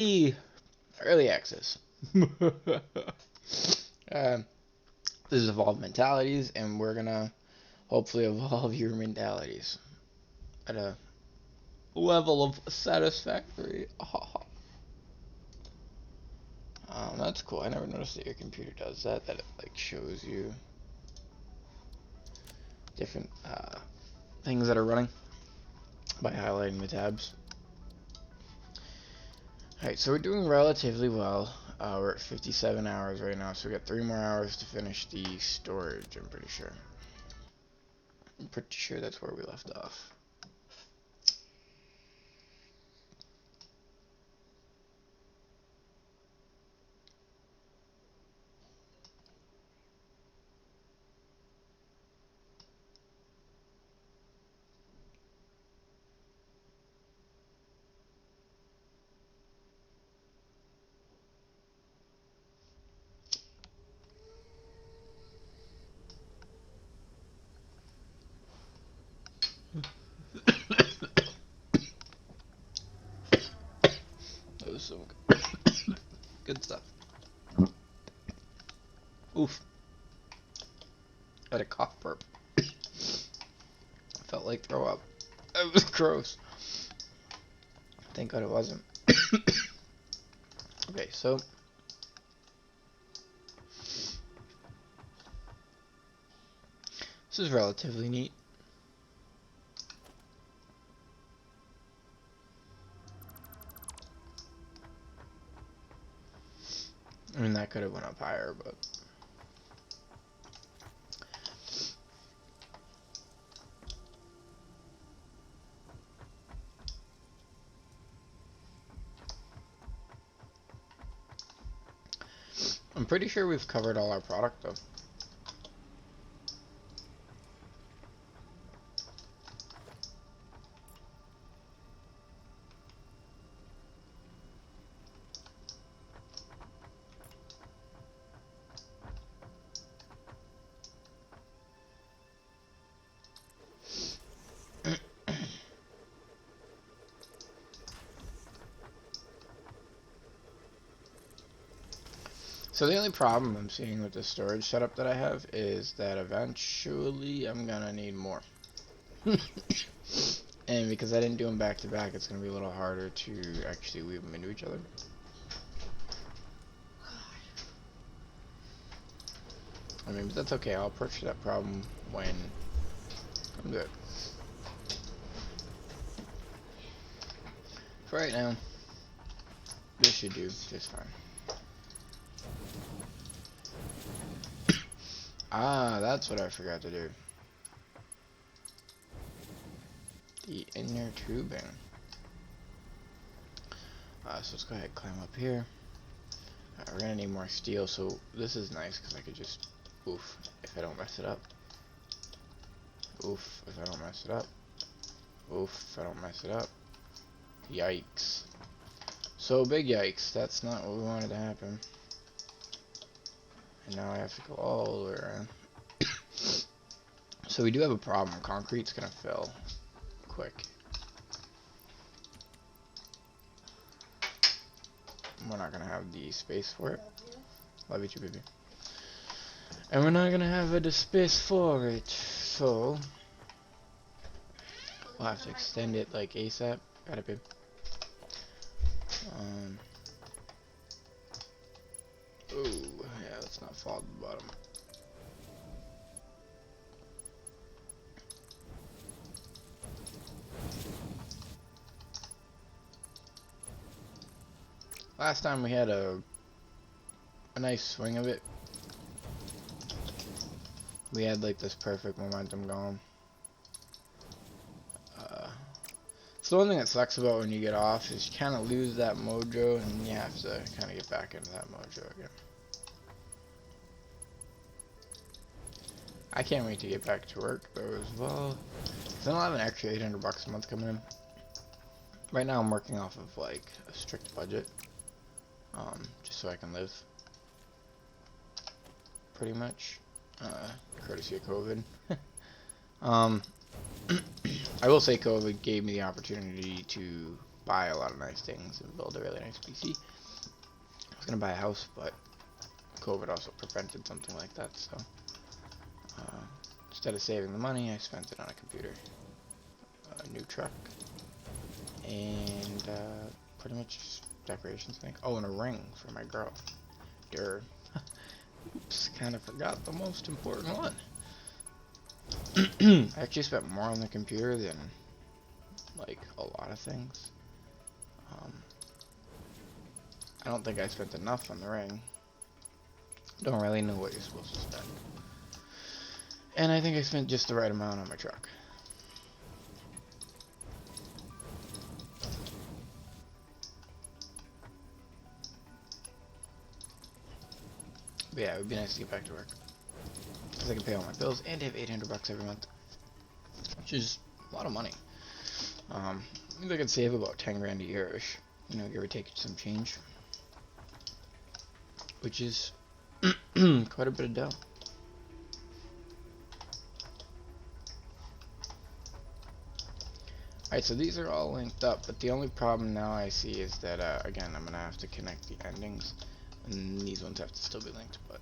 Early access. This is Evolved Mentalities, and we're gonna hopefully evolve your mentalities at a level of satisfactory. That's cool. I never noticed that your computer does that. That it like shows you different things that are running by highlighting the tabs. Alright, so we're doing relatively well. We're at 57 hours right now, so we got 3 more hours to finish the storage, I'm pretty sure. I'm pretty sure that's where we left off. That was some good stuff. Oof. I had a cough burp. Felt like throw up. It was gross. Thank God it wasn't. Okay, so this is relatively neat. I mean, that could have went up higher, but I'm pretty sure we've covered all our product though. So the only problem I'm seeing with the storage setup that I have is that eventually I'm gonna need more. And because I didn't do them back to back, it's gonna be a little harder to actually weave them into each other. I mean, but that's okay. I'll approach that problem when I'm good. For right now, this should do just fine. Ah, that's what I forgot to do. The inner tubing. So let's go ahead and climb up here. We're gonna need more steel, so this is nice because I could just oof if I don't mess it up. Oof if I don't mess it up. Oof if I don't mess it up. Yikes. So big yikes. That's not what we wanted to happen. And now I have to go all the way around. So we do have a problem. Concrete's gonna fill quick. We're not gonna have the space for it. Love you too, baby. And we're not gonna have the space for it. So we'll have to extend it like ASAP. Got it, babe. Oh, yeah, let's not fall to the bottom. Last time we had a nice swing of it. We had like this perfect momentum going. So the one thing that sucks about when you get off is you kind of lose that mojo, and you have to kind of get back into that mojo again. I can't wait to get back to work though as well. Then I'll have an extra 800 bucks a month coming in. Right now I'm working off of like a strict budget, just so I can live. Pretty much, courtesy of COVID. I will say COVID gave me the opportunity to buy a lot of nice things and build a really nice PC. I was gonna buy a house, but COVID also prevented something like that, so instead of saving the money, I spent it on a computer, a new truck, and pretty much just decorations, I think. Oh, and a ring for my girl. Oops, kind of forgot the most important one. I actually spent more on the computer than, like, a lot of things. I don't think I spent enough on the ring. Don't really know what you're supposed to spend. And I think I spent just the right amount on my truck. But yeah, it would be nice to get back to work, because I can pay all my bills and have 800 bucks every month, which is a lot of money. I think I could save about 10 grand a year-ish, you know, give or take some change, which is quite a bit of dough. Alright, so these are all linked up, but the only problem now I see is that, again, I'm going to have to connect the endings, and these ones have to still be linked, but...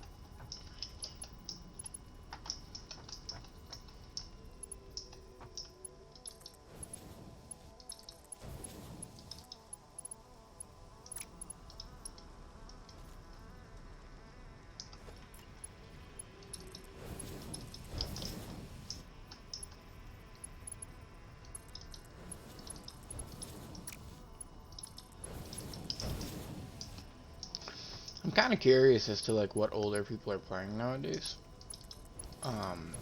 I'm kind of curious as to, like, what older people are playing nowadays.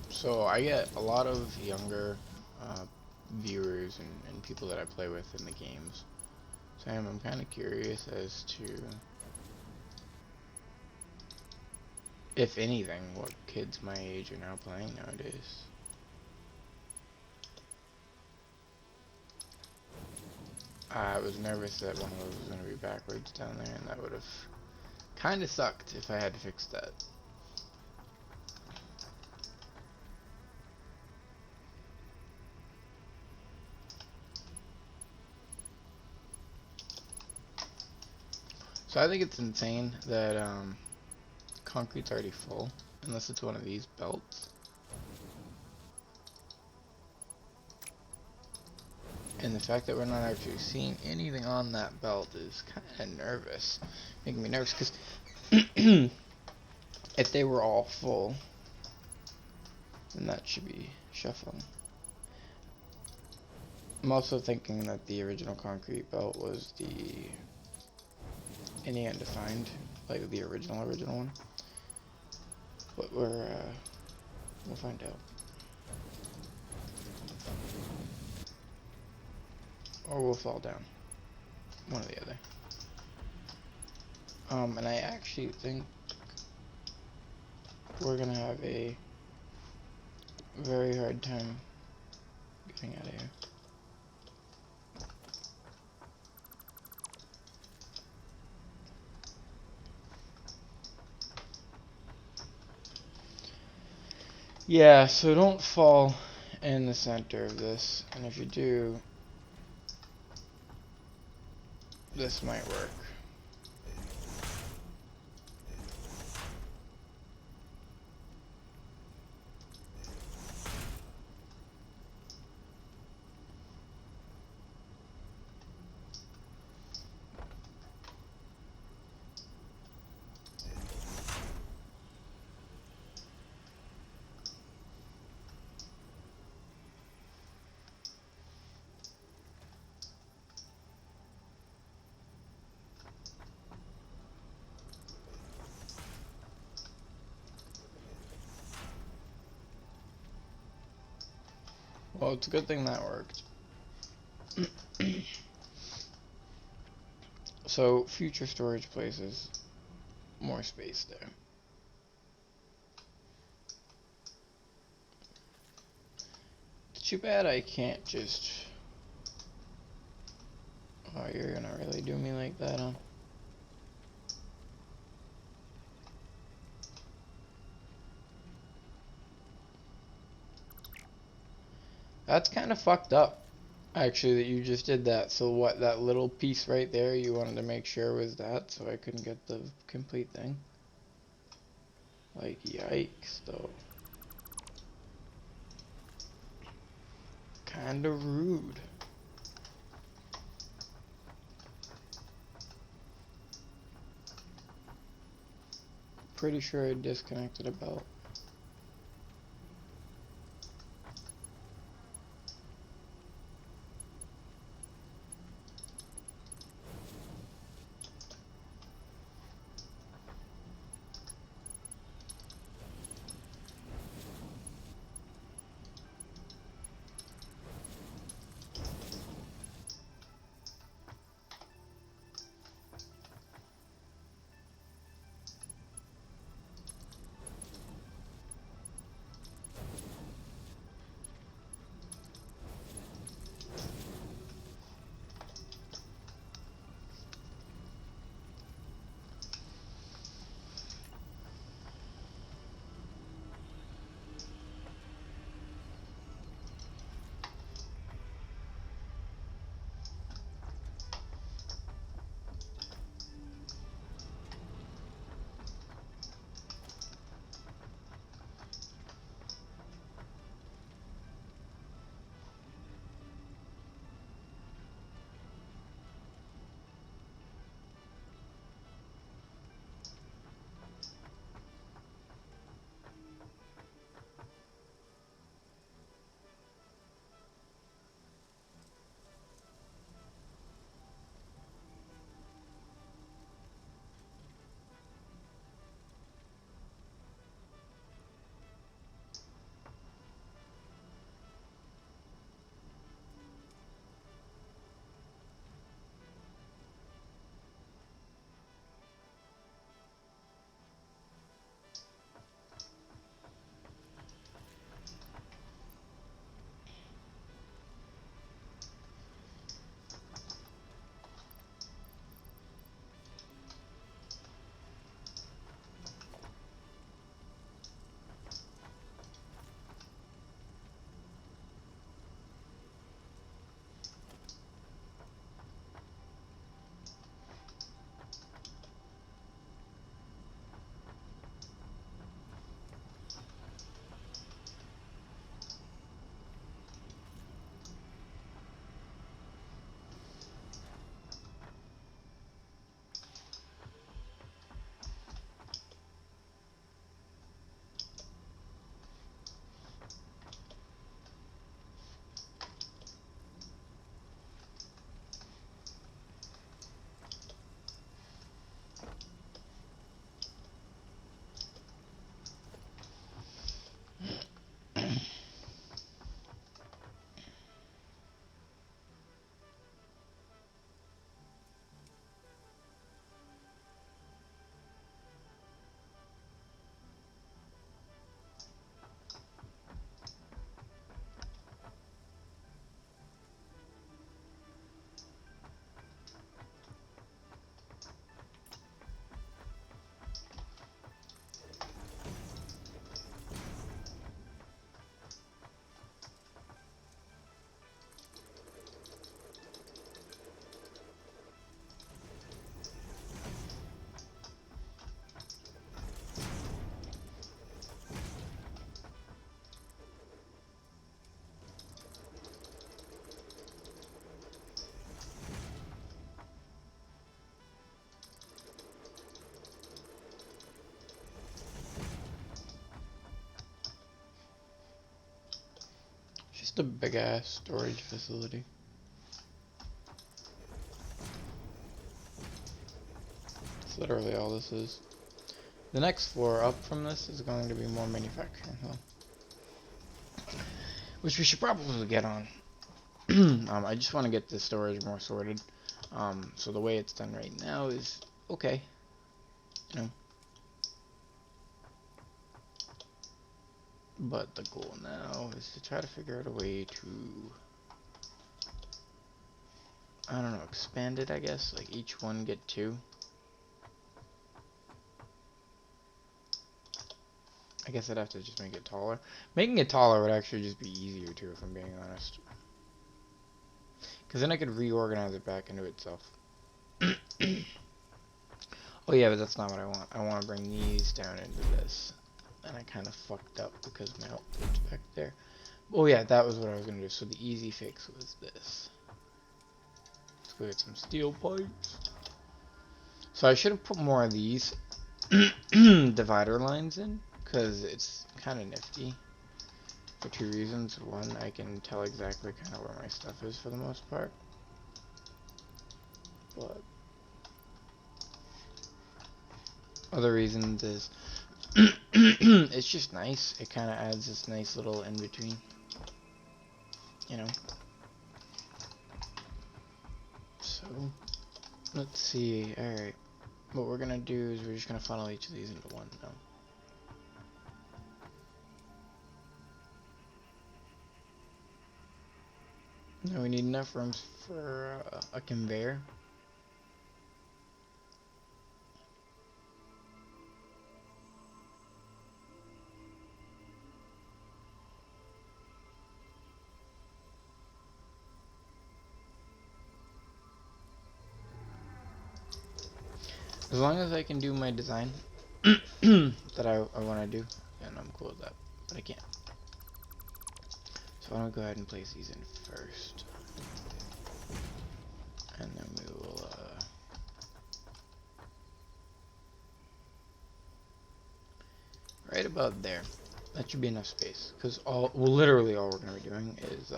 So I get a lot of younger viewers and people that I play with in the games. So I'm kind of curious as to, if anything, what kids my age are now playing nowadays. I was nervous that one of those was going to be backwards down there, and that would have kind of sucked if I had to fix that. So I think it's insane that concrete's already full, unless it's one of these belts. And the fact that we're not actually seeing anything on that belt is kind of nervous. Making me nervous, because if they were all full, then that should be shuffling. I'm also thinking that the original concrete belt was the any undefined, like the original one. But we'll find out. Or we'll fall down. One or the other. And I actually think we're gonna have a very hard time getting out of here. Yeah, so don't fall in the center of this, and if you do, this might work. Well, it's a good thing that worked. So, future storage places, more space there. It's too bad I can't just... Oh, you're gonna really do me like that, huh? That's kind of fucked up. Actually, that you just did that. So what, that little piece right there, you wanted to make sure was that, so I couldn't get the complete thing? Like, yikes, though. Kinda rude. Pretty sure I disconnected a belt. Just a big ass storage facility. That's literally all this is. The next floor up from this is going to be more manufacturing, which we should probably get on. I just want to get the storage more sorted. So the way it's done right now is okay, you know. But the goal now is to try to figure out a way to, I don't know, expand it, I guess. Like each one get two. I guess I'd have to just make it taller. Making it taller would actually just be easier too, if I'm being honest. Because then I could reorganize it back into itself. Oh yeah, but that's not what I want. I want to bring these down into this. And I kind of fucked up because my output's back there. Oh yeah, that was what I was going to do. So the easy fix was this. Let's go get some steel pipes. So I should have put more of these divider lines in, because it's kind of nifty. For two reasons. One, I can tell exactly kind of where my stuff is for the most part. But other reasons is it's just nice. It kind of adds this nice little in between. You know. So let's see. All right. What we're gonna do is we're just gonna funnel each of these into one now. Now we need enough rooms for a conveyor. As long as I can do my design that I want to do, then I'm cool with that. But I can't. So I'm gonna go ahead and place these in first. And then we will, right about there. That should be enough space. Because literally all we're going to be doing is,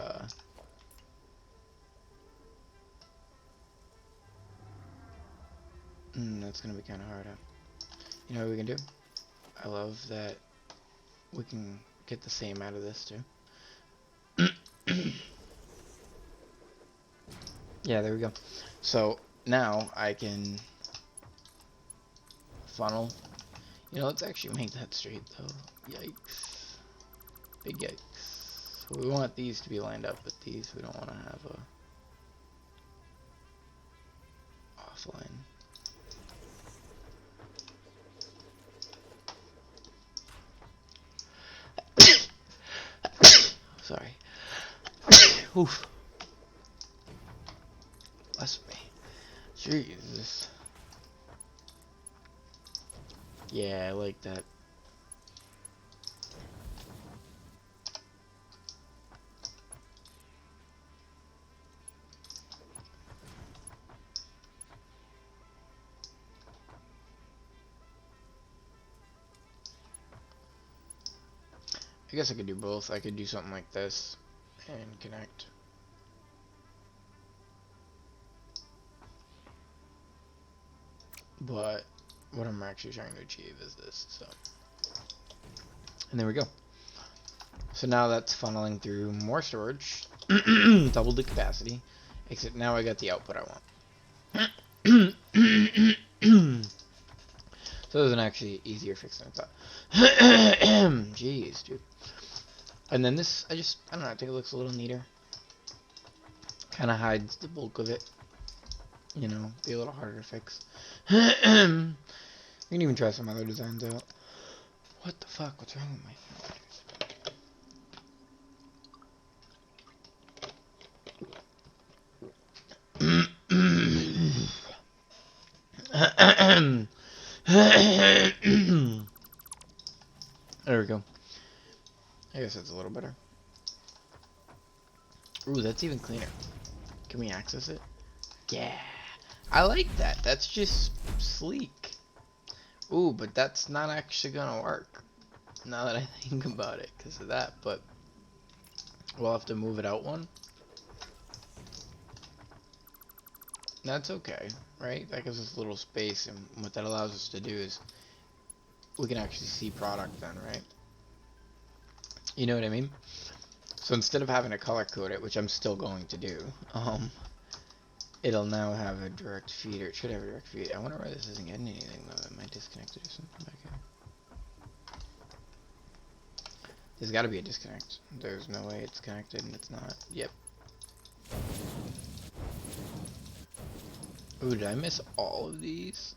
that's going to be kind of hard. You know what we can do? I love that we can get the same out of this too. Yeah, there we go. So now I can funnel. You know, let's actually make that straight though. Yikes. Big yikes. So we want these to be lined up with these. We don't want to have a offline. Sorry. Oof. Bless me. Jesus. Yeah, I like that. I guess I could do both. I could do something like this and connect. But what I'm actually trying to achieve is this, so. And there we go. So now that's funneling through more storage, double the capacity, except now I got the output I want. So it was an actually easier fix than I thought. Jeez, dude. And then this, I don't know, I think it looks a little neater. Kind of hides the bulk of it. You know, be a little harder to fix. We can even try some other designs out. What the fuck? What's wrong with my There we go. I guess that's a little better. Ooh, that's even cleaner. Can we access it? Yeah. I like that. That's just sleek. Ooh, but that's not actually gonna work. Now that I think about it, because of that. But we'll have to move it out one. That's okay, right? That gives us a little space, and what that allows us to do is we can actually see product then, right? You know what I mean? So instead of having to color code it, which I'm still going to do, it'll now have a direct feed, or it should have a direct feed. I wonder why this isn't getting anything though. Am I disconnected or something back here? There's got to be a disconnect. There's no way it's connected and it's not. Yep. Ooh, did I miss all of these?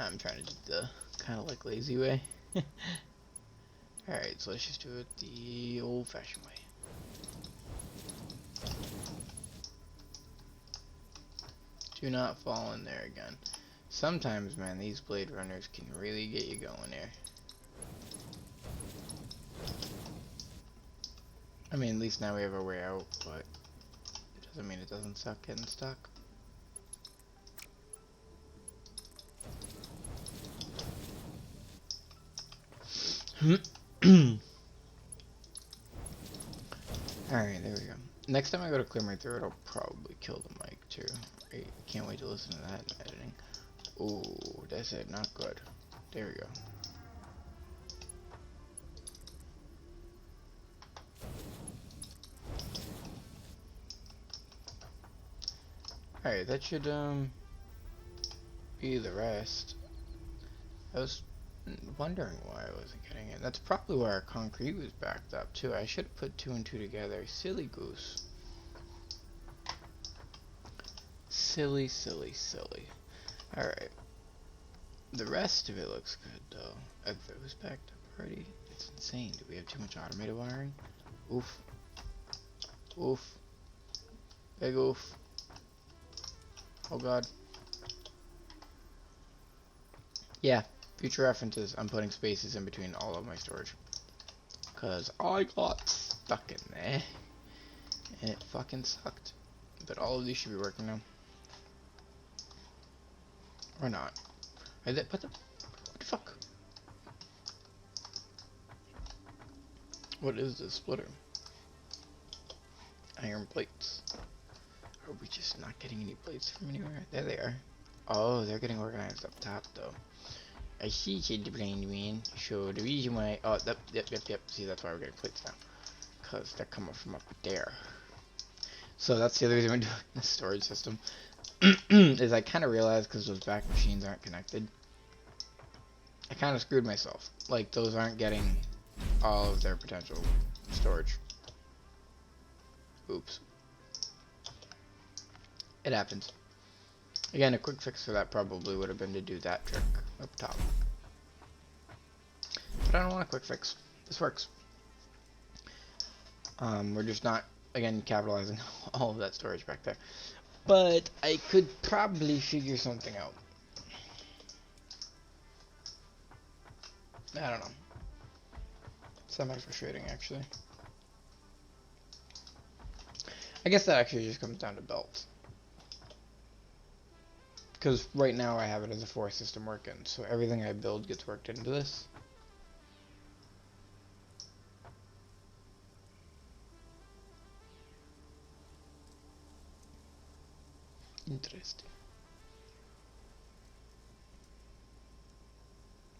I'm trying to do the kind of like lazy way. Alright, so let's just do it the old-fashioned way. Do not fall in there again. Sometimes, man, these Blade Runners can really get you going there. I mean, at least now we have our way out, but it doesn't mean it doesn't suck getting stuck. Alright, there we go. Next time I go to clear my throat, I'll probably kill the mic too. I can't wait to listen to that in editing. Ooh, that's it, not good. There we go. Alright, that should be the rest. I was wondering why I wasn't getting it. That's probably why our concrete was backed up too. I should have put 2 and 2 together. Silly goose. Silly, silly, silly. Alright. The rest of it looks good though. If it was backed up already, it's insane. Do we have too much automated wiring? Oof. Oof. Big oof. Oh god. Yeah, future references, I'm putting spaces in between all of my storage. Cause I got stuck in there. And it fucking sucked. But all of these should be working now. Or not. What the fuck? What is this splitter? Iron plates. Are we just not getting any plates from anywhere? There they are. Oh, they're getting organized up top though. I see, said the blind man. So the reason why, oh, yep. See, that's why we're getting plates now. Cause they're coming from up there. So that's the other reason we're doing the storage system. Is I kind of realized because those back machines aren't connected. I kind of screwed myself. Like, those aren't getting all of their potential storage. Oops. It happens. Again, a quick fix for that probably would have been to do that trick up top. But I don't want a quick fix. This works. We're just not, again, capitalizing all of that storage back there. But I could probably figure something out. I don't know. Semi-frustrating, actually. I guess that actually just comes down to belts. Because right now I have it as a 4 system working, so everything I build gets worked into this. Interesting.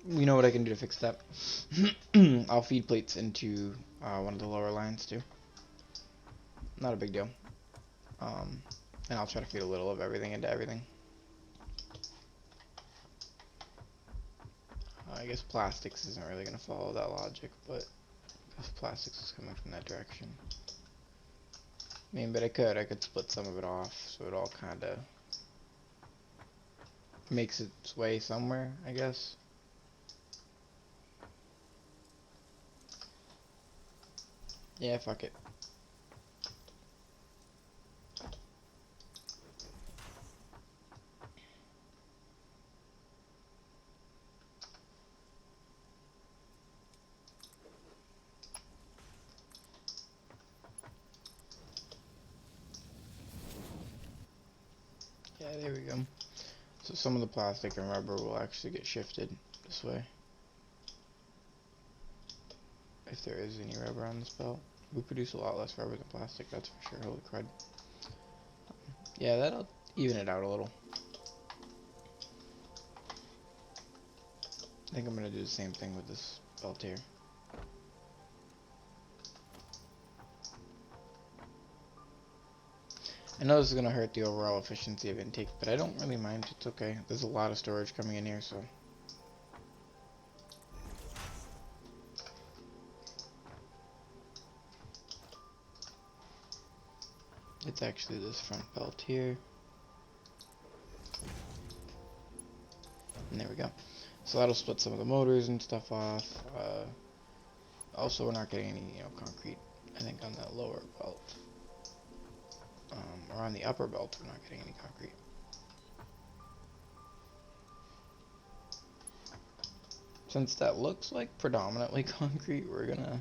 You know what I can do to fix that? I'll feed plates into one of the lower lines too. Not a big deal. And I'll try to feed a little of everything into everything. I guess plastics isn't really going to follow that logic, but because plastics is coming from that direction. I mean, but I could split some of it off, so it all kind of makes its way somewhere, I guess. Yeah, fuck it. Yeah, there we go. So some of the plastic and rubber will actually get shifted this way. If there is any rubber on this belt. We produce a lot less rubber than plastic, that's for sure. Holy crud. Yeah, that'll even it out a little. I think I'm going to do the same thing with this belt here. I know this is going to hurt the overall efficiency of intake, but I don't really mind. It's okay. There's a lot of storage coming in here, so. It's actually this front belt here. And there we go. So that'll split some of the motors and stuff off. Also, we're not getting any, concrete, I think, on that lower belt. Or on the upper belt, we're not getting any concrete. Since that looks like predominantly concrete, we're gonna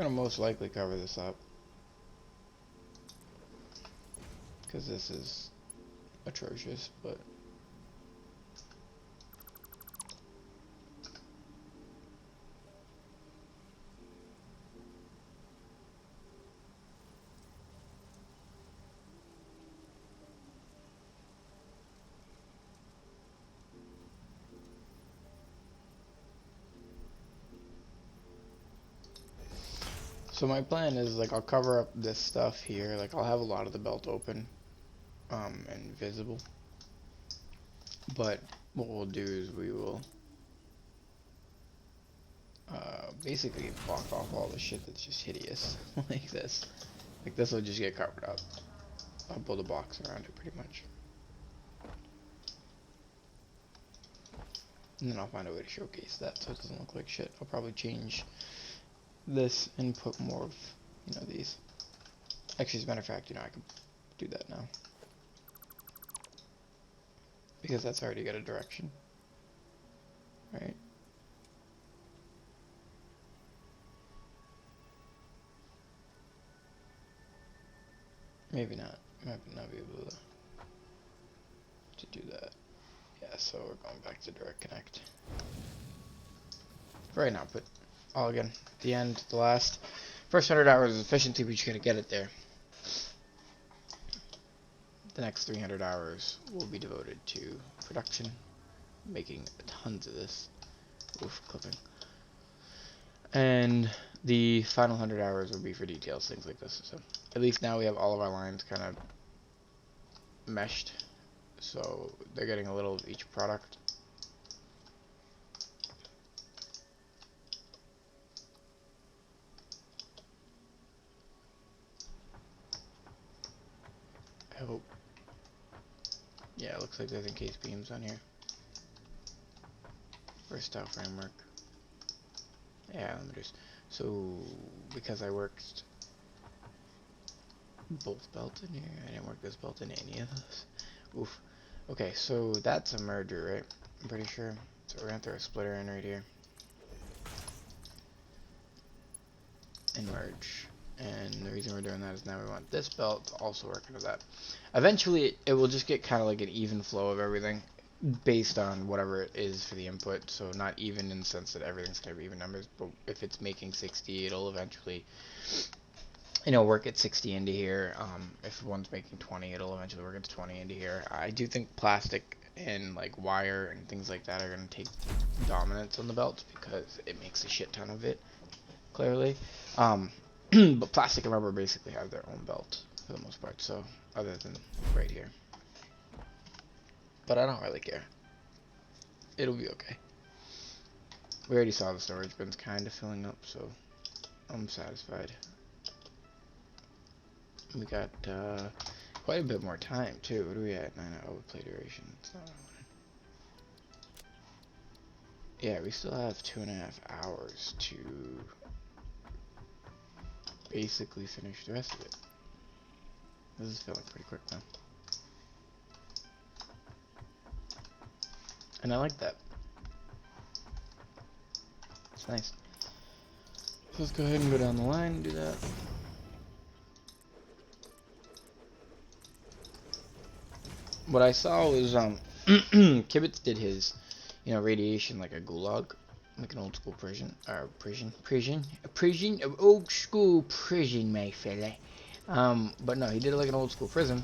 most likely cover this up, because this is atrocious, but so my plan is, like, I'll cover up this stuff here. Like, I'll have a lot of the belt open, and visible. But what we'll do is we will, basically block off all the shit that's just hideous, like this. Like, this will just get covered up. I'll build a box around it, pretty much. And then I'll find a way to showcase that so it doesn't look like shit. I'll probably change this and put more of, these. Actually, as a matter of fact, I could do that now. Because that's already got a direction. Right? Maybe not. Might not be able to do that. Yeah, so we're going back to direct connect. Right now, but all again, the end, the last. First 100 hours of efficiency, we just gotta get it there. The next 300 hours will be devoted to production, making tons of this. Oof, clipping. And the final 100 hours will be for details, things like this. So at least now we have all of our lines kind of meshed, so they're getting a little of each product. I hope. Yeah, it looks like there's encased beams on here. Versatile framework. Yeah, let me just. So, because I worked both belts in here, I didn't work this belt in any of those. Oof. Okay, so that's a merger, right? I'm pretty sure. So we're gonna throw a splitter in right here. And merge. And the reason we're doing that is now we want this belt to also work into that. Eventually, it will just get kind of like an even flow of everything based on whatever it is for the input. So not even in the sense that everything's going to be even numbers, but if it's making 60, it'll eventually, work at 60 into here. If one's making 20, it'll eventually work at 20 into here. I do think plastic and like wire and things like that are going to take dominance on the belts because it makes a shit ton of it, clearly. But plastic and rubber basically have their own belt for the most part, so other than right here. But I don't really care. It'll be okay. We already saw the storage bins kind of filling up, so I'm satisfied. We got quite a bit more time too. What are we at? 9-hour play duration. It's not. Yeah, we still have 2.5 hours to basically finish the rest of it. This is filling pretty quick now. And I like that. It's nice. So let's go ahead and go down the line and do that. What I saw was Kibitz did his, radiation like a gulag, like an old school prison, old school prison, my fella. But no, he did it like an old school prison,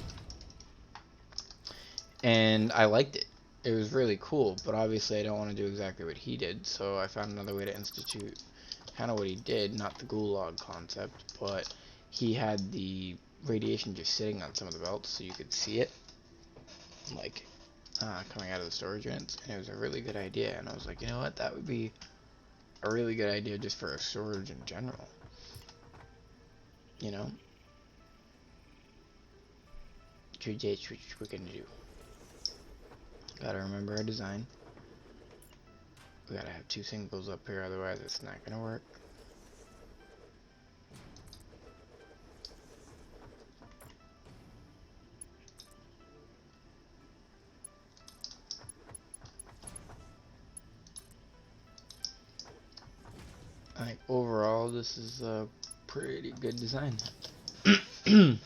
and I liked it. It was really cool, but obviously I don't want to do exactly what he did, so I found another way to institute kind of what he did, not the gulag concept, but he had the radiation just sitting on some of the belts so you could see it, like, coming out of the storage units, and it was a really good idea, and I was like, you know what, that would be a really good idea just for a storage in general. you know? That's what we're gonna do. Gotta remember our design. We gotta have 2 singles up here, otherwise it's not gonna work. I think overall this is a pretty good design. It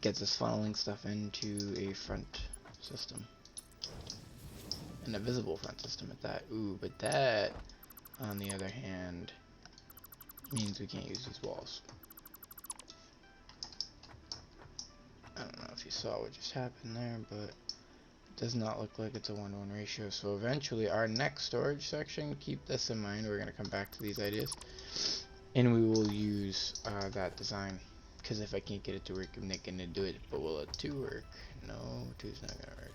gets us funneling stuff into a front system. And a visible front system at that. Ooh, but that, on the other hand, means we can't use these walls. I don't know if you saw what just happened there, but it does not look like it's a 1-to-1 ratio. So eventually our next storage section, keep this in mind, we're going to come back to these ideas, and we will use that design. Because if I can't get it to work, I'm not going to do it. But will a 2 work? No, 2's not going to work.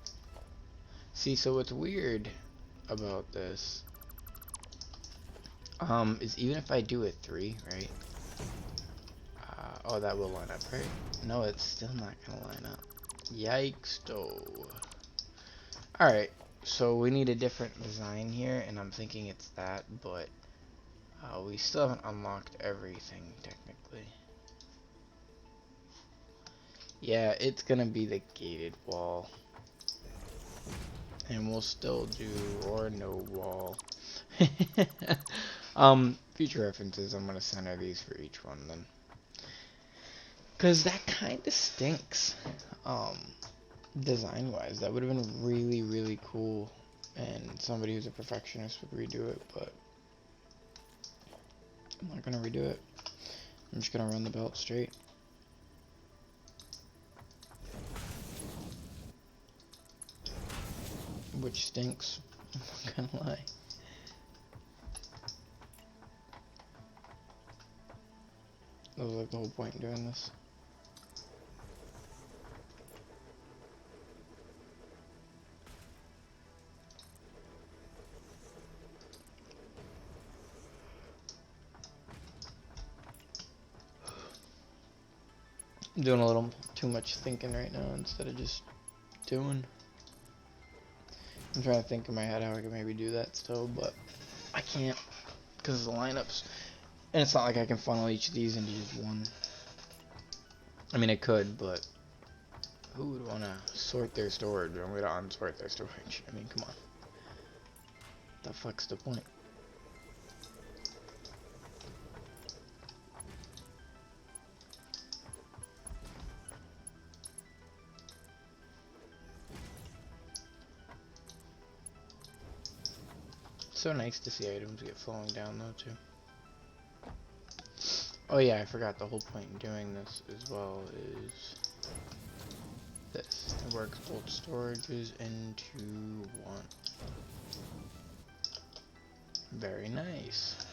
See, so what's weird about this is even if I do a 3, right? Oh, that will line up, right? No, it's still not gonna line up. Yikes, though. Alright, so we need a different design here, and I'm thinking it's that, but we still haven't unlocked everything, technically. Yeah, it's gonna be the gated wall. And we'll still do, or no wall. Future references, I'm gonna center these for each one then. Cause that kinda stinks. Design wise. That would have been really, really cool. And somebody who's a perfectionist would redo it, but I'm not gonna redo it. I'm just gonna run the belt straight. Which stinks. I'm not gonna lie. That was like the whole point in doing this. I'm doing a little too much thinking right now instead of just doing. I'm trying to think in my head how I can maybe do that still, but I can't because of the lineups. And it's not like I can funnel each of these into just one. I mean, I could, but who would want to sort their storage? I'm going to unsort their storage. I mean, come on. The fuck's the point? So nice to see items get flowing down though too. Oh yeah, I forgot the whole point in doing this as well is this. It works both storages into one. Very nice.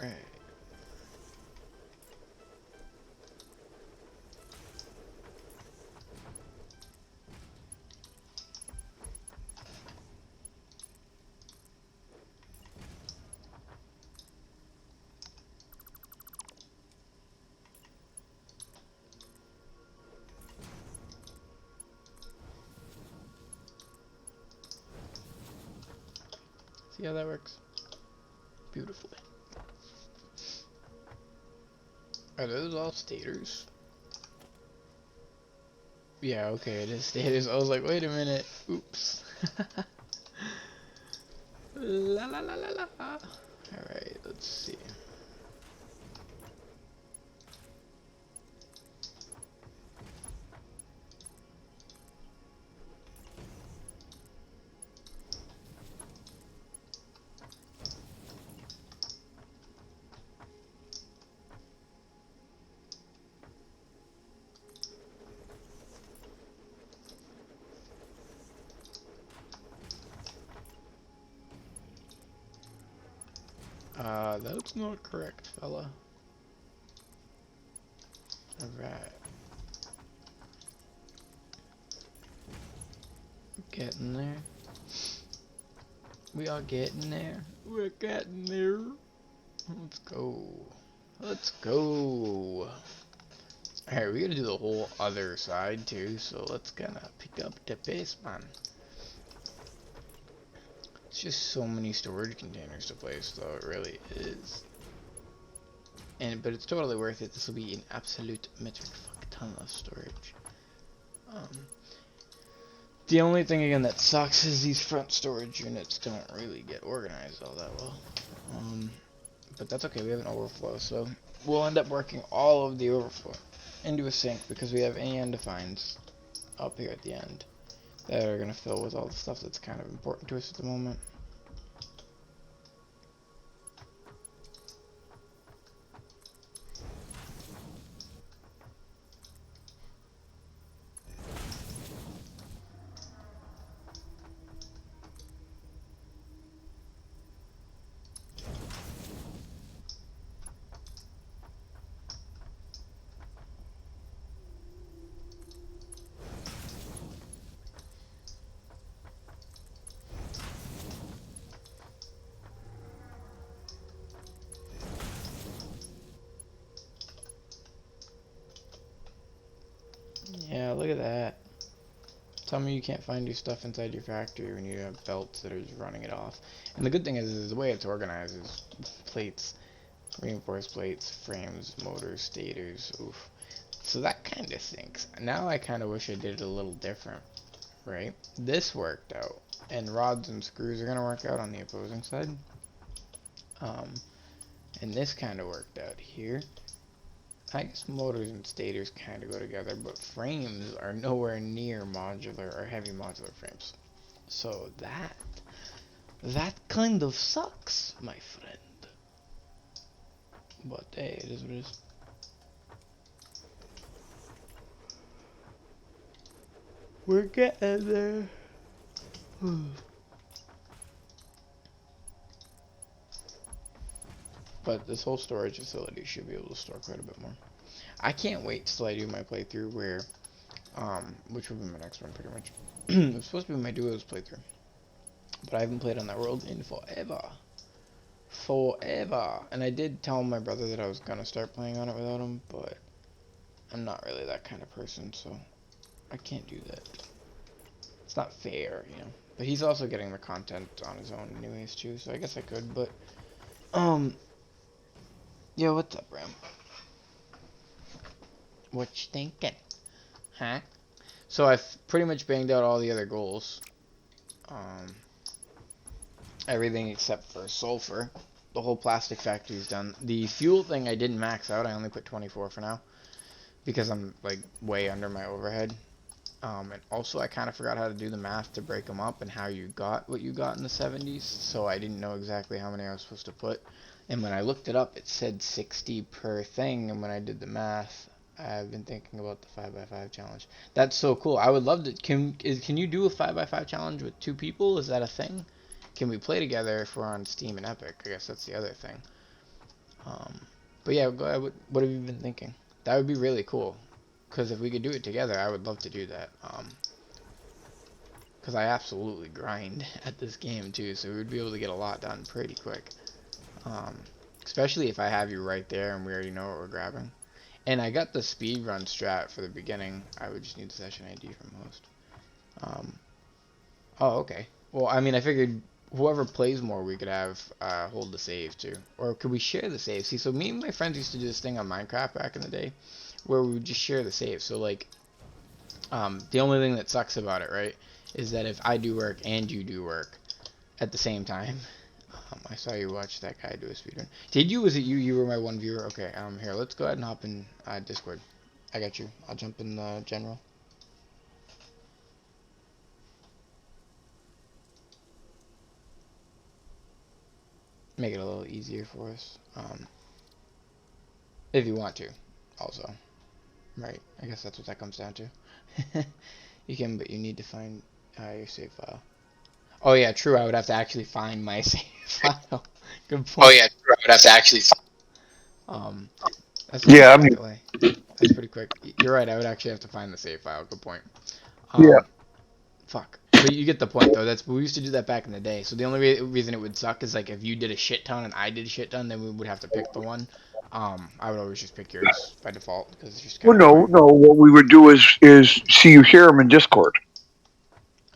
Alright. See how that works? Beautifully. Are those all stators? Yeah, okay, it is stators. I was like, wait a minute. Oops. La la la la la. Alright, let's see. That's not correct, fella. Alright. Getting there. We are getting there. We're getting there. Let's go. Let's go. Alright, we're gonna do the whole other side too, so let's gonna pick up the pace, man. It's just so many storage containers to place, though, it really is. But it's totally worth it. This will be an absolute metric fuck ton of storage. The only thing again that sucks is these front storage units don't really get organized all that well. But that's okay, we have an overflow, so we'll end up working all of the overflow into a sink because we have any undefineds up here at the end that are going to fill with all the stuff that's kind of important to us at the moment. Yeah, look at that. Tell me you can't find your stuff inside your factory when you have belts that are just running it off. And the good thing is the way it's organized is plates, reinforced plates, frames, motors, stators, oof. So that kind of sinks. Now I kind of wish I did it a little different, right? This worked out, and rods and screws are going to work out on the opposing side. And this kind of worked out here. I guess motors and stators kind of go together, but frames are nowhere near modular or heavy modular frames. So that kind of sucks, my friend. But hey, it is what it is. We're getting there. But this whole storage facility should be able to store quite a bit more. I can't wait till I do my playthrough where, which will be my next one pretty much. It's supposed to be my duos playthrough, but I haven't played on that world in forever. And I did tell my brother that I was gonna start playing on it without him, but I'm not really that kind of person, so I can't do that. It's not fair, you know. But he's also getting the content on his own anyways too, so I guess I could, but yeah, what's up, Ram? What you thinking? Huh? So I've pretty much banged out all the other goals. Everything except for sulfur. The whole plastic factory is done. The fuel thing I didn't max out. I only put 24 for now because I'm like way under my overhead. And also I kind of forgot how to do the math to break them up and how you got what you got in the 70s. So I didn't know exactly how many I was supposed to put. And when I looked it up, it said 60 per thing. And when I did the math, I've been thinking about the 5x5 challenge. That's so cool. I would love to. Can you do a 5x5 challenge with 2 people? Is that a thing? Can we play together if we're on Steam and Epic? I guess that's the other thing. But yeah, go ahead. What have you been thinking? That would be really cool. Because if we could do it together, I would love to do that. Because I absolutely grind at this game too, so we would be able to get a lot done pretty quick. Especially if I have you right there and we already know what we're grabbing. And I got the speedrun strat for the beginning. I would just need the session ID from host. Oh, okay. Well, I mean, I figured whoever plays more, we could have hold the save too. Or could we share the save? See, so me and my friends used to do this thing on Minecraft back in the day, where we would just share the save. So like, the only thing that sucks about it, right, is that if I do work and you do work at the same time. I saw you watch that guy do a speedrun. Did you? Was it you? You were my one viewer? Okay, here, let's go ahead and hop in Discord. I got you. I'll jump in general. Make it a little easier for us. If you want to, also. Right, I guess that's what that comes down to. You can, but you need to find your save file. Oh yeah, true, I would have to actually find my save file. Good point. Oh yeah, true. I would have to actually. That's Yeah, I quick mean, delay. That's pretty quick. You're right, I would actually have to find the save file. Good point. yeah. Fuck. but you get the point though. We used to do that back in the day. So the only reason it would suck is like if you did a shit ton and I did a shit ton, then we would have to pick the one. I would always just pick yours by default because it's just kind Well, of no. What we would do is see you share them in Discord.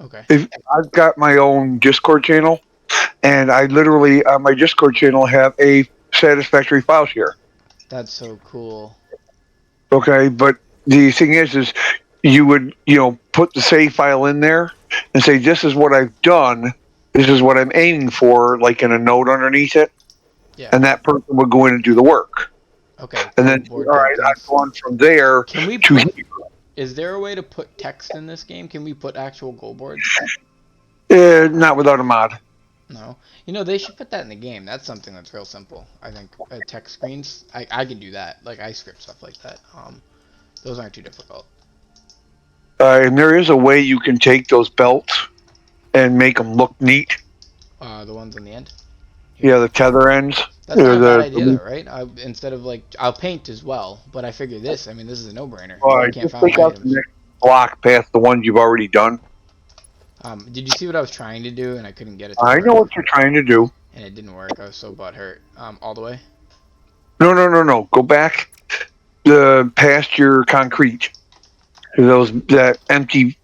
okay. If I've got my own Discord channel, and I literally on my Discord channel have a satisfactory file share. That's so cool. Okay, but the thing is you would put the save file in there and say this is what I've done. This is what I'm aiming for, like in a note underneath it, Yeah. and that person would go in and do the work. Okay. And then, Board all right, I've captains. gone from there Can we to put? Is there a way to put text in this game? Can we put actual goal boards? not without a mod. No. You know, they should put that in the game. That's something that's real simple. I think text screens. I can do that. Like I script stuff like that. Those aren't too difficult. And there is a way you can take those belts and make them look neat. The ones in the end. Yeah, the tether ends. That's not a bad idea, though, right? Instead of like, I'll paint as well, but I figure this. I mean, this is a no-brainer. All I right, can't just find take my out the items. next block past the ones you've already done. Did you see what I was trying to do and I couldn't get it to I work? know what you're trying to do. And it didn't work. I was so butthurt. All the way. No. Go back past your concrete. That empty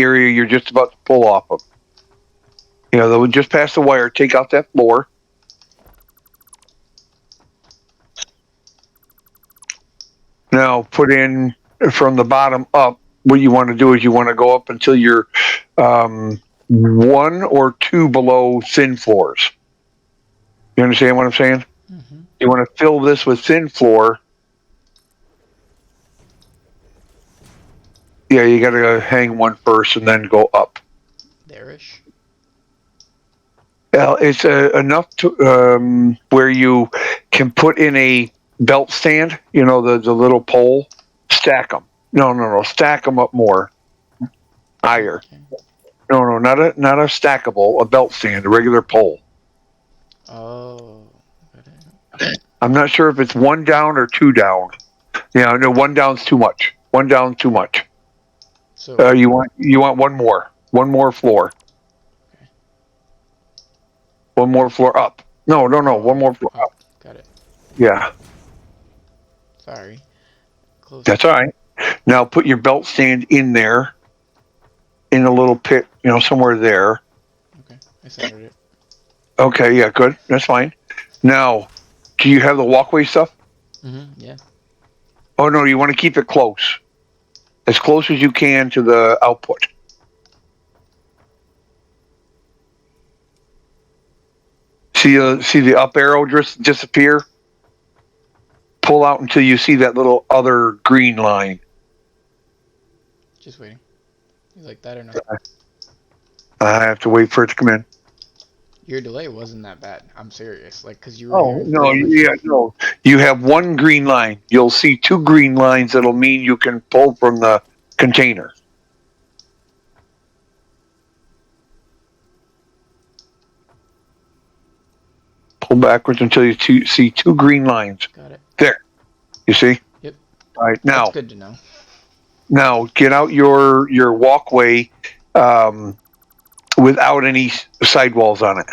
area you're just about to pull off of. Just past the wire. Take out that floor. Now put in from the bottom up. What you want to do is you want to go up until you're 1 or 2 below thin floors. You understand what I'm saying? Mm-hmm. You want to fill this with thin floor. Yeah, you got to hang one first and then go up. There-ish. Well, it's enough to where you can put in a belt stand. The little pole. Stack them. No. Stack them up more. Higher. Okay. No, not a stackable. A belt stand, a regular pole. Oh. I'm not sure if it's 1 down or 2 down. Yeah, no, 1 down's too much. 1 down's too much. So You want 1 more. 1 more floor. Okay. 1 more floor up. No. 1 more floor up. Got it. Yeah. Sorry. Close. That's all right. Now put your belt stand in there, in a little pit, somewhere there. Okay. I centered it. Okay, yeah, good. That's fine. Now, do you have the walkway stuff? Mm-hmm. Yeah. Oh, no, you want to keep it close. As close as you can to the output. See the up arrow just disappear? Pull out until you see that little other green line. Just waiting. You like that or no? I have to wait for it to come in. Your delay wasn't that bad. I'm serious. Like, cause you were. Oh, no, no. You have 1 green line. You'll see 2 green lines that'll mean you can pull from the container. Pull backwards until you see 2 green lines. Got it. There. You see? Yep. All right, now. That's good to know. Now, get out your walkway without any sidewalls on it.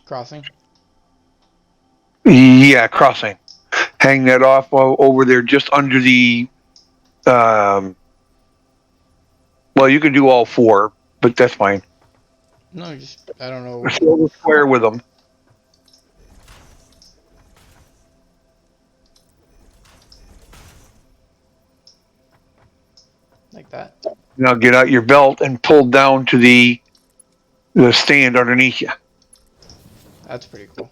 Crossing. Yeah, crossing. Hang that off over there just under the... well, you can do all 4, but that's fine. No, just I don't know. Fill the square with them. Like that. Now get out your belt and pull down to the stand underneath you. That's pretty cool.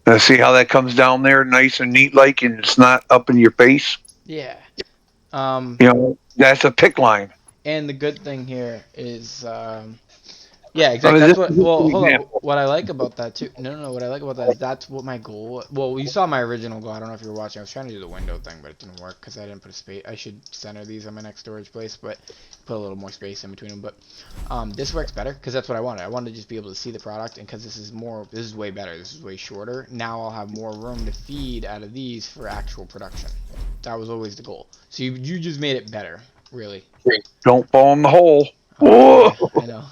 Now see how that comes down there nice and neat like, and it's not up in your face? Yeah. That's a pick line. And the good thing here is Yeah, I exactly. mean, That's this what. is just Well, an hold on. example. What I like about that too. No, no, no. What I like about that is that's what my goal. Well, you saw my original goal. I don't know if you were watching. I was trying to do the window thing, but it didn't work because I didn't put a space. I should center these on my next storage place, but put a little more space in between them. But this works better because that's what I wanted. I wanted to just be able to see the product, and because this is more. This is way better. This is way shorter. Now I'll have more room to feed out of these for actual production. That was always the goal. So you just made it better, really. Don't fall in the hole. Yeah, Whoa! I know.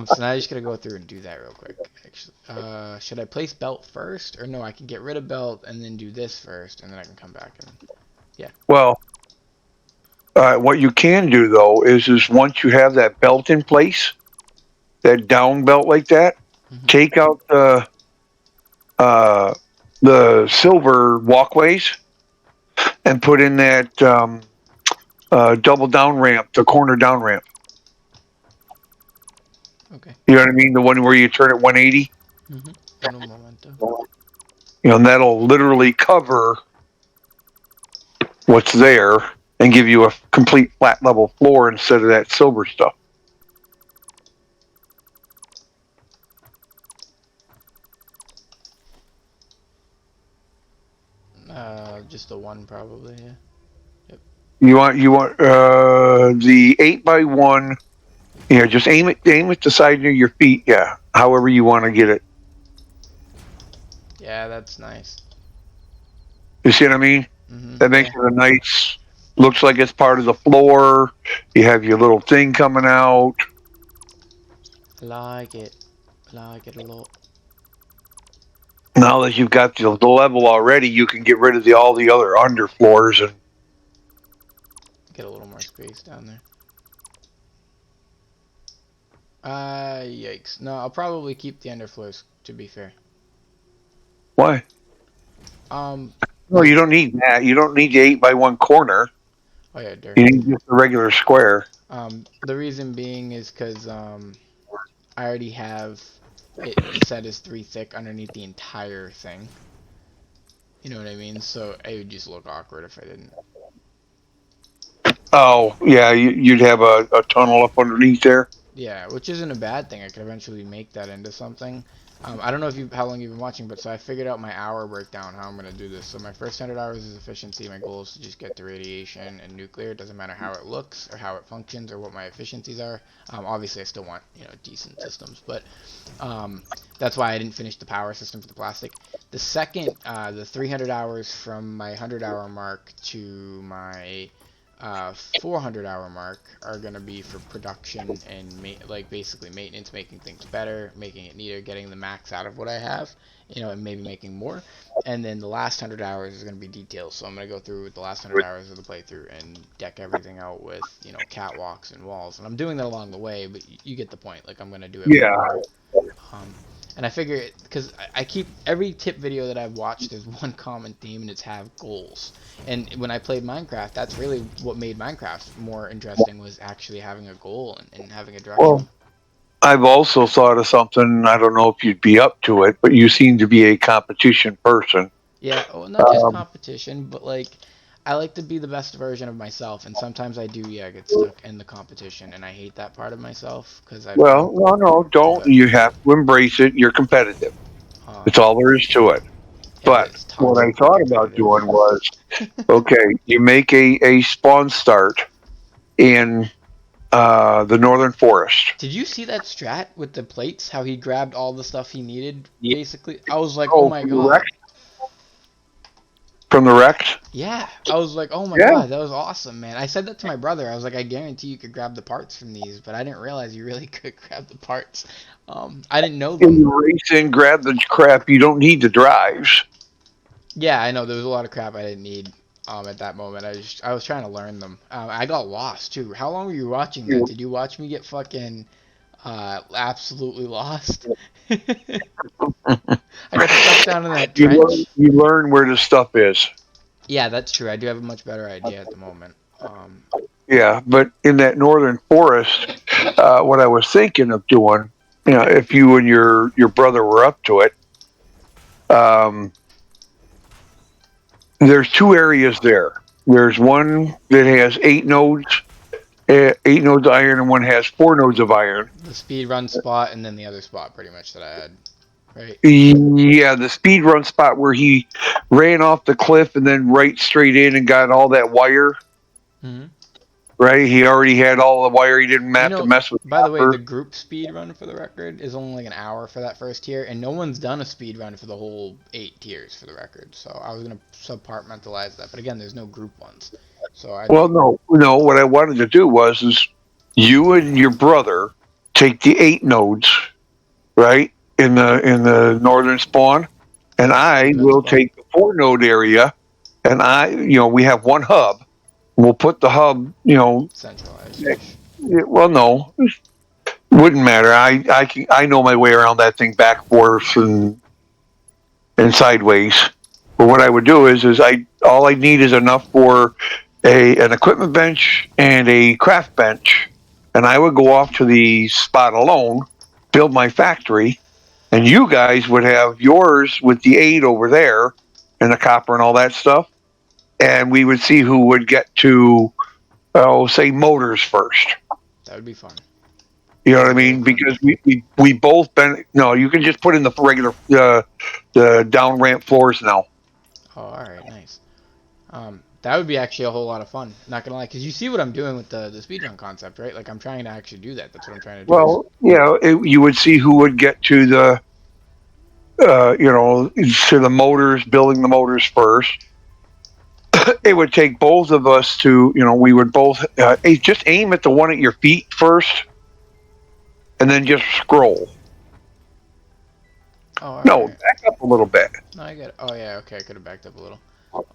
So now I just gotta go through and do that real quick. Actually, should I place belt first, or no? I can get rid of belt and then do this first, and then I can come back and yeah. Well, what you can do though is once you have that belt in place, that down belt like that, Hmm. take out uh, the silver walkways and put in that double down ramp, the corner down ramp. Okay. You know what I mean? The one where you turn it 180. Uno momento. You know, and that'll literally cover what's there and give you a complete flat level floor instead of that silver stuff. Just the one probably. Yeah. Yep. You want the 8x1. Yeah, just aim at the side near your feet. Yeah, however you want to get it. Yeah, that's nice. You see what I mean? That makes Yeah. it a nice. Looks like it's part of the floor. You have your little thing coming out. I like it. I like it a lot. Now that you've got the level already, you can get rid of all the other underfloors and Get a little more space down there. Yikes. No, I'll probably keep the underfloors. To be fair. why? Um. No, you don't need that. You don't need the 8x1 corner. Oh yeah, dirt. You need just a regular square. The reason being is because I already have it set as 3 thick underneath the entire thing. You know what I mean? So it would just look awkward if I didn't. Oh, yeah, you'd have a tunnel up underneath there. Yeah, which isn't a bad thing. I could eventually make that into something. I don't know if you how long you've been watching, but so I figured out my hour breakdown how I'm gonna do this. So my first 100 hours is efficiency. My goal is to just get to radiation and nuclear. It doesn't matter how it looks or how it functions or what my efficiencies are. Obviously, I still want decent systems, but that's why I didn't finish the power system for the plastic. The second, the 300 hours from my 100-hour mark to my 400-hour mark are going to be for production and like basically maintenance, making things better, making it neater, getting the max out of what I have, and maybe making more. And then the last 100 hours is going to be details. So I'm going to go through with the last 100 hours of the playthrough and deck everything out with catwalks and walls. And I'm doing that along the way, but you get the point. Like I'm going to do it Yeah. more. Um, and I figure, because I keep every tip video that I've watched, there's one common theme, and it's have goals. And when I played Minecraft, that's really what made Minecraft more interesting, was actually having a goal and having a direction. Well, I've also thought of something. I don't know if you'd be up to it, but you seem to be a competition person. Yeah, well, not just competition, but like I like to be the best version of myself, and sometimes I do, yeah, get stuck in the competition, and I hate that part of myself because I've Well, no, don't. but You have to embrace it. You're competitive. That's um, all there is to it. yeah, but But it's what I toxically thought about competitive. doing was, okay, you make a spawn start in the northern forest. Did you see that strat with the plates? How he grabbed all the stuff he needed, Yeah. basically? I was like, oh Oh, my from the god. wreck? From the wrecked? Yeah, I was like, oh my Yeah. god, that was awesome, man. I said that to my brother. I was like, I guarantee you could grab the parts from these, but I didn't realize you really could grab the parts. I didn't know When them. you race in, grab the crap. You don't need the drives. Yeah, I know there was a lot of crap I didn't need at that moment. I was trying to learn them. I got lost too. How long were you watching that? Did you watch me get fucking absolutely lost? I got stuck down in that trench. You learn where the stuff is. Yeah, that's true. I do have a much better idea at the moment. Yeah, but in that northern forest, what I was thinking of doing, if you and your brother were up to it, um, there's two areas there. There's one that has 8 nodes, 8 nodes of iron, and one has 4 nodes of iron. The speed run spot and then the other spot pretty much that I had, right? Yeah, the speed run spot where he ran off the cliff and then right straight in and got all that wire. Mm-hmm. Right, he already had all the wire. He didn't You have to know, mess with by the way, the copper. group speed run for the record is only like an hour for that first tier, and no one's done a speed run for the whole 8 tiers for the record. So I was gonna subpartmentalize that, but again, there's no group ones. So I Well, no, no. What I wanted to do was is you and your brother take the 8 nodes, right, in the northern spawn, and yeah, I we'll do that as will well. take the 4 node area, and we have one hub. We'll put the hub, Centralized ish. well, no, wouldn't matter. I know my way around that thing back, forth, and sideways. But what I would do is all I need is enough for an equipment bench and a craft bench, and I would go off to the spot alone, build my factory, and you guys would have yours with the aid over there and the copper and all that stuff, and we would see who would get to, say, motors first. That would be fun. You know what That'd I be really mean? fun. Because we both been no, you can just put in the regular the down ramp floors now. Oh, all right, nice. That would be actually a whole lot of fun. Not gonna lie, because you see what I'm doing with the speedrun concept, right? Like I'm trying to actually do that. That's what I'm trying to do. Is Well, you would see who would get to to the motors, building the motors first. It would take both of us to, we would both just aim at the one at your feet first, and then just scroll. oh, all No, right. back up a little bit. No, I get it. Oh yeah, okay. I could have backed up a little.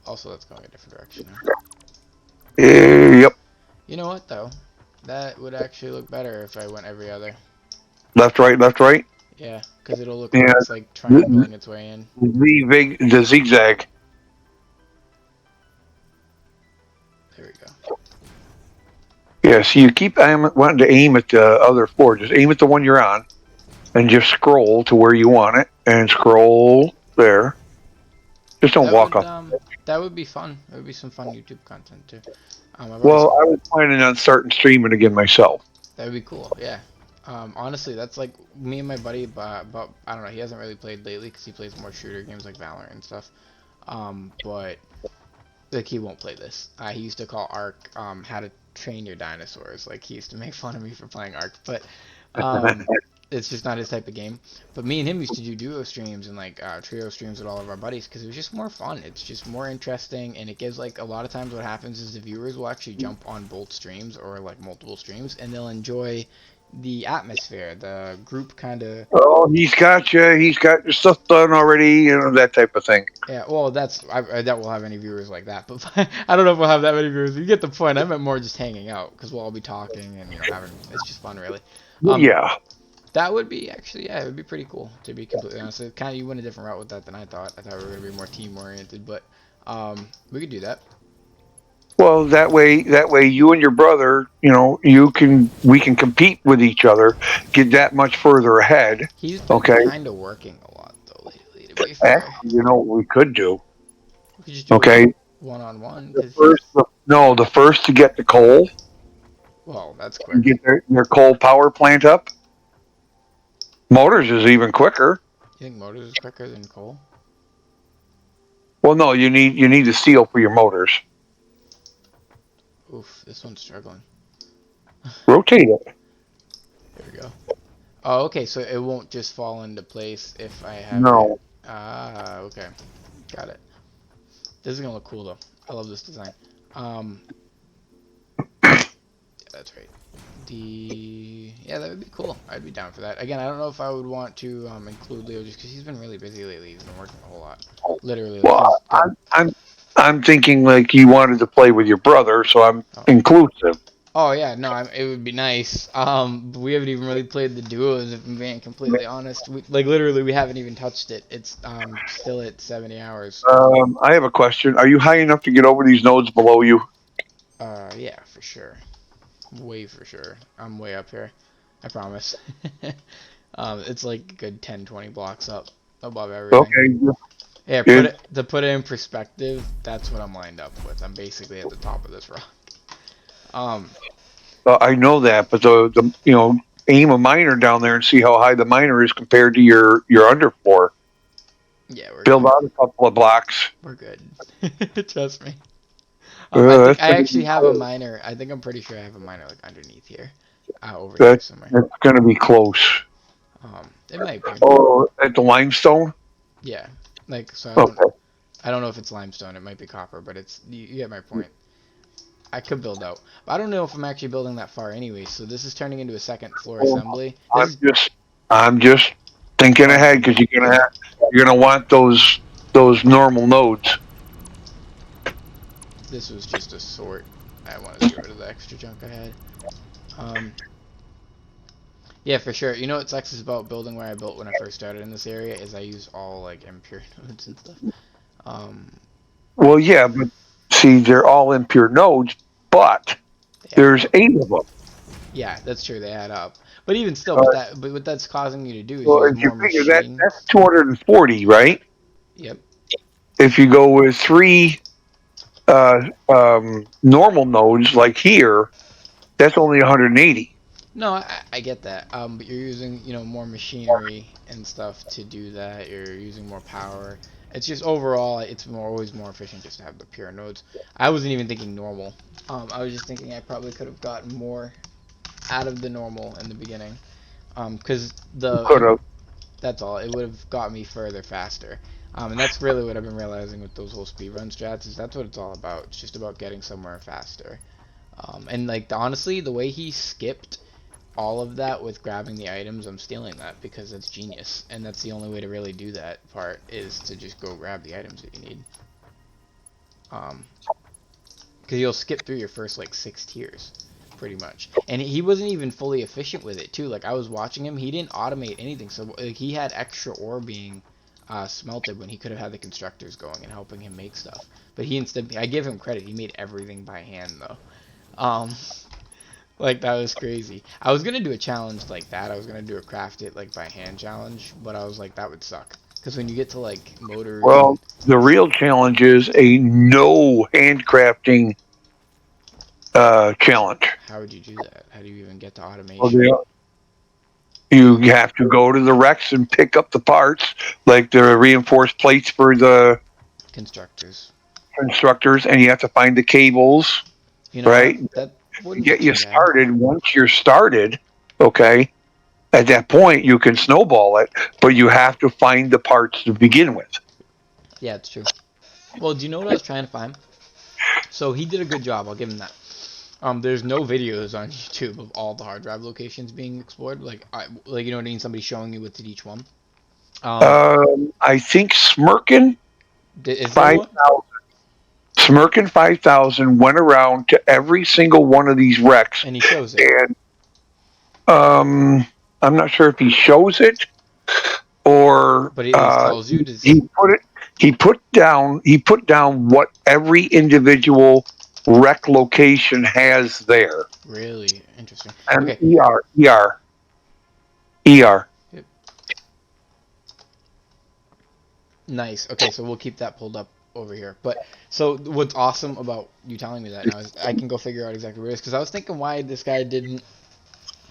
Also, let's go in a different direction now. Yep, You know what though? That would actually look better if I went every other. left, right, left, right. Yeah, because it'll look like Yeah, it's like triangling its way in. the zigzag. There we go. Yeah, so you keep wanting to aim at the other four. Just aim at the one you're on, and just scroll to where you want it, and scroll there. Just don't That walk would off. that would be fun. It would be some fun YouTube content too. I've already, Well, I was planning on starting streaming again myself. that would be cool. Yeah. Honestly, that's like me and my buddy. But I don't know. He hasn't really played lately because he plays more shooter games like Valorant and stuff. But like he won't play this. He used to call Ark how to train your dinosaurs. Like he used to make fun of me for playing Ark, but um, it's just not his type of game. But me and him used to do duo streams and like trio streams with all of our buddies because it was just more fun. It's just more interesting, and it gives like a lot of times what happens is the viewers will actually jump on both streams or like multiple streams, and they'll enjoy the atmosphere, the group kind of. Oh, he's got you. He's got your stuff done already. That type of thing. Yeah, well, I doubt we'll have any viewers like that, but I don't know if we'll have that many viewers. You get the point. I meant more just hanging out because we'll all be talking and having. It's just fun, really. Yeah. That would be actually, yeah, it would be pretty cool to be completely honest. It kind of you went a different route with that than I thought. I thought we were gonna be more team oriented, but we could do that. Well, that way, you and your brother, we can compete with each other, get that much further ahead. He's been Okay. kind of working a lot though lately. To be fair, Actually, you know what we could do? we could just do Okay. it one on one. The first to get the coal, Well, that's quick. and get their coal power plant up. Motors is even quicker. You think motors is quicker than coal? Well, no, you need the steel for your motors. Oof, this one's struggling. Rotate it. There we go. Oh, okay, so it won't just fall into place if I have No. it. Ah, okay. Got it. This is gonna look cool though. I love this design. Yeah, that's right. Yeah, that would be cool. I'd be down for that. Again, I don't know if I would want to include Leo just because he's been really busy lately. He's been working a whole lot. Literally. Like, Well, I'm thinking like you wanted to play with your brother, so I'm inclusive. oh yeah, no, it would be nice. But we haven't even really played the duos. If I'm being completely honest, like literally, we haven't even touched it. It's still at 70 hours. I have a question. Are you high enough to get over these nodes below you? Yeah, for sure. Way for sure. I'm way up here. I promise. It's like a good 10-20 blocks up above everything. Okay. Yeah, Good. to put it in perspective, that's what I'm lined up with. I'm basically at the top of this rock. I know that, but the aim a miner down there and see how high the miner is compared to your underfloor. Yeah, we're Build good. out a couple of blocks. We're good. Trust me. I That's think I gonna be actually have a close. miner. I think I'm pretty sure I have a miner like underneath here, over here That, somewhere. that's gonna be close. It might be. Oh, at the limestone. Yeah, like so. Okay. I don't know if it's limestone. It might be copper, but it's you get my point. I could build out, but I don't know if I'm actually building that far anyway. So this is turning into a second floor assembly. This I'm is just I'm just thinking oh, ahead because you're gonna want those normal nodes. this was just a sort. I wanted to get rid of the extra junk I had. Um, yeah, for sure. You know what sucks is about building where I built when I first started in this area is I use all like impure nodes and stuff. Um, Well, yeah, but see, they're all impure nodes, but they add there's up. 8 of them. Yeah, that's true. They add up. But even still, Uh, but what that's causing you to do is well, use if you more figure that's machines. 240, right? Yep. If you go with 3 normal nodes like here, that's only 180. No, I get that. But you're using, more machinery and stuff to do that. You're using more power. It's just overall, it's always more efficient just to have the pure nodes. I wasn't even thinking normal. I was just thinking I probably could have gotten more out of the normal in the beginning. Because Could have. that's all. It would have got me further faster. And that's really what I've been realizing with those whole speedrun strats is that's what it's all about. It's just about getting somewhere faster. And like honestly, the way he skipped all of that with grabbing the items, I'm stealing that because that's genius. And that's the only way to really do that part is to just go grab the items that you need. Because you'll skip through your first like 6 tiers, pretty much. And he wasn't even fully efficient with it too. Like I was watching him, he didn't automate anything. So like, he had extra ore being smelted when he could have had the constructors going and helping him make stuff. But he instead, I give him credit. He made everything by hand though. Um, Like that was crazy. I was gonna do a challenge like that. I was gonna do a craft it like by hand challenge, but I was like that would suck. Because when you get to like motors and Well, the real challenge is a no handcrafting challenge. how would you do that? How do you even get to Well, automation? you have to go to the Rex and pick up the parts, like the reinforced plates for the Constructors. constructors, and you have to find the cables, You know what? right? That To wouldn't be get you too bad. started. Once you're started, okay, at that point you can snowball it, but you have to find the parts to begin with. Yeah, it's true. Well, do you know what I was trying to find? So he did a good job. I'll give him that. There's no videos on YouTube of all the hard drive locations being explored. Like you know what I mean? Somebody showing you what's at each one. Um, I think Smirkin is there five one? Smirkin 5000 went around to every single one of these wrecks, And he shows it. and I'm not sure if he shows it or But he at least tells you. he put it. He put down what every individual wreck location has there. Really interesting. And Okay. ER. Yep. Nice. Okay, so we'll keep that pulled up over here. But so what's awesome about you telling me that now is I can go figure out exactly where it is because I was thinking why this guy didn't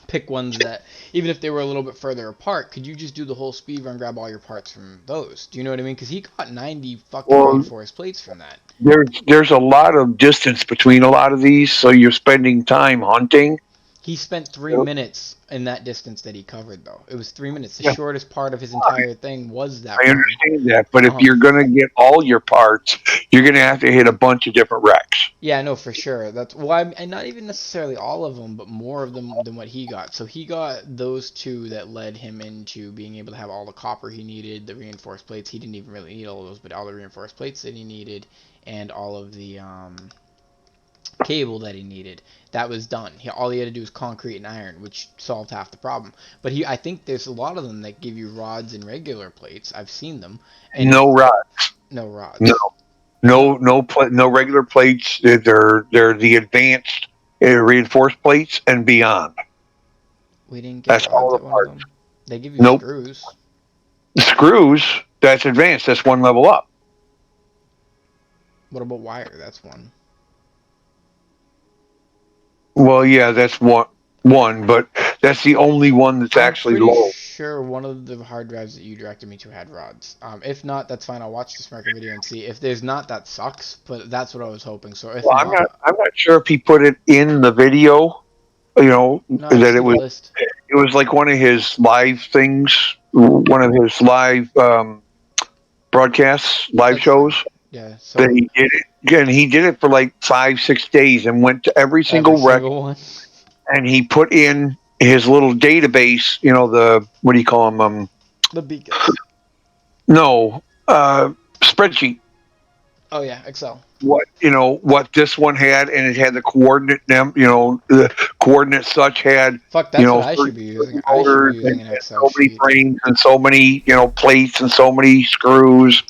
pick ones that even if they were a little bit further apart, could you just do the whole speed run, grab all your parts from those? Do you know what I mean? Because he got 90 fucking Well, reinforced plates from that. there's a lot of distance between a lot of these, so you're spending time hunting. He spent 3 minutes in that distance that he covered, though. It was 3 minutes. The shortest part of his entire thing was that I run. understand that, but if Um, you're going to get all your parts, you're going to have to hit a bunch of different wrecks. Yeah, no, for sure. That's why, and not even necessarily all of them, but more of them than what he got. So he got those two that led him into being able to have all the copper he needed, the reinforced plates. He didn't even really need all of those, but all the reinforced plates that he needed, and all of the cable that he needed. That was done. All he had to do was concrete and iron, which solved half the problem. But I think there's a lot of them that give you rods and regular plates. I've seen them, and No rods. no No, rods. Oh, no regular plates. They're the advanced reinforced plates and beyond. we didn't get That's all rods the at one of parts. them. They give you Nope. screws. The screws. That's advanced. That's one level up. What about wire? That's one. Well, yeah, that's one, but that's the only one that's I'm actually pretty low. sure one of the hard drives that you directed me to had rods. If not, that's fine. I'll watch the Smirker video and see. If there's not, that sucks. But that's what I was hoping. So if Well, not, I'm not sure if he put it in the video. You know no, I that see the list. it was like one of his live things, one of his live broadcasts, live That's fine. shows Yeah. that So he did it. Again, he did it for like 5 6 days and went to every every single wreck, single one. and he put in his little database. You know the what do you call them? The beacons. No, spreadsheet. Oh yeah, Excel. What what this one had, and it had the coordinate them. The coordinate such had Fuck, that's what I 30 should be using. I should be motors using an and Excel so many sheet. frames and so many plates and so many screws.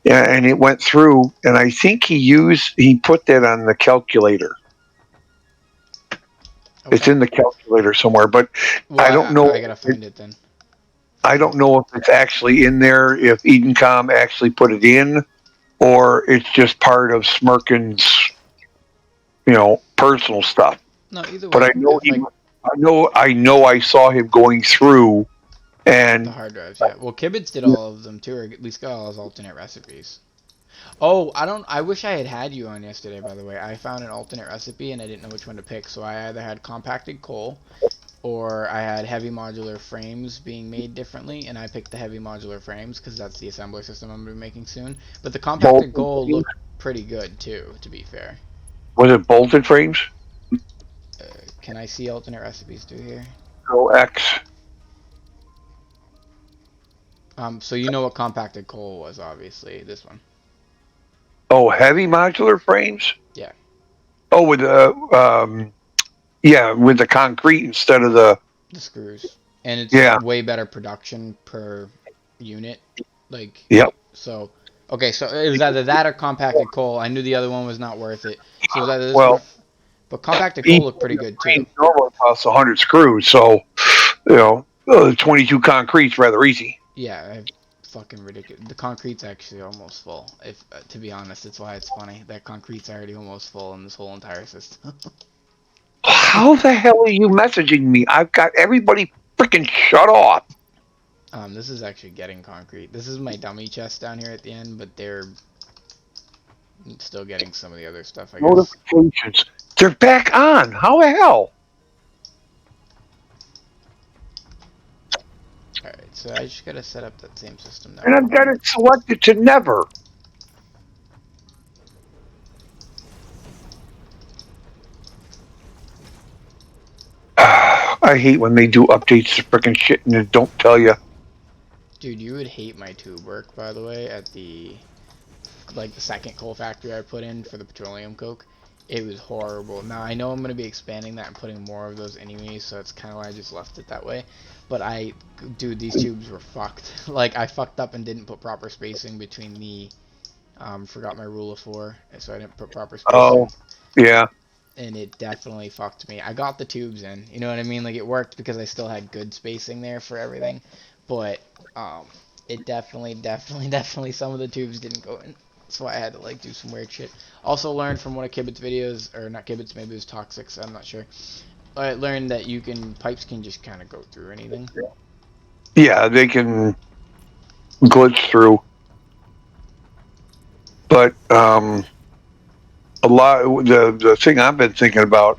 Yeah, and it went through, and I think he put that on the calculator. It's Okay. in the calculator somewhere, but Well, I don't I know. gotta find it then. I don't know if it's actually in there. If Edencom actually put it in, or it's just part of Smirkin's personal stuff. No, either But way, if like I know I saw him going through, the and hard drives, yeah. Well, Kibitz did all of them too, or at least got all his alternate recipes. Oh, I don't. I wish I had you on yesterday. By the way, I found an alternate recipe and I didn't know which one to pick. So I either had compacted coal, or I had heavy modular frames being made differently, and I picked the heavy modular frames because that's the assembly system I'm gonna be making soon. But the compacted coal looked pretty good too, to be fair. was it bolted frames? Can I see alternate recipes through here? Go X. So you know what compacted coal was, obviously. This one. Oh, heavy modular frames. Yeah. Oh, with the yeah, with the concrete instead of the The screws. And it's yeah, way better production per unit. Like, yep. so, okay, so it was either that or compacted coal. I knew the other one was not worth it. So it was either this Well, one, but compacted coal each looked pretty good too. frame normally costs 100 screws, so 22 concrete's rather easy. Yeah, fucking ridiculous. The concrete's actually almost full. If to be honest, it's why it's funny that concrete's already almost full in this whole entire system. How the hell are you messaging me? I've got everybody freaking shut off. This is actually getting concrete. This is my dummy chest down here at the end, but they're still getting some of the other stuff, I guess. Notifications. They're back on. How the hell? Alright, so I just gotta set up that same system now. And I've got it selected to never. I hate when they do updates to freaking shit and they don't tell you. Dude, you would hate my tube work, by the way, at the second coal factory I put in for the petroleum coke. It was horrible. Now, I know I'm going to be expanding that and putting more of those anyways, so that's kind of why I just left it that way. But dude, these tubes were fucked. Like, I fucked up and didn't put proper spacing between the, forgot my rule of 4, so I didn't put proper spacing. Oh, yeah. And it definitely fucked me. I got the tubes in, you know what I mean? Like, it worked because I still had good spacing there for everything. But, it definitely, some of the tubes didn't go in. That's why I had to, do some weird shit. Also learned from one of Kibit's videos, or not Kibit's, maybe it was Toxics, I'm not sure. I learned that pipes can just kind of go through anything. Yeah, they can glitch through. But, the thing I've been thinking about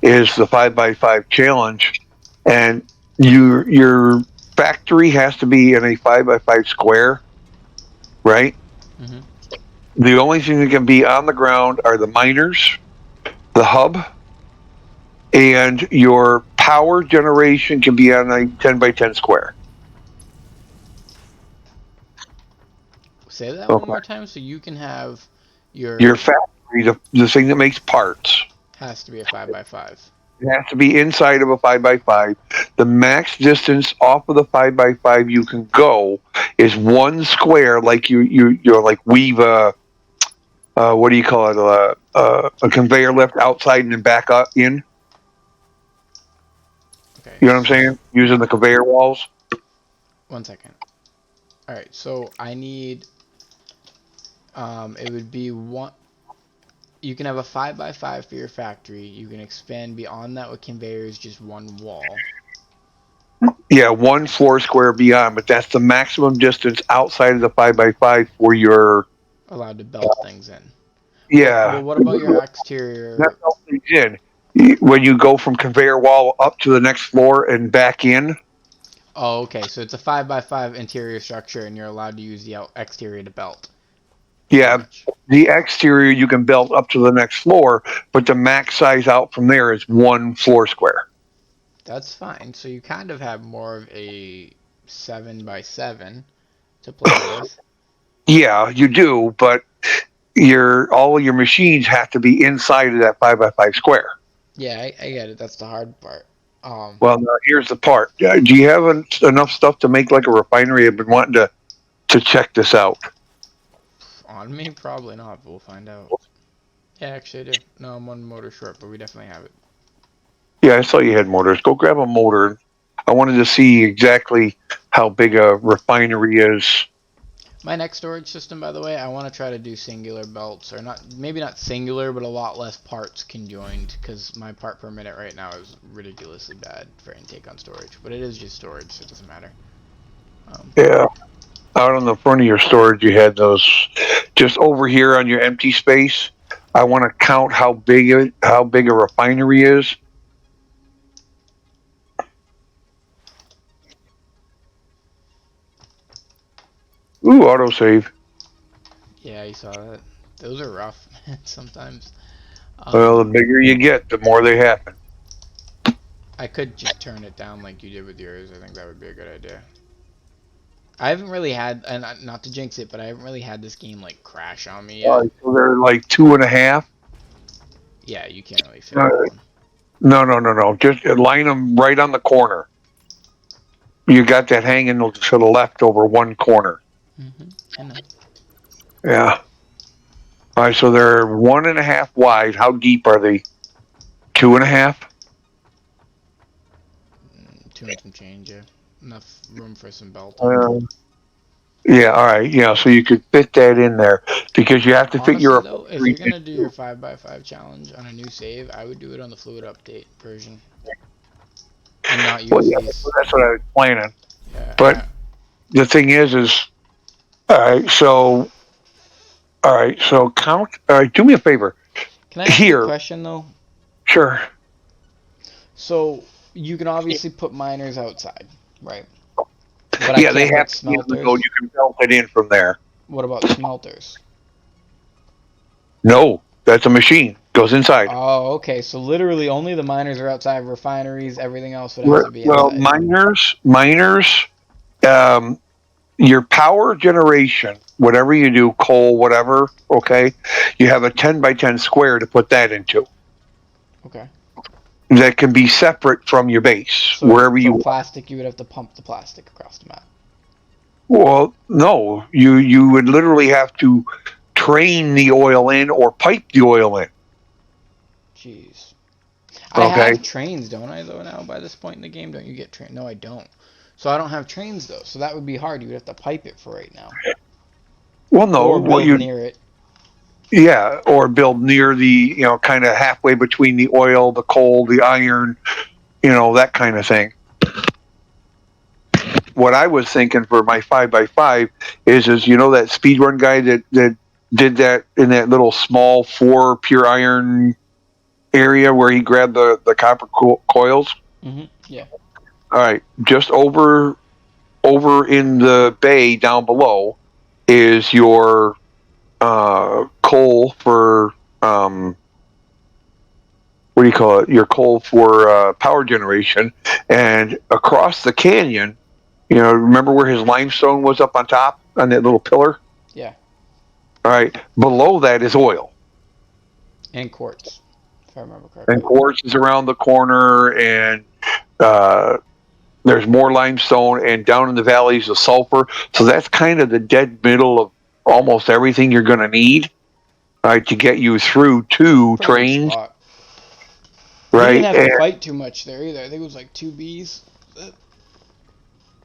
is the 5x5 challenge, and your factory has to be in a 5x5 square, right? Mm-hmm. The only thing that can be on the ground are the miners, the hub, and your power generation can be on a 10x10 square. Say that Okay. one more time so you can have Your factory, the thing that makes parts, has to be a 5x5. it has to be inside of a 5x5. The max distance off of the 5x5 you can go is 1 square. Like you're like weave what do you call it? A conveyor lift outside and then back up in. Okay. You know what I'm saying? Using the conveyor walls. 1 second. Alright, so I need, it would be one, you can have a 5x5 for your factory. You can expand beyond that with conveyors, just one wall. Yeah, 1 floor square beyond, but that's the maximum distance outside of the 5x5 for your. Allowed to belt things in. Yeah, But what about your that's exterior? all they did. When you go from conveyor wall up to the next floor and back in, Oh, okay. So it's a 5x5 interior structure, and you're allowed to use the exterior to belt. Pretty yeah, much. the exterior you can belt up to the next floor, but the max size out from there is 1 floor square. That's fine. So you kind of have more of a 7x7 to play with. Yeah, you do, but all of your machines have to be inside of that 5x5 square. Yeah, I get it. That's the hard part. Well, now here's the part. Do you have enough stuff to make like a refinery? I've been wanting to check this out. On me, probably not, but we'll find out. Yeah, actually I do. No, I'm one motor short, but we definitely have it. Yeah, I saw you had motors. Go grab a motor. I wanted to see exactly how big a refinery is. My next storage system, by the way, I want to try to do singular belts, or not, maybe not singular, but a lot less parts conjoined, because my part per minute right now is ridiculously bad for intake on storage. But it is just storage, so it doesn't matter. Yeah. Out on the front of your storage, you had those. Just over here on your empty space, I want to count how big a refinery is. Ooh, autosave. Yeah, you saw that. Those are rough sometimes. Well, the bigger you get, the more they happen. I could just turn it down like you did with yours. I think that would be a good idea. I haven't really had, and not to jinx it, but I haven't really had this game like crash on me yet. So they're like 2.5. Yeah, you can't really fit one. No. Just line them right on the corner. You got that hanging to the left over one corner. I know. Yeah. All right, so they're 1.5 wide. How deep are they? 2.5. Two and some change, yeah. Enough room for some belt. Yeah. All right. Yeah. So you could fit that in there because you have to fit Honestly, your. though, if you're gonna do your 5x5 challenge on a new save, I would do it on the fluid update version, and not use these. That's what I was planning. Yeah, But the thing is, all right. So count. All right. Do me a favor. can I ask you a question though? Sure. So you can obviously put miners outside, right? But Yeah, I they can't have put to be on the smelters. go. You can belt it in from there. What about smelters? No, that's a machine. Goes inside. Oh, okay. So literally only the miners are outside. Refineries, everything else would have to be Well, inside. miners, um, your power generation, whatever you do, coal, whatever, okay, you have a 10x10 square to put that into. Okay. That can be separate from your base, So wherever for you. plastic, you would have to pump the plastic across the map. Well, no, you would literally have to train the oil in or pipe the oil in. Jeez. I Okay. have trains, don't I, though, now by this point in the game? Don't you get trains? No, I don't. So I don't have trains, though. So that would be hard. You would have to pipe it for right now. Well, no, Or build near it. Yeah, or build near the, kind of halfway between the oil, the coal, the iron, that kind of thing. What I was thinking for my 5x5 is that speedrun guy that did that in that little small 4 pure iron area where he grabbed the copper coils. Yeah. All right, just over in the bay down below is your coal for what do you call it? Your coal for power generation, and across the canyon, remember where his limestone was up on top on that little pillar? Yeah. All right, below that is oil. And quartz, if I remember correctly. And quartz is around the corner, and there's more limestone, and down in the valleys the sulfur. So that's kind of the dead middle of almost everything you're going to need, right, to get you through 2 trains. We Right. didn't have to fight too much there either. I think it was like 2 Bs.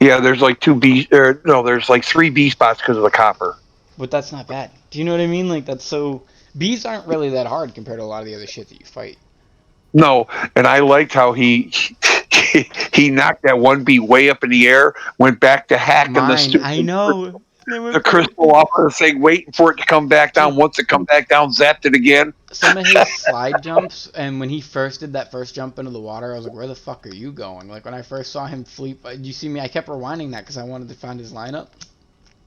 Yeah, there's like 2 B. No, there's like 3 B spots because of the copper. But that's not bad. Do you know what I mean? Like, that's so. Bees aren't really that hard compared to a lot of the other shit that you fight. No, and I liked how he knocked that one bee way up in the air, went back to hacking the Mine, I stupid know. They the went for crystal off of the thing, waiting for it to come back down. dude. Once it come back down, zapped it again. Some of his slide jumps, and when he first did that first jump into the water, I was like, "Where the fuck are you going?" Like when I first saw him fleet, you see me? I kept rewinding that because I wanted to find his lineup.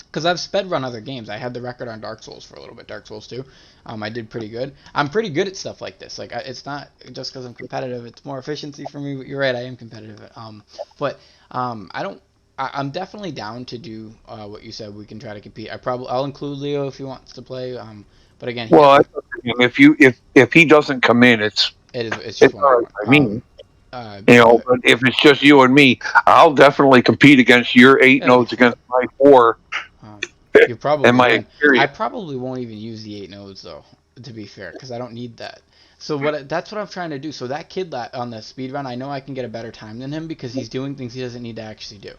Because I've sped run other games. I had the record on Dark Souls for a little bit. Dark Souls 2. I did pretty good. I'm pretty good at stuff like this. Like it's not just because I'm competitive. It's more efficiency for me. But you're right. I am competitive. But I don't. I'm definitely down to do what you said. We can try to compete. I'll include Leo if he wants to play. But again, he Well, doesn't. if he doesn't come in, It's just it's one all v right one. by me. But But if it's just you and me, I'll definitely compete against your eight it'll be nodes fun. against my four Um, you and probably my win. I experience. probably won't even use the 8 nodes though, to be fair, because I don't need that. So that's what I'm trying to do. So that kid on the speed run, I know I can get a better time than him because he's doing things he doesn't need to actually do.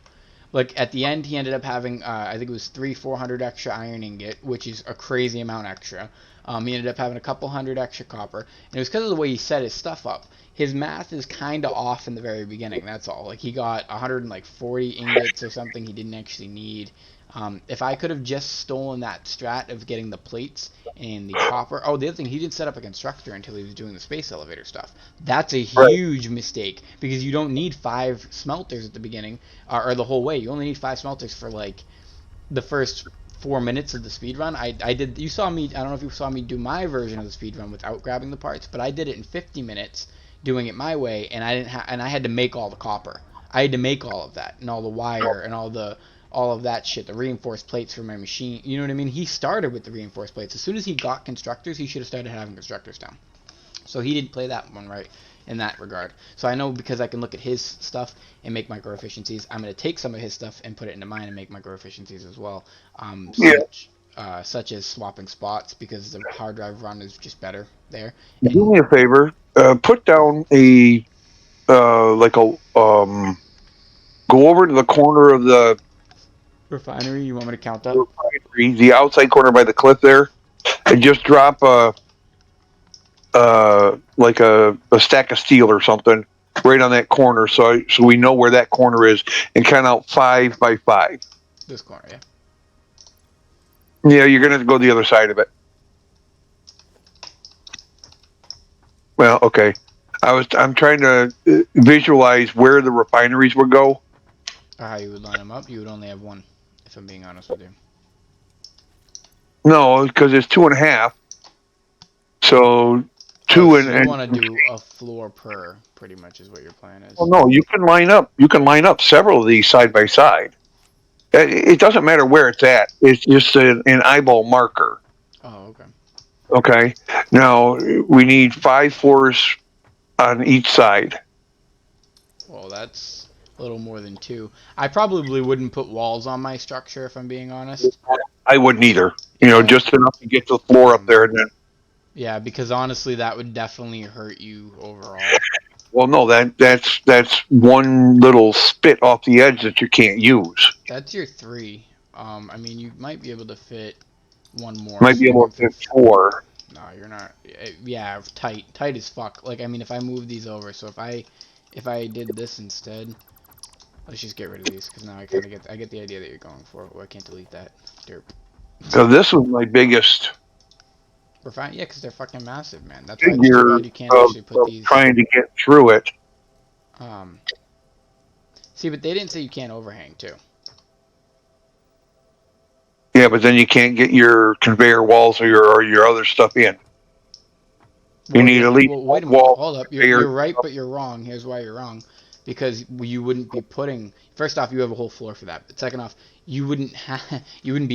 Like at the end, he ended up having I think it was 400 extra iron ingot, which is a crazy amount extra. He ended up having a couple hundred extra copper, and it was because of the way he set his stuff up. His math is kind of off in the very beginning. That's all. Like he got 140 ingots or something he didn't actually need. If I could have just stolen that strat of getting the plates and the copper. Oh, the other thing, he didn't set up a constructor until he was doing the space elevator stuff. That's a Right. huge mistake because you don't need 5 smelters at the beginning or the whole way. You only need 5 smelters for like the first 4 minutes of the speed run. I did. You saw me. I don't know if you saw me do my version of the speed run without grabbing the parts, but I did it in 50 minutes, doing it my way, and I had to make all the copper. I had to make all of that and all the wire and all of that shit, the reinforced plates for my machine. You know what I mean? He started with the reinforced plates. As soon as he got constructors, he should have started having constructors down. So he didn't play that one right in that regard. So I know because I can look at his stuff and make micro efficiencies, I'm going to take some of his stuff and put it into mine and make micro efficiencies as well. Yeah. Such as swapping spots because the hard drive run is just better there. Do And me a favor. Put down a like a go over to the corner of the refinery, you want me to count that? refinery, the outside corner by the cliff there, and just drop like a stack of steel or something right on that corner, so we know where that corner is, and count out 5 by 5. This corner, yeah. Yeah, you're gonna have to go the other side of it. Well, okay. I'm trying to visualize where the refineries would go. Or how you would line them up. You would only have one, if I'm being honest with you. No, because it's 2.5. So Oh, two so you and want to do a floor per, pretty much, is what your plan well, is. no, you can line up. You can line up several of these side by side. It doesn't matter where it's at. It's just an eyeball marker. Oh, okay. Okay. Now we need 5 floors on each side. Well, that's a little more than two. I probably wouldn't put walls on my structure if I'm being honest. I wouldn't either. Yeah. Just enough to get the floor up Um, there, and then. yeah, because honestly, that would definitely hurt you overall. Well, no, that's one little spit off the edge that you can't use. That's your three. I mean, you might be able to fit one more, Might so be you able can to fit. fit 4. No, you're not. Yeah, tight as fuck. Like, I mean, if I move these over, so if I did this instead, let's just get rid of these because now I get the idea that you're going for. Oh, I can't delete that. Derp. So this was my biggest We're fine. Yeah, because they're fucking massive, man. That's why it's too figure bad you can't actually put of these. trying to get through it. Um, see, but they didn't say you can't overhang too. Yeah, but then you can't get your conveyor walls or your other stuff in. You Well, need yeah. at least Well, wait one a minute. wall Hold up. You're conveyor. you're right, but you're wrong. Here's why you're wrong. Because you wouldn't be putting. First off, you have a whole floor for that. But second off, you wouldn't be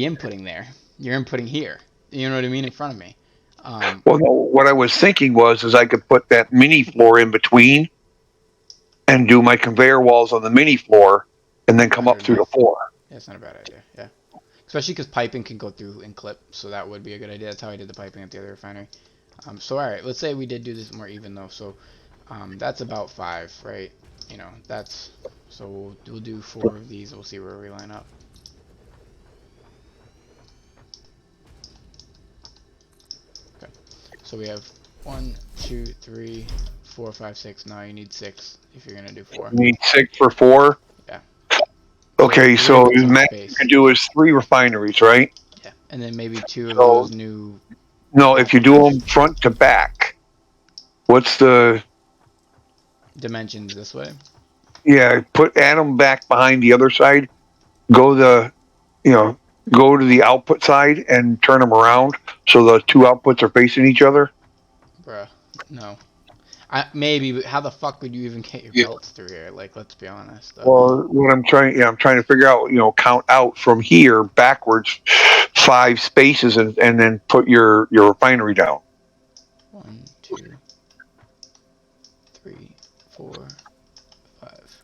inputting there. You're inputting here. You know what I mean? In front of me. Well, no, what I was thinking is I could put that mini floor in between and do my conveyor walls on the mini floor, and then come up through the Underneath. floor. Yeah, it's not a bad idea. Yeah. Especially because piping can go through and clip, so that would be a good idea. That's how I did the piping at the other refinery. So all right, let's say we did do this more even though. So that's about 5, right? That's so we'll do 4 of these. We'll see where we line up. Okay. So we have 1, 2, 3, 4, 5, 6. No, you need 6 if you're gonna do 4. You need 6 for 4. Yeah. Okay, You're gonna so need the some max you space. can do is 3 refineries, right? Yeah, and then maybe 2 of So those new. no, if you do them front to back, what's the Dimensions this way. add them back behind the other side. Go go to the output side and turn them around so the 2 outputs are facing each other. Bruh, no. Maybe, but how the fuck would you even get your belts through here? Like, let's be honest. Well, what I'm trying to figure out, count out from here backwards 5 spaces and then put your refinery down. 1, 2, 3, 4, 5.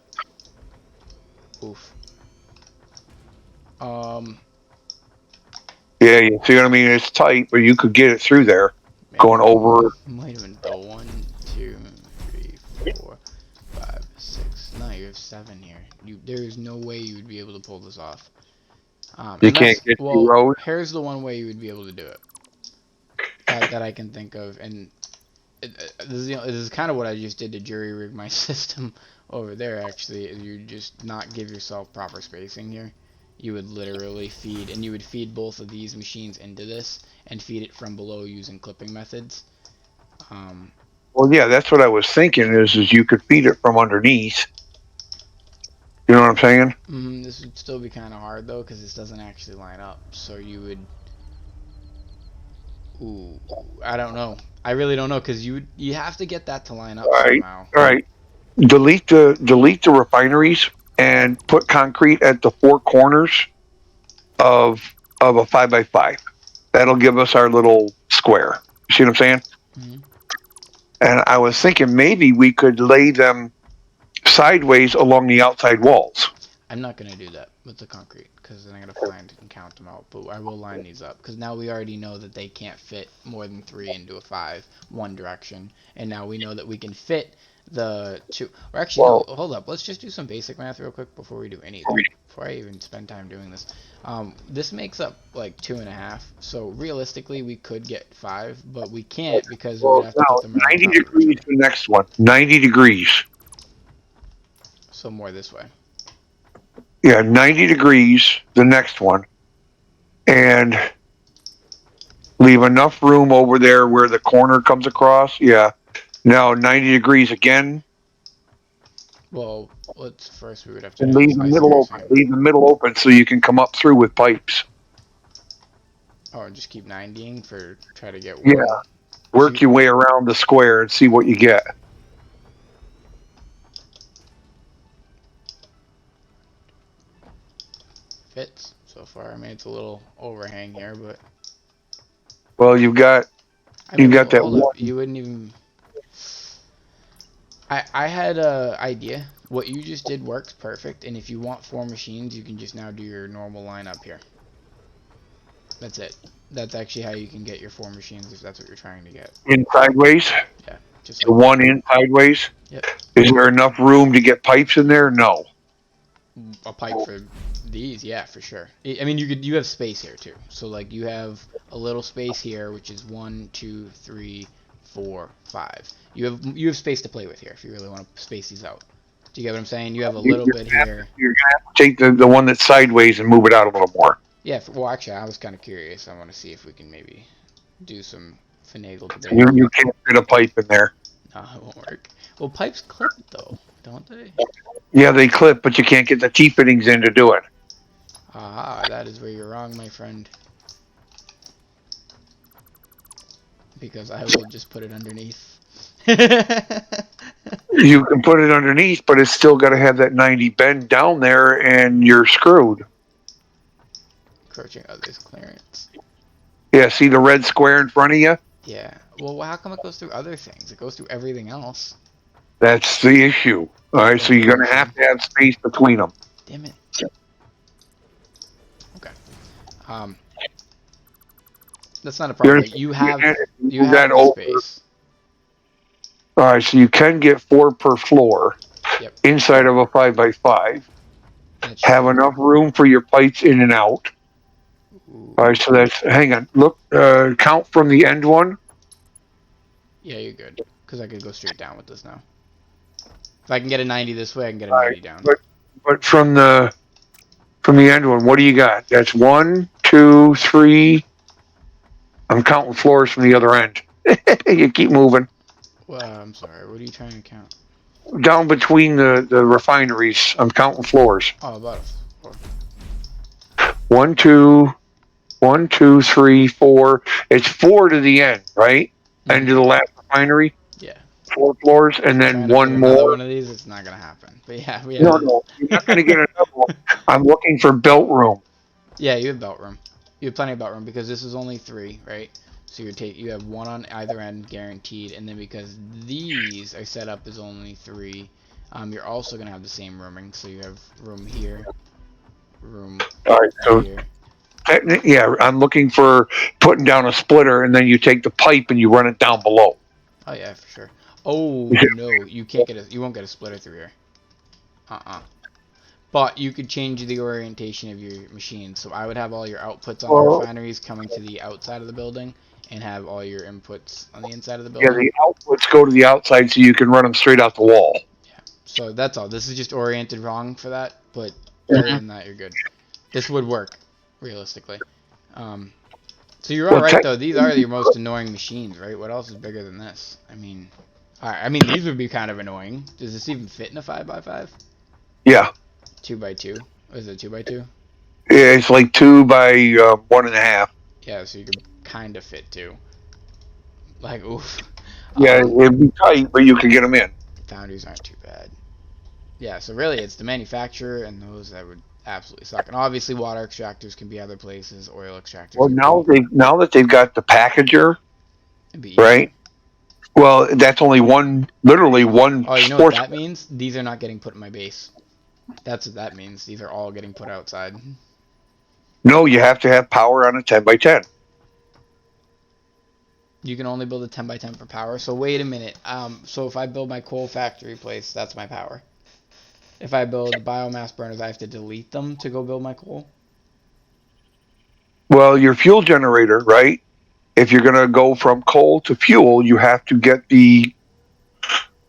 Oof. Yeah, you see what I mean? It's tight, but you could get it through there. Going over. Wait a minute though. 1, 2, 3, 4, 5, 6. No, you have 7 here. There's no way you would be able to pull this off. You can't get through road. Here's the one way you would be able to do it. That I can think of, and this is kind of what I just did to jury rig my system over there. Actually, is you just not give yourself proper spacing here. You would literally feed, and you would feed both of these machines into this, and feed it from below using clipping methods. Well, yeah, that's what I was thinking. Is you could feed it from underneath. You know what I'm saying? This would still be kind of hard though, because this doesn't actually line up. So you would. Ooh, I don't know. I really don't know, because you have to get that to line up somehow. All right. Delete the refineries and put concrete at the 4 corners of a 5x5. That'll give us our little square. You see what I'm saying? Mm-hmm. And I was thinking maybe we could lay them sideways along the outside walls. I'm not going to do that with the concrete, because then I'm going to find and count them out. But I will line these up, because now we already know that they can't fit more than 3 into a 5 one direction. And now we know that we can fit the 2. Or actually, no, hold up. Let's just do some basic math real quick before we do anything. Before I even spend time doing this. This makes up like 2.5. So realistically, we could get 5, but we can't, because we would have to put them around 90 degrees the next one. 90 degrees. So more this way. Yeah, 90 degrees the next one. And leave enough room over there where the corner comes across. Yeah. Now 90 degrees again. Well, we would have to leave the middle open. Leave the middle open so you can come up through with pipes. Oh, and just keep 90ing for try to get. Yeah. Work your way around the square and see what you get. Fits so far. I mean, it's a little overhang here, but. Well, you've got that one. You wouldn't even. I had a idea. What you just did works perfect, and if you want 4 machines, you can just now do your normal lineup here. That's it. That's actually how you can get your 4 machines if that's what you're trying to get. In sideways? Yeah. Just the one in sideways? Yep. Is there enough room to get pipes in there? No. A pipe for these, yeah, for sure. I mean, you have space here too. So like you have a little space here, which is 1, 2, 3, 4, 5. You have space to play with here if you really want to space these out. Do you get what I'm saying? You have a little bit here. You're gonna have to take the one that's sideways and move it out a little more. Yeah. Well, actually, I was kind of curious. I want to see if we can maybe do some finagle today. You can't fit a pipe in there. No, it won't work. Well, pipes clip though, don't they? Yeah, they clip, but you can't get the T-fittings in to do it. Ah, that is where you're wrong, my friend. Because I will just put it underneath. You can put it underneath, but it's still got to have that 90 bend down there, and you're screwed. Encroaching others' clearance. Yeah, see the red square in front of you? Yeah. Well, how come it goes through other things? It goes through everything else. That's the issue. All right, so you're going to have space between them. Damn it. Okay. That's not a problem. You have the space. All right, so you can get 4 per floor. Yep. Inside of a 5x5. Have enough room for your pipes in and out. Ooh. All right, so that's, hang on, look, count from the end one. Yeah, you're good. Because I could go straight down with this now. If I can get a 90 this way, I can get a All 90 right, down. but from the end one, what do you got? That's 1, 2, 3. I'm counting floors from the other end. You keep moving Well, I'm sorry. What are you trying to count? down between the refineries. I'm counting floors. Oh, about a 4. 1, 2, 1, 2, 3, 4. It's 4 to the end, right? End of the last refinery. Yeah. 4 floors, and then Trying to fit one another one more. of these, it's not going to happen. But yeah, we No, have no, you're not going to get it. another one. I'm looking for belt room. Yeah, you have belt room. You have plenty of belt room because this is only 3, right? So you have 1 on either end guaranteed, and then because these are set up as only 3, you're also gonna have the same rooming. So you have room here, room All right, so here. yeah, I'm looking for putting down a splitter, and then you take the pipe and you run it down below. Oh yeah, for sure. Oh no, you can't get a, you won't get a splitter through here. But you could change the orientation of your machine. So I would have all your outputs on the Well, refineries coming to the outside of the building, and have all your inputs on the inside of the yeah, building. the outputs go to the outside, so you can run them straight out the wall. Yeah. So that's all. This is just oriented wrong for that, but other Mhm. than that, you're good. This would work, realistically. Um, so you're all Well, right though. These are your most annoying machines, right? What else is bigger than this? I mean, all right. I mean, these would be kind of annoying. Does this even fit in a 5x5? yeah, 2x2? Is it 2x2? yeah, it's like 2 by 1.5. Yeah, so you could kind of fit two. Like, oof. Yeah, Um, it'd be tight, but you can get them in. Foundries aren't too bad. Yeah, so really it's the manufacturer and those that would absolutely suck. And obviously water extractors can be other places, oil extractors Well, can be. now that they've got the packager, It'd be easier. right? Well, that's only literally one Oh, you know what sports. that means? These are not getting put in my base. That's what that means. These are all getting put outside. No, you have to have power on a 10 by 10. You can only build a 10 by 10 for power. So wait a minute. So if I build my coal factory place, that's my power. If I build biomass burners, I have to delete them to go build my coal. Well, your fuel generator, right? If you're going to go from coal to fuel, you have to get the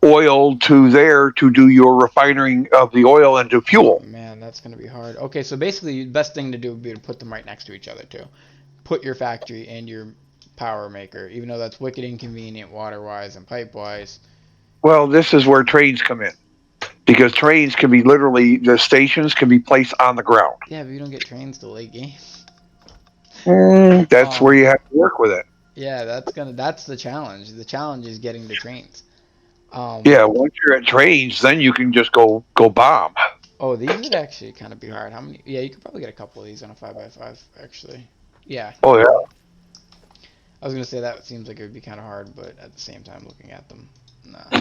oil to there to do your refining of the oil into Oh fuel. man, that's gonna be hard. Okay, so basically, the best thing to do would be to put them right next to each other too. Put your factory and your power maker, even though that's wicked inconvenient water-wise and pipe-wise. Well, this is where trains come in because trains can be literally, the stations can be placed on the ground. Yeah, but you don't get trains to late game. That's where Um, you have to work with it. yeah, that's the challenge. The challenge is getting the trains. Um, Yeah, once you're at trains, then you can just go bomb. oh, these would actually kind of be hard. How many? Yeah, you could probably get a couple of these on a 5x5, actually. Yeah, Oh yeah. I was gonna say that seems like it would be kind of hard, but at the same time, looking at them, nah.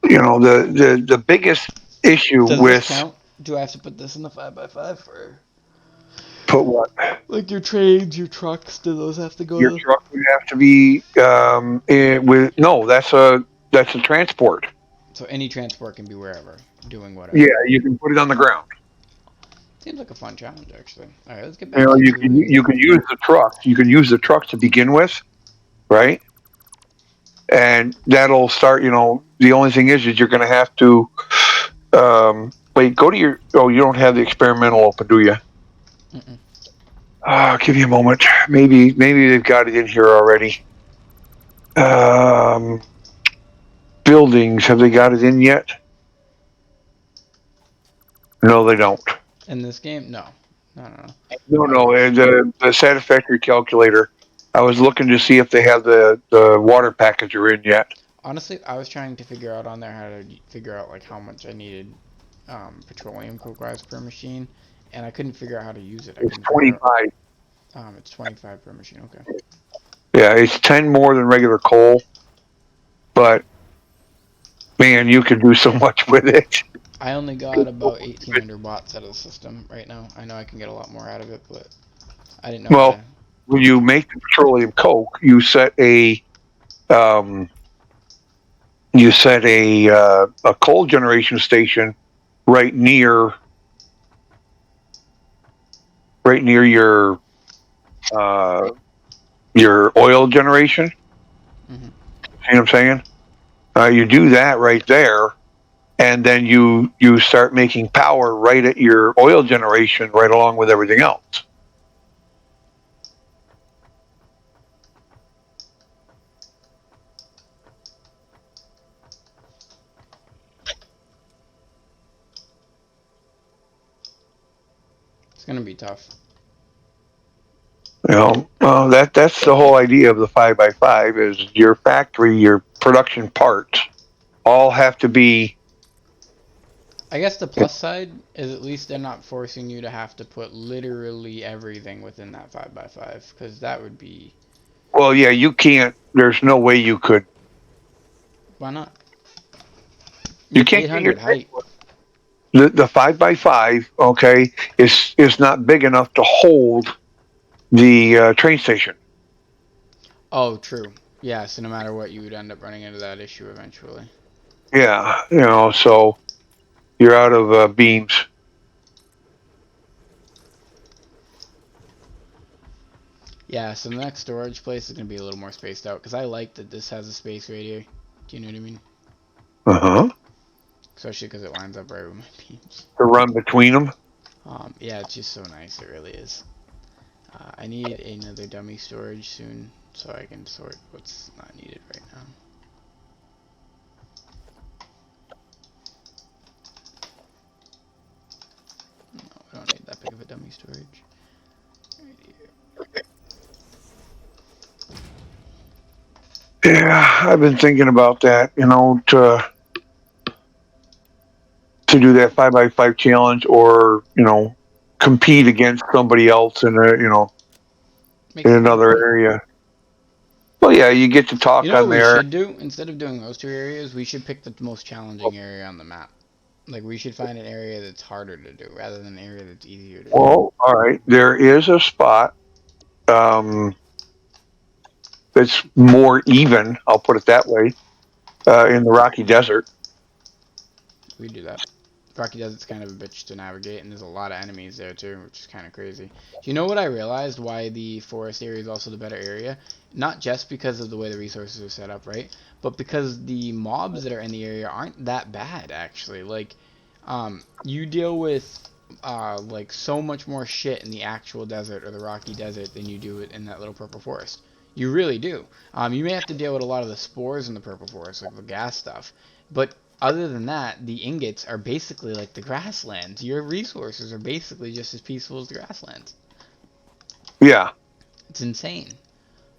The biggest issue Does this with count? Do I have to put this in the 5x5 or put what like your trains, your trucks? Do those have to go your to? truck would have to be with no, that's a transport. So any transport can be wherever, doing Yeah, whatever. you can put it on the ground. Seems like a fun challenge, actually. All right, let's get You back know, to you can doing. you can use the truck. You can use the truck to begin with, right? And that'll start. The only thing is you're going to have to wait. Go to your. Oh, you don't have the experimental open, do you? Mm-mm. Give me a moment. Maybe they've got it in here already. Um, Buildings, have they got it in yet? No, they don't. In this game, no, no, no, no. No. Okay. The satisfactory calculator. I was looking to see if they have the water packager in yet. Honestly, I was trying to figure out on there how to figure out like how much I needed petroleum coke-wise per machine, and I couldn't figure out how to use it. I It's couldn't figure out. 25. It's 25 per machine. Okay. Yeah, it's 10 more than regular coal, but man, you can do so much with it. I only got about 1,800 watts out of the system right now. I know I can get a lot more out of it, but I didn't know how Well, to. when you make the petroleum coke, um, a coal generation station right near uh, your oil generation. Mm-hmm. See what I'm saying? You do that right there, and then you start making power right at your oil generation, right along with everything else. It's gonna be tough. That's the whole idea of the 5x5 is your factory, your production parts all have to be. I guess the plus side is at least they're not forcing you to have to put literally everything within that 5x5, because that would be. Well, yeah, you can't. There's no way you could. Why not? You You have can't get your 800 height. the 5x5. Okay, is not big enough to hold the train station. Oh, true. Yeah, so no matter what, you would end up running into that issue eventually. Yeah, so you're out of beams. Yeah, so the next storage place is going to be a little more spaced out, because I like that this has a space radiator. Do you know what I mean? Uh huh. Especially because it lines up right with my beams. To run between them. Yeah, it's just so nice. It really is. I need another dummy storage soon, so I can sort what's not needed right now. No, I don't need that big of a dummy storage. Right here. Yeah, I've been thinking about that. To do that 5x5 challenge, or compete against somebody else in a Makes in it more another fun. area. Well, yeah, you get to You talk know on what we there. should do? Instead of doing those two areas, we should pick the most challenging area on the map. Like, we should find an area that's harder to do, rather than an area that's easier to do. Well, all right, there is a spot um, that's more even. I'll put it that way. In the Rocky Desert. We do that. Rocky Desert's kind of a bitch to navigate, and there's a lot of enemies there too, which is kind of crazy. Do you know what I realized? Why the forest area is also the better area? Not just because of the way the resources are set up, right? But because the mobs that are in the area aren't that bad, actually. Like, you deal with like so much more shit in the actual desert or the Rocky Desert than you do in that little purple forest. You really do. You may have to deal with a lot of the spores in the purple forest, like the gas stuff, but other than that, the ingots are basically like the grasslands. Your resources are basically just as peaceful as the grasslands. Yeah, It's insane.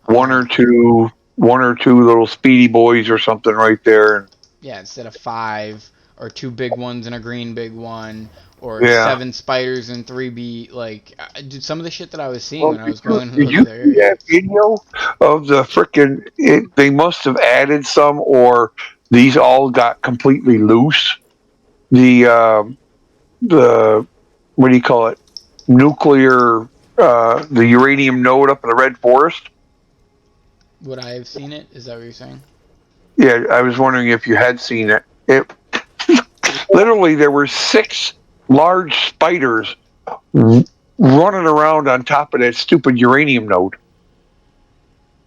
one or Um, two, one or two little speedy boys or something right there. yeah, instead of 5 or 2 big ones and a green big one, or Yeah. 7 spiders and 3 bee. Like, dude, some of the shit that I was seeing Well, when I did was you, going to did those you other see that areas. video of the frickin'? They must have added some, or these all got completely loose. The what do you call it? Nuclear, the uranium node up in the red forest. Would I have seen it? Is that what you're saying? Yeah, I was wondering if you had seen it. It literally there were 6 large spiders running around on top of that stupid uranium node.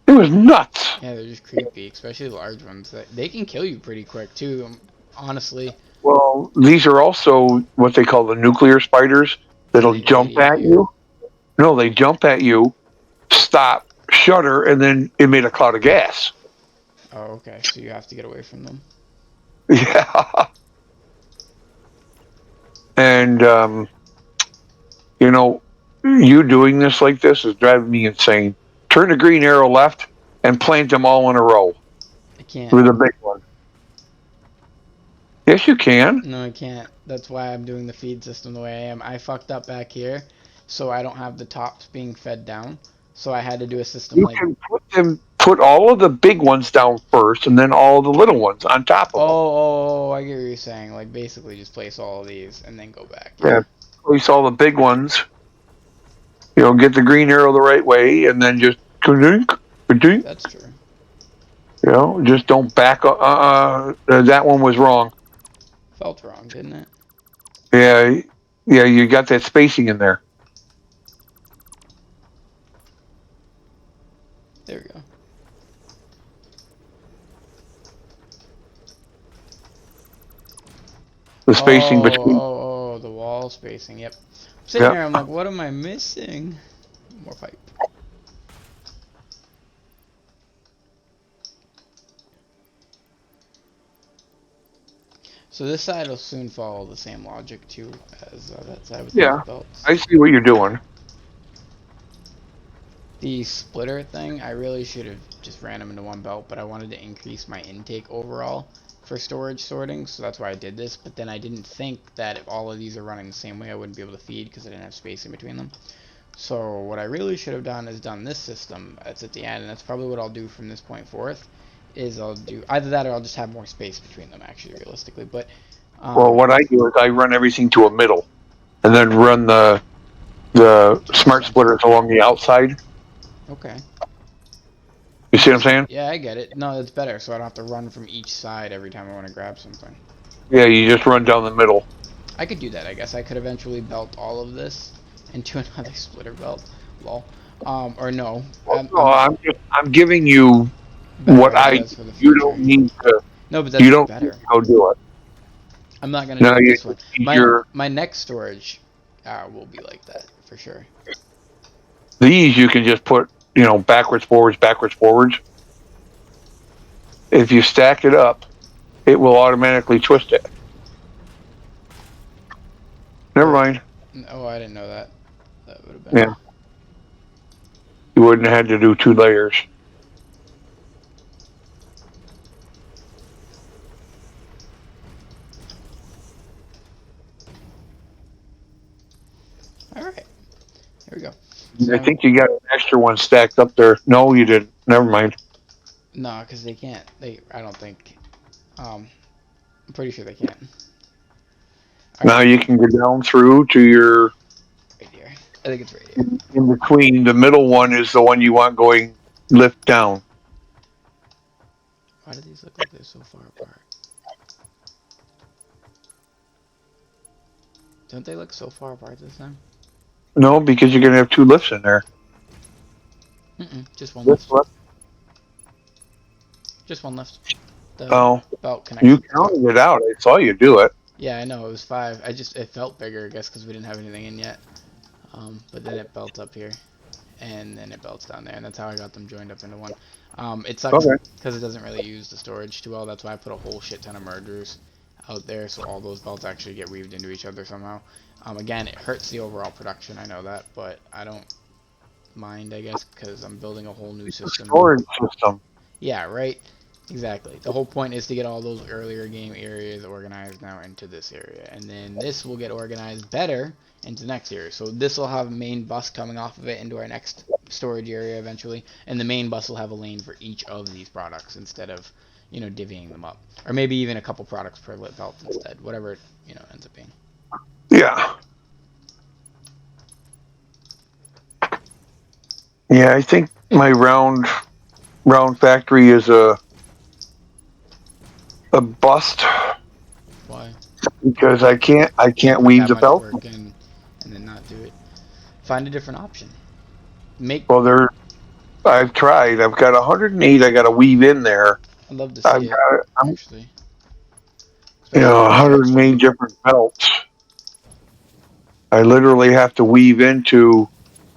It was nuts. Yeah, they're just creepy, especially the large ones. They can kill you pretty quick too. Honestly, Well, these are also what they call the nuclear spiders and that'll they jump radiate at you. you. No, they jump at you, stop, shudder, and then emit a cloud of gas. Oh, okay. So you have to get away from them. Yeah. And, you know, you doing this like this is driving me insane. Turn the green arrow left and plant them all in a row I can't. with a big one. Yes, you can. No, I can't. That's why I'm doing the feed system the way I am. I fucked up back here, so I don't have the tops being fed down. So I had to do a system You like, can put all of the big ones down first, and then all of the little ones on top of them. I get what you're saying. Like, basically just place all of these and then go back. Yeah, Yeah, place all the big ones. Get the green arrow the right way, and then just ka-dink, ka-dink. that's true. Just don't back up. That one was wrong. Felt wrong, didn't it? Yeah, yeah, you got that spacing in there. There we go. The spacing between. Oh, the wall spacing. Yep. I'm sitting Yeah. there. I'm like, what am I missing? More pipe. So this side will soon follow the same logic too as that side with Yeah. those belts. I see what you're doing. The splitter thing, I really should have just ran them into one belt, but I wanted to increase my intake overall for storage sorting, so that's why I did this. But then I didn't think that if all of these are running the same way, I wouldn't be able to feed because I didn't have space in between them. So what I really should have done is done this system. That's at the end, and that's probably what I'll do from this point forth. Is I'll do either that or I'll just have more space between them, actually, realistically. But Well, what I do is I run everything to a middle, and then run the smart center. splitters along the outside. Okay. You see what I'm saying? Yeah, I get it. No, that's better, so I don't have to run from each side every time I want to grab something. Yeah, you just run down the middle. I could do that, I guess. I could eventually belt all of this into another splitter belt. Lol. Or no. I'm giving you Better what I. ideas for the You future. don't need to. No, but that's You don't better. need to go do it. I'm not gonna No, do you this one. need My your my next storage will be like that for sure. these. You can just put backwards, forwards, backwards, forwards. If you stack it up, it will automatically twist it. Never mind. Oh, I didn't know that. That would have been. Yeah. You wouldn't have had to do 2 layers. All right. Here we go. I think you got an extra one stacked up there. No, you didn't. Never mind. No, because they can't. I don't think. I'm pretty sure they can't. Now you can go down through to your. Right here. I think it's right here. In between, the middle one is the one you want going lift down. Why do these look like they're so far apart? Don't they look so far apart this time? No, because you're gonna have 2 lifts in there. Just one Lift, lift. lift. Just one lift. The Oh, belt connection. you counted it out. I saw you do it. Yeah, I know, it was 5. It felt bigger, I guess, because we didn't have anything in yet. But then it belts up here, and then it belts down there, and that's how I got them joined up into one. It sucks because it doesn't really use the storage too well. That's why I put a whole shit ton of mergers out there, so all those belts actually get weaved into each other somehow. Again, it hurts the overall production, I know that, but I don't mind, I guess, because I'm building a whole new system. Storage system. Yeah, right? Exactly. The whole point is to get all those earlier game areas organized now into this area. And then this will get organized better into the next area. So this will have a main bus coming off of it into our next storage area eventually. And the main bus will have a lane for each of these products instead of, divvying them up. Or maybe even a couple products per lit belt instead. Whatever it, ends up being. Yeah. Yeah, I think my round factory is a bust. Why? Because I can't weave the belt. Work in and then not do it. Find a different option. Well, I've tried. I've got 108. I got to weave in there. I'd love to see it. Actually, 108 different belts. I literally have to weave into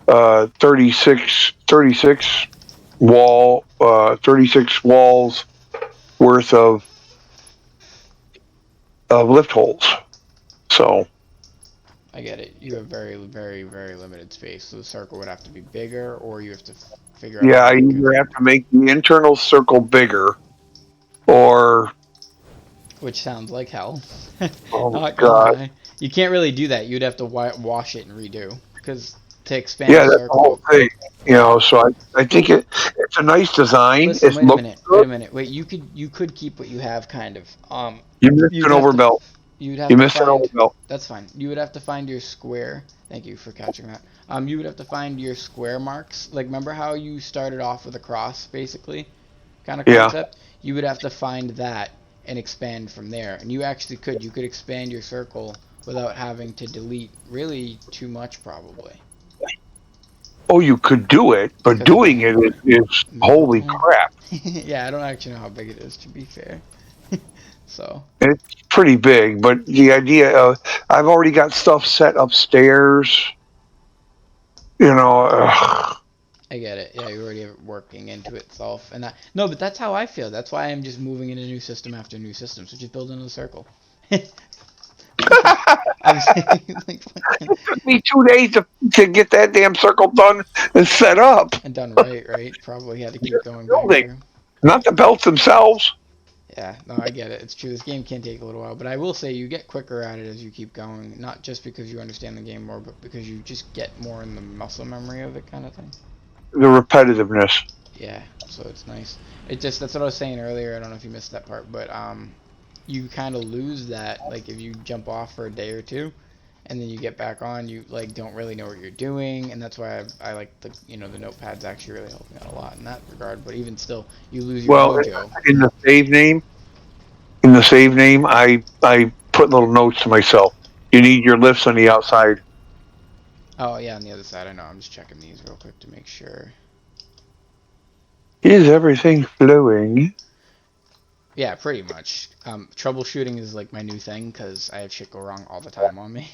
36 walls worth of lift holes. So I get it. You have very, very, very limited space, so the circle would have to be bigger, or you have to figure out. Yeah, I either have to make the internal circle bigger, or. Which sounds like hell. Oh my God! You can't really do that. You'd have to wash it and redo, because to expand. Yeah, that's the whole thing. So I think it's a nice design. Listen, wait a minute. Wait, you could keep what you have, kind of. You missed an overbelt. You missed an overbelt. That's fine. You would have to find your square. Thank you for catching that. You would have to find your square marks. Like, remember how you started off with a cross, basically, kind of concept? Yeah. You would have to find that and expand from there. And you actually could. You could expand your circle without having to delete really too much, probably. Oh, you could do it, but doing it is holy crap. Yeah, I don't actually know how big it is, to be fair. So It's pretty big, but the idea of I've already got stuff set upstairs. You know, I get it. Yeah, you're already working into itself, and that no, but that's how I feel. That's why I'm just moving into new system after new system. So just build another circle. I'm saying like took me 2 days to get that damn circle done and set up. and done right, right? Probably had to keep going back Building, through. not the belts themselves. Yeah, no, I get it. It's true. This game can take a little while, but I will say you get quicker at it as you keep going. Not just because you understand the game more, but because you just get more in the muscle memory of it, kind of thing. The repetitiveness. Yeah, so it's nice. It just that's what I was saying earlier. I don't know if you missed that part, but you kind of lose that like if you jump off for a day or two, and then you get back on, you like don't really know what you're doing, and that's why I like the the notepads actually really help me out a lot in that regard. But even still, you lose your Well, mojo. in the save name, I put little notes to myself. You need your lifts on the outside. Oh yeah, on the other side, I know. I'm just checking these real quick to make sure. Is everything flowing? Yeah, pretty much. Troubleshooting is like my new thing because I have shit go wrong all the time on me.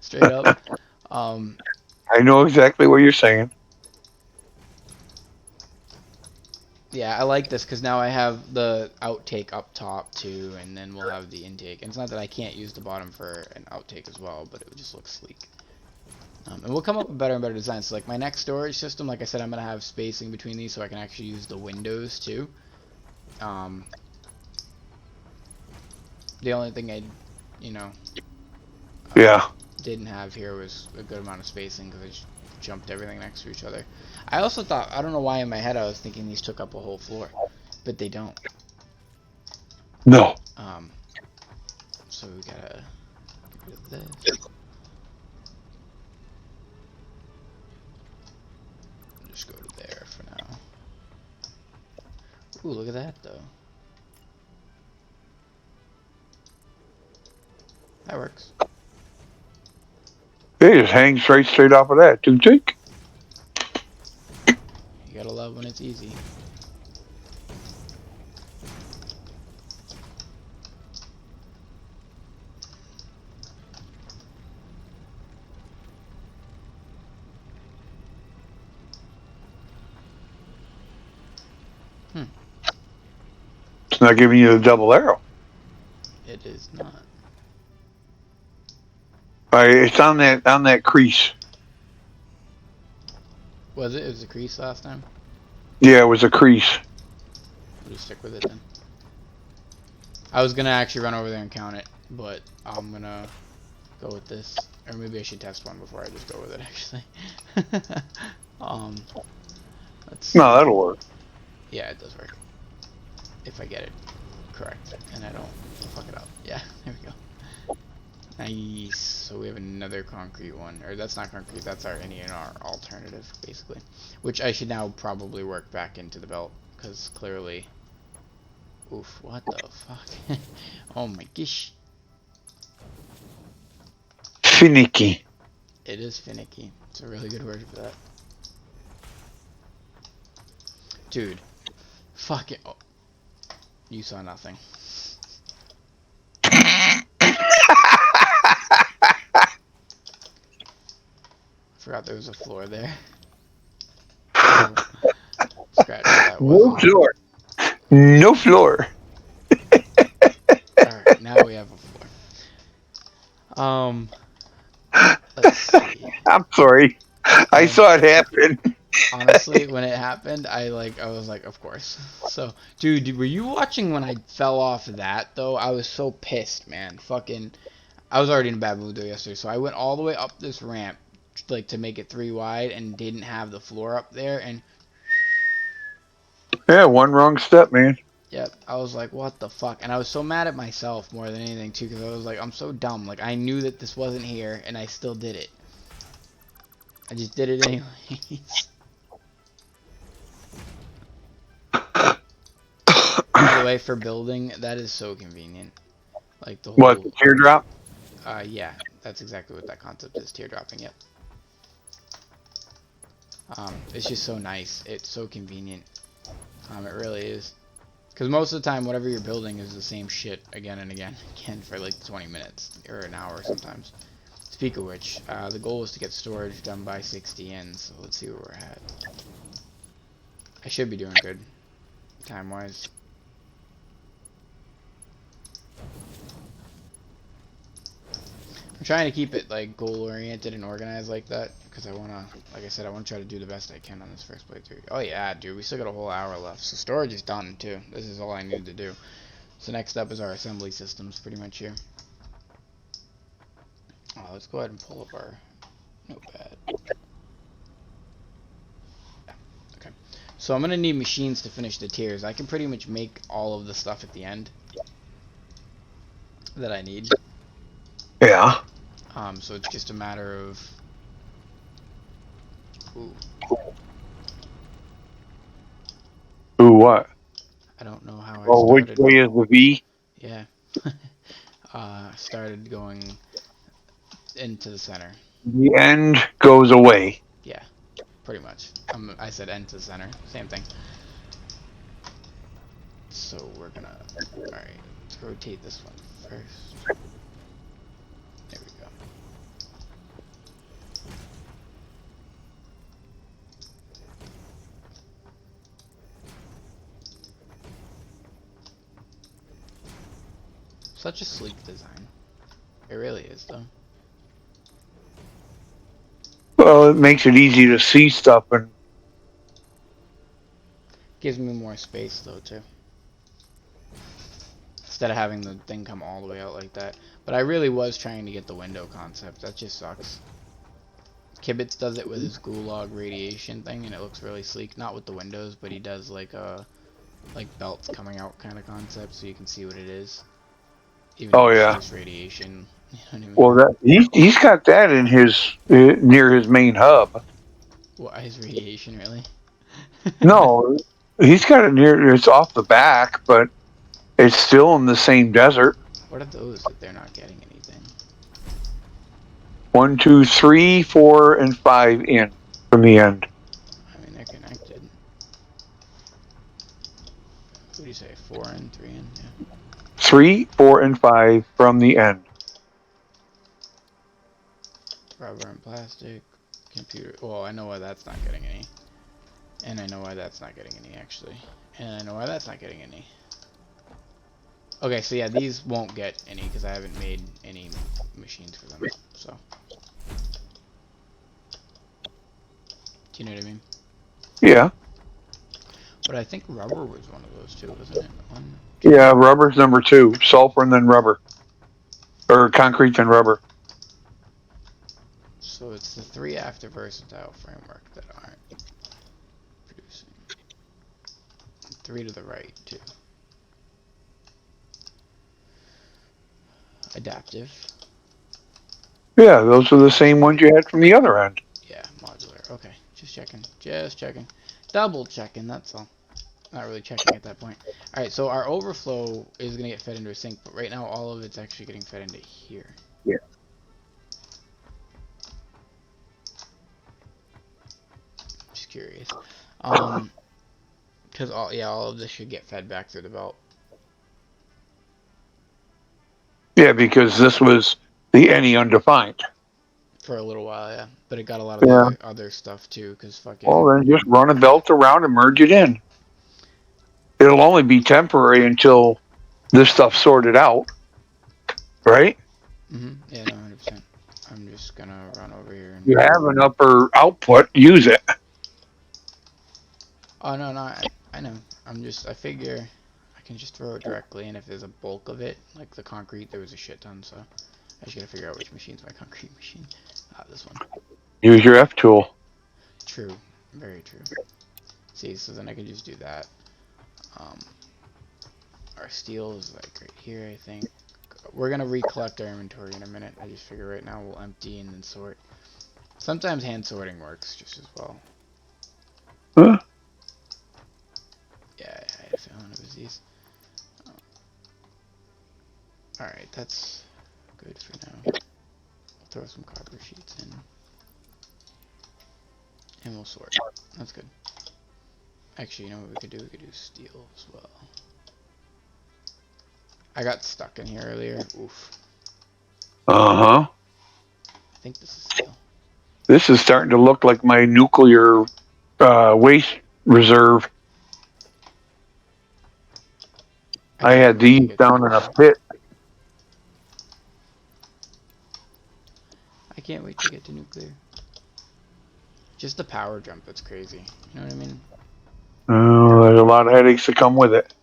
Straight up. Um, I know exactly what you're saying. yeah, I like this because now I have the outtake up top too, and then we'll have the intake. And it's not that I can't use the bottom for an outtake as well, but it would just look sleek. And we'll come up with better and better designs. So like my next storage system, like I said, I'm gonna have spacing between these so I can actually use the windows too. Um, the only thing you know, Yeah. didn't have here was a good amount of spacing because I just jumped everything next to each other. I also thought, I don't know why in my head I was thinking these took up a whole floor, but they don't. No. So we gotta get rid of this. Just go to there for now. Ooh, look at that though. That works. It just hangs straight off of that. Tink. You gotta love when it's easy. It's not giving you the double arrow. It is not. It's on that crease. Was it? It was a crease last time? Yeah, it was a crease. We'll just stick with it then. I was gonna actually run over there and count it, but I'm gonna go with this. Or maybe I should test one before I just go with it actually. um, let's see. No, that'll work. Yeah, it does work. If I get it correct and I don't fuck it up. Yeah, there we go. Nice. So we have another concrete one. Or that's not concrete, that's our NENR alternative, basically. Which I should now probably work back into the belt, because clearly... Oof, what the fuck? Oh my gosh. Finicky. It is finicky. It's a really good word for that. Dude. Fuck it. Oh. You saw nothing. Forgot there was a floor there. Scratch that No was. floor. No floor. Alright, now we have a floor. Let's see. I'm sorry. I saw it happen. Honestly, when it happened, I was like, of course. So, dude, were you watching when I fell off that though? I was so pissed, man. Fucking, I was already in a bad mood though yesterday, so I went all the way up this ramp, like to make it 3 wide, and didn't have the floor up there, and Yeah, one wrong step, man. yep, I was like, what the fuck? And I was so mad at myself more than anything too, because I was like, I'm so dumb. Like I knew that this wasn't here, and I still did it. I just did it anyways. By the way, for building, that is so convenient. Like the whole. What, the teardrop? Yeah, that's exactly what that concept is. Teardropping, yep. It's just so nice. It's so convenient. It really is. Because most of the time, whatever you're building is the same shit again and again, again for like 20 minutes or an hour sometimes. Speak of which, the goal is to get storage done by 60 in, so let's see where we're at. I should be doing good, time-wise. I'm trying to keep it like goal-oriented and organized like that, because I wanna, like I said, I wanna try to do the best I can on this first playthrough. Oh yeah, dude, we still got a whole hour left, so storage is done too. This is all I needed to do. So next up is our assembly systems, pretty much here. Let's go ahead and pull up our notepad. Yeah, okay. So I'm gonna need machines to finish the tiers. I can pretty much make all of the stuff at the end that I need. Yeah. So it's just a matter of. Ooh, Ooh, what? I don't know how I Well, which started. way is the V? Yeah. Started going into the center. The end goes away. Yeah, pretty much. I said end to the center. Same thing. So we're gonna. Alright, let's rotate this one first. There we go. Such a sleek design. It really is, though. Well, it makes it easy to see stuff, and Gives me more space, though, too. Instead of having the thing come all the way out like that. But I really was trying to get the window concept. That just sucks. Kibitz does it with his gulag radiation thing, and it looks really sleek. Not with the windows, but he does like a belts coming out kind of concept, so you can see what it is. Even though oh it's yeah. just radiation. You know what I mean? Well, that he's got that in his near his main hub. Why is radiation really? No, he's got it near. It's off the back, but it's still in the same desert. What are those that they're not getting anything? 1, 2, 3, 4, and 5 in from the end. I mean, they're connected. What do you say? 4 and 3 in? Yeah. 3, 4, and 5 from the end. Rubber and plastic. Computer. Well, I know why that's not getting any. And I know why that's not getting any, actually. And I know why that's not getting any. Okay, so yeah, these won't get any because I haven't made any machines for them. So. Do you know what I mean? Yeah. But I think rubber was one of those too, wasn't it? One. Yeah, rubber's number 2. Sulfur and then rubber. Or concrete then rubber. So it's the 3 after versatile framework that aren't producing. 3 to the right too. Adaptive. Yeah, those are the same ones you had from the other end. Yeah, modular. Okay, just checking. Just checking. Double checking, that's all. Not really checking at that point. Alright, so our overflow is going to get fed into a sink, but right now all of it's actually getting fed into here. Yeah. Just curious. Because all of this should get fed back through the belt. Yeah, because this was the any undefined. For a little while, yeah. But it got a lot of Yeah. the other stuff too, because fucking. Well, then just run a belt around and merge it in. It'll only be temporary until this stuff's sorted out, right? Yeah, no, 100%. I'm just gonna run over here and. You have an upper output, use it. Oh, no, I know. I figure I can just throw it directly, and if there's a bulk of it, like the concrete, there was a shit ton, so I just gotta figure out which machine's my concrete machine. This one. Use your F tool. True. Very true. See, so then I can just do that. Our steel is like right here, I think. We're gonna recollect our inventory in a minute. I just figure right now we'll empty and then sort. Sometimes hand sorting works just as well. Huh? Yeah, I had a feeling it was these. Alright, that's good for now. We'll throw some copper sheets in. And we'll sort. That's good. Actually, you know what we could do? We could do steel as well. I got stuck in here earlier. Oof. Uh-huh. I think this is steel. This is starting to look like my nuclear waste reserve. I can't had wait to these get to down in a nuclear. pit. I can't wait to get to nuclear. Just the power jump, that's crazy. You know what I mean? There's a lot of headaches that come with it.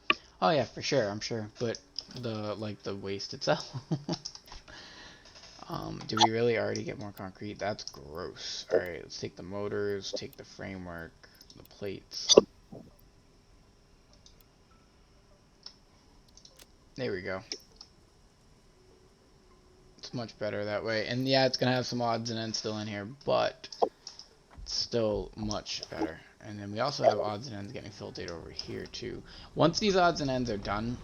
Oh yeah, for sure, I'm sure. But the waste itself. Do we really already get more concrete? That's gross. Alright, let's take the motors, take the framework, the plates. There we go. It's much better that way. And yeah, it's gonna have some odds and ends still in here, but it's still much better. And then we also have odds and ends getting filtered over here too. Once these odds and ends are done,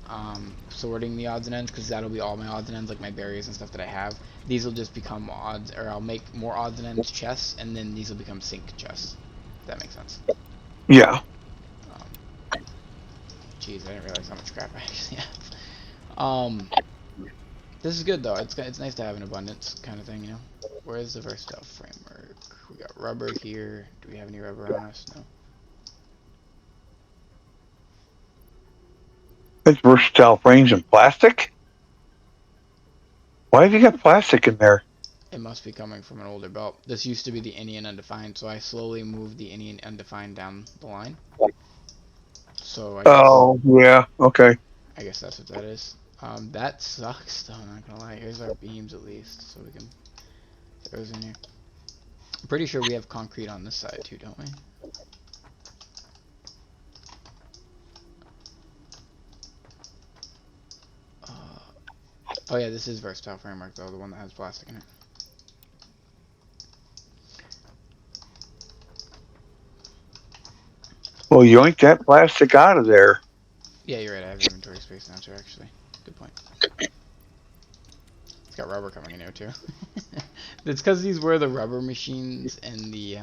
sorting the odds and ends, because that'll be all my odds and ends, like my barriers and stuff that I have. These will just become odds, or I'll make more odds and ends chests, and then these will become sync chests. If that makes sense. Yeah. Jeez, I didn't realize how much crap I actually have. This is good though. It's nice to have an abundance kind of thing, you know. Where's the versatile framework? We got rubber here. Do we have any rubber on us? No. It's versatile frames and plastic. Why have you got plastic in there? It must be coming from an older belt. This used to be the Indian Undefined, so I slowly moved the Indian Undefined down the line. So Oh, yeah. Okay. I guess that's what that is. That sucks though, not gonna lie. Here's our beams at least, so we can throw those in here. I'm pretty sure we have concrete on this side too, don't we? Oh yeah, this is versatile framework though, the one that has plastic in it. Well, yoink that plastic out of there. Yeah, you're right. I have inventory space now too. Actually, good point. It's got rubber coming in here too. It's because these were the rubber machines and the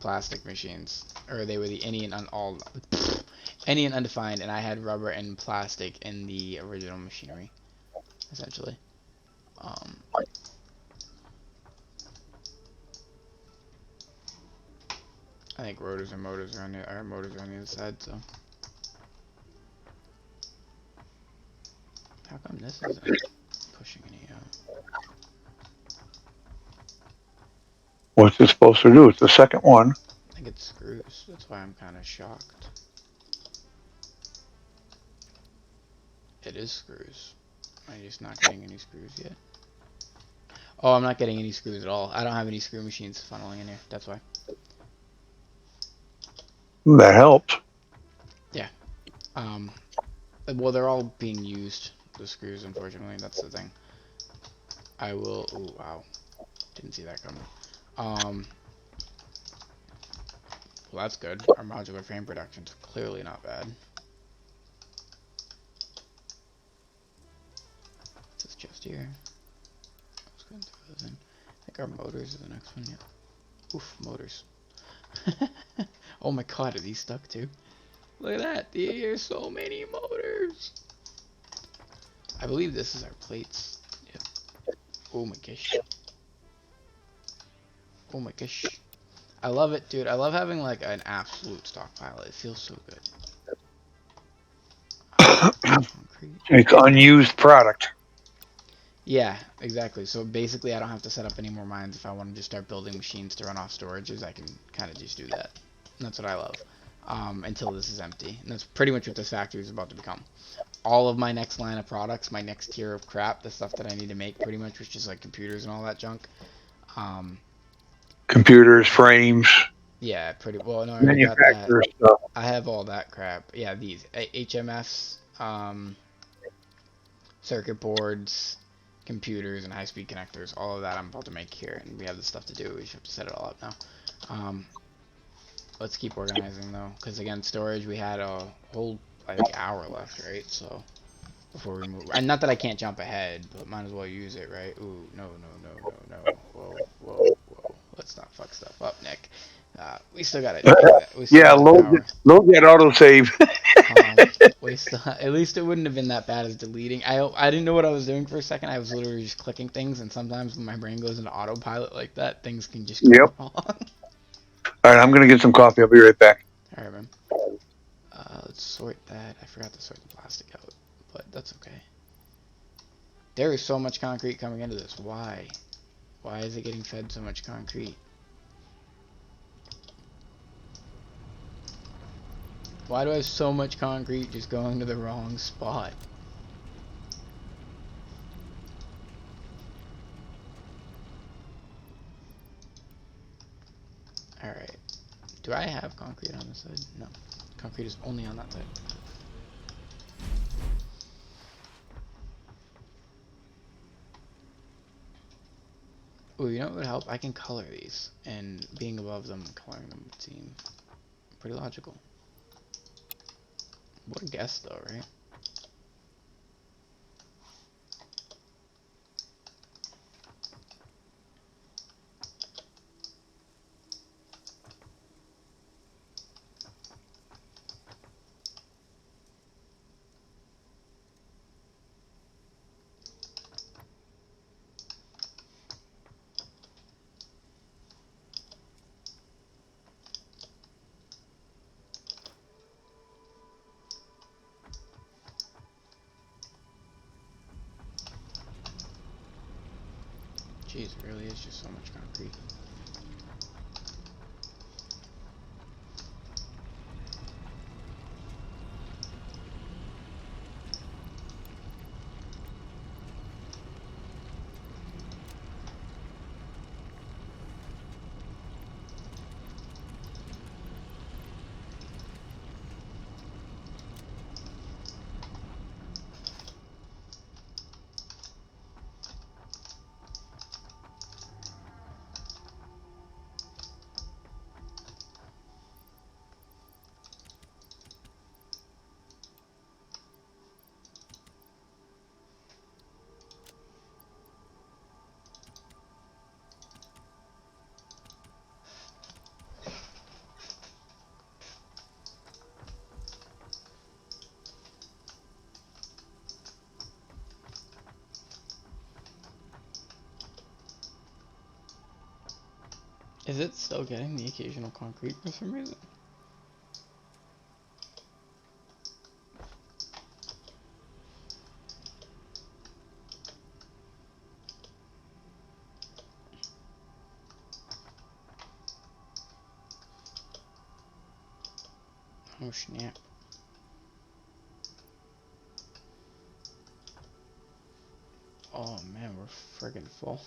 plastic machines, or they were the Indian Undefined, and I had rubber and plastic in the original machinery, essentially. Um, I think rotors and motors are on the other side. So how come this isn't pushing any out? What's it supposed to do? It's the second one. I think it's screws. That's why I'm kind of shocked. It is screws. I'm just not getting any screws yet. Oh, I'm not getting any screws at all. I don't have any screw machines funneling in here. That's why. That helps. Yeah. Well, they're all being used, the screws, unfortunately. That's the thing. I will... Oh, wow. Didn't see that coming. Well, that's good. Our modular frame production's clearly not bad. What's this chest here? Let's go and throw those in. I think our motors are the next one, yeah. Oof, motors. Oh my god, are these stuck too? Look at that. There's so many motors. I believe this is our plates. Yep. Oh my gosh. Oh my gosh. I love it, dude. I love having like an absolute stockpile. It feels so good. Concrete. It's unused product. Yeah, exactly. So basically, I don't have to set up any more mines if I want to just start building machines to run off storages. I can kind of just do that. And that's what I love. Until this is empty. And that's pretty much what this factory is about to become. All of my next line of products, my next tier of crap, the stuff that I need to make pretty much, which is like computers and all that junk. Computers, frames, Yeah, pretty well. No, I already got that. manufacturer stuff. I have all that crap. Yeah, these HMFs, circuit boards, computers, and high-speed connectors. All of that I'm about to make here, and we have the stuff to do. We just have to set it all up now. Let's keep organizing though, because again, storage. We had a whole hour left, right? So before we move, and not that I can't jump ahead, but might as well use it, right? Ooh, no, no, no, no, no. Whoa, whoa, whoa. Let's not fuck stuff up, Nick. We still gotta do that. We still Yeah, got power. load that autosave. Um, we still. At least it wouldn't have been that bad as deleting. I didn't know what I was doing for a second. I was literally just clicking things, and sometimes when my brain goes into autopilot like that, things can just go Yep. wrong. All right, I'm gonna get some coffee. I'll be right back. All right, man. Let's sort that. I forgot to sort the plastic out, but that's okay. There is so much concrete coming into this. Why? Why is it getting fed so much concrete? Why do I have so much concrete just going to the wrong spot? Alright. Do I have concrete on this side? No. Concrete is only on that side. Ooh, you know what would help? I can color these, and being above them and coloring them would seem pretty logical. What a guess, though, right? Jeez, it really is just so much concrete. Is it still getting the occasional concrete for some reason? Oh snap. Oh man, we're friggin' full.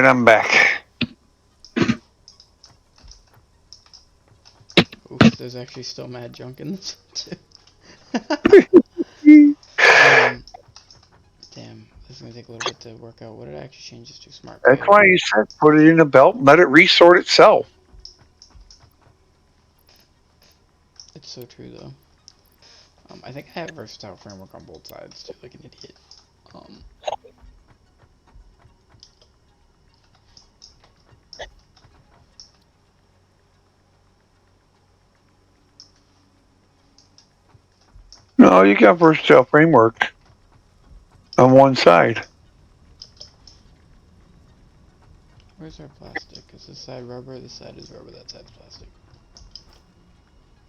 Alright, I'm back. Oof, there's actually still mad junk in this too. Damn, this is gonna take a little bit to work out. What did I actually change this to? Smart That's pay. why you said put it in a belt and let it resort itself. It's so true though. I think I have versatile framework on both sides too, like an idiot. Um, No, you got versatile framework on one side. Where's our plastic? Is this side rubber? This side is rubber, that side's plastic.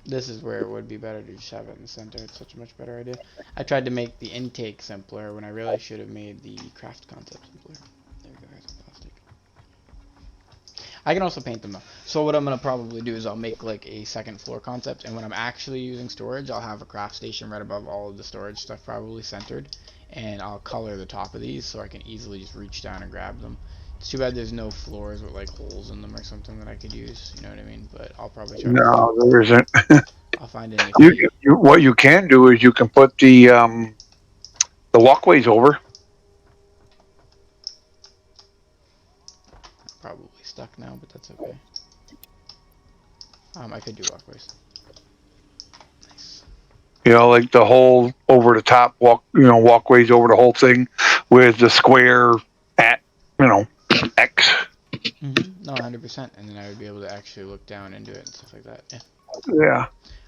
This is where it would be better to just have it in the center. It's such a much better idea. I tried to make the intake simpler when I really should have made the craft concept simpler. There we go, here's the plastic. I can also paint them though. So what I'm going to probably do is I'll make like a second floor concept, and when I'm actually using storage, I'll have a craft station right above all of the storage stuff probably centered, and I'll color the top of these so I can easily just reach down and grab them. It's too bad there's no floors with like holes in them or something that I could use, you know what I mean? But I'll probably try to No, there isn't. I'll find a nifty. What you can do is you can put the walkways over. Probably stuck now, but that's okay. I could do walkways. Nice. You know, like the whole over the top walkways over the whole thing with the square at, X. No, 100%. And then I would be able to actually look down into it and stuff like that. Yeah. Yeah.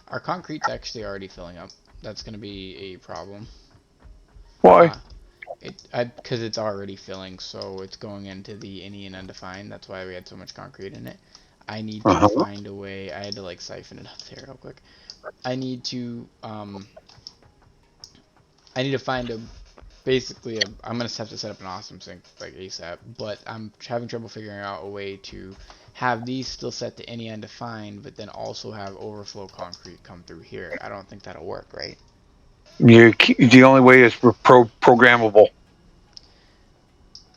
Our concrete's actually already filling up. That's gonna be a problem. Why? Because it's already filling, so it's going into the any and undefined. That's why we had so much concrete in it. I need to find a way. I had to like siphon it up there real quick. I need to find a basically I'm gonna have to set up an awesome sink like ASAP, but I'm having trouble figuring out a way to have these still set to any undefined, but then also have overflow concrete come through here. I don't think that'll work, right? The only way is programmable.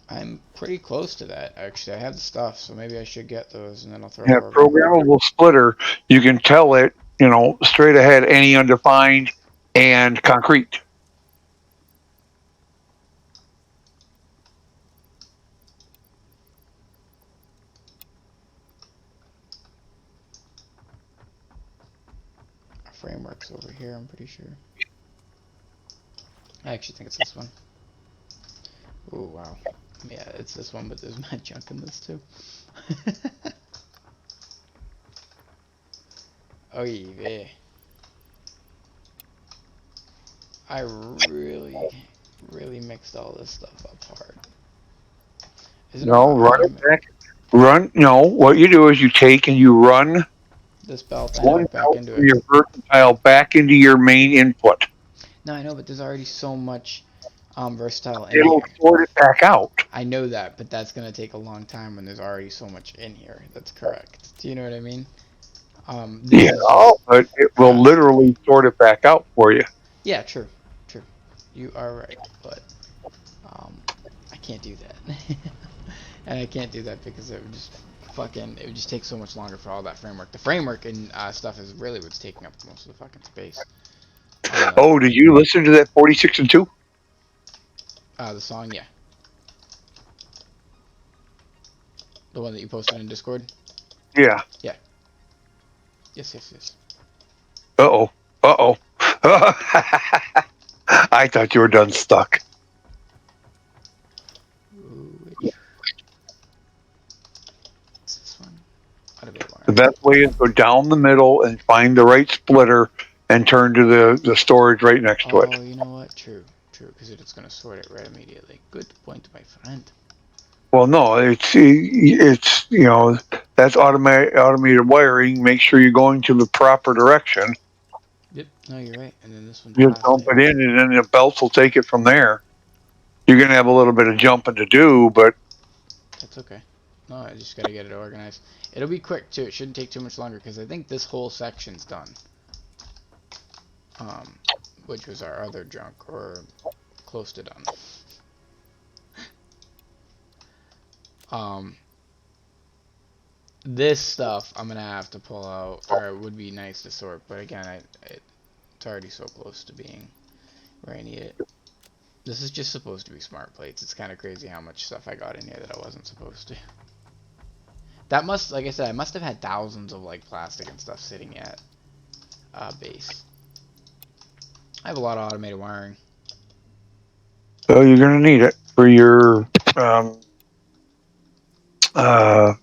I'm pretty close to that actually. I have the stuff, so maybe I should get those, and then I'll throw a Yeah, program in. programmable splitter. You can tell it, straight ahead, any undefined and concrete. Our framework's over here, I'm pretty sure. I actually think it's this one. Oh wow. Yeah, it's this one, but there's my junk in this too. Oh yeah. I really mixed all this stuff up hard. Is it a No, run it rhyme? back. Run. No, what you do is you take and you run This belt, I one know, back out into from it. your versatile back into your main input. No, I know, but there's already so much versatile in It'll here. sort it back out. I know that, but that's gonna take a long time when there's already so much in here. That's correct. Do you know what I mean? This Yeah, is just but it will craft. literally sort it back out for you. Yeah, true. You are right, but I can't do that. And I can't do that because it would just take so much longer for all that framework. The framework and stuff is really what's taking up most of the fucking space. Oh, did you listen to that 46 and 2? The song, yeah. The one that you posted in Discord? Yeah. Yeah. Yes. Uh-oh. Uh-oh. I thought you were done stuck. Ooh, what's this one? The best way is go down the middle and find the right splitter and turn to the storage right next to it. Oh, you know what? True, because it's going to sort it right immediately. Good point, my friend. Well, no, it's that's automated wiring. Make sure you're going to the proper direction. Yep, no, you're right. And then this one's Just dump plastic. it in, and then the belts will take it from there. You're gonna have a little bit of jumping to do, but That's okay. No, I just got to get it organized. It'll be quick, too. It shouldn't take too much longer, because I think this whole section's done. Which was our other junk, or close to done. Um, this stuff I'm gonna have to pull out, or it would be nice to sort, but again, it's already so close to being where I need it. This is just supposed to be smart plates. It's kind of crazy how much stuff I got in here that I wasn't supposed to. That must, like I said, I must have had thousands of like plastic and stuff sitting at base. I have a lot of automated wiring. So you're gonna need it for um, uh,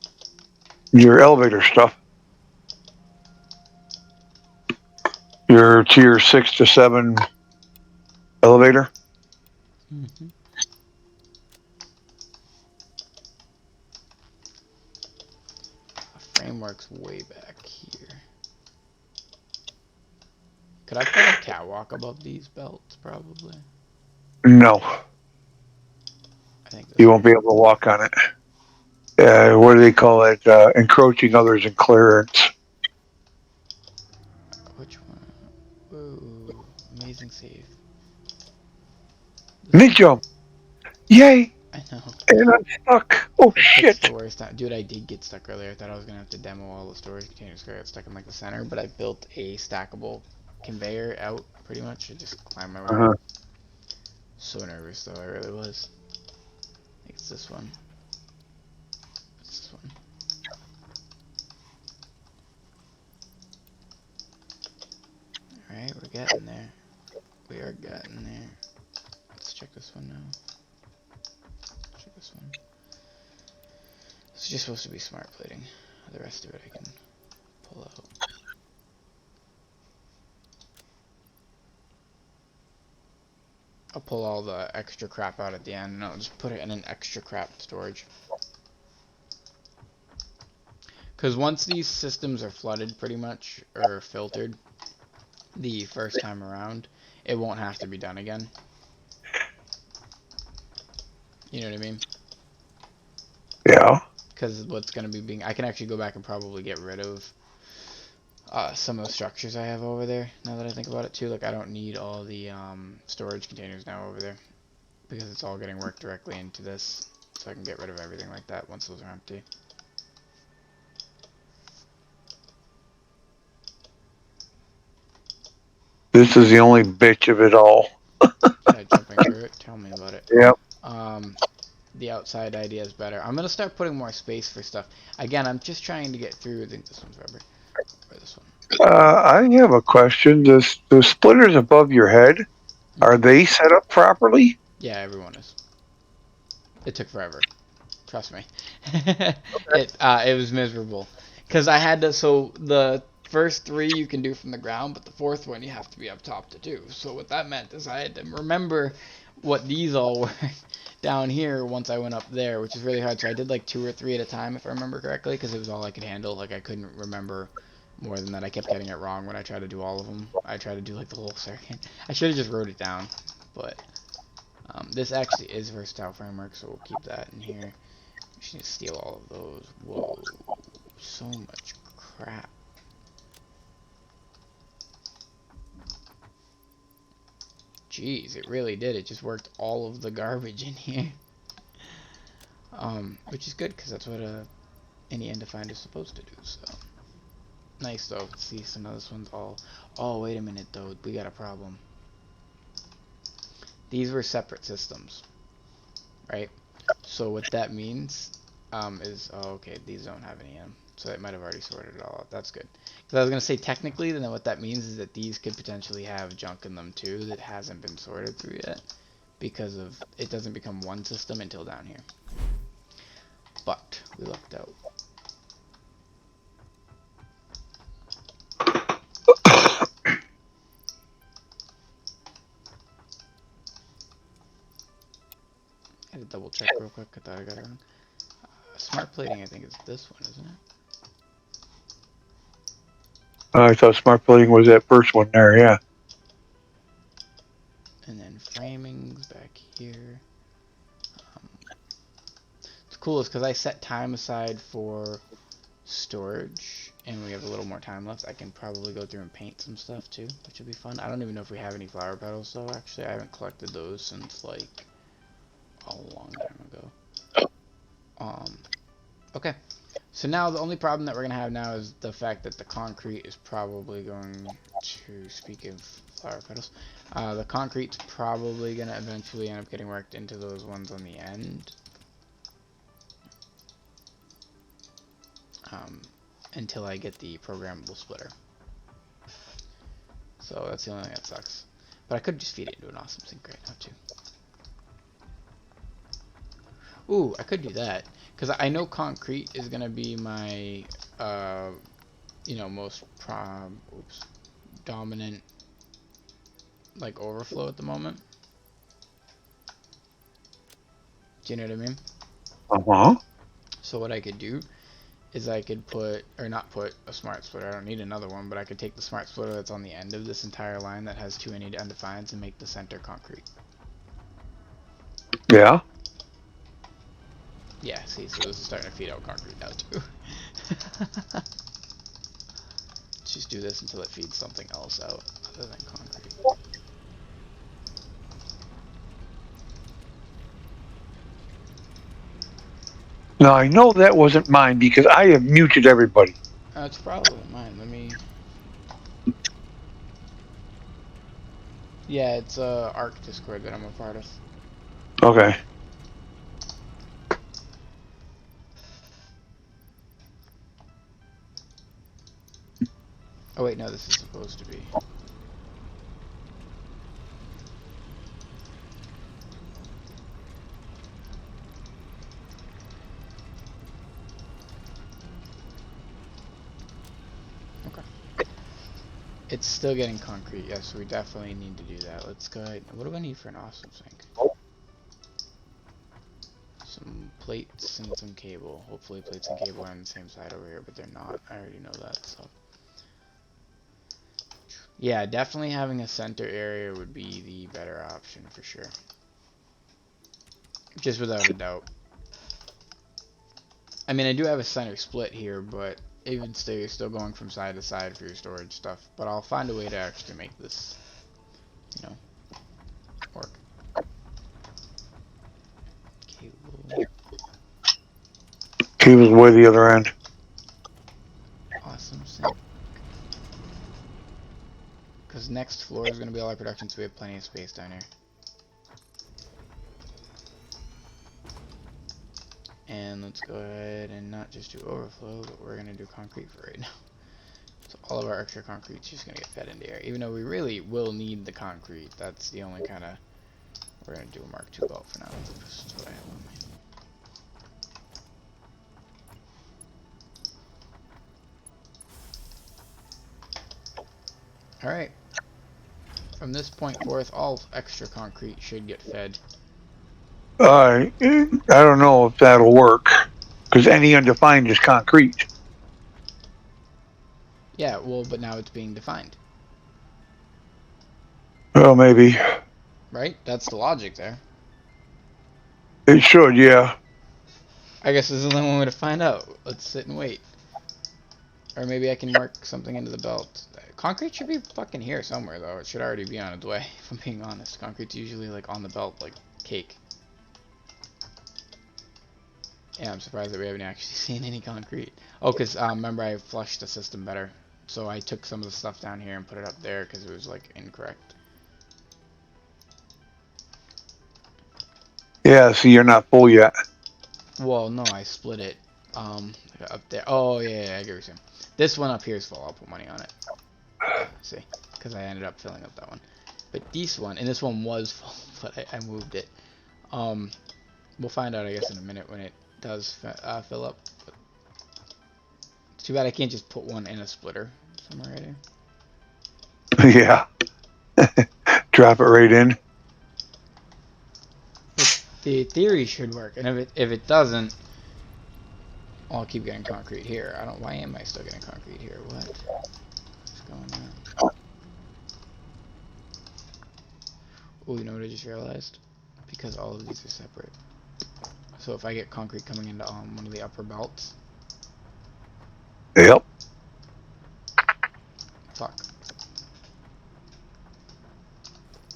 your elevator stuff. Your tier 6 to 7 elevator. Mm-hmm. Framework's way back here. Could I put a catwalk above these belts? Probably. No, I think this you one. won't be able to walk on it. What do they call it? Encroaching others in clearance. Which one? Whoa, amazing save. This Mid one? jump. Yay! I know. And I'm stuck. Oh It picks the shit! worst time. Dude, I did get stuck earlier. I thought I was gonna have to demo all the storage containers because I got stuck in like the center, but I built a stackable conveyor out pretty much. I just climbed my way out. Uh-huh. So nervous though, I really was. I think it's this one. It's this one. Alright, we're getting there. We are getting there. Let's check this one now. Check this one. This is just supposed to be smart plating. The rest of it I can pull out. I'll pull all the extra crap out at the end and I'll just put it in an extra crap storage. Because once these systems are flooded pretty much, or filtered, the first time around, it won't have to be done again. You know what I mean? Yeah. Because what's going to be being... I can actually go back and probably get rid of some of the structures I have over there, now that I think about it too. Like, I don't need all the storage containers now over there, because it's all getting worked directly into this. So I can get rid of everything like that once those are empty. This is the only bitch of it all. Yeah, jumping through it. Tell me about it. Yep. The outside idea is better. I'm gonna start putting more space for stuff. Again, I'm just trying to get through. I think this one's rubber. Or this one. I have a question. The splitters above your head, are they set up properly? Yeah, everyone is. It took forever. Trust me. Okay. It was miserable. Cause I had to. So the first three you can do from the ground, but the fourth one you have to be up top to do. So what that meant is I had to remember what these all were down here once I went up there, which is really hard. So I did like 2 or 3 at a time, if I remember correctly, because it was all I could handle. Like I couldn't remember more than that. I kept getting it wrong when I tried to do all of them. I tried to do like the whole circuit. I should have just wrote it down, but this actually is versatile framework, so we'll keep that in here. We should steal all of those. Whoa, so much crap. Jeez, it really did. It just worked all of the garbage in here. Which is good, because that's what any end finder is supposed to do, so. Nice, though. See, some of this one's all... Oh, wait a minute, though. We got a problem. These were separate systems, right? So what that means is... Oh, okay, these don't have any so it might have already sorted it all out. That's good. Because I was going to say, technically, then what that means is that these could potentially have junk in them, too, that hasn't been sorted through yet. Because of... It doesn't become one system until down here. But we lucked out. I had to double check real quick. I thought I got it wrong. Smart plating, I think, is this one, isn't it? I thought smart plating was that first one there. Yeah. And then framing's back here. It's cool is because I set time aside for storage, and we have a little more time left. I can probably go through and paint some stuff too, which will be fun. I don't even know if we have any flower petals though. Actually, I haven't collected those since like a long time ago. Okay. So now the only problem that we're gonna have now is the fact that the concrete is probably going to, speak of flower petals, the concrete's probably gonna eventually end up getting worked into those ones on the end. Until I get the programmable splitter. So that's the only thing that sucks. But I could just feed it into an awesome sink right now too. Ooh, I could do that. Because I know concrete is going to be my, most dominant, like, overflow at the moment. Do you know what I mean? Uh-huh. So what I could do is I could put, or not put, a smart splitter. I don't need another one, but I could take the smart splitter that's on the end of this entire line that has too many undefineds and make the center concrete. Yeah. Yeah, see, so this is starting to feed out concrete now too. Just do this until it feeds something else out other than concrete. Now, I know that wasn't mine because I have muted everybody. It's probably mine. Let me. Yeah, it's Arc Discord that I'm a part of. Okay. Oh wait, no, this is supposed to be. Okay. It's still getting concrete, yes, we definitely need to do that. Let's go ahead. What do I need for an awesome sink? Some plates and some cable. Hopefully plates and cable are on the same side over here, but they're not. I already know that, so. Yeah, definitely having a center area would be the better option for sure. Just without a doubt. I mean, I do have a center split here, but even still, you're still going from side to side for your storage stuff. But I'll find a way to actually make this, work. Cable. Cable's way the other end. Awesome sink. Because next floor is going to be all our production, so we have plenty of space down here. And let's go ahead and not just do overflow, but we're going to do concrete for right now. So all of our extra concrete is just going to get fed into here. Even though we really will need the concrete, that's the only kind of... We're going to do a Mark II belt for now. That's what I have on me. Alright. From this point forth, all extra concrete should get fed. I don't know if that'll work because any undefined is concrete. Yeah, well, but now it's being defined. Well, maybe. Right? That's the logic there. It should, yeah. I guess this is the only one way to find out. Let's sit and wait. Or maybe I can mark something into the belt. Concrete should be fucking here somewhere, though. It should already be on its way, if I'm being honest. Concrete's usually, like, on the belt, like cake. Yeah, I'm surprised that we haven't actually seen any concrete. Oh, because, remember, I flushed the system better. So I took some of the stuff down here and put it up there because it was, like, incorrect. Yeah, see, you're not full yet. Well, no, I split it. Up there. Oh, yeah, I get what you're saying. This one up here is full. I'll put money on it. See, because I ended up filling up that one. But this one, and this one was full, but I moved it. We'll find out, I guess, in a minute when it does fill up. But it's too bad I can't just put one in a splitter somewhere right here. Yeah. Drop it right in. But the theory should work, and if it doesn't, I'll keep getting concrete here. Why am I still getting concrete here? What's going on? Oh, you know what I just realized? Because all of these are separate. So if I get concrete coming into one of the upper belts. Yep. Fuck.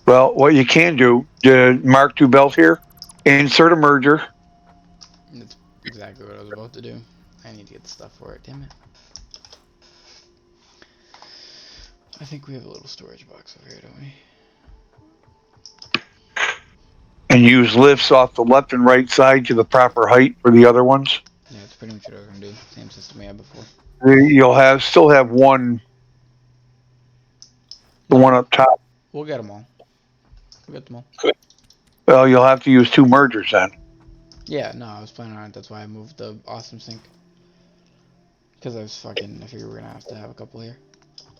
Well, what you can do, the Mark II belt here, insert a merger. That's what to do. I need to get the stuff for it. Damn it. I think we have a little storage box over here, don't we? And use lifts off the left and right side to the proper height for the other ones. Yeah, it's pretty much what I was gonna do. Same system we had before. You'll still have one, the one up top. We'll get them all. We'll get them all. Well, you'll have to use 2 mergers then. Yeah, no, I was planning on it. That's why I moved the awesome sink. Because I figured we're gonna have to have a couple here.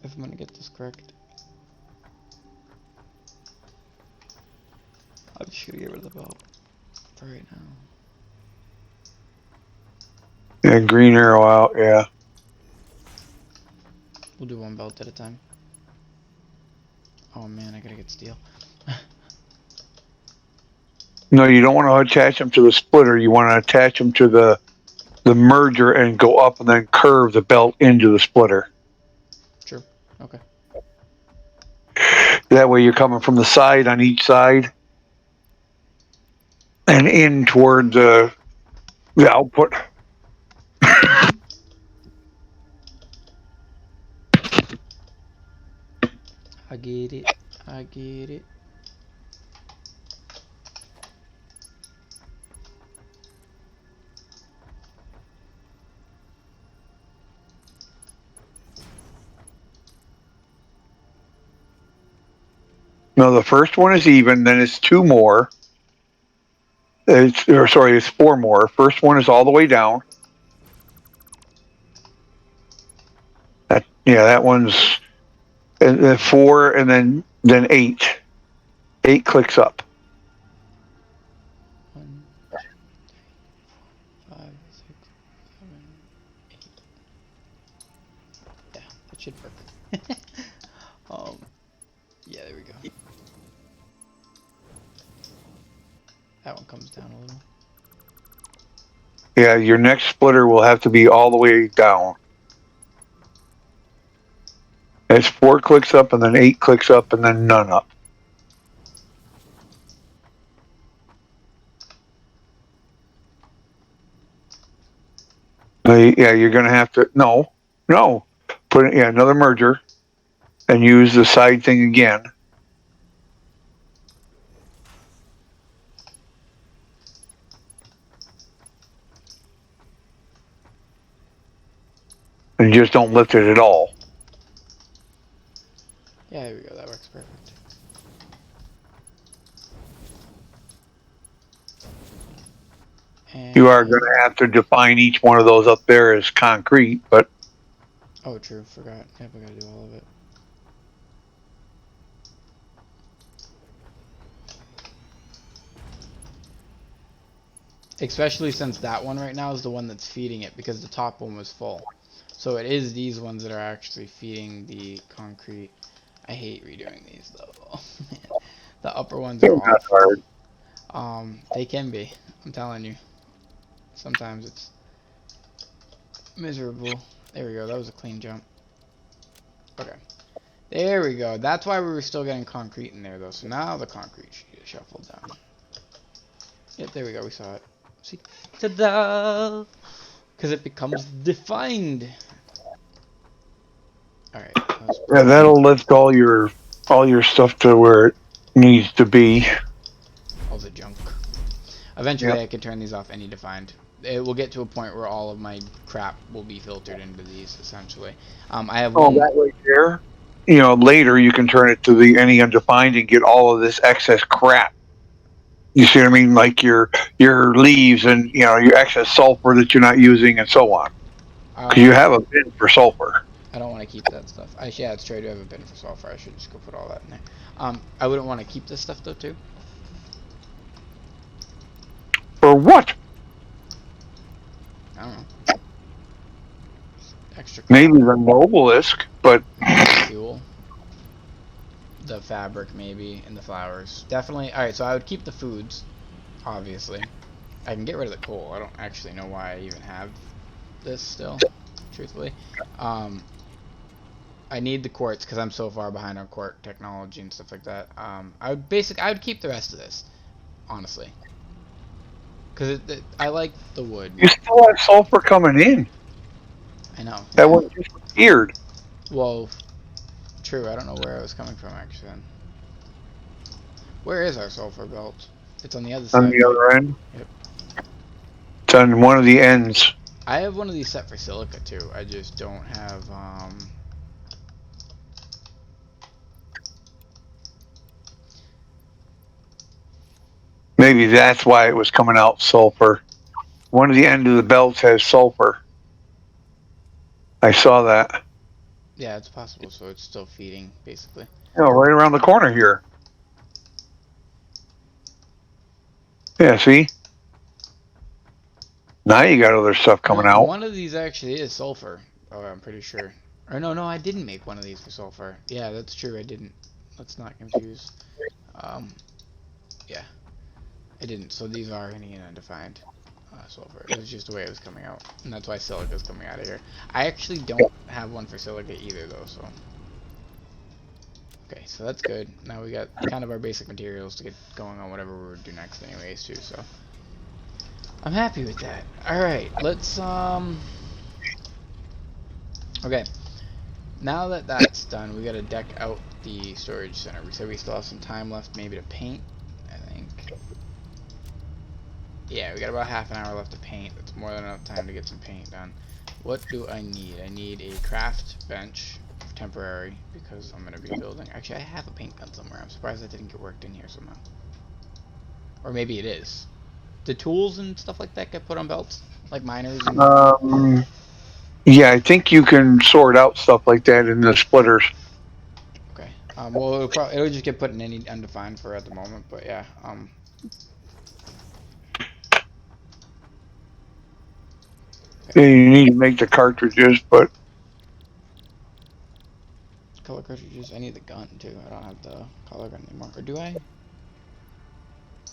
If I'm gonna get this correct. I'm just gonna get rid of the belt for right now. Yeah, green arrow out, yeah. We'll do one belt at a time. Oh man, I gotta get steel. No, you don't want to attach them to the splitter. You want to attach them to the merger and go up and then curve the belt into the splitter. True. Okay. That way you're coming from the side on each side and in toward the output. I get it. I get it. No, the first one is even, then it's 2 more. It's 4 more. First one is all the way down. That one's and then 4 and then 8. 8 clicks up. 1, 2, 3, 4, 5, 6, 7, 8. Yeah, that should work. Yeah, there we go. That one comes down a little. Yeah, your next splitter will have to be all the way down. It's 4 clicks up and then 8 clicks up and then none up. Yeah, you're going to have to, no, put it, another merger and use the side thing again. And just don't lift it at all. Yeah, there we go. That works perfect. And You are going to have to define each one of those up there as concrete, but... Oh, true. Forgot. Yep, I gotta do all of it. Especially since that one right now is the one that's feeding it, because the top one was full. So it is these ones that are actually feeding the concrete. I hate redoing these though. The upper ones are awful. They can be. I'm telling you. Sometimes it's miserable. There we go. That was a clean jump. Okay. There we go. That's why we were still getting concrete in there though. So now the concrete should get shuffled down. Yep, there we go. We saw it. See? Ta-da! Because it becomes defined. Alright. Yeah, that'll lift all your stuff to where it needs to be. All the junk. Eventually Yep. I can turn these off any defined. It will get to a point where all of my crap will be filtered into these, essentially. I have one... that right there. Later you can turn it to the any undefined and get all of this excess crap. You see what I mean? Like your leaves and your excess sulfur that you're not using and so on. Because you have a bin for sulfur. I don't want to keep that stuff. Yeah, it's true. I do have a bin for sulfur. I should just go put all that in there. I wouldn't want to keep this stuff though too. For what? I don't know. Extra. Maybe the Noblisk, but fuel. The fabric maybe, and the flowers. Definitely. Alright, so I would keep the foods, obviously. I can get rid of the coal. I don't actually know why I even have this still, truthfully. I need the quartz because I'm so far behind on quartz technology and stuff like that. I would keep the rest of this, honestly. Because I like the wood. You still have sulfur coming in. I know. That Yeah. one just appeared. Well, true. I don't know where I was coming from actually. Then. Where is our sulfur belt? It's on the other On side. the Right? other end. Yep. It's on one of the ends. I have one of these set for silica too. I just don't have Maybe that's why it was coming out sulfur. One of the end of the belts has sulfur. I saw that. Yeah, it's possible. So it's still feeding basically. You know, right around the corner here. Yeah, see? Now you got other stuff coming out. One of these actually is sulfur. Oh, I'm pretty sure. Or no, I didn't make one of these for sulfur. Yeah, that's true. I didn't. Let's not confuse. Yeah, I didn't. So these are any undefined sulfur. It was just the way it was coming out, and that's why silica is coming out of here. I actually don't have one for silica either, though. So okay, so that's good. Now we got kind of our basic materials to get going on whatever we're do next, anyways, too. So I'm happy with that. All right, let's Okay, now that that's done, we gotta deck out the storage center. We said we still have some time left, maybe to paint. I think. Yeah, we got about half an hour left to paint. That's more than enough time to get some paint done. What do I need? I need a craft bench, temporary, because I'm gonna be building. Actually, I have a paint gun somewhere. I'm surprised that didn't get worked in here somehow. Or maybe it is. The tools and stuff like that get put on belts, like miners. And Yeah, I think you can sort out stuff like that in the splitters. okay. Well, it'll just get put in any undefined for at the moment, but yeah. Yeah, you need to make the cartridges, but Color cartridges. I need the gun too. I don't have the color gun anymore. Or do I?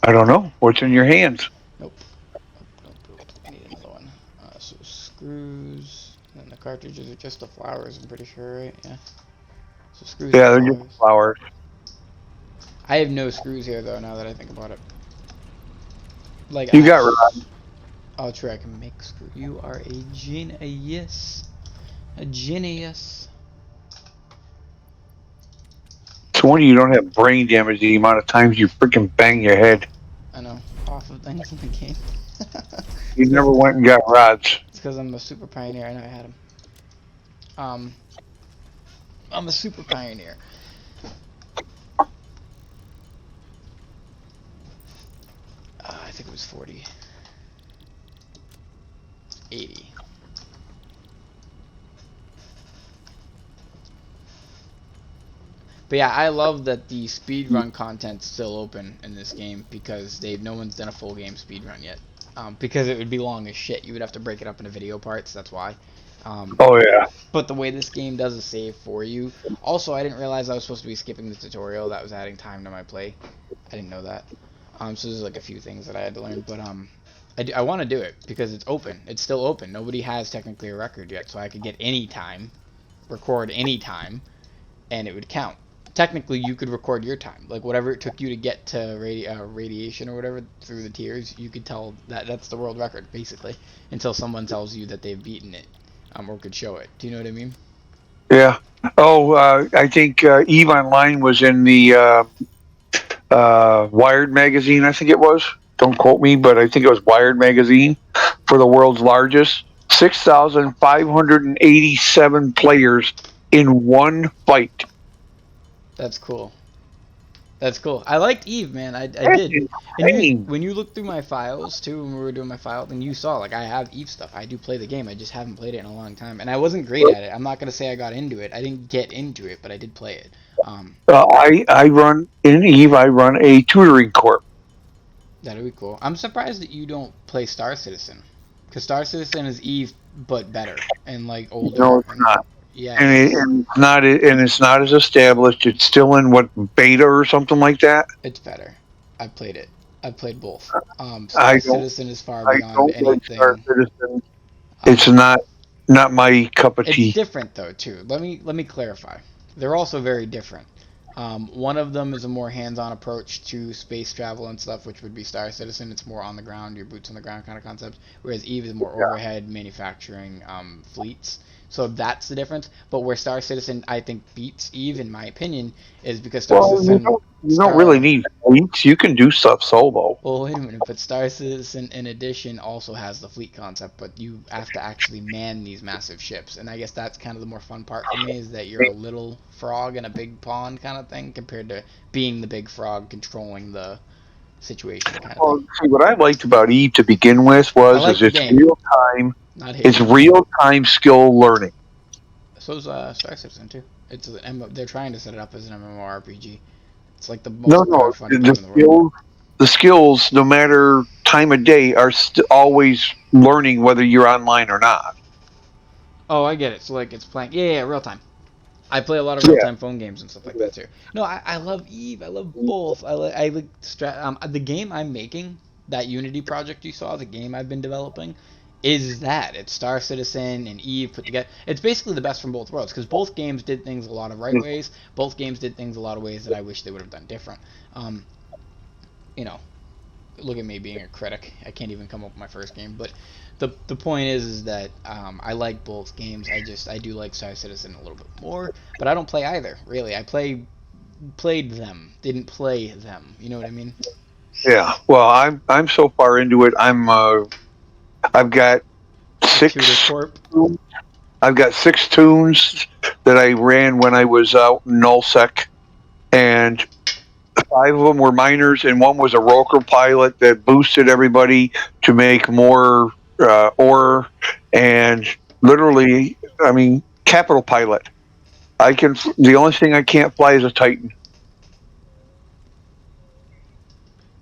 I don't know what's in your hands. Nope. Nope. I need another one. So screws. And the cartridges are just the flowers. I'm pretty sure, right? Yeah. So screws. Yeah, they're And just flowers. I have no screws here though. Now that I think about it. Like You got rods. Oh, true. I can make screw. You are a genius. A genius. It's wonder you don't have brain damage the amount of times you freaking bang your head. I know. Off of things in the game. You never went and got rods. It's because I'm a super pioneer. I know I had them. I'm a super pioneer. I think it was 40. 80. But yeah, I love that the speedrun content's still open in this game because no one's done a full game speedrun yet. Because it would be long as shit. You would have to break it up into video parts, that's why. Oh yeah. But the way this game does a save for you. Also, I didn't realize I was supposed to be skipping the tutorial. That was adding time to my play. I didn't know that. So there's like a few things that I had to learn. But I want to do it because it's open. It's still open. Nobody has technically a record yet. So I could get any time, record any time, and it would count. Technically, you could record your time. Like whatever it took you to get to radiation or whatever through the tiers, you could tell that's the world record, basically. Until someone tells you that they've beaten it. Or could show it. Do you know what I mean? Yeah. Oh, I think Eve Online was in the Wired magazine. I think it was. Don't quote me, but I think it was Wired magazine for the world's largest. 6,587 players in one fight. That's cool. That's cool. I liked Eve, man. I did. And when you look through my files too, when we were doing my file, then you saw like I have Eve stuff. I do play the game. I just haven't played it in a long time, and I wasn't great at it. I'm not gonna say I got into it. I didn't get into it, but I did play it. I run in Eve. I run a tutoring corp. That'd be cool. I'm surprised that you don't play Star Citizen, because Star Citizen is Eve but better and like older. No, it's not. Yeah. And it's not as established. It's still in what, beta or something like that. It's better. I played it. I played both. Star Citizen is far beyond anything. Like Star Citizen. It's not my cup of tea. It's different though too. Let me clarify. They're also very different. One of them is a more hands-on approach to space travel and stuff, which would be Star Citizen. It's more on the ground, your boots on the ground kind of concept. Whereas Eve is more overhead manufacturing fleets. So that's the difference. But where Star Citizen, I think, beats Eve, in my opinion, is because Star Well, Citizen, you don't really Star need fleets. You can do stuff solo. well, wait a minute, but Star Citizen in addition also has the fleet concept, but you have to actually man these massive ships. And I guess that's kind of the more fun part for me is that you're a little frog in a big pond kind of thing compared to being the big frog controlling the situation kind of Well, thing. see, what I liked about Eve to begin with I was like is the it's game, real time. not It's hating on it. real time skill learning. So's Star Citizen too. They're trying to set it up as an MMORPG. It's like the No, most no, crowdfunded the game in the world. skills, no matter time of day, are always learning whether you're online or not. Oh, I get it. So like it's playing, yeah, real time. I play a lot of real Yeah, time phone games and stuff like that too. No, I love Eve. I love both. I like the game I'm making, that Unity project you saw, the game I've been developing, is that it's Star Citizen and Eve put together. It's basically the best from both worlds because both games did things a lot of right ways. Both games did things a lot of ways that I wish they would have done different. Um, you know, look at me being a critic. I can't even come up with my first game, but the point is that I like both games. I do like Star Citizen a little bit more, but I don't play either. Really, played them, didn't play them. You know what I mean? yeah. Well, I'm so far into it. I've got A tutor six. corp. I've got 6 tunes that I ran when I was out in Nullsec, and 5 of them were miners, and one was a Roker pilot that boosted everybody to make more ore, and literally, I mean, capital pilot. I can. The only thing I can't fly is a Titan.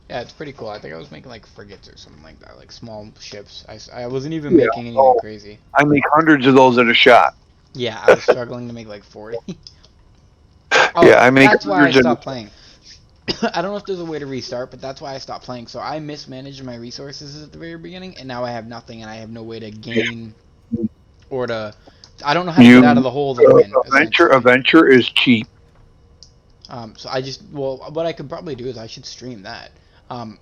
Yeah, it's pretty cool. I think I was making like frigates or something like that, like small ships. I wasn't even Yeah. making anything Oh, crazy. I make hundreds of those at a shot. Yeah, I was struggling to make like 40. Yeah, Oh, I make that's why I hundreds at. stopped playing. I don't know if there's a way to restart, but that's why I stopped playing. So I mismanaged my resources at the very beginning, and now I have nothing, and I have no way to gain or to. I don't know how to get out of You the hole that I'm in, a essentially. venture is cheap. So I just, well, what I could probably do is I should stream that.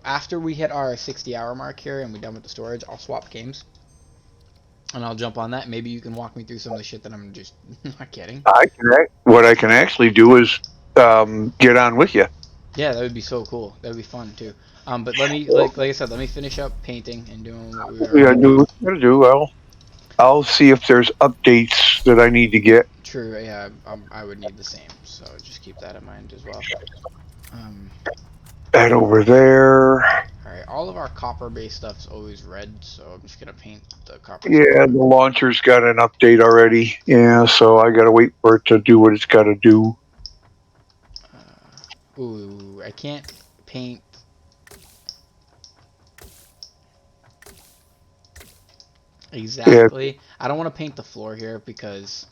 After we hit our 60-hour mark here and we're done with the storage, I'll swap games and I'll jump on that. Maybe you can walk me through some of the shit that I'm just not getting. What I can actually do is get on with you. Yeah, that would be so cool. That would be fun too. But let me, like I said, let me finish up painting and doing what we were Yeah, already do doing. what you gotta do. I'll see if there's updates that I need to get. True, yeah, I would need the same, so just keep that in mind as well. Um, That over there. Alright, all of our copper-based stuff's always red, so I'm just gonna paint the copper stuff Yeah, red. the launcher's got an update already. Yeah, so I gotta wait for it to do what it's gotta do. Ooh, I can't paint Yeah, exactly. I don't want to paint the floor here because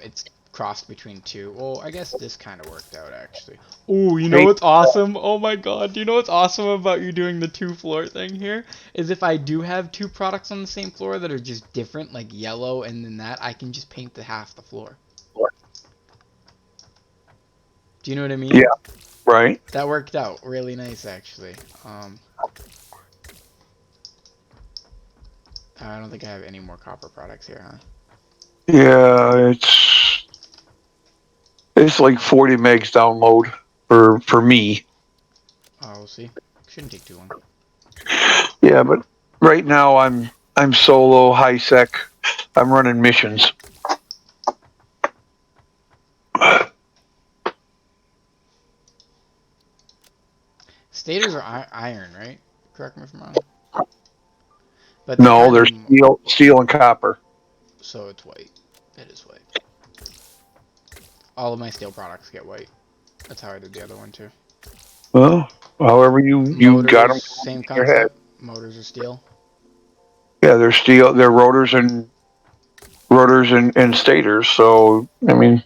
it's crossed between two. Well, I guess this kind of worked out actually. Ooh, you know paint. what's awesome? Oh my god, do you know what's awesome about you doing the two floor thing here? Is if I do have two products on the same floor that are just different, like yellow and then that, I can just paint the half the floor. Do you know what I Yeah, mean? right. That worked out really nice actually. Um, I don't think I have any more copper products here, huh? Yeah, it's like 40 megs download for me. Oh, we'll see. Shouldn't take too long. Yeah, but right now I'm solo high sec. I'm running missions. Stators are iron, right? Correct me if I'm wrong. But they're No, kind there's of, steel and copper. so it's white. It is white. All of my steel products get white. That's how I did the other one too. Well, however you got Motors, them same in your head. concept. Motors are steel. Yeah, they're steel. They're rotors and stators. So I mean,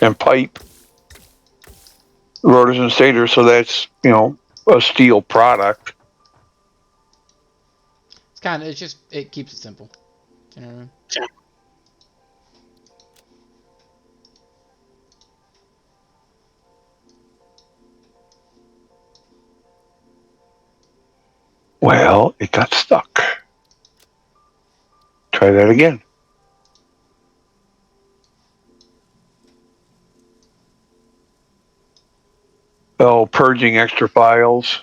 and pipe rotors and stators. So that's a steel product. It's kind of, it's just, it keeps it simple. You know what I mean? it got stuck. Try that again. Oh, purging extra files.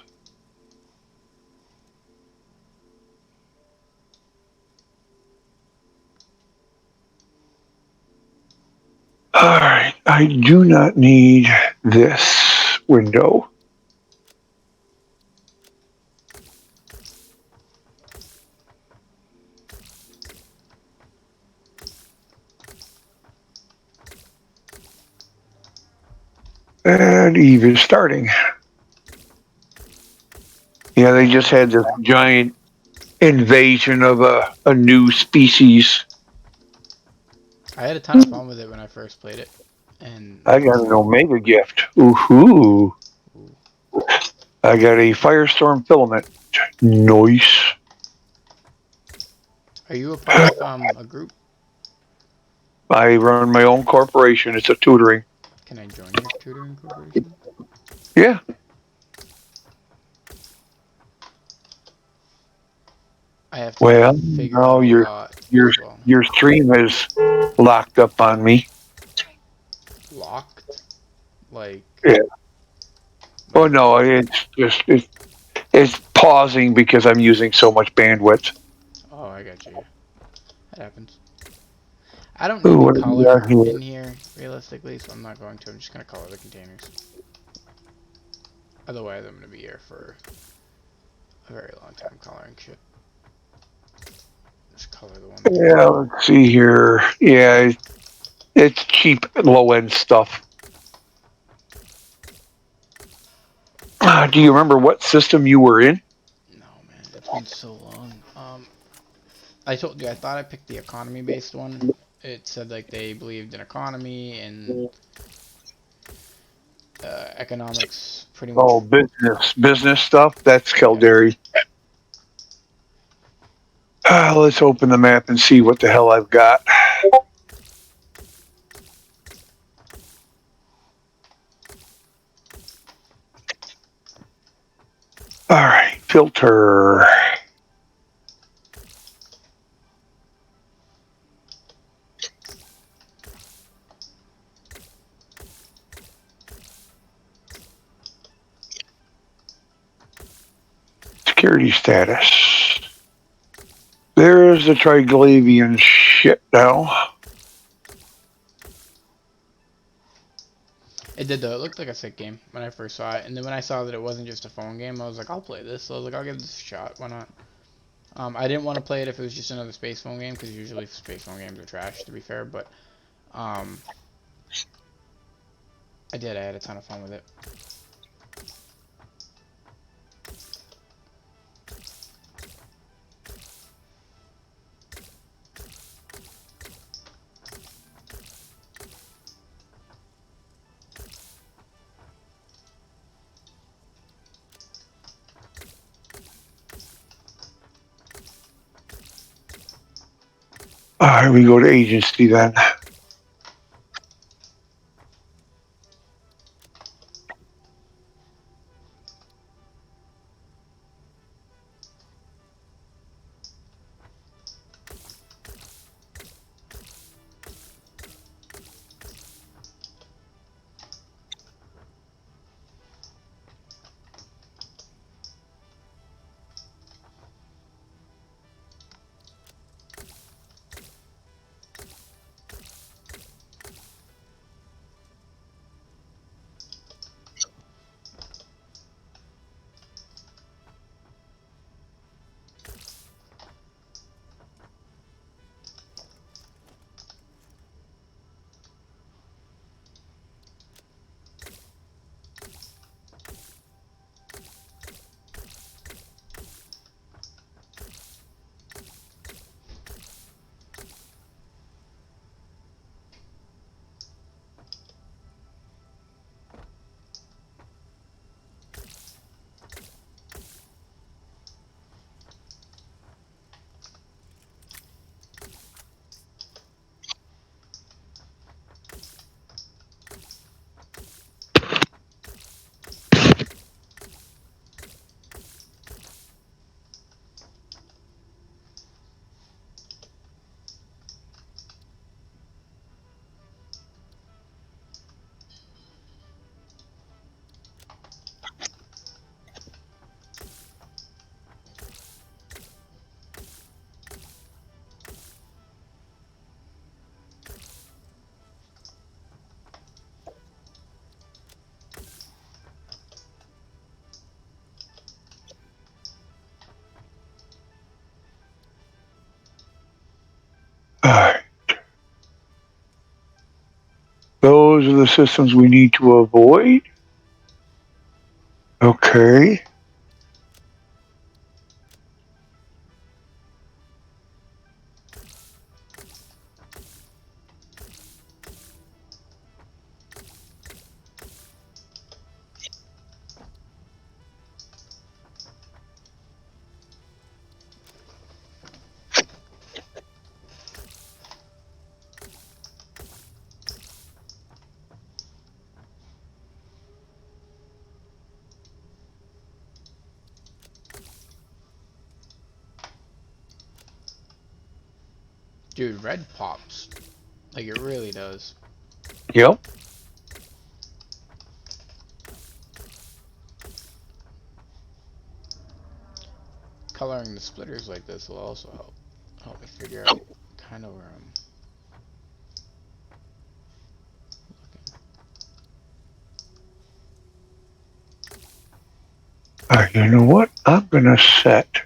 All right, I do not need this window. And Eve is starting. Yeah, they just had this giant invasion of a new species. I had a ton of fun with it when I first played it, and I like I got an said, Omega gift. Ooh. ooh. I got a Firestorm filament. Nice. Are you a part of a group? I run my own corporation. It's a tutoring. Can I join your tutoring corporation? Yeah. I have to Well, figure out no, a lot your as well. your stream is locked up on me. Locked? Like, Yeah. what do Oh you mean? no, it's pausing because I'm using so much bandwidth. Oh, I got you. That happens. I don't need Ooh, to what do we got color here? in here, realistically, so I'm not going to. I'm just going to color the containers. Otherwise, I'm going to be here for a very long time coloring shit. Just color the ones that Yeah, let's see here. Yeah, it's cheap, low end stuff. Do you remember what system you were in? no, man, it's been so long. I told you I thought I picked the economy based one. It said like they believed in economy and economics pretty much. Oh, business stuff. That's Yeah. Calderi. Let's open the map and see what the hell I've got. All right, filter. Security status. There's the Triglavian shit now. It did though. It looked like a sick game when I first saw it, and then when I saw that it wasn't just a phone game, I was like, I'll play this. So I was like, I'll give this a shot. Why not? I didn't want to play it if it was just another space phone game because usually space phone games are trash, to be fair. But um, I did. I had a ton of fun with it. All right, we go to agency then. those are the systems we need to avoid. Okay. Dude, red pops. Like, it really does. Yep. Coloring the splitters like this will also help me figure out kind of where I'm looking. You know what? I'm going to set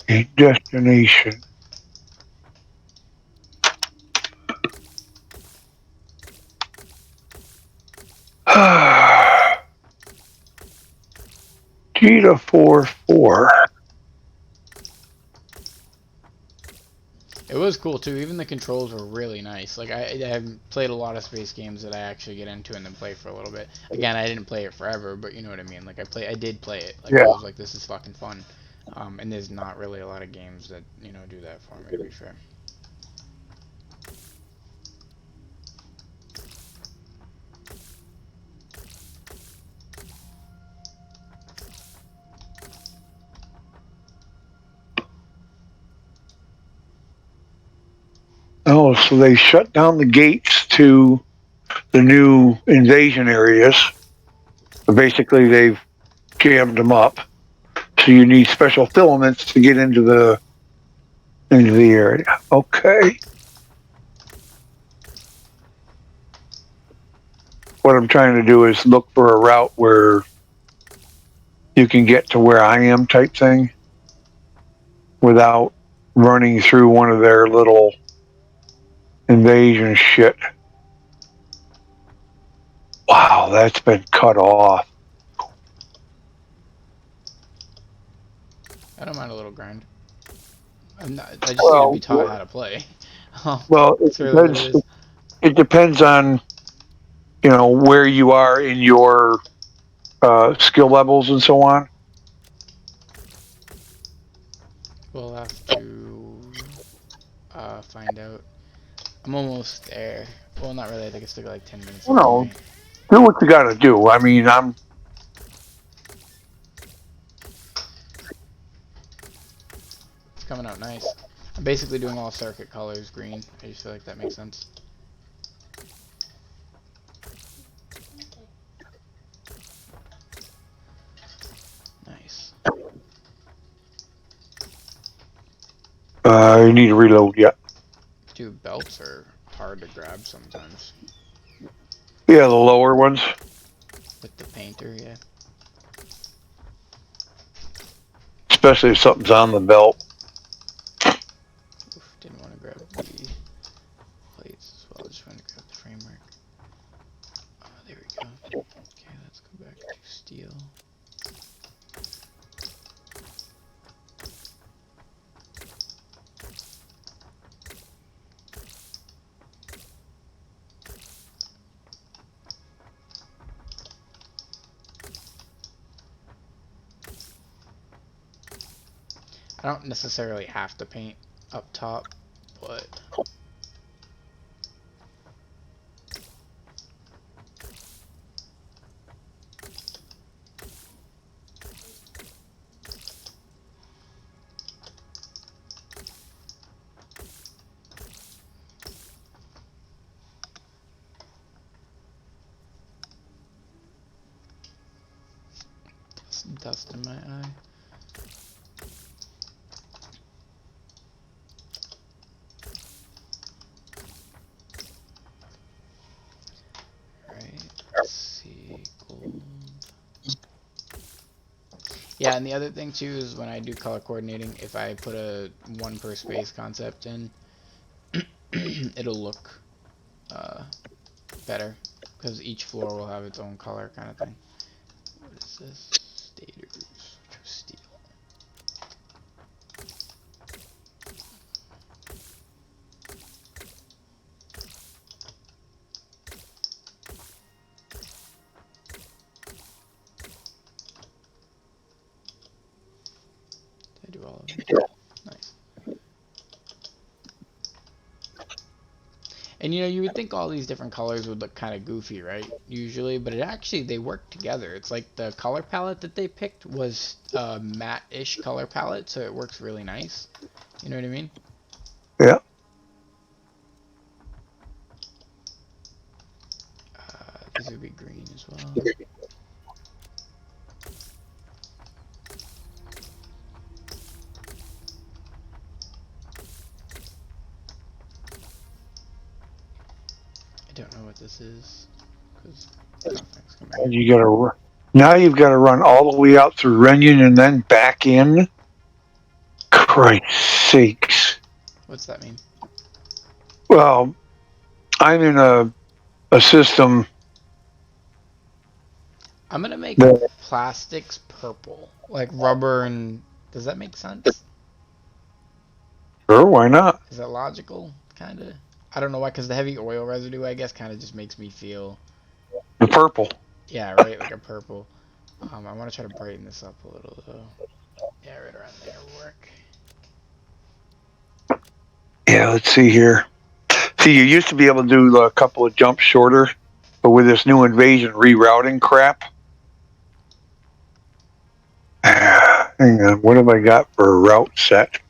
a destination. Gita 4-4. It was cool too. Even the controls were really nice. Like I played a lot of space games that I actually get into and then play for a little bit. Again, I didn't play it forever, but you know what I mean. Like I did play it. Like I Yeah. was like, this is fucking fun. And there's not really a lot of games that do that for me, to be fair. Oh, so they shut down the gates to the new invasion areas. Basically, they've jammed them up. So you need special filaments to get into the area. Okay. What I'm trying to do is look for a route where you can get to where I am type thing without running through one of their little invasion shit. Wow, that's been cut off. I don't mind a little grind. I just need to be taught how to play. Well, That's really what it is. It depends on where you are in your skill levels and so on. We'll have to find out. I'm almost there. Well, not really. I think it's still like 10 minutes. No, do what you got to do. I mean, It's coming out nice. I'm basically doing all circuit colors green. I just feel like that makes sense. Nice. You need to reload. Yeah. Dude, belts are hard to grab sometimes. Yeah, the lower ones. With the painter, yeah. Especially if something's on the belt. Oof, didn't want to grab the plates as well. I just wanted to grab the framework. Oh, there we go. Okay, let's go back to steel. I don't necessarily have to paint up top, but some dust in my eye. Let's see, gold. Yeah, and the other thing too is when I do color coordinating, if I put a one per space concept in, it'll look better, because each floor will have its own color kind of thing. What is this? Stators. Steel. Did I do all of them? Nice. And you know, you would think all these different colors would look kind of goofy, right? Usually, but they work together. It's like the color palette that they picked was a matte-ish color palette, so it works really nice. You know what I mean? Yeah. These would be green as well. I don't know what this is, because nothing's coming. You gotta now you've got to run all the way out through Renyon and then back in. Christ's sakes! What's that mean? Well, I'm in a system. I'm gonna make that plastics purple, like rubber and. Does that make sense? Sure, why not? Is that logical? Kind of. I don't know why, because the heavy oil residue, I guess, kind of just makes me feel. The purple. Yeah, right, like a purple. I want to try to brighten this up a little though. Yeah, right around there will work. Yeah, let's see here. See, you used to be able to do a couple of jumps shorter, but with this new invasion rerouting crap. Hang on, what have I got for a route set?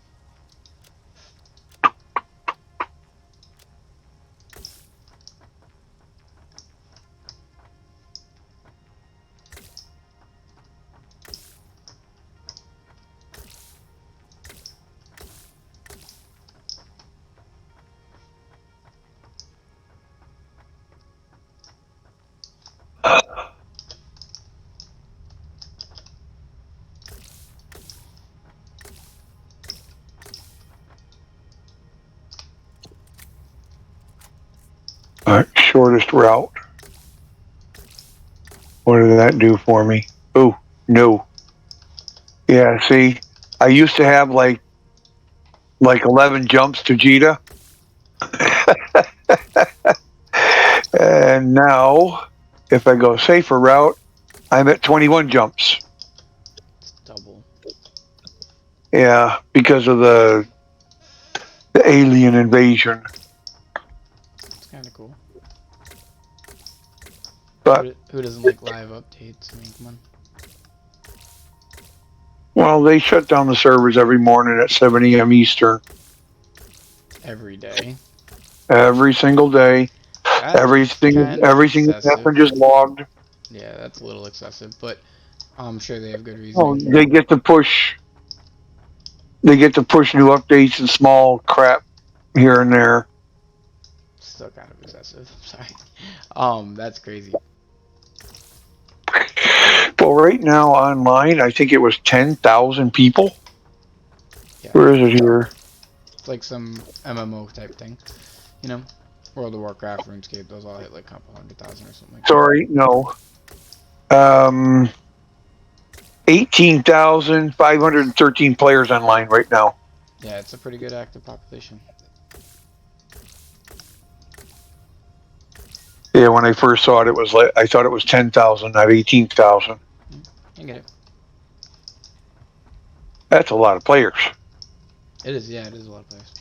All right, shortest route. What did that do for me? Oh, no. Yeah, see, I used to have like 11 jumps to Jita. And now, if I go safer route, I'm at 21 jumps. It's double. Yeah, because of the alien invasion. It's kind of cool. But Who doesn't like live updates? I mean, come on. well, they shut down the servers every morning at 7 a.m. Eastern. Every day. Every single day. That's Everything kind of that excessive. happened is logged. Yeah, that's a little excessive, but I'm sure they have good Oh, reasoning. they get to push. They get to push new updates and small crap here and there. Still kind of excessive. Sorry. That's crazy. Well, right now online, I think it was 10,000 people. Yeah. Where is it here? It's like some MMO type thing. You know? World of Warcraft, RuneScape, those all hit like a couple 100,000 or something like that. Sorry, no. 18,513 players online right now. Yeah, it's a pretty good active population. Yeah, when I first saw it, it was like I thought it was 10,000, not 18,000. I get it. That's a lot of players. It is, yeah, it is a lot of players.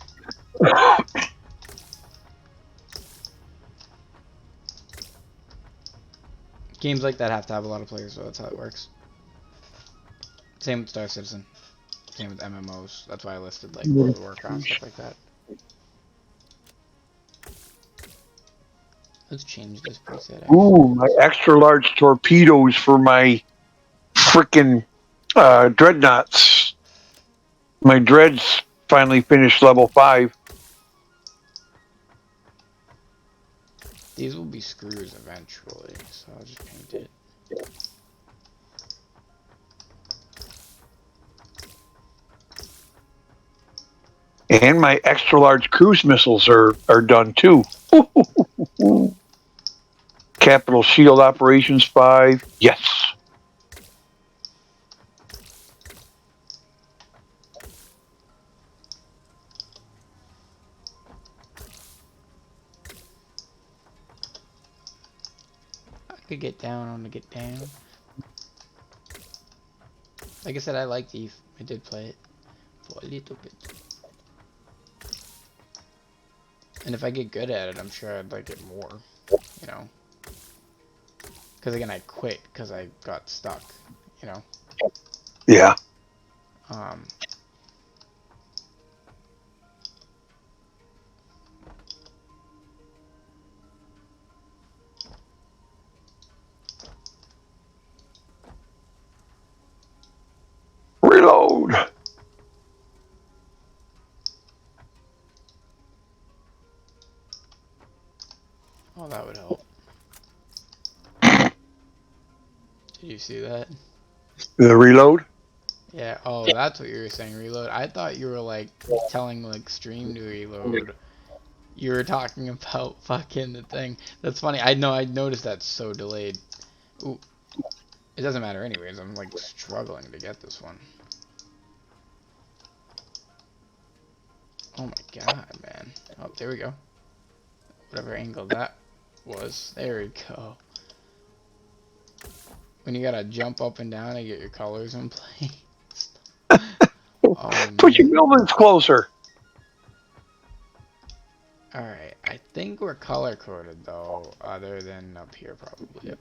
Games like that have to have a lot of players, so that's how it works. Same with Star Citizen. Same with MMOs. That's why I listed like World of Warcraft, stuff like that. Let's change this preset. Actually. Ooh, my extra large torpedoes for my freaking dreadnoughts. My dreads finally finished level 5. These will be screws eventually, so I'll just paint it. And my extra large cruise missiles are done too. Capital Shield Operations 5. Yes. I could get down on the get down. Like I said, I liked Eve. I did play it for a little bit. And if I get good at it, I'm sure I'd like it more. You know? Because again, I quit because I got stuck. You know? Yeah. Um, Reload. oh, that would help. Did you see that? The reload. Yeah. Oh, that's what you were saying, reload. I thought you were like telling like stream to reload. You were talking about fucking the thing. That's funny. I know. I noticed that's so delayed. Ooh. It doesn't matter anyways. I'm like struggling to get this one. Oh my god, man. Oh, there we go. Whatever angle that was. There we go. When you gotta jump up and down to get your colors in place. Oh Put your man. buildings closer. Alright, I think we're color coded though, other than up here probably. Yep.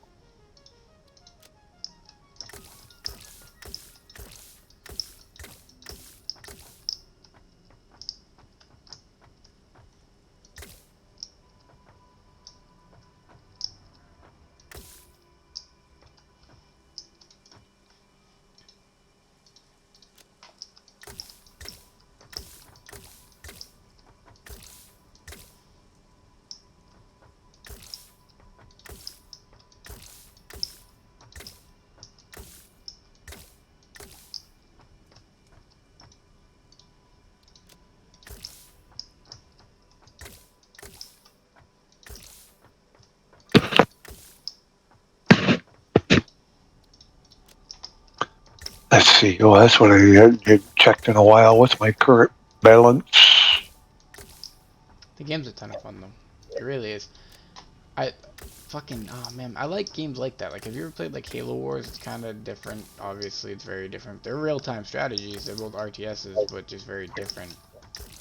Let's see. Oh, that's what I had checked in a while. What's my current balance? The game's a ton of fun though. It really is. I fucking oh man, I like games like that. Like have you ever played like Halo Wars? It's kinda different. Obviously it's very different. They're real time strategies, they're both RTSs, but just very different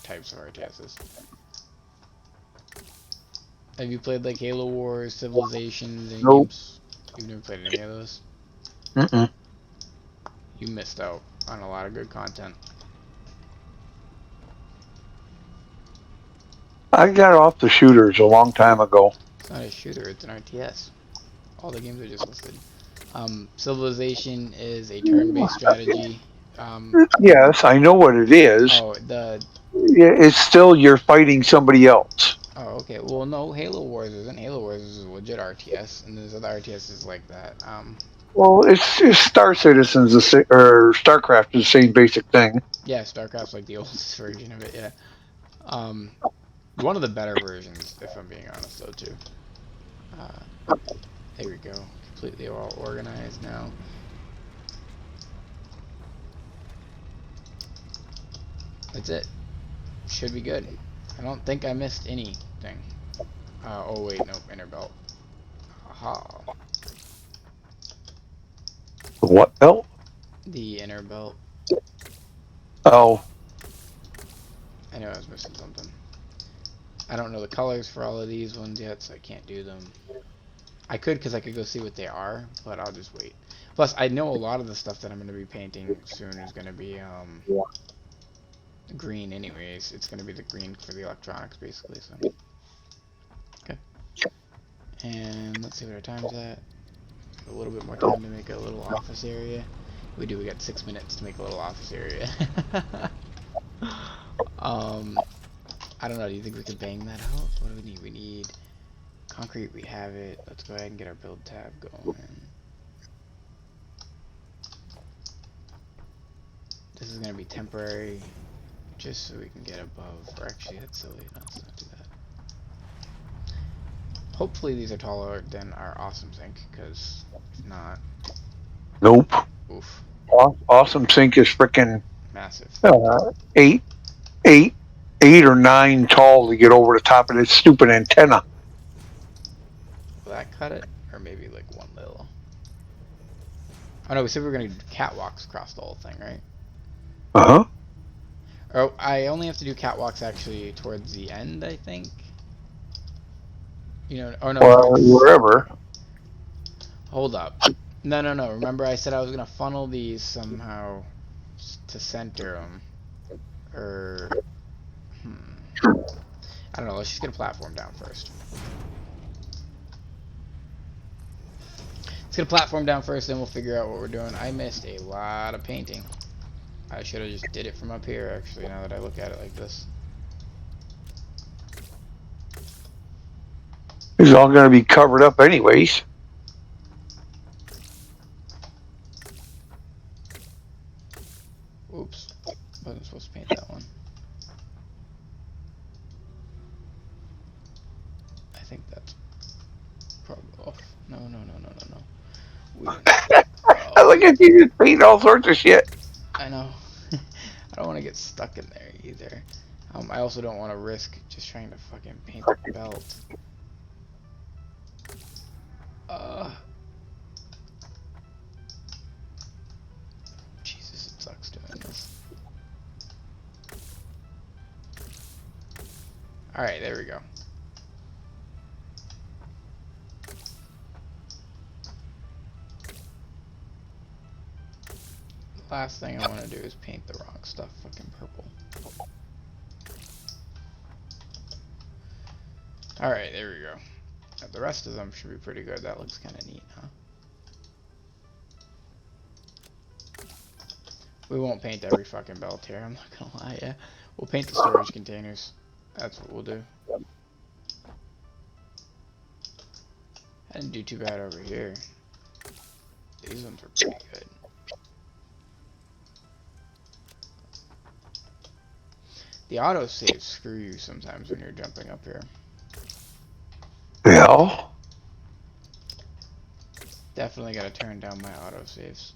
types of RTSs. Have you played like Halo Wars, Civilizations, any Nope. games? You've never played any of those? Mm-mm. You missed out on a lot of good content. I got off the shooters a long time ago. It's not a shooter, it's an RTS. All the games are just listed. Civilization is a turn-based strategy. Yes, I know what it is. Oh, the Yeah, it's still you're fighting somebody else. oh, okay. Well, no, Halo Wars isn't. Halo Wars is a legit RTS, and there's other RTSs like that. Well, it's Star Citizens or StarCraft is the same basic thing. Yeah, StarCraft's like the oldest version of it. Yeah. Um, one of the better versions, if I'm being honest, though, too. There we go. Completely all organized now. That's it. Should be good. I don't think I missed anything. Oh wait, nope, inner belt. Aha. What belt? The inner belt. Oh, I knew I was missing something. I don't know the colors for all of these ones yet, so I can't do them. I could because I could go see what they are, but I'll just wait. Plus, I know a lot of the stuff that I'm going to be painting soon is going to be green anyways. It's going to be the green for the electronics, basically. So, okay. And let's see what our time's at. A little bit more time to make a little office area. We do. We got 6 minutes to make a little office area. I don't know. Do you think we could bang that out? What do we need? We need concrete. We have it. Let's go ahead and get our build tab going. This is gonna be temporary, just so we can get above. Or actually, that's silly. No, let's not do that. Hopefully these are taller than our awesome sink, because if not, Nope. oof, Awesome Sink is freaking massive. eight, eight, 8 or 9 tall to get over the top of this stupid antenna. Will that cut it? Or maybe like one little. Oh no, we said we were gonna do catwalks across the whole thing, right? Uh huh. Oh, I only have to do catwalks actually towards the end, I think. You know, oh no, Or towards. wherever. Hold up. No, no, no. Remember, I said I was gonna funnel these somehow to center them, or I don't know. Let's just get a platform down first. Let's get a platform down first, then we'll figure out what we're doing. I missed a lot of painting. I should have just did it from up here, actually, now that I look at it like this. It's all going to be covered up anyways. Oops. Wasn't supposed to paint that one. I think that's probably off. No, no, no, no, no, no. We don't need that. I Oh, look we... at you just painting all sorts of shit. I know. I don't want to get stuck in there either. I also don't want to risk just trying to fucking paint the belt. Jesus, it sucks doing this. Alright, there we go. Last thing I want to do is paint the wrong stuff fucking purple. Alright, there we go. The rest of them should be pretty good. That looks kind of neat, huh? We won't paint every fucking belt here, I'm not gonna lie, yeah. We'll paint the storage containers. That's what we'll do. I didn't do too bad over here. These ones are pretty good. The autosaves screw you sometimes when you're jumping up here. Yeah. Definitely gotta turn down my autosaves.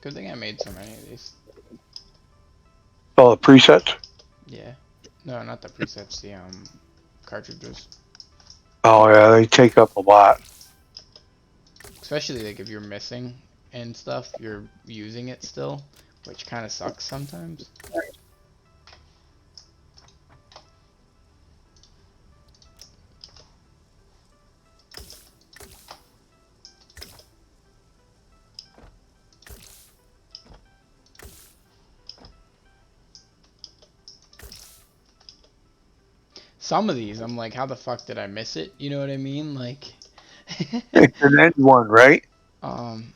Good thing I made so many of these. Oh, the presets? Yeah. No, not the presets, the cartridges. Oh, yeah, they take up a lot. Especially like if you're missing and stuff, you're using it still, which kind of sucks sometimes. Some of these, I'm like, how the fuck did I miss it? You know what I mean? Like, It's an end one, right? um,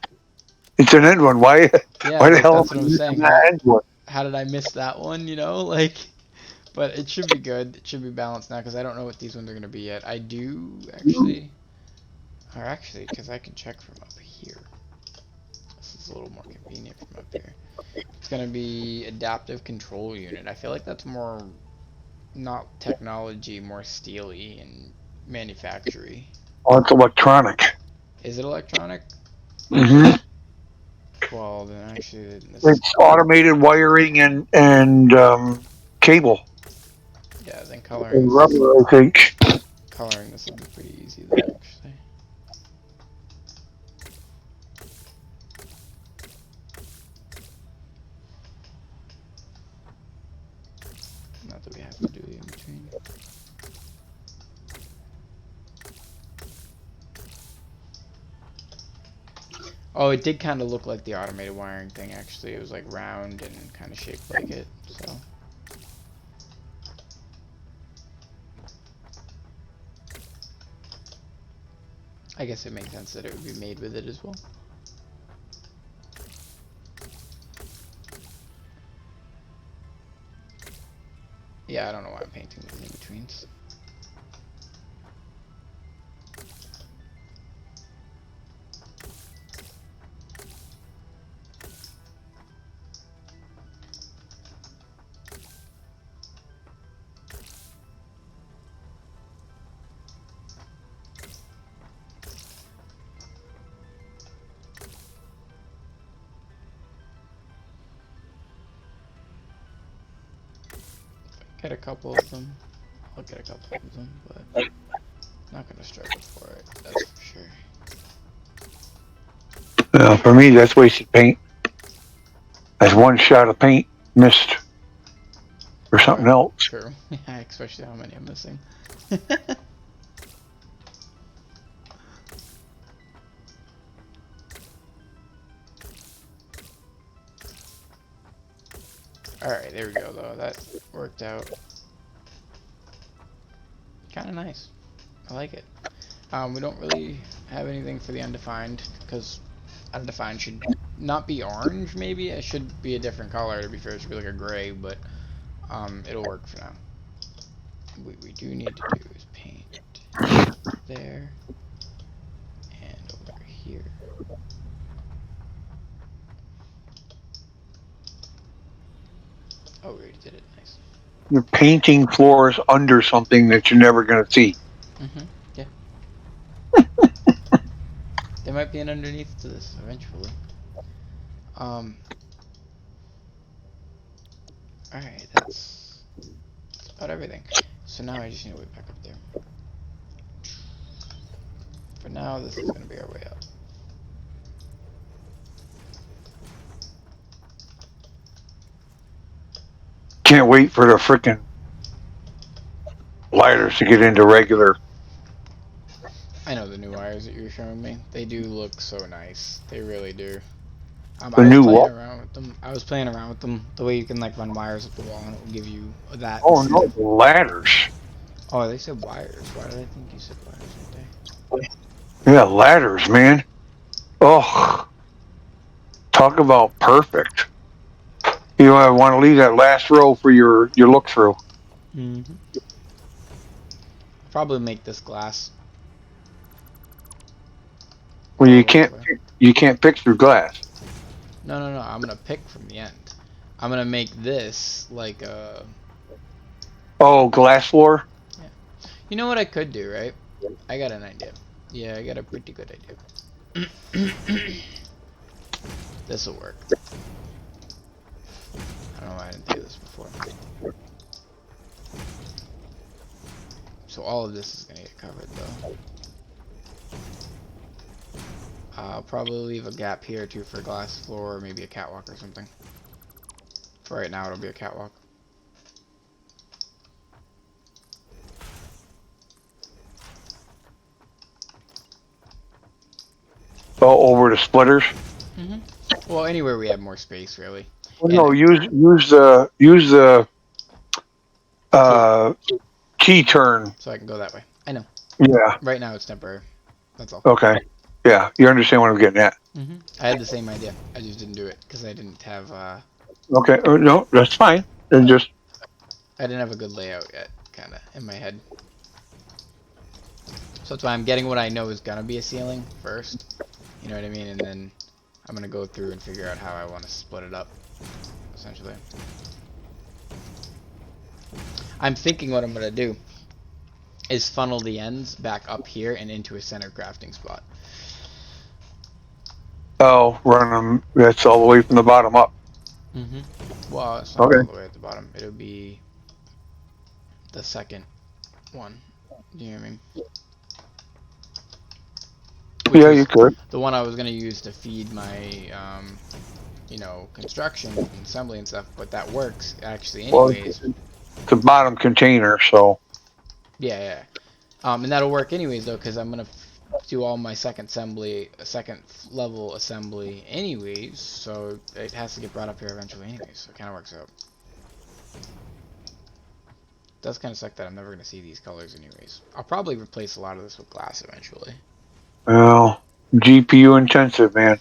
It's an end one. Why yeah, the like hell that's am what I I'm missing saying. that end one? How did I miss that one? You know, like, but it should be good. It should be balanced now because I don't know what these ones are gonna be yet. I do actually, or actually, because I can check from up here. This is a little more convenient from up here. It's gonna be adaptive control unit. I feel like that's more not technology, more steely and manufacturing. Oh, it's electronic. Is it electronic? Mm-hmm. Well, then actually, this is It's automated wiring and cable yeah. Then and rubber, I think. coloring this will be pretty easy then actually. Not that we have to do the in between. Oh, it did kind of look like the automated wiring thing, actually. It was like round and kind of shaped like it, so. I guess it makes sense that it would be made with it as well. Yeah, I don't know why I'm painting these in-betweens. Get a couple of them. I'll get a couple of them, but not gonna struggle for it, that's for sure. For me, that's wasted paint. That's one shot of paint missed for something else. True. Yeah, especially how many I'm missing. Alright, there we go though. That worked out. Kinda nice. I like it. We don't really have anything for the undefined, because undefined should not be orange, maybe. It should be a different color, to be fair. It should be like a gray, but it'll work for now. What we do need to do is paint there and over here. Oh, we already did it. Nice. You're painting floors under something that you're never going to see. Yeah. There might be an underneath to this eventually. Alright, that's about everything. So now I just need to way back up there. For now, this is going to be our way up. Can't wait for the frickin' lighters to get into regular. I know the new wires that you were showing me. They do look so nice. They really do. The I was new playing what? around with them. I was playing around with them. The way you can like run wires up the wall and it will give you that. Oh no, the ladders. Oh, they said wires. Why did I think you said wires right Yeah, ladders, man. Oh, talk about perfect. You know, I want to leave that last row for your look through. there? Probably make this glass. Well, all you the way. can't pick through glass. No, no, no. I'm gonna pick from the end. I'm gonna make this like a. Oh, glass floor. You know what I could do, right? I got an idea. Yeah, I got a pretty good idea. This'll work. I don't know why I didn't think of this before. So all of this is gonna get covered though. I'll probably leave a gap here too for glass floor, or maybe a catwalk or something. For right now, it'll be a catwalk. Oh, over the splitters. Well, anywhere we have more space, really. Well, no, use the key turn. So I can go that way. I know. Yeah. Right now it's temporary. That's all. Okay. Yeah, you understand what I'm getting at. I had the same idea. I just didn't do it because I didn't have. Okay. No, that's fine. And just. I didn't have a good layout yet, kind of in my head. So that's why I'm getting what I know is gonna be a ceiling first. You know what I mean? And then I'm gonna go through and figure out how I want to split it up, essentially. I'm thinking what I'm gonna do is funnel the ends back up here and into a center crafting spot. Oh, run them. That's all the way from the bottom up. Well, it's not all the way at the bottom. It'll be the second one. Do you know what I mean? Yeah, you could. The one I was gonna use to feed my, you know, construction and assembly and stuff, but that works actually anyways. Well, it's a bottom container, so. Yeah. And that'll work anyways though, because I'm gonna do all my second level assembly anyways, so it has to get brought up here eventually anyways, so it kind of works out. It does kind of suck that I'm never going to see these colors anyways. I'll probably replace a lot of this with glass eventually. Well, GPU intensive, man.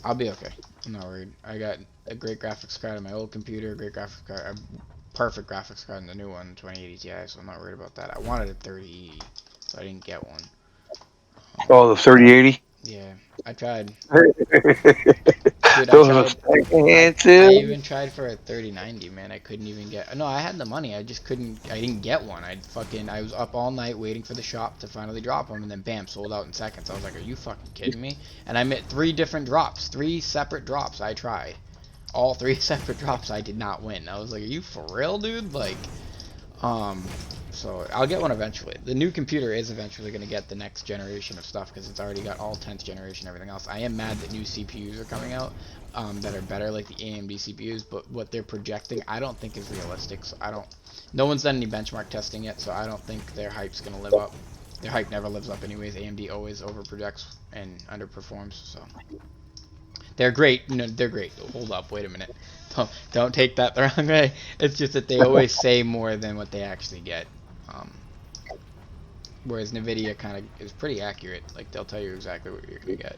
I'll be okay. I'm not worried. I got a great graphics card on my old computer, a great graphics card, a perfect graphics card in the new one, 2080 Ti, so I'm not worried about that. I wanted a 3080, so I didn't get one. Oh, the 3080. Yeah, I tried. Dude, Those are I expensive. even tried for a 3090, man. I couldn't even get. No, I had the money. I just couldn't. I didn't get one. I was up all night waiting for the shop to finally drop them, and then bam, sold out in seconds. I was like, are you fucking kidding me? And I met 3 different drops, 3 separate drops. I tried, all 3 separate drops. I did not win. I was like, are you for real, dude? Like, so I'll get one eventually. The new computer is eventually going to get the next generation of stuff because it's already got all 10th generation and everything else. I am mad that new CPUs are coming out that are better, like the AMD CPUs, but what they're projecting I don't think is realistic. So no one's done any benchmark testing yet, so I don't think their hype's going to live up. Their hype never lives up anyways. AMD always overprojects and underperforms, so they're great. No, they're great. Hold up, wait a minute. Don't take that the wrong way. It's just that they always say more than what they actually get. Whereas NVIDIA kind of is pretty accurate. Like, they'll tell you exactly what you're going to get.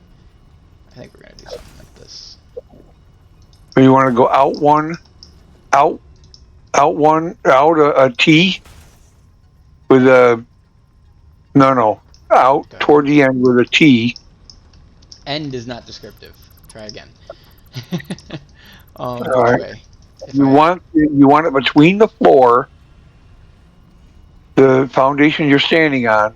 I think we're going to do something like this. You want to go out a T with a out Okay. toward the end with a T. End is not descriptive. Try again. All Which right. way? You want it between the floor, the foundation you're standing on,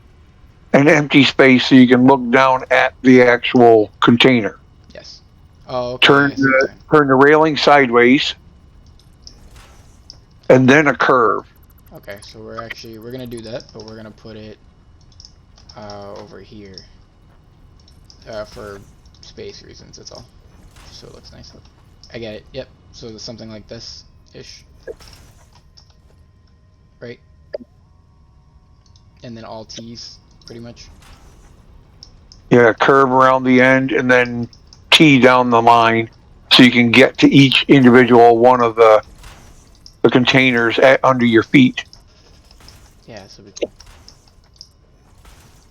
and empty space so you can look down at the actual container. Yes. Oh, okay. Turn the railing sideways, and then a curve. Okay, so we're gonna do that, but we're gonna put it over here for space reasons. That's all. So it looks nice. I get it. Yep. So something like this ish, right? And then all T's pretty much. Yeah, curve around the end, and then T down the line, so you can get to each individual one of the containers under your feet. Yeah, so we can...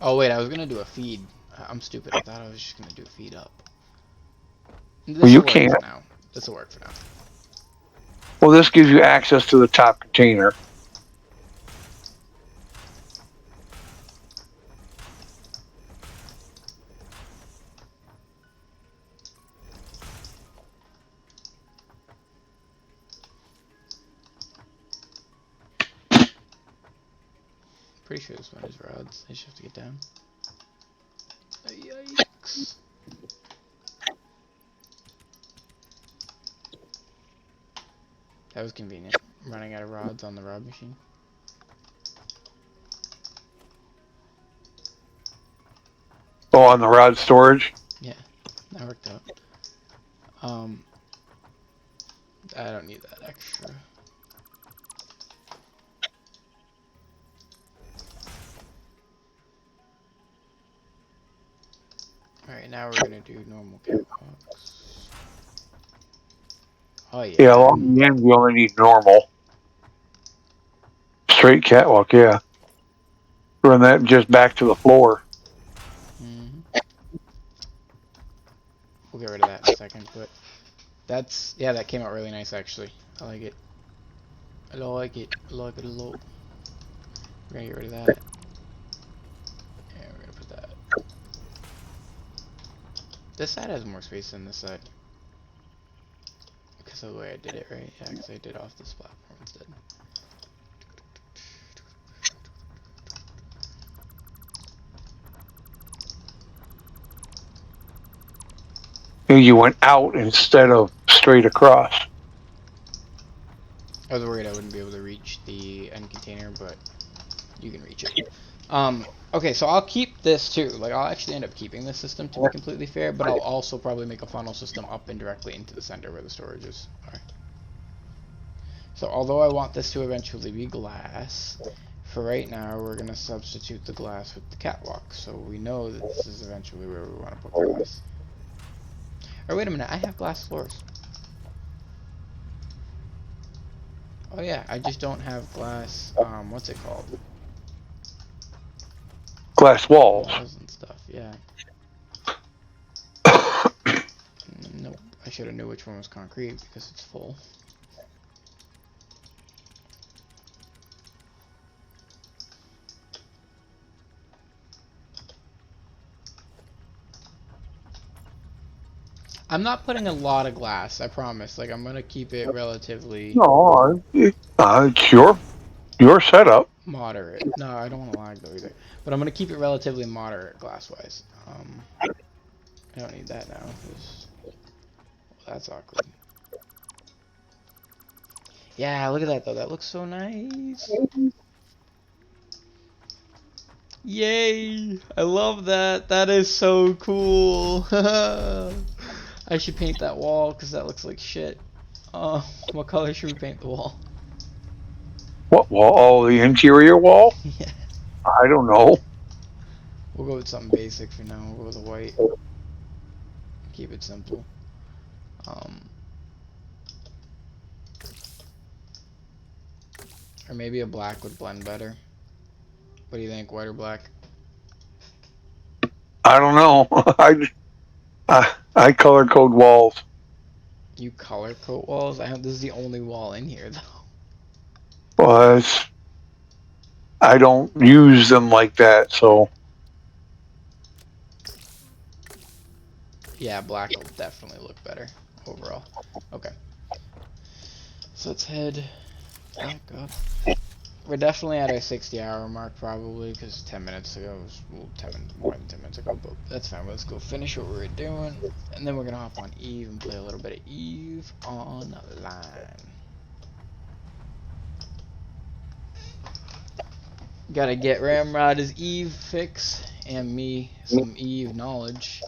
Oh wait, I was gonna do a feed. I'm stupid. I thought I was just gonna do a feed up. Well, you can't. This will work for now. Well, this gives you access to the top container. Pretty sure this one is rods. I just have to get down. Yikes. That was convenient. I'm running out of rods on the rod machine. Oh, on the rod storage? Yeah, that worked out. I don't need that extra. Alright, now we're gonna do normal catwalks. Oh yeah. Yeah, along the end we only need normal. Straight catwalk, yeah. Run that just back to the floor. We'll get rid of that in a second, but that came out really nice actually. I like it. I like it. I like it a lot. We're gonna get rid of that. And we're gonna put that. This side has more space than this side. Because of the way I did it, right? Yeah, because I did off this platform instead. You went out instead of straight across. I was worried I wouldn't be able to reach the end container, but you can reach it. Okay, so I'll keep this too. Like, I'll actually end up keeping this system to be completely fair, but I'll also probably make a funnel system up and directly into the center where the storage is. Alright. So, although I want this to eventually be glass, for right now, we're gonna substitute the glass with the catwalk, so we know that this is eventually where we want to put glass. Or wait a minute, I have glass floors. Oh yeah, I just don't have glass, what's it called? Glass walls. Walls and stuff, yeah. Nope, I should have knew which one was concrete because it's full. I'm not putting a lot of glass, I promise. Like, I'm gonna keep it relatively No, it's your setup. moderate. No, I don't want to lag though either. But I'm gonna keep it relatively moderate glass-wise. I don't need that now. 'Cause, well, that's awkward. Yeah, look at that though. That looks so nice. Yay! I love that. That is so cool. I should paint that wall because that looks like shit. What color should we paint the wall? What wall? Oh, the interior wall? Yeah. I don't know. We'll go with something basic for now. We'll go with a white. Keep it simple. Or maybe a black would blend better. What do you think, white or black? I don't know. I color code walls. You color coat walls? This is the only wall in here, though. Well, I don't use them like that, so. Yeah, black will definitely look better overall. Okay. So let's head back up. We're definitely at our 60-hour mark, probably, because 10 minutes ago was, well, more than 10 minutes ago, but that's fine. Let's go finish what we were doing, and then we're going to hop on Eve and play a little bit of Eve Online. Gotta get Ramrod's Eve fix, and me some Eve knowledge,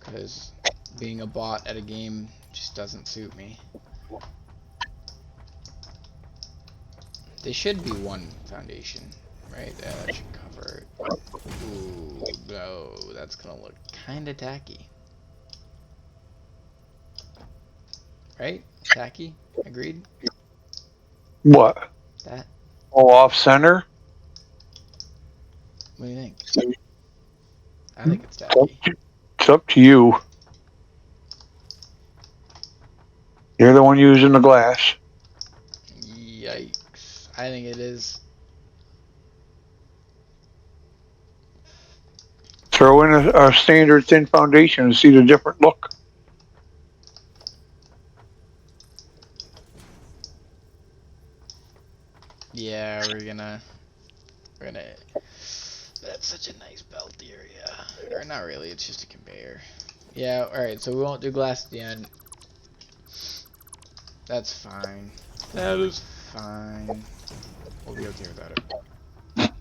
because being a bot at a game just doesn't suit me. They should be one foundation, right? That should cover it. Ooh, no, that's gonna look kinda tacky. Right? Tacky? Agreed? What? That? Oh, off center? What do you think? I think it's tacky. It's up to you. You're the one using the glass. Yikes. I think it is. Throw in a standard thin foundation and see the different look. Yeah, we're gonna. That's such a nice belt area. Or not really, it's just a conveyor. Yeah, alright, so we won't do glass at the end. That's fine. That is fine. We'll be okay without it.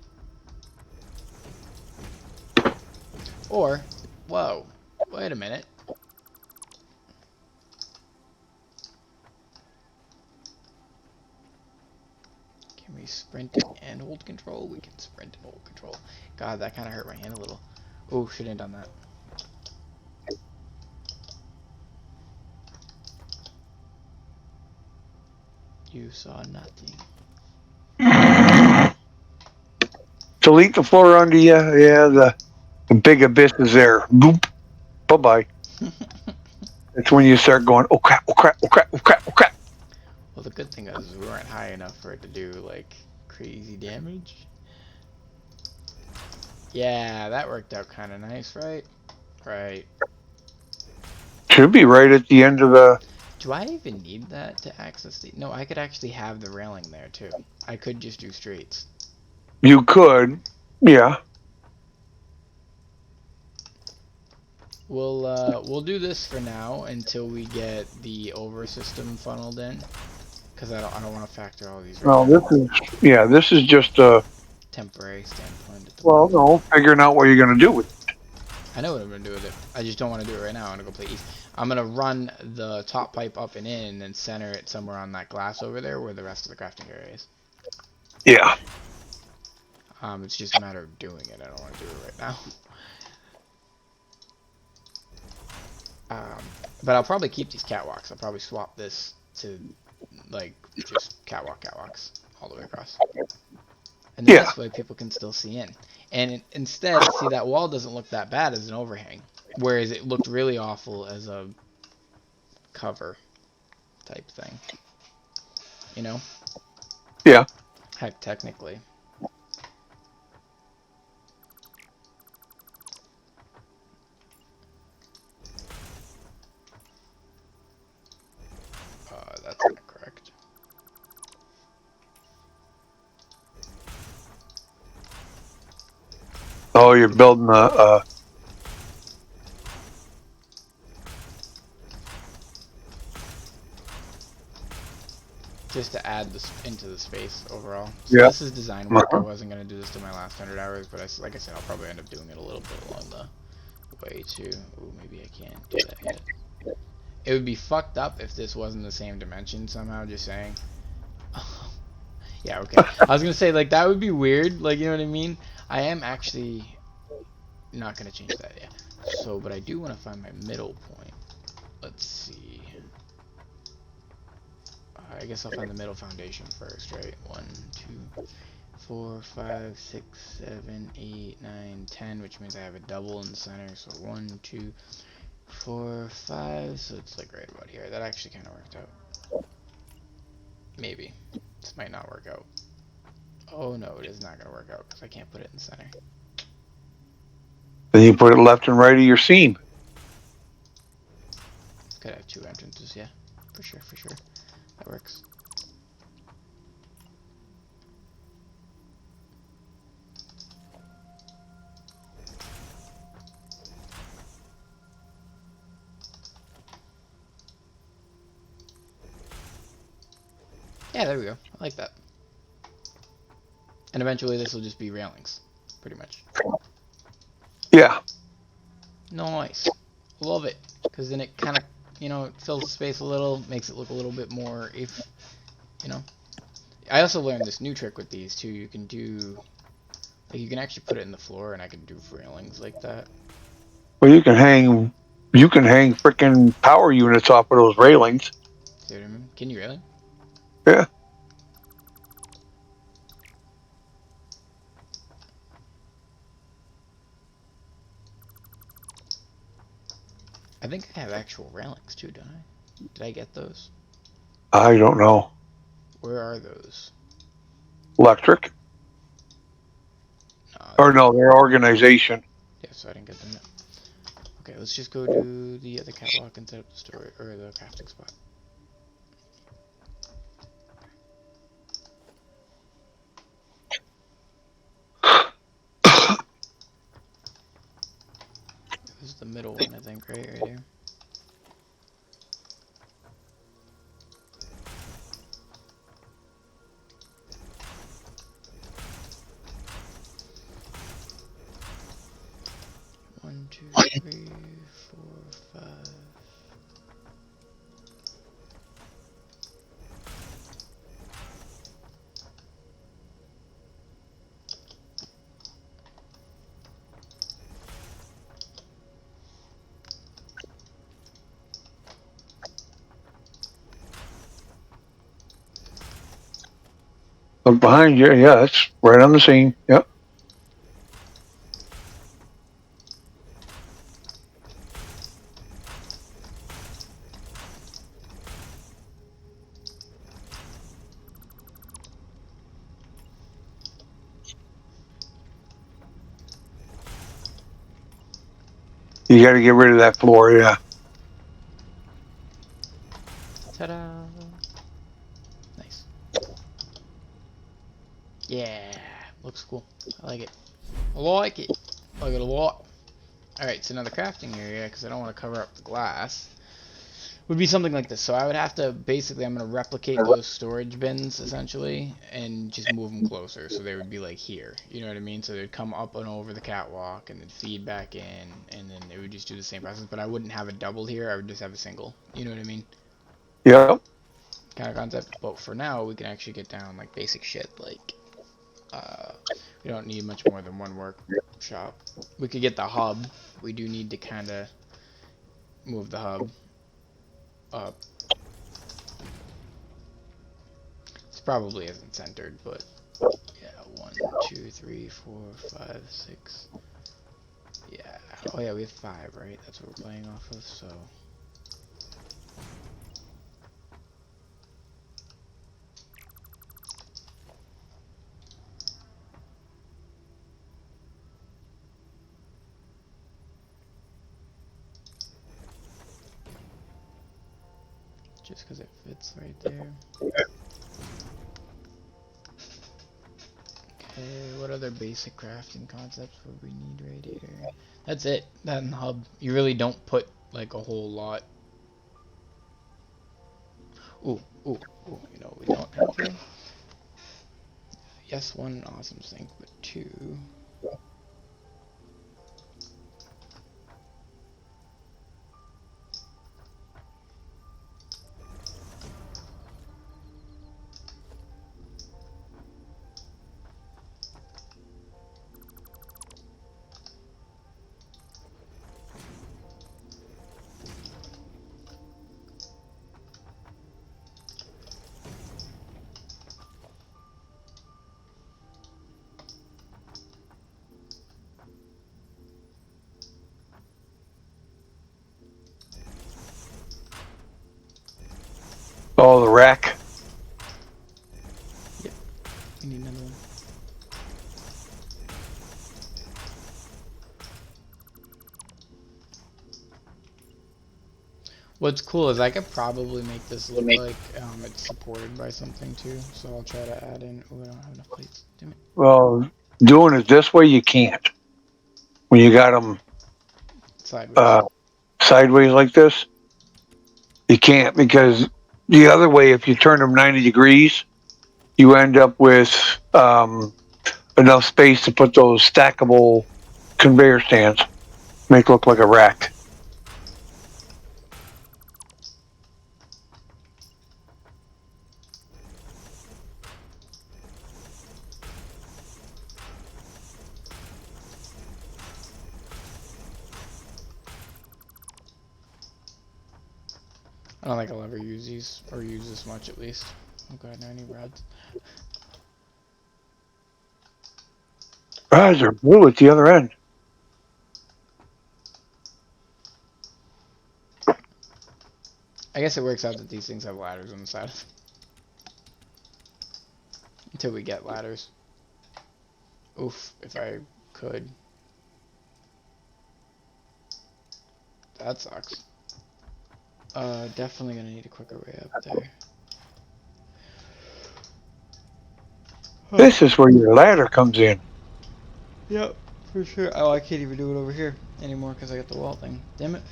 Or, whoa, wait a minute. Can we sprint and hold control? We can sprint and hold control. God, that kind of hurt my hand a little. Oh, shouldn't have done that. You saw nothing. Delete the floor under you. Yeah, the big abyss is there. Boop. Bye-bye. That's when you start going, oh crap, oh crap, oh crap, oh crap, oh crap. Well, the good thing is we weren't high enough for it to do, like, crazy damage. Yeah, that worked out kind of nice, right? Right. Should be right at the end of the... Do I even need that to access the... No, I could actually have the railing there, too. I could just do straights. You could, yeah. We'll do this for now until we get the over system funneled in, because I don't want to factor all these. Well, this is just a temporary standpoint. At the moment. No, figuring out what you're gonna do with it. I know what I'm gonna do with it. I just don't want to do it right now. I'm gonna go play Eve. I'm gonna run the top pipe up and in, and then center it somewhere on that glass over there, where the rest of the crafting area is. Yeah. It's just a matter of doing it. I don't want to do it right now. But I'll probably keep these catwalks. I'll probably swap this to, like, just catwalks all the way across. And then this way people can still see in. And instead, see, that wall doesn't look that bad as an overhang. Whereas it looked really awful as a cover type thing. You know? Yeah. Heck, technically. That's not correct. Oh, you're building a just to add this into the space overall. So yeah. this is design work. I wasn't going to do this to my last 100 hours, but like I said, I'll probably end up doing it a little bit along the way too. Ooh, maybe I can't do that yet. It would be fucked up if this wasn't the same dimension somehow, just saying. Yeah, okay. I was going to say, like, that would be weird, like, you know what I mean? I am actually not going to change that yet. So, but I do want to find my middle point. Let's see. I guess I'll find the middle foundation first, right? 1, 2, 4, 5, 6, 7, 8, 9, 10, which means I have a double in the center. So 1, 2, 4, 5. So it's like right about here. That actually kind of worked out. Maybe. This might not work out. Oh no, it is not going to work out because I can't put it in the center. Then you put it left and right of your seam. Could have 2 entrances, yeah. For sure, for sure. That works. Yeah, there we go. I like that. And eventually this will just be railings, pretty much. Yeah. Nice. Love it. Because then it kind of, you know, it fills the space a little, makes it look a little bit more, if, you know. I also learned this new trick with these, too. You can do, like, you can actually put it in the floor, and I can do railings like that. Well, you can hang freaking power units off of those railings. See what I mean? Can you really? Yeah. I think I have actual railings, too, don't I? Did I get those? I don't know. Where are those? Electric? Or no, their organization. Yeah, so I didn't get them yet. Okay, let's just go to the other catwalk and set up the story, or the crafting spot. This is the middle one, I think, right here. One, two, 3, 4, 5. Look behind you. Yeah, it's right on the seam. Yep. You got to get rid of that floor. Yeah. Ta-da! Nice. Yeah, looks cool. I like it. I like it. I like it a lot. Alright, so now the crafting area, because I don't want to cover up the glass, would be something like this. So I would have to, basically, I'm going to replicate those storage bins, essentially, and just move them closer. So they would be like here. You know what I mean? So they'd come up and over the catwalk, and then feed back in, and then it would just do the same process. But I wouldn't have a double here. I would just have a single. You know what I mean? Yep. Kind of concept. But for now, we can actually get down, like, basic shit, like, We don't need much more than one workshop. We could get the hub. We do need to kind of move the hub up. This probably isn't centered, but yeah, 1, 2, 3, 4, 5, 6. Yeah. Oh yeah, we have 5, right? That's what we're playing off of. So. Just because it fits right there. Okay, what other basic crafting concepts would we need right here? That's it. That and the hub. You really don't put like a whole lot. Ooh, ooh, ooh. You know what we don't have here? Yes, 1 awesome sink, but 2. Oh, the rack. Yep. We need another one. What's cool is I could probably make this look like it's supported by something too. So I'll try to add in. Oh, I don't have enough plates. Damn it. Well, doing it this way, you can't. When you got them Sideways. sideways like this, you can't, because the other way, if you turn them 90 degrees, you end up with enough space to put those stackable conveyor stands. Make it look like a rack. I don't think I'll ever use these, or use this much at least. Oh god, now I need rods. Rods are blue at the other end. I guess it works out that these things have ladders on the side. Until we get ladders. Oof, if I could. That sucks. Definitely gonna need a quicker way up there. This is where your ladder comes in. Yep, for sure. Oh, I can't even do it over here anymore because I got the wall thing. Damn it.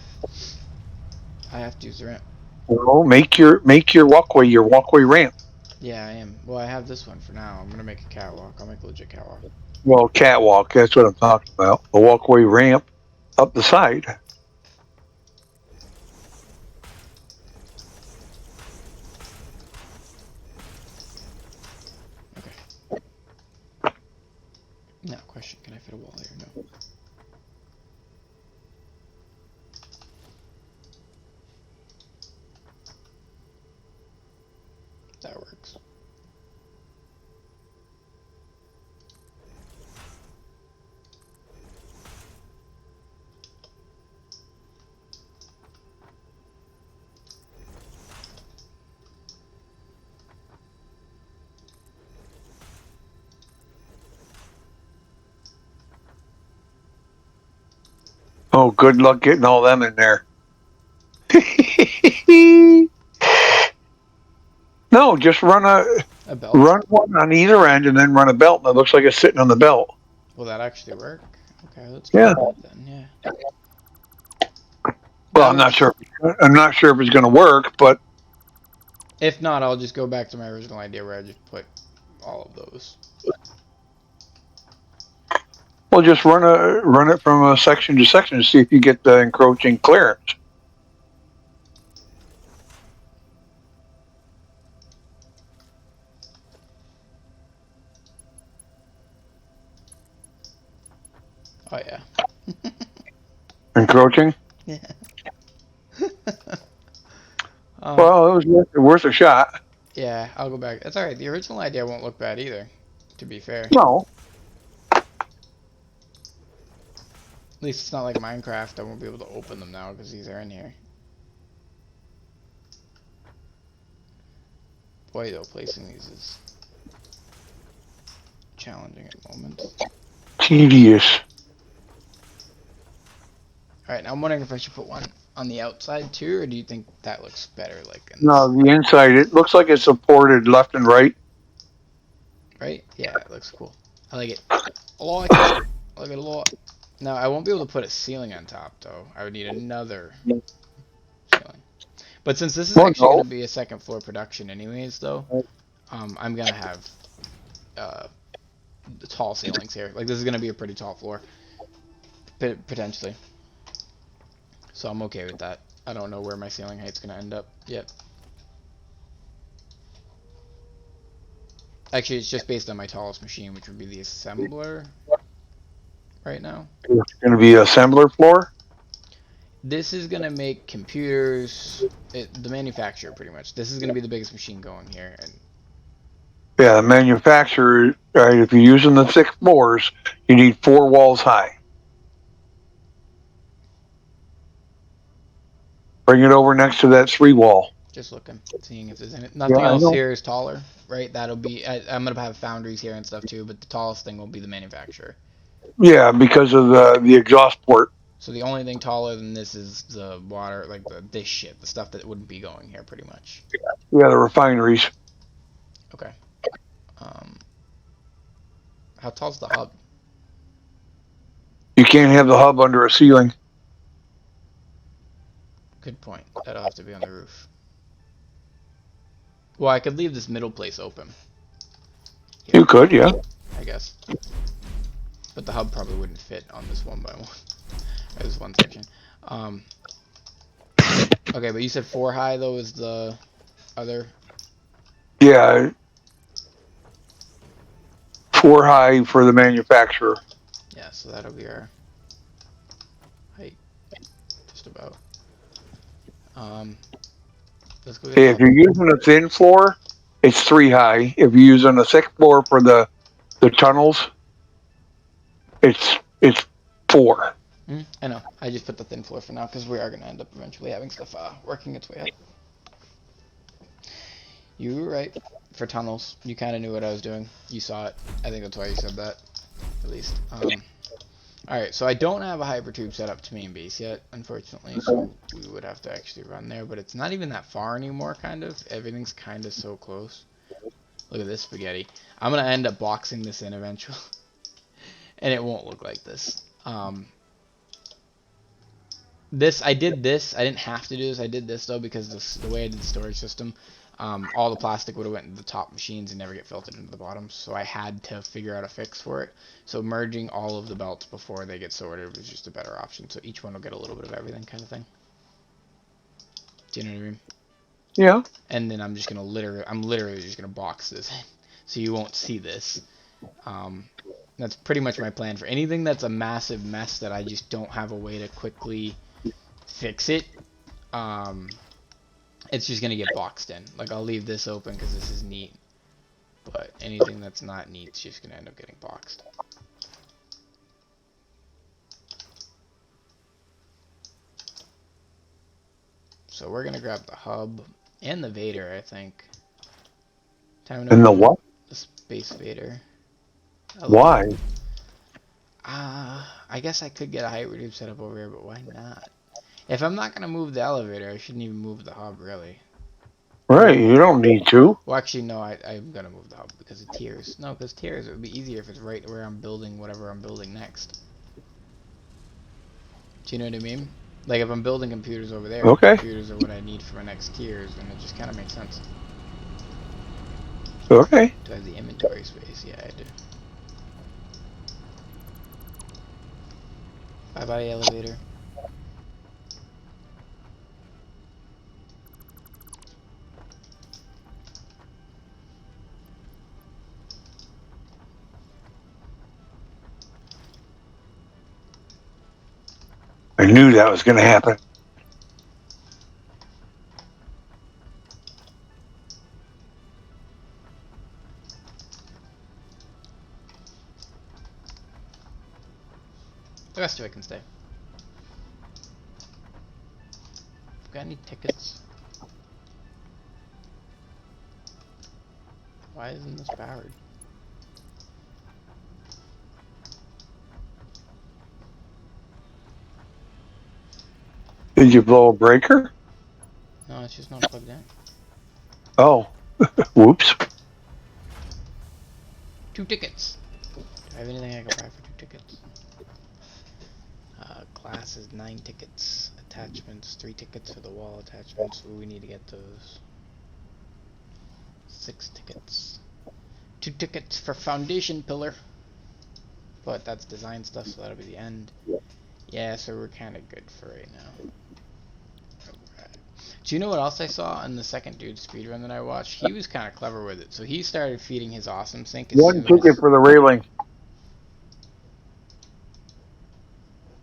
I have to use the ramp. Well, make your walkway ramp. Yeah, I am. Well, I have this one for now. I'm gonna make a catwalk. I'll make a legit catwalk. Well, catwalk. That's what I'm talking about. A walkway ramp up the side. Okay. Now, question: can I fit a wall here? No. That works. Oh, good luck getting all them in there. No, just A belt? run one on either end and then run a belt, and it looks like it's sitting on the belt. Will that actually work? Okay, let's Yeah. try that then. Yeah. Well, That I'm not was. sure. I'm not sure if it's going to work, but If not, I'll just go back to my original idea where I just put all of those. we'll just run it from section to section to see if you get the encroaching clearance. Oh yeah. Encroaching? Yeah. Well, it was worth a shot. Yeah, I'll go back. That's alright. The original idea won't look bad either, to be fair. No. At least it's not like Minecraft. I won't be able to open them now because these are in here. Boy, though, placing these is challenging at moments. Tedious. Alright, now I'm wondering if I should put one on the outside too, or do you think that looks better, like in this, No, the inside, it looks like it's supported left and right. right? Yeah, it looks cool. I like it. I like it. I like it a lot. Now, I won't be able to put a ceiling on top, though. I would need another ceiling. But since this is Well, actually going no. to be a second floor production anyways, though, I'm going to have uh, the tall ceilings here. Like, this is going to be a pretty tall floor, potentially. So I'm okay with that. I don't know where my ceiling height's going to end up yet. Actually, it's just based on my tallest machine, which would be the assembler right now. It's going to be assembler floor. This is going to make computers, the manufacturer pretty much. This is going to be the biggest machine going here. And Yeah, the manufacturer, right, if you're using the 6 floors, you need 4 walls high. Bring it over next to that 3 wall. just looking, seeing if there's Yeah, nothing I else know. here is taller, right? That'll be, I'm going to have foundries here and stuff too, but the tallest thing will be the manufacturer. Yeah, because of the exhaust port. So the only thing taller than this is the water, like this shit, the stuff that wouldn't be going here pretty much. Yeah, the refineries. Okay. Um, how tall's the hub? You can't have the hub under a ceiling. Good point. That'll have to be on the roof. Well, I could leave this middle place open. You could, yeah. I guess. But the hub probably wouldn't fit on this one by one. Or this one section. Okay, but you said 4 high though is the other. Yeah. 4 high for the manufacturer. Yeah, so that'll be our height. Just about. Let's go get Hey, a if hub. you're using a thin floor, it's 3 high. If you're using a thick floor for the tunnels, it's 4. I know. I just put the thin floor for now because we are going to end up eventually having stuff working its way up. You were right. For tunnels, you kind of knew what I was doing. You saw it. I think that's why you said that, at least. Alright, so I don't have a hypertube set up to main base yet, unfortunately, so we would have to actually run there, but it's not even that far anymore, kind of. Everything's kind of so close. Look at this spaghetti. I'm going to end up boxing this in eventually, and it won't look like this. I did this. I didn't have to do this. I did this, though, because the way I did the storage system, all the plastic would have went into the top machines and never get filtered into the bottom, so I had to figure out a fix for it. So merging all of the belts before they get sorted was just a better option, so each one will get a little bit of everything kind of thing. Do you know what I mean? Yeah. And then I'm literally just gonna box this in, so you won't see this. That's pretty much my plan for anything that's a massive mess that I just don't have a way to quickly fix it. It's just gonna get boxed in. Like, I'll leave this open because this is neat, but anything that's not neat is just gonna end up getting boxed. So we're gonna grab the hub and the Vader, I think. Time to And the what? the Space Vader. Why? I guess I could get a hypertube set up over here, but why not? If I'm not gonna move the elevator, I shouldn't even move the hub, really. Right, you don't need to. Well, actually, no, I'm gonna move the hub because of tiers. No, because tiers, it would be easier if it's right where I'm building whatever I'm building next. Do you know what I mean? Like, if I'm building computers over there, Okay. computers are what I need for my next tiers, and it just kind of makes sense. Okay. Do I have the inventory space? Yeah, I do. Bye-bye, elevator. I knew that was going to happen. The rest of it can stay. Got any tickets? Why isn't this powered? Did you blow a breaker? No, it's just not plugged in. Oh, whoops. 2 tickets. Do I have anything I can buy for 2 tickets? Glasses, 9 tickets. Attachments, 3 tickets for the wall attachments. Ooh, we need to get those. 6 tickets. 2 tickets for foundation pillar. But that's design stuff, so that'll be the end. Yeah, so we're kind of good for right now. Alright. Do you know what else I saw in the second dude's speedrun that I watched? He was kind of clever with it. So he started feeding his awesome sink as 1 soon ticket as... for the railing.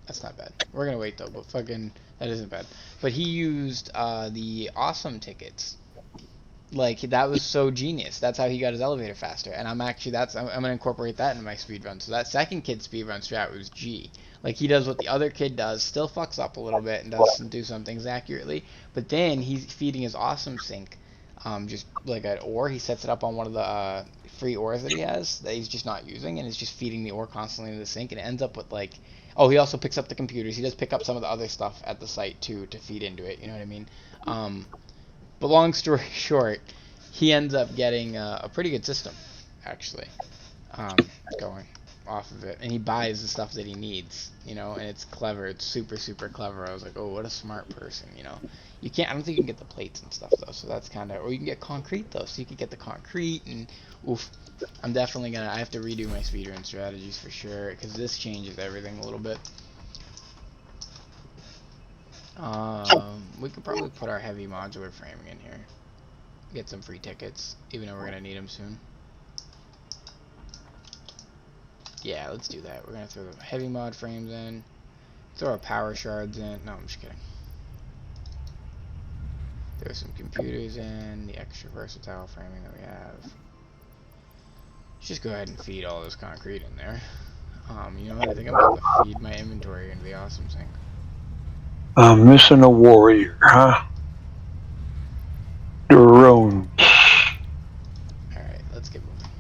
That's not bad. We're gonna wait though, but fucking... That isn't bad. But he used the awesome tickets. Like, that was so genius. That's how he got his elevator faster. And I'm actually, I'm gonna incorporate that into my speedrun. So that second kid's speedrun strat was G. Like, he does what the other kid does, still fucks up a little bit and doesn't do some things accurately. But then he's feeding his awesome sink, just like an ore. He sets it up on one of the free ores that he has that he's just not using, and is just feeding the ore constantly into the sink. And it ends up with like, oh, he also picks up the computers. He does pick up some of the other stuff at the site too to feed into it. You know what I mean? But long story short, he ends up getting a pretty good system, actually, going off of it. And he buys the stuff that he needs, you know, and it's clever. It's super, super clever. I was like, oh, what a smart person, you know. You can't, I don't think you can get the plates and stuff, though, so that's kind of, or you can get concrete, though, so you can get the concrete, and, oof. I'm definitely gonna, I have to redo my speedrun strategies for sure, because this changes everything a little bit. We could probably put our heavy modular framing in here. Get some free tickets, even though we're gonna need them soon. Yeah, let's do that. We're gonna throw the heavy mod frames in. Throw our power shards in. No, I'm just kidding. Throw some computers in. The extra versatile framing that we have. Let's just go ahead and feed all this concrete in there. You know what? I think I'm gonna feed my inventory into the awesome sink. I'm missing a warrior, huh? Drone. Alright, let's get moving.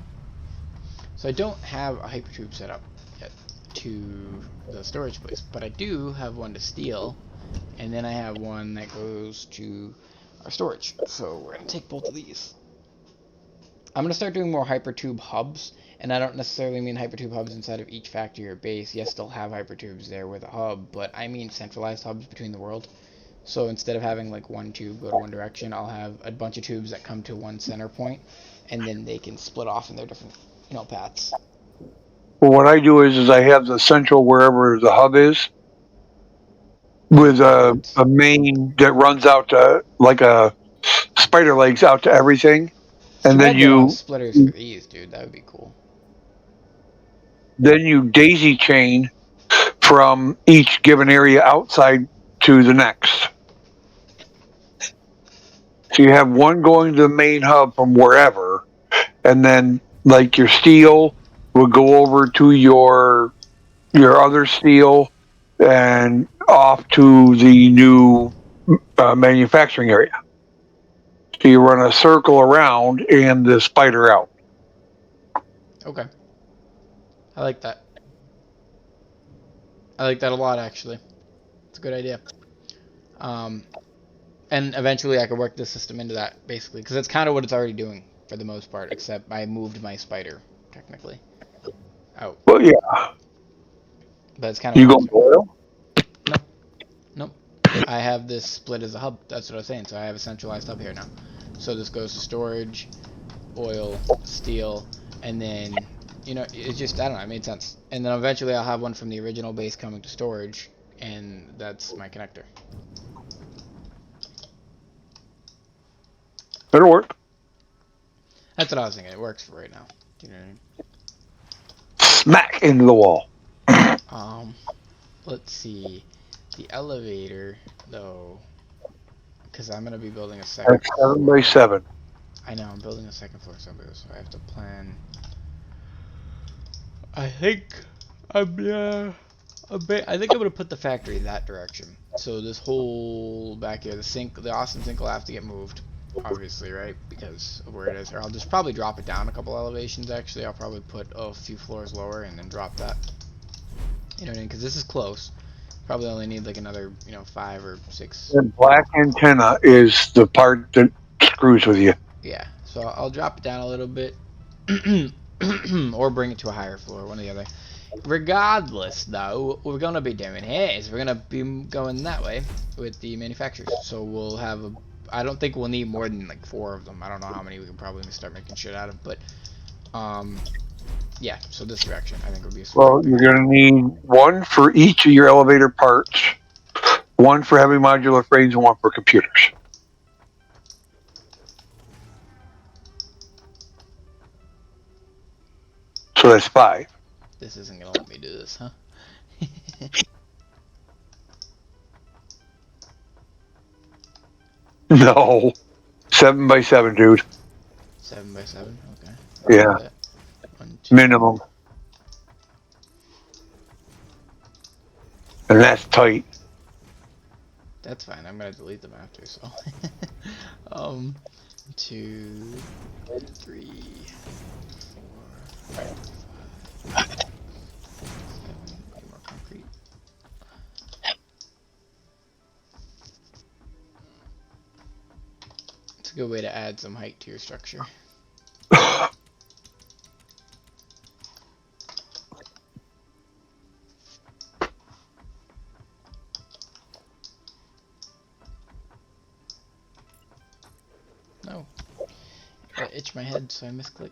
So I don't have a hypertube set up yet to the storage place, but I do have one to steal, and then I have one that goes to our storage. So we're going to take both of these. I'm going to start doing more hypertube hubs, and I don't necessarily mean hypertube hubs inside of each factory or base. Yes, they'll have hypertubes there with a hub, but I mean centralized hubs between the world. So instead of having like one tube go to one direction, I'll have a bunch of tubes that come to one center point, and then they can split off in their different, you know, paths. Well, what I do is I have the central wherever the hub is, with a main that runs out to like a spider legs out to everything, If and you had the splitters for these, dude, that would be cool. then you daisy chain from each given area outside to the next. So you have one going to the main hub from wherever, and then like your steel would go over to your other steel and off to the new manufacturing area. So you run a circle around and the spider out. Okay. I like that. I like that a lot, actually. It's a good idea. And eventually I could work this system into that, basically, because that's kind of what it's already doing for the most part, except I moved my spider, technically, out. Well, yeah. But it's kind of You what go it's doing. oil? Nope. Nope. I have this split as a hub. That's what I was saying. So I have a centralized hub here now. So this goes to storage, oil, steel, and then, you know, it's just, I don't know, it made sense. And then eventually I'll have one from the original base coming to storage, and that's my connector. It'll work. That's what I was thinking. It works for right now. Do you know what I mean? Smack into the wall. Let's see. The elevator, though, because I'm gonna be building a second. That's 7 by 7. I know I'm building a second floor someday, so I have to plan. I think I think I'm gonna put the factory that direction. So this whole back here, the Austin sink will have to get moved, obviously, right? Because of where it is. Or I'll just probably drop it down a couple elevations. Actually, I'll probably put a few floors lower and then drop that. You know what I mean? Because this is close. Probably only need like another, 5 or 6. The black antenna is the part that screws with you. Yeah. So I'll drop it down a little bit, or bring it to a higher floor, one or the other. Regardless, though, what we're gonna be doing here is we're gonna be going that way with the manufacturers. So we'll have I don't think we'll need more than like 4 of them. I don't know how many we can probably start making shit out of, but yeah. So this direction, I think, would be a Well, you're going to need one for each of your elevator parts, one for heavy modular frames, and one for computers. So that's 5. This isn't gonna let me do this, huh? No, 7 by 7, dude. 7 by 7. Okay. Yeah. 1, 2. Minimum. And that's tight. That's fine. I'm gonna delete them after. So, 2, 3, 4, 5, 7. Need more concrete. It's a good way to add some height to your structure. No. I itched my head, so I misclicked.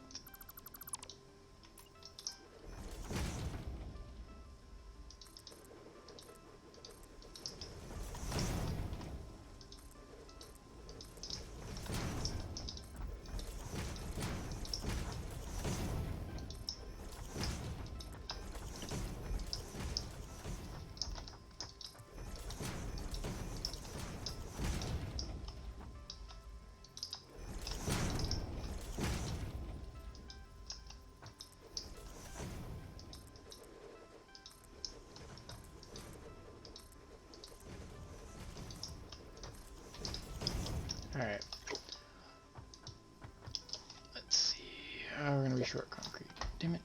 Alright. Let's see. We're gonna be short concrete. Damn it.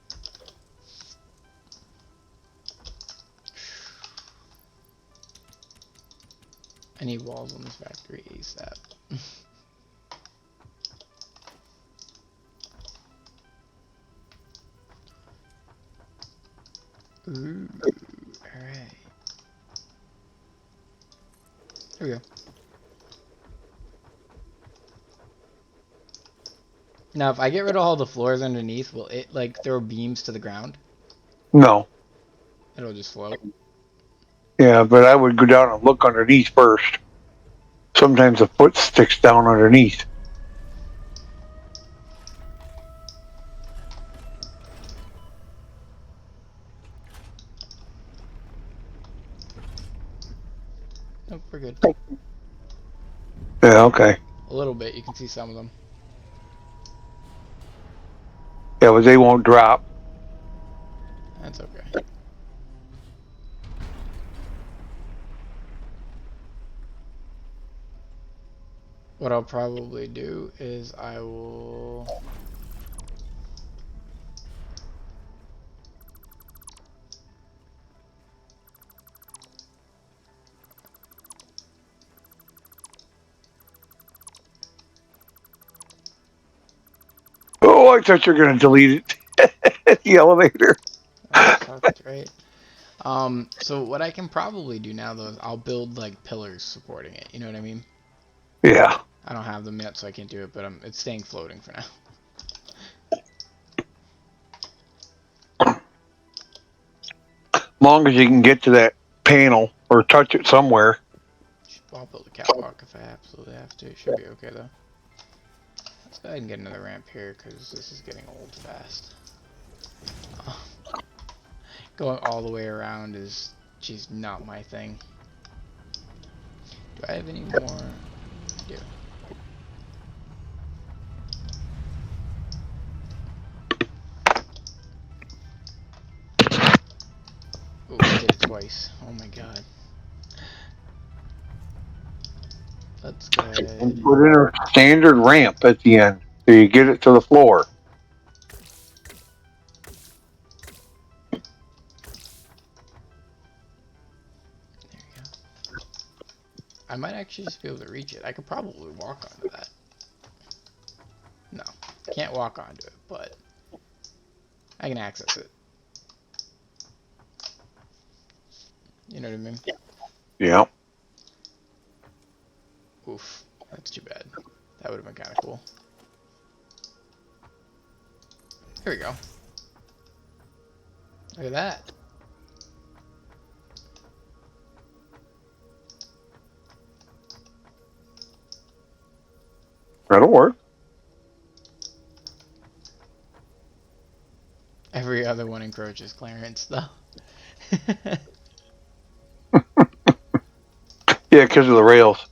I need walls on this factory ASAP. Ooh. Alright. There we go. Now, if I get rid of all the floors underneath, will it, like, throw beams to the ground? No. It'll just float? Yeah, but I would go down and look underneath first. Sometimes a foot sticks down underneath. Nope, we're good. Yeah, okay. A little bit, you can see some of them. Yeah, but they won't drop. That's okay. What I'll probably do is I will... Oh, I thought you were going to delete it. The elevator. That sucked, right? So what I can probably do now, though, is I'll build, like, pillars supporting it. You know what I mean? Yeah. I don't have them yet, so I can't do it, but it's staying floating for now. Long as you can get to that panel or touch it somewhere. I'll build a catwalk if I absolutely have to. It should be okay, though. Let's go ahead and get another ramp here, because this is getting old fast. Going all the way around is, geez, not my thing. Do I have any more? I do. Oh, I did it twice. Oh my god. Let's go ahead. Put in a standard ramp at the end so you get it to the floor. There you go. I might actually just be able to reach it. I could probably walk onto that. No, can't walk onto it, but I can access it. You know what I mean? Yeah. Oof, that's too bad. That would have been kind of cool. Here we go. Look at that. That'll work. Every other one encroaches clearance, though. Yeah, because of the rails.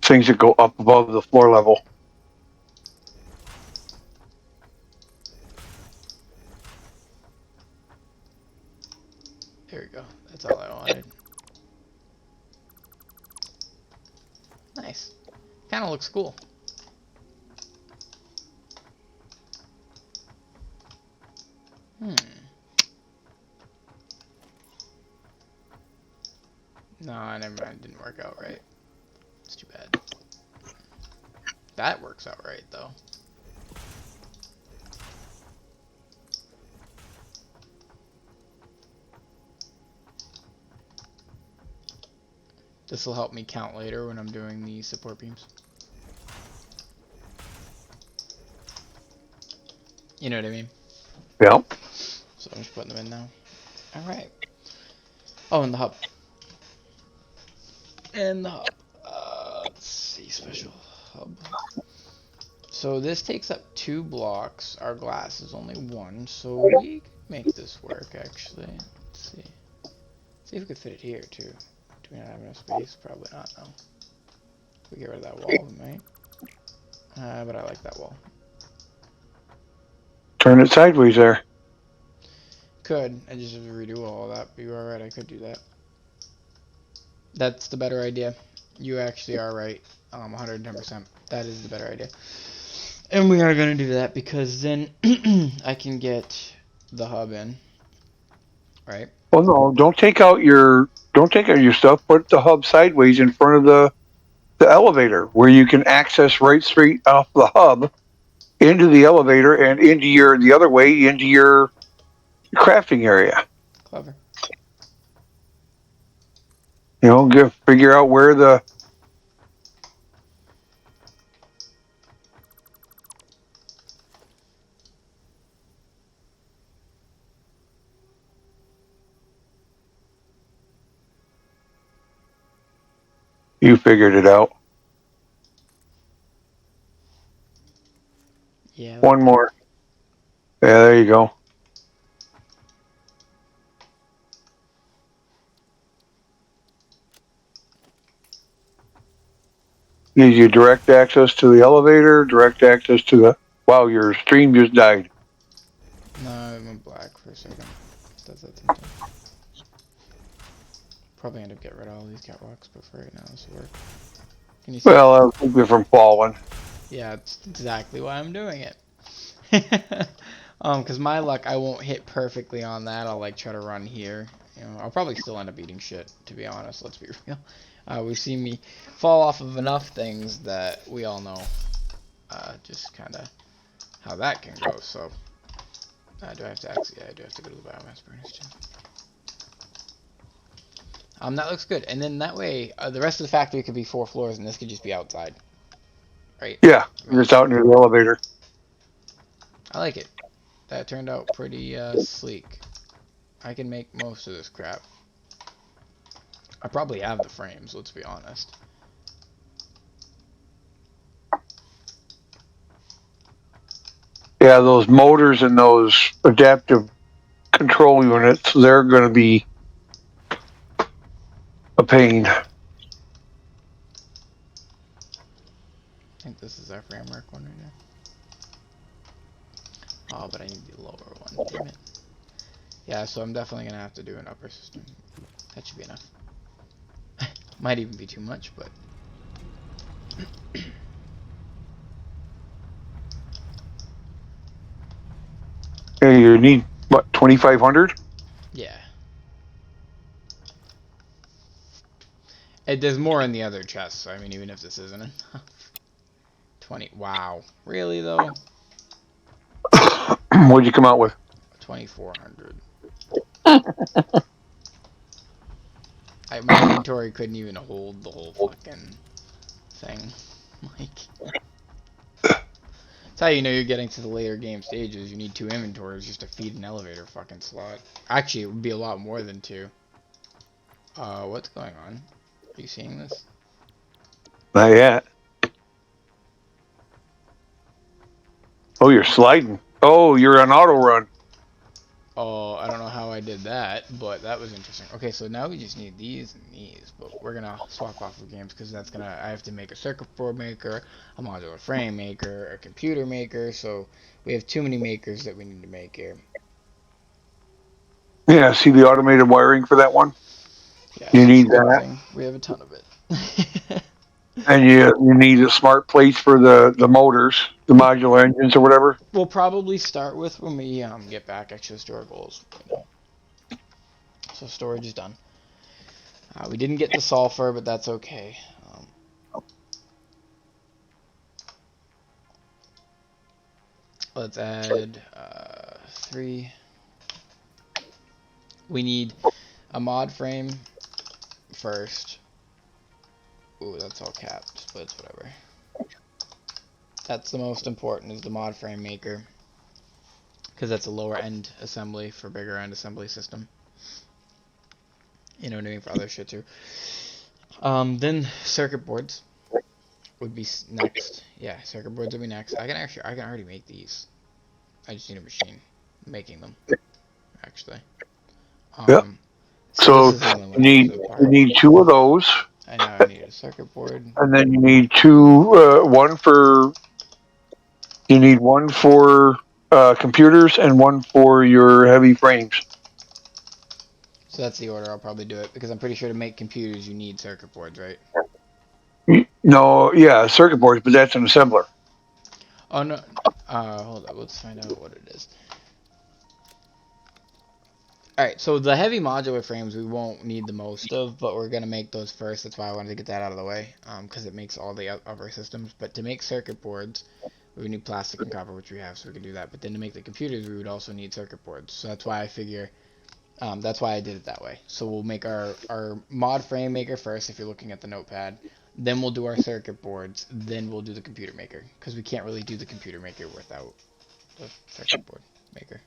Things that go up above the floor level. There we go. That's all I wanted. Nice. Kind of looks cool. No, never mind. Didn't work out right. It's too bad. That works out right, though. This will help me count later when I'm doing the support beams. You know what I mean? Yeah. So I'm just putting them in now. Alright. Oh, and the hub. And the hub. Let's see, special hub. So this takes up 2 blocks. Our glass is only 1, so we can make this work, actually. Let's see. See if we could fit it here, too. Do we not have enough space? Probably not, no. If we get rid of that wall, we might. But I like that wall. Turn it sideways there. Could. I just have to redo all of that. But you're alright, I could do that. That's the better idea. You actually are right. 110%. That is the better idea. And we are going to do that because then I can get the hub in. Right? Oh no, don't take out your stuff. Put the hub sideways in front of the elevator where you can access right straight off the hub into the elevator and into the other way into your crafting area. Clever. You know, figure out where the you figured it out. Yeah. One more. Yeah, there you go. Gives you direct access to the elevator, direct access to the... Wow, your stream just died. No, it went black for a second. Does that sometimes. Probably end up getting rid of all these catwalks, but for right now this will work. Can you see? Well, I'll keep it from falling. Yeah, that's exactly why I'm doing it. Because my luck, I won't hit perfectly on that. I'll like try to run here. You know, I'll probably still end up eating shit, to be honest. Let's be real. We've seen me fall off of enough things that we all know just kind of how that can go. So, do I have to actually? Yeah, I do have to go to the biomass burners too. That looks good. And then that way, the rest of the factory could be 4 floors, and this could just be outside. Right? Yeah, it's out near the elevator. I like it. That turned out pretty sleek. I can make most of this crap. I probably have the frames, let's be honest. Yeah, those motors and those adaptive control units, they're going to be a pain. I think this is our framework one right now. Oh, but I need the lower one. Damn it. Yeah, so I'm definitely gonna have to do an upper system. That should be enough. Might even be too much, but Yeah, you need what, 2,500? yeah. There's more in the other chests, so I mean, even if this isn't enough. 20. Wow. Really, though? What'd you come out with? 2,400. My inventory couldn't even hold the whole fucking thing. Like, that's how you know you're getting to the later game stages. You need 2 inventories just to feed an elevator fucking slot. Actually, it would be a lot more than 2. What's going on? Are you seeing this? Not yet. Oh, you're sliding. Oh, you're on auto run. Oh, I don't know how I did that, but that was interesting. Okay, so now we just need these and these, but we're gonna swap off the games because that's gonna. I have to make a circuit board maker, a modular frame maker, a computer maker. So we have too many makers that we need to make here. Yeah, see the automated wiring for that one? Yeah, You so it's a need good that. thing we have a ton of it. And you need a smart plates for the motors, the modular engines or whatever. We'll probably start with when we get back access to our goals. So storage is done. We didn't get the sulfur, but that's okay. Let's add 3. We need a mod frame first. Ooh, that's all capped, but it's whatever. That's the most important, is the mod frame maker, because that's a lower end assembly for bigger end assembly system. You know what I mean, for other shit too. Then circuit boards would be next. Yeah, circuit boards would be next. I can already make these. I just need a machine making them, actually. Yep. So this So is the one you we have need to you part. need 2 of those, I know I need a circuit board. and then you need 2. You need one for computers and one for your heavy frames. So that's the order I'll probably do it, because I'm pretty sure to make computers you need circuit boards, right? No, yeah, circuit boards, but that's an assembler. Oh no. Hold up. Let's find out what it is. All right. So the heavy modular frames we won't need the most of, but we're gonna make those first. That's why I wanted to get that out of the way, because it makes all the other systems. But to make circuit boards, we would need plastic and copper, which we have, so we can do that. But then to make the computers, we would also need circuit boards. So that's why I figure. That's why I did it that way. So we'll make our mod frame maker first, if you're looking at the notepad. Then we'll do our circuit boards. Then we'll do the computer maker, because we can't really do the computer maker without the circuit board maker.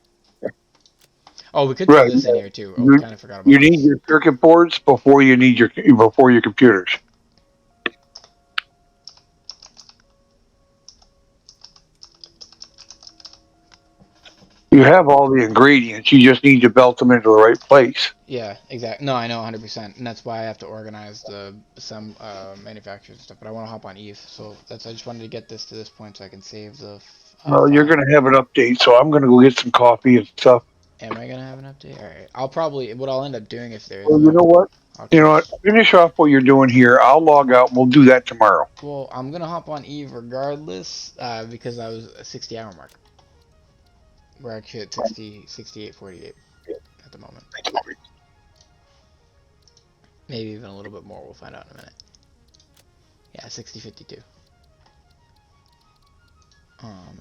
Oh, we could throw Right. this in here too. Oh, You kind of forgot you about need this. your circuit boards before you need your computers. You have all the ingredients. You just need to belt them into the right place. Yeah, exactly. No, I know 100%, and that's why I have to organize some manufacturers and stuff. But I want to hop on Eve, so that's I just wanted to get this to this point so I can save the Well, you're file. going to have an update, so I'm going to go get some coffee and stuff. Am I gonna have an update? All right. I'll probably what I'll end up doing if there is Well, an you know update. what? I'll You know what? just Finish off what you're doing here. I'll log out and we'll do that tomorrow. well, I'm gonna hop on Eve regardless, because I was a 60-hour mark. We're actually at 60, 68:48 at the moment. Maybe even a little bit more. We'll find out in a minute. Yeah, 60:52.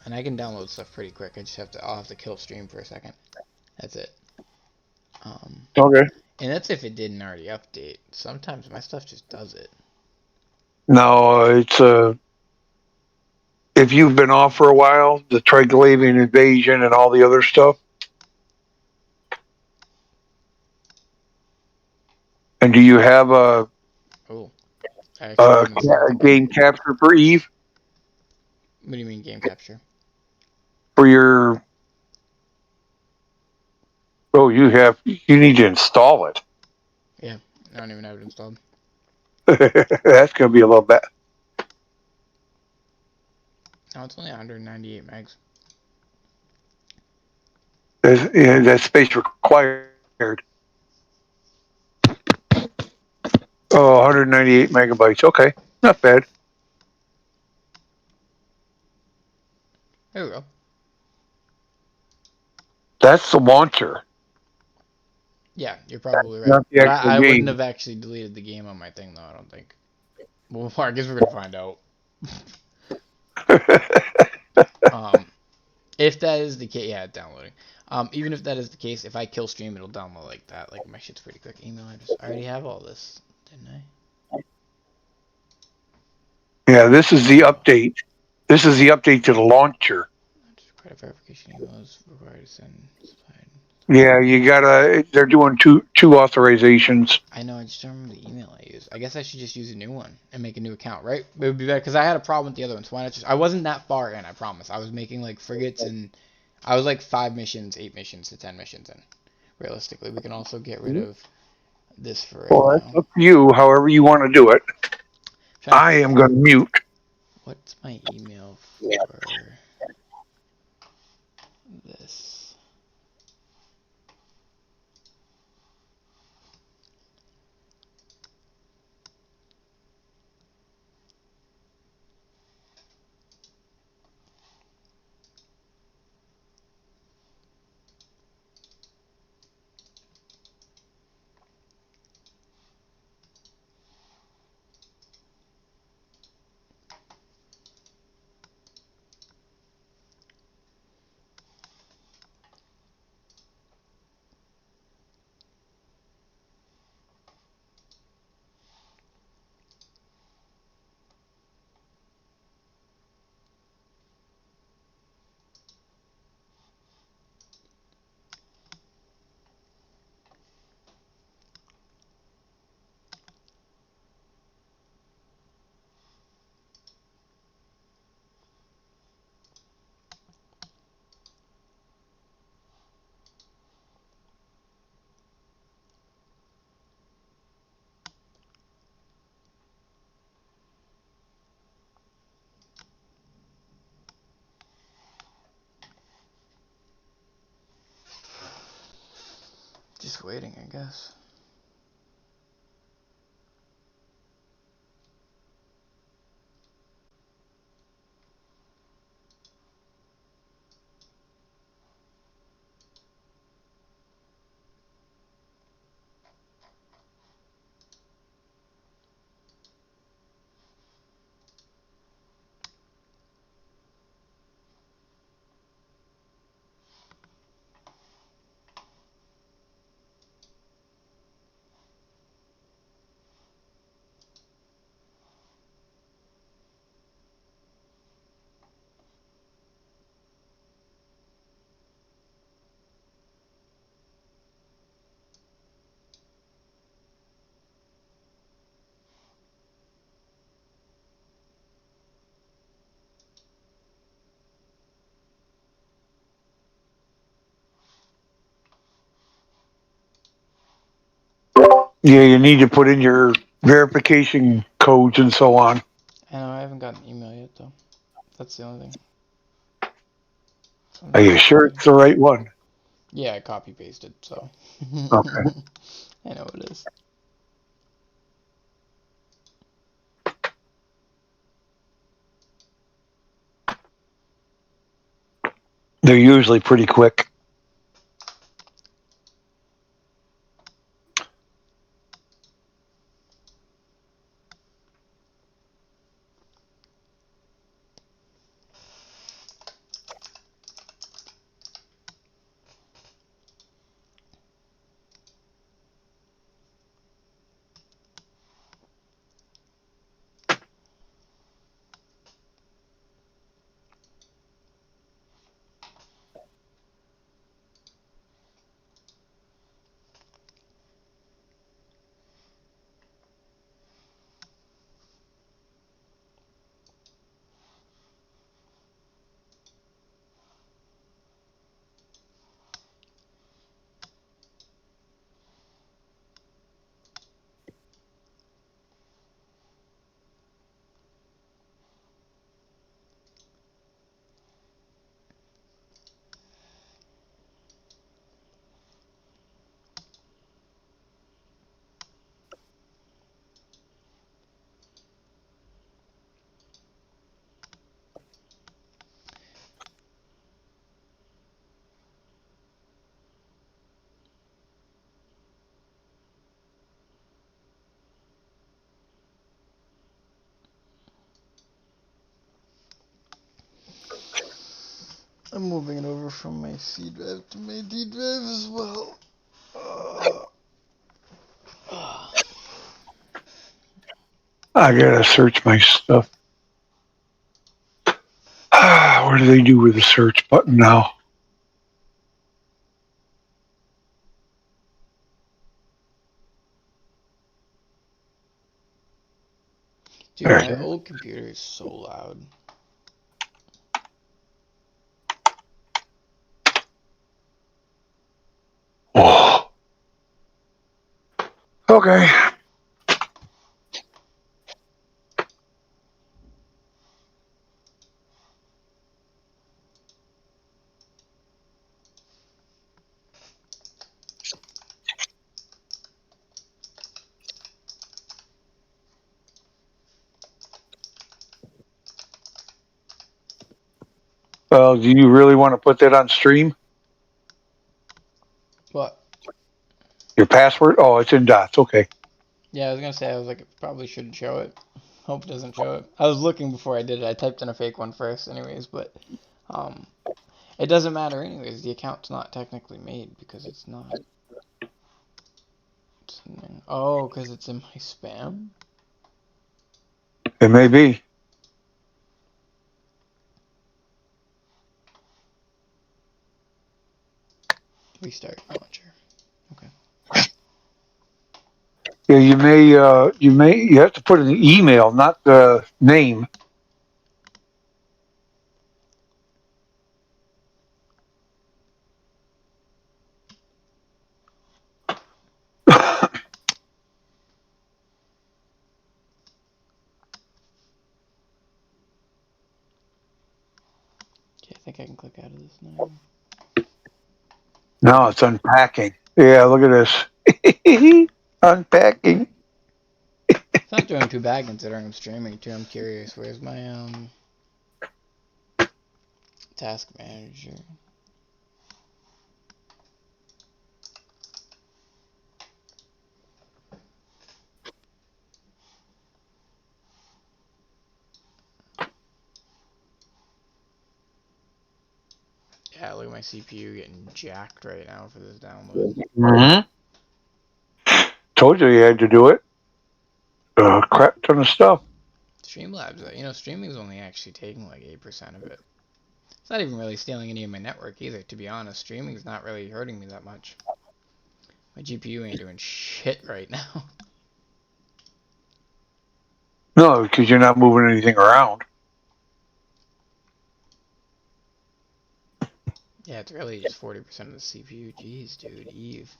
And I can download stuff pretty quick. I'll have to kill stream for a second. That's it. Okay. And that's if it didn't already update. Sometimes my stuff just does it. No, it's if you've been off for a while, the Triglavian invasion and all the other stuff. And do you have Oh, I actually didn't see a anything on game here. capture for Eve What do you mean game capture? for your? Oh, you need to install it. Yeah, I don't even have it installed. That's gonna be a little bit. No, it's only 198 megs. That's space required. Oh, 198 megabytes. Okay, not bad. There we go. That's the launcher, Yeah, you're probably right. not the But actual I wouldn't game. have actually deleted the game on my thing, though, I don't think. Well, I guess we're going to find out. Um, if that is the case, yeah, it's downloading. Even if that is the case, if I kill stream, it'll download like that. Like, my shit's pretty quick. Email address. I already have all this, didn't I? Yeah, this is the update. This is the update to the launcher. Credit verification emails required to send. Yeah, you gotta. They're doing two authorizations. I know, I just don't remember the email I use. I guess I should just use a new one and make a new account, right? It would be better because I had a problem with the other one. So why not just? I wasn't that far in, I promise. I was making like frigates and I was like 5 missions, 8 missions to 10 missions in. Realistically, we can also get rid of this for right Well, that's now. up to you. However you want to do it. I To am going to mute. what's my email for this? Just waiting, I guess. Yeah, you need to put in your verification codes and so on. I know I haven't gotten an email yet though. That's the only thing. So Are you sure it's the right one? yeah, I copy pasted, so Okay. I know it is. They're usually pretty quick. I'm moving it over from my C drive to my D drive as well. I gotta search my stuff. What do they do with the search button now? Dude, There my it is. old computer is so loud. Oh. Okay. Well, do you really want to put that on stream? What? Your password? Oh, it's in dots. Okay. Yeah, I was gonna say, I was like, it probably shouldn't show it. Hope it doesn't show it. I was looking before I did it. I typed in a fake one first, anyways, but um, it doesn't matter anyways. The account's not technically made because it's not. Oh, because it's in my spam? It may be. Restart launcher. Okay. Yeah, you have to put in the email, not the name. Okay, I think I can click out of this now. Now it's unpacking. Yeah, look at this. Unpacking. It's not doing too bad considering I'm streaming too. I'm curious. Where's my task manager? Yeah, look at my CPU getting jacked right now for this download. Mm-hmm. Told you had to do it. Crap ton of stuff. Streamlabs, streaming is only actually taking like 8% of it. It's not even really stealing any of my network either, to be honest. Streaming is not really hurting me that much. My GPU ain't doing shit right now. No, because you're not moving anything around. Yeah, it's really just 40% of the CPU. Jeez, dude, Eve.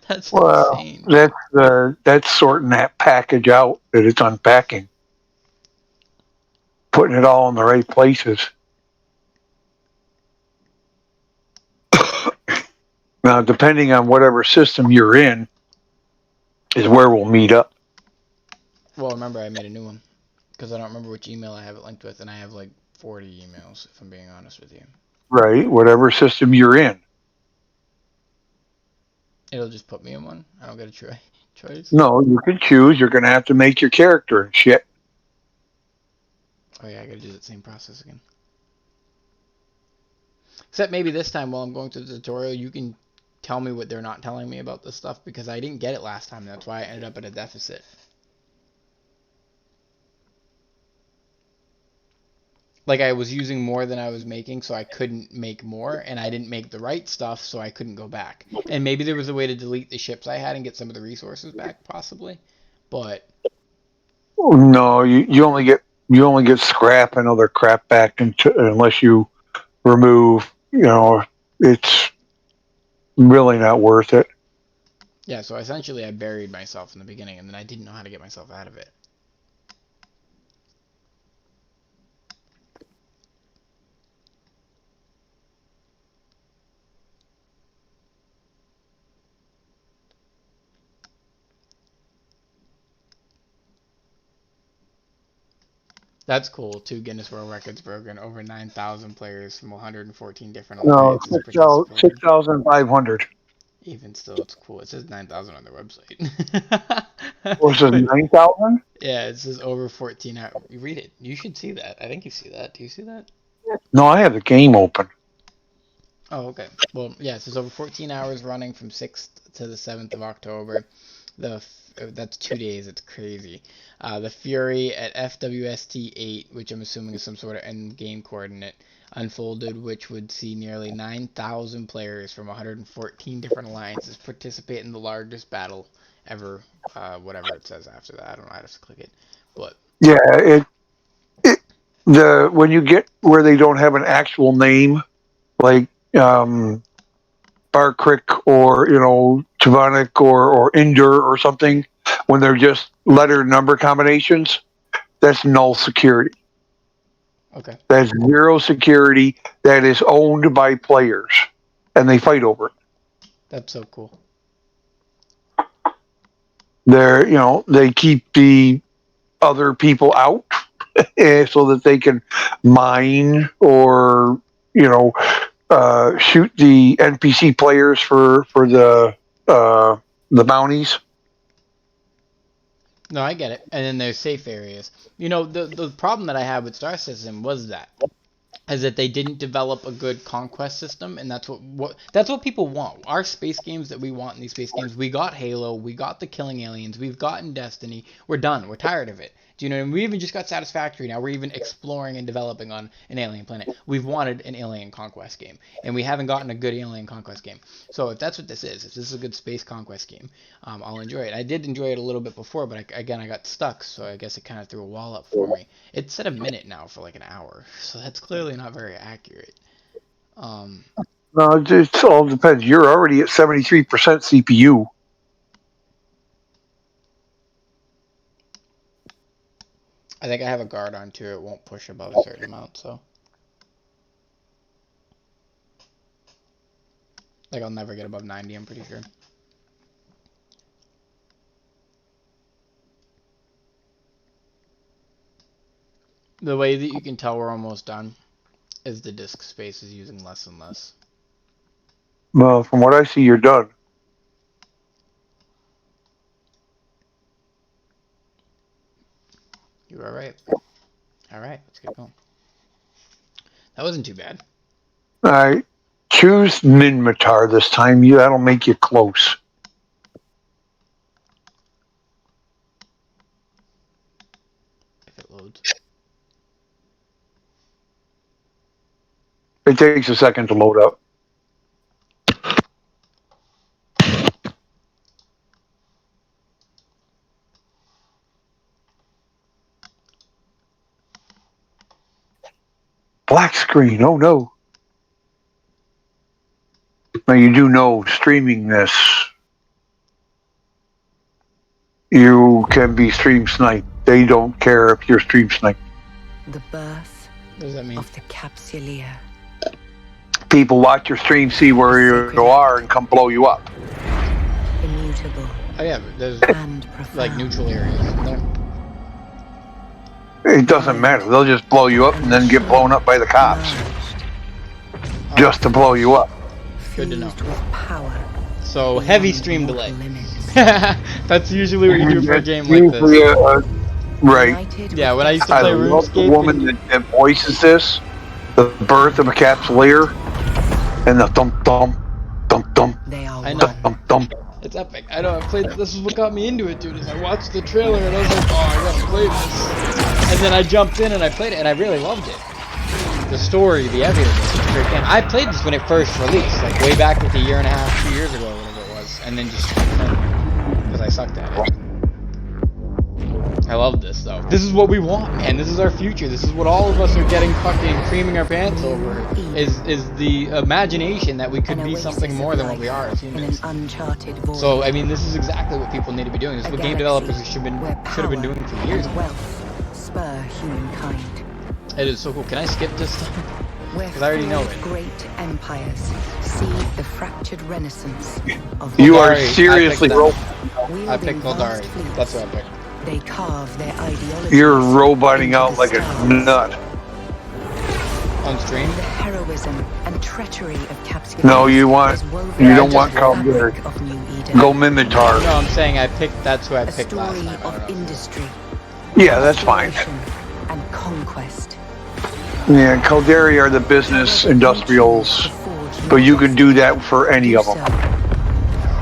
That's Well, insane. that's sorting that package out that it's unpacking, putting it all in the right places. Now, depending on whatever system you're in, is where we'll meet up. Well, remember, I made a new one. Because I don't remember which email I have it linked with, and I have like 40 emails, if I'm being honest with you. Right, whatever system you're in. It'll just put me in one. I don't get a choice. No, you can choose. You're going to have to make your character and shit. Oh yeah, I gotta do that same process again. Except maybe this time while I'm going through the tutorial, you can tell me what they're not telling me about this stuff, because I didn't get it last time. That's why I ended up at a deficit. Like, I was using more than I was making, so I couldn't make more, and I didn't make the right stuff, so I couldn't go back. And maybe there was a way to delete the ships I had and get some of the resources back, possibly. But No, you only get scrap and other crap back unless you remove. It's really not worth it. yeah, so essentially I buried myself in the beginning, and then I didn't know how to get myself out of it. That's cool too. Guinness World Records broken. Over 9,000 players from 114 different No, alliances participated. 6,500. Even still, it's cool. It says 9,000 on their website. Was it But 9,000? yeah, it says over 14 hours. You read it. You should see that. I think you see that. Do you see that? No, I have the game open. Oh, okay. Well, yes, it's over 14 hours running from 6th to the 7th of October. That's 2 days. It's crazy. The Fury at FWST 8, which I'm assuming is some sort of end game coordinate, unfolded, which would see nearly 9,000 players from 114 different alliances participate in the largest battle ever. Whatever it says after that, I don't know. I have to click it, but Yeah, when you get where they don't have an actual name, like Bar Creek or Tavonic or Indur or something, when they're just letter number combinations, that's null security. okay. That's zero security. That is owned by players, and they fight over it. That's so cool. They keep the other people out so that they can mine or shoot the NPC players for the bounties. No, I get it. And then there's safe areas. The problem that I had with Star Citizen was that they didn't develop a good conquest system, and that's what people want. Our space games that we want in these space games, we got Halo, we got the Killing Aliens, we've gotten Destiny. We're done. We're tired of it. Do you know what I mean? We even just got Satisfactory now. We're even exploring and developing on an alien planet. We've wanted an alien conquest game, and we haven't gotten a good alien conquest game. So if that's what this is, if this is a good space conquest game, I'll enjoy it. I did enjoy it a little bit before, but I got stuck, so I guess it kind of threw a wall up for me. It said a minute now for like an hour, so that's clearly not very accurate. No, it all depends. You're already at 73% CPU. I think I have a guard on too. It won't push above a certain amount, so. Like, I'll never get above 90, I'm pretty sure. The way that you can tell we're almost done is the disk space is using less and less. Well, from what I see, you're done. You are right. Alright, let's get going. That wasn't too bad. Alright. Choose Minmatar this time. That'll make you close. If it loads. It takes a second to load up. Black screen. Oh no. Now you do know streaming this, you can be stream sniped. They don't care if you're stream sniped. The birth What does that mean? of the Capsuleer. People watch your stream, see where you are, and come blow you up. Immutable Oh yeah, there's and profound. like neutral areas. No. It doesn't matter. They'll just blow you up and then get blown up by the cops. Just to blow you up. Good to know. Fused with power. So, heavy stream delay. Limits. That's usually what you do for a game like this. Right. United Yeah, with when I used to I play love the RuneScape. woman that voices this. The birth of a Capsuleer. And the thump thump. Thump thump. They are I know. one. Thump thump. It's epic. I know. I played. This is what got me into it, dude. Is I watched the trailer and I was like, oh, I gotta play this. And then I jumped in and I played it and I really loved it. The story, the everything. It's such a great game. I played this when it first released, like way back like a year and a half, 2 years ago, whatever it was, and then just because I sucked at it. I love this though. This is what we want, man. This is our future. This is what all of us are getting fucking creaming our pants over. Is the imagination that we could An be oasis something of more than what we life are as in an humans. uncharted void. So I mean, this is exactly what people need to be doing. This is A what game galaxy developers should where have been doing for power years. and wealth spur humankind. It is so cool. Can I skip this? Where 'Cause I already know five it. great empires see the fractured renaissance of You are Voldari, seriously I picked that. wielding I picked vast Voldari. fleets. That's what I picked. They carve their ideology. You're roboting out like a nut. On stream? The heroism and treachery of Capsuleer. No, you don't want Calgary. Of New Eden. Go Mimitar. No, I'm saying I picked. That's who I A picked last story time. I of don't know. industry, Yeah, that's fine. exploration, and conquest. Yeah, Caldari are the business industrials, but you can do that for any of them.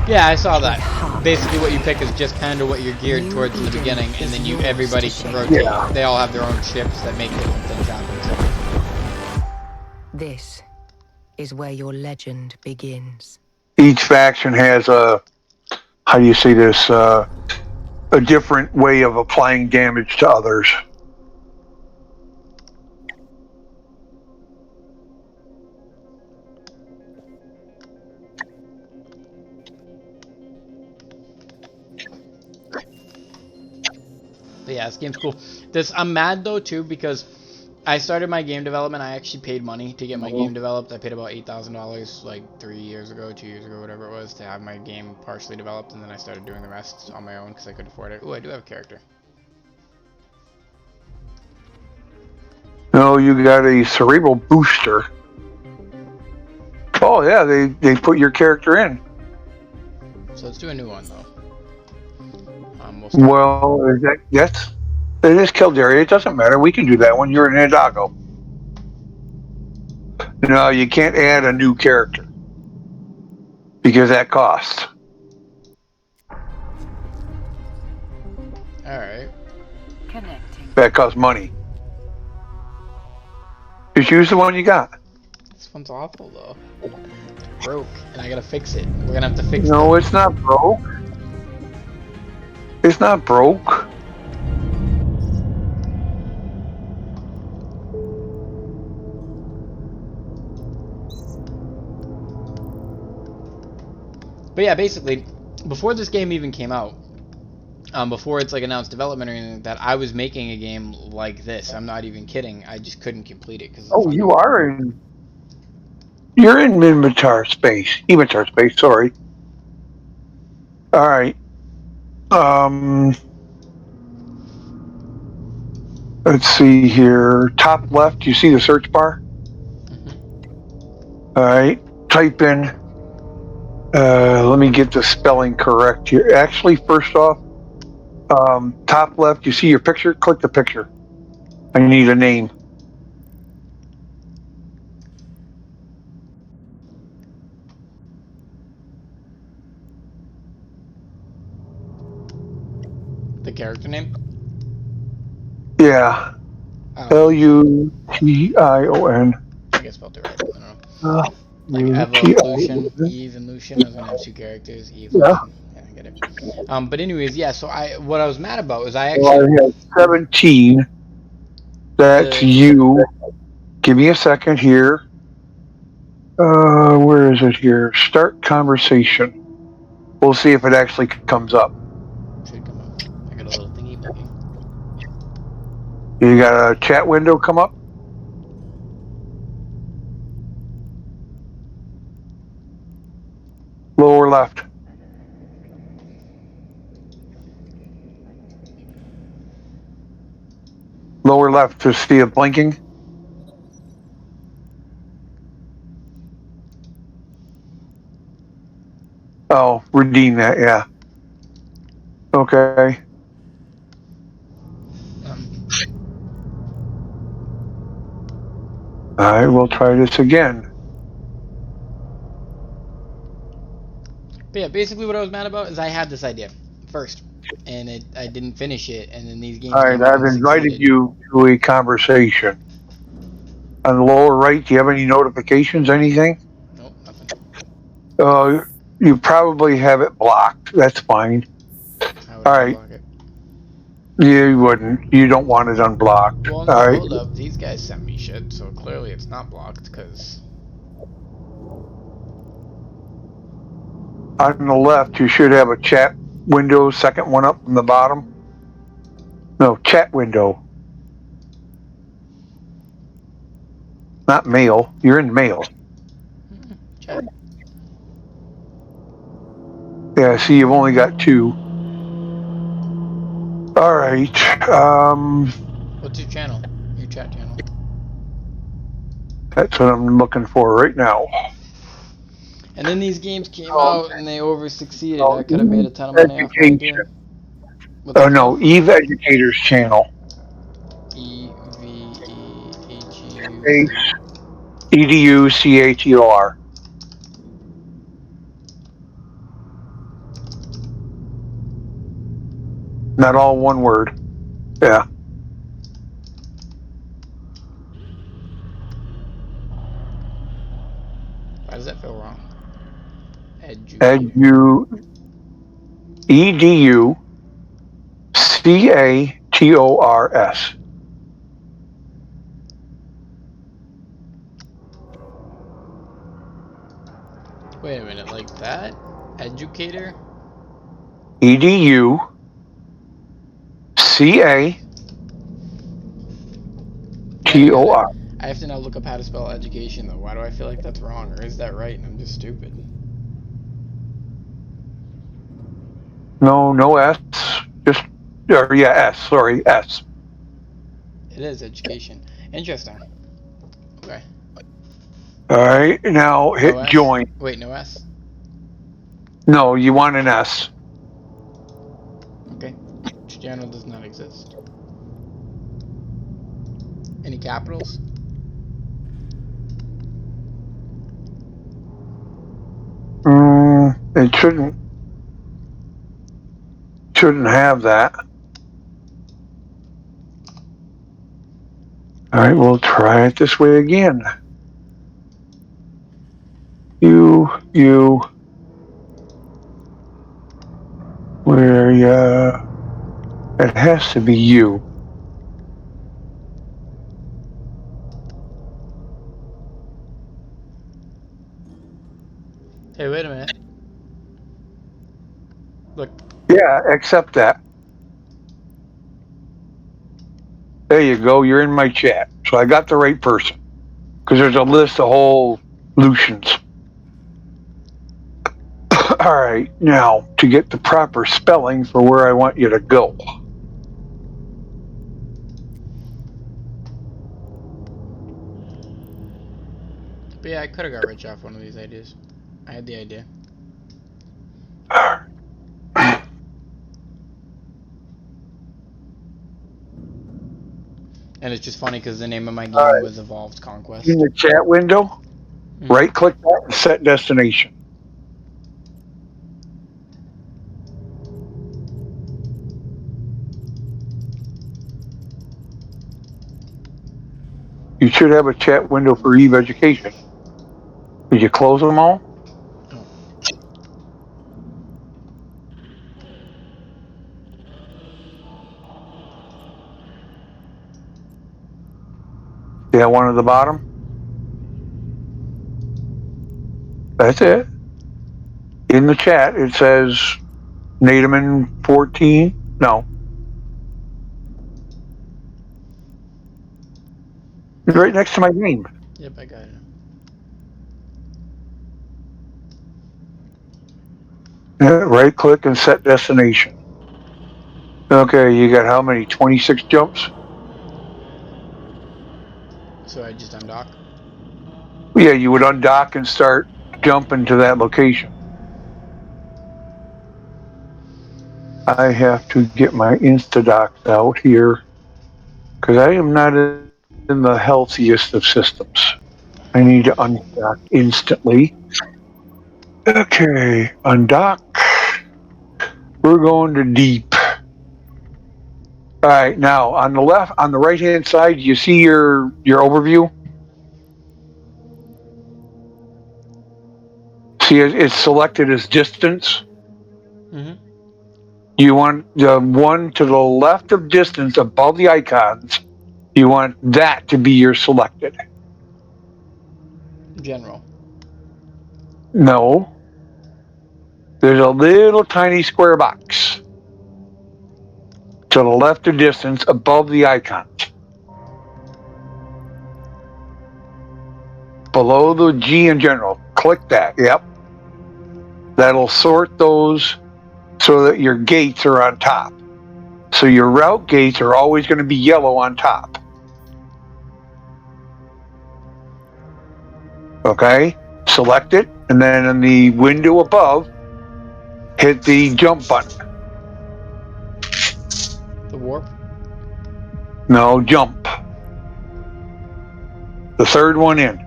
Yeah, I saw that. Basically, what you pick is just kind of what you're geared towards in the beginning, and then everybody can rotate. Yeah. They all have their own ships that make different things happen. So. This is where your legend begins. Each faction has a, how do you say this, a different way of applying damage to others. But yeah, this game's cool. I'm mad though too because I started my game development. I actually paid money to get my game developed. I paid about $8,000 like 3 years ago, 2 years ago, whatever it was, to have my game partially developed, and then I started doing the rest on my own because I could afford it. Ooh, I do have a character. No, you got a cerebral booster. Oh yeah, they put your character in. So let's do a new one though. Well, it is Caldari. It doesn't matter. We can do that one. You're in Hidalgo. No, you can't add a new character because that costs. Alright. Connecting. That costs money. Just use the one you got. This one's awful though. It's broke, and I gotta fix it. We're gonna have to fix it. No, it's not broke. It's not broke. But yeah, basically, before this game even came out, before it's like announced development or anything like that, I was making a game like this. I'm not even kidding. I just couldn't complete it because. Oh, you are in. You're in Inventar space. Inventar space. Sorry. All right. Let's see here. Top left, you see the search bar? All right. Type in. Let me get the spelling correct here. Actually, first off, top left, you see your picture? Click the picture. I need a name. The character name? Yeah. Lution. I guess I spelled it right. I don't know. Like Evolution, Eve, and Lucian. I was gonna have two characters, Eve, yeah. Lucian. Yeah, I get it. But anyways, yeah. So what I was mad about was I have 17. That's you. Give me a second here. Where is it here? Start conversation. We'll see if it actually comes up. Should come up. I got a little thingy blinking. You got a chat window come up? Lower left. Lower left to see it blinking. Oh, redeem that, yeah. Okay. Alright, we'll try this again. But yeah, basically what I was mad about is I had this idea first, and I didn't finish it, and then these games. Alright, I've invited you to a conversation. On the lower right, do you have any notifications, anything? Nope, nothing. You probably have it blocked. That's fine. Alright. Yeah, you wouldn't. You don't want it unblocked. Well, no, Alright. hold up. These guys sent me shit, so clearly it's not blocked, because... On the left, you should have a chat window, second one up from the bottom. No, chat window. Not mail. You're in mail. Chat. Yeah, see, you've only got 2. All right. What's your channel? Your chat channel? That's what I'm looking for right now. And then these games came out and they over succeeded. I could have made a ton of money off that idea. Oh no, Eve Educator's channel. EVEHU. space EDUCATOR. Not all one word. Yeah. Why does that feel wrong? EDUCATORS. Wait a minute, like that? Educator? EDUCATOR. I have to now look up how to spell education though. Why do I feel like that's wrong? Or is that right and I'm just stupid? No S. Just, or yeah, S. Sorry, S. It is education. Interesting. Okay. All right, now hit No S? join. Wait, no S? No, you want an S. Okay. Which channel does not exist. Any capitals? It shouldn't have that. All right, we'll try it this way again. Where it has to be you. Hey, wait a minute. Look. Yeah, accept that. There you go. You're in my chat. So I got the right person. Because there's a list of whole Lucians. All right, now to get the proper spelling for where I want you to go. But yeah, I could have got rich off one of these ideas. I had the idea. And it's just funny because the name of my game was Evolved Conquest. In the chat window, right click that and set destination. You should have a chat window for Eve Education. Did you close them all? Oh. Yeah, one at the bottom. That's it. In the chat, it says Nademan 14. No. It's right next to my name. Yep, I got it. Yeah, right click and set destination. Okay, you got how many? 26 jumps? So I just undock? Yeah, you would undock and start jumping to that location. I have to get my Instadocs out here because I am not in the healthiest of systems. I need to undock instantly. Okay, undock. We're going to deep. All right, now on the left, on the right-hand side, you see your overview. See, it's selected as distance. Mm-hmm. You want the one to the left of distance above the icons. You want that to be your selected. General. No. There's a little tiny square box to the left of distance above the icons. Below the G in general. Click that. Yep. That'll sort those so that your gates are on top. So your route gates are always going to be yellow on top. Okay? Select it, and then in the window above, hit the jump button. The warp? No, jump. The third one in.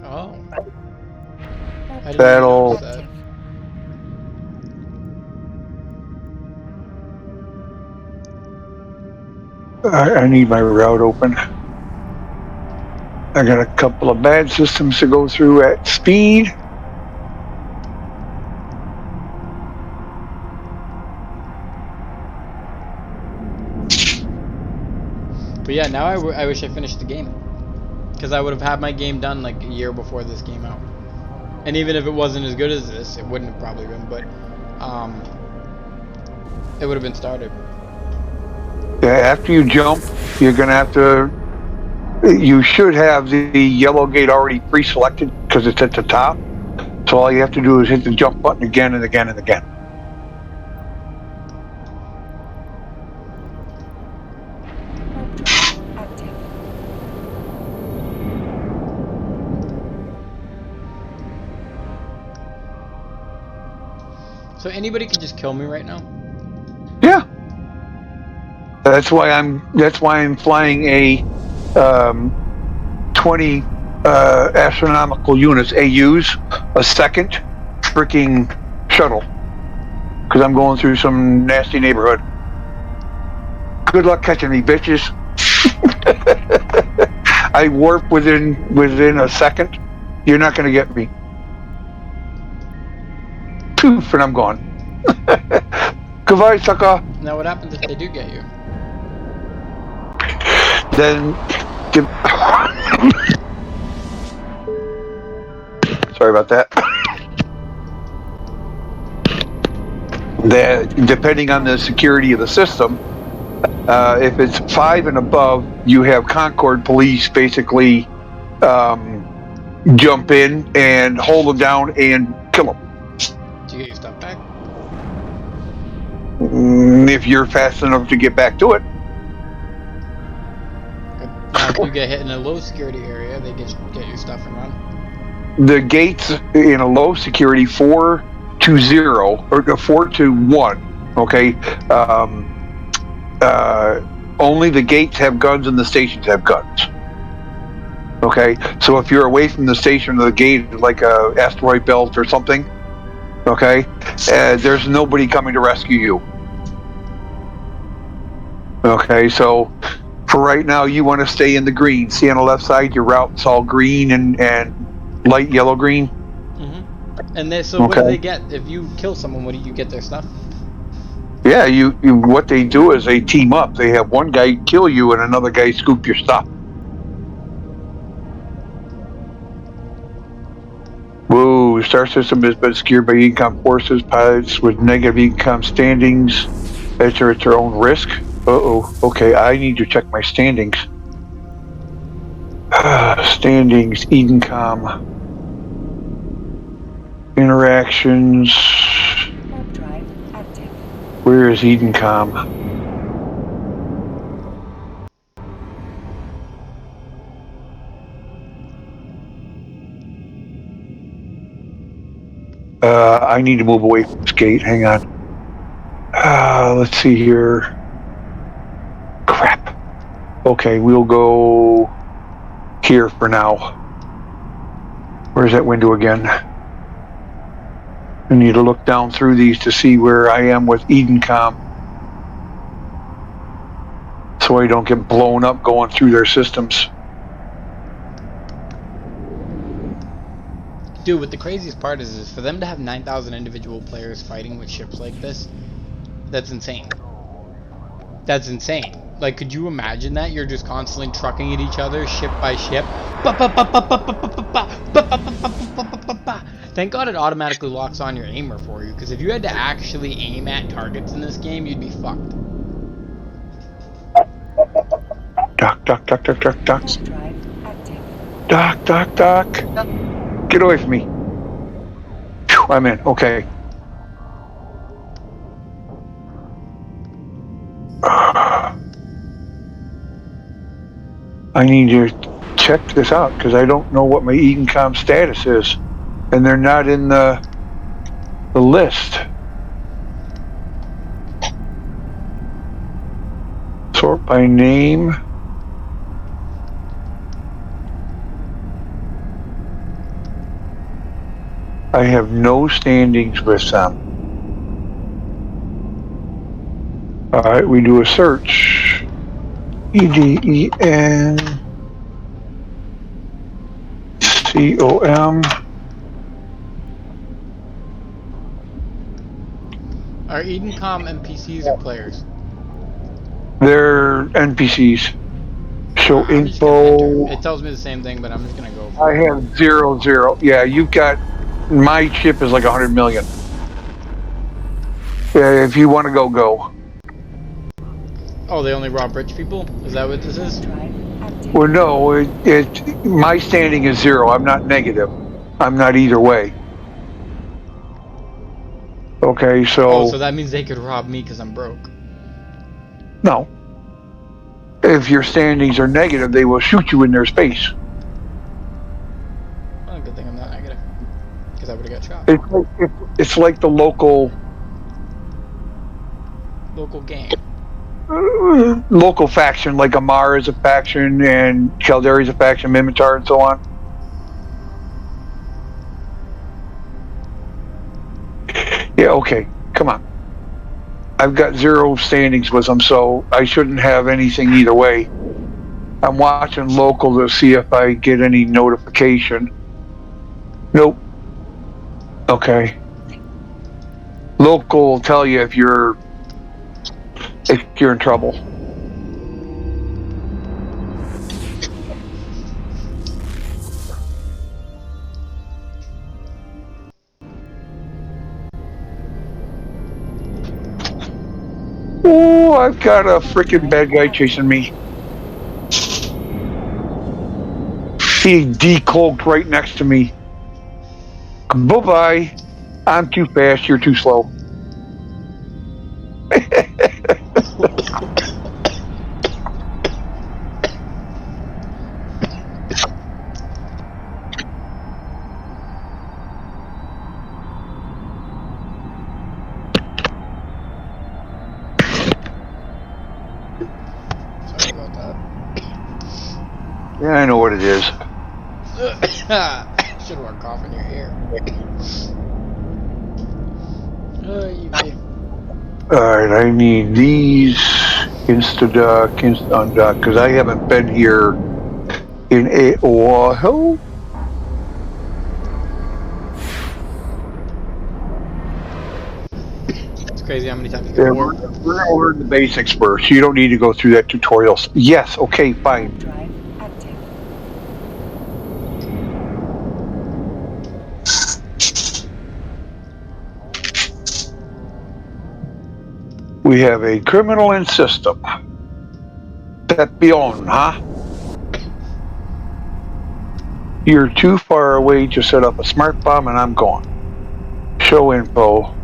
Oh. I didn't That'll- notice that. I need my route open. I got a couple of bad systems to go through at speed. But yeah, now I wish I finished the game. Because I would have had my game done like a year before this came out. And even if it wasn't as good as this, it wouldn't have probably been, but it would have been started. Yeah, after you jump, you're gonna have to. You should have the yellow gate already pre-selected because it's at the top. So all you have to do is hit the jump button again and again and again. So anybody could just kill me right now? Yeah. That's why I'm flying a 20 astronomical units AUs a second freaking shuttle because I'm going through some nasty neighborhood. Good luck catching me, bitches. I warp within a second. You're not gonna get me. Poof, and I'm gone. Goodbye, sucker. Now what happens if they do get you? Then sorry about that. That depending on the security of the system, if it's 5 and above, you have Concord police basically jump in and hold them down and kill them. Do you get your stuff back? If you're fast enough to get back to it. Now if you get hit in a low security area, they get your stuff and run. The gates in a low security 4 to 0 or 4 to 1. Okay, only the gates have guns and the stations have guns. Okay, so if you're away from the station or the gate, like a asteroid belt or something, okay, there's nobody coming to rescue you. Okay, so for right now, you want to stay in the green. See on the left side, your route's all green and light yellow green. Mm-hmm. And so what do they get if you kill someone? What do you get their stuff? Yeah, you what they do is they team up. They have one guy kill you and another guy scoop your stuff. Whoa, Star System has been secured by Econ forces. Pilots with negative Econ standings enter at their own risk. Uh-oh. Okay, I need to check my standings. Standings, Edencom. Interactions. Where is Edencom? I need to move away from this gate. Hang on. Let's see here. Crap. Okay, we'll go here for now. Where's that window again? I need to look down through these to see where I am with Edencom, so I don't get blown up going through their systems. Dude, what the craziest part is for them to have 9,000 individual players fighting with ships like this, that's insane. That's insane. Like, could you imagine that? You're just constantly trucking at each other, ship by ship. Thank God it automatically locks on your aimer for you, because if you had to actually aim at targets in this game, you'd be fucked. Doc. Doc. Get away from me. Whew, I'm in. Okay. I need to check this out because I don't know what my Edencom status is, and they're not in the list. Sort by name. I have no standings with them. All right, we do a search. EDENCOM. Are Edencom NPCs or players? They're NPCs. Show I'm just gonna enter. info. It tells me the same thing, but I'm just gonna go for I it. have 00. Yeah, you've got. My ship is like 100 million. Yeah, if you want to go, go. Oh, they only rob rich people? Is that what this is? Well, no, my standing is 0. I'm not negative. I'm not either way. Okay, Oh, so that means they could rob me because I'm broke. no. If your standings are negative, they will shoot you in their space. Well, good thing I'm not negative. Because I would have got shot. It's like the local Gang. local faction, like Amar is a faction and Caldari is a faction, Mimitar and so on. Yeah, okay, come on. I've got 0 standings with them, so I shouldn't have anything either way. I'm watching local to see if I get any notification. Nope. Okay. Local will tell you if you're in trouble. Oh, I've got a freaking bad guy chasing me. He decloaked right next to me. Bye-bye. I'm too fast, you're too slow. Sorry about that. Yeah, I know what it is. Should work cough in your ear. Alright, I need these insta-duck, insta-unduck, because I haven't been here in a while. It's crazy how many times you can warp. We're going to learn the basics first. You don't need to go through that tutorial. Yes, okay, fine. Drive active. We have a criminal in system. That beyond, huh? You're too far away to set up a smart bomb and I'm gone. Show info.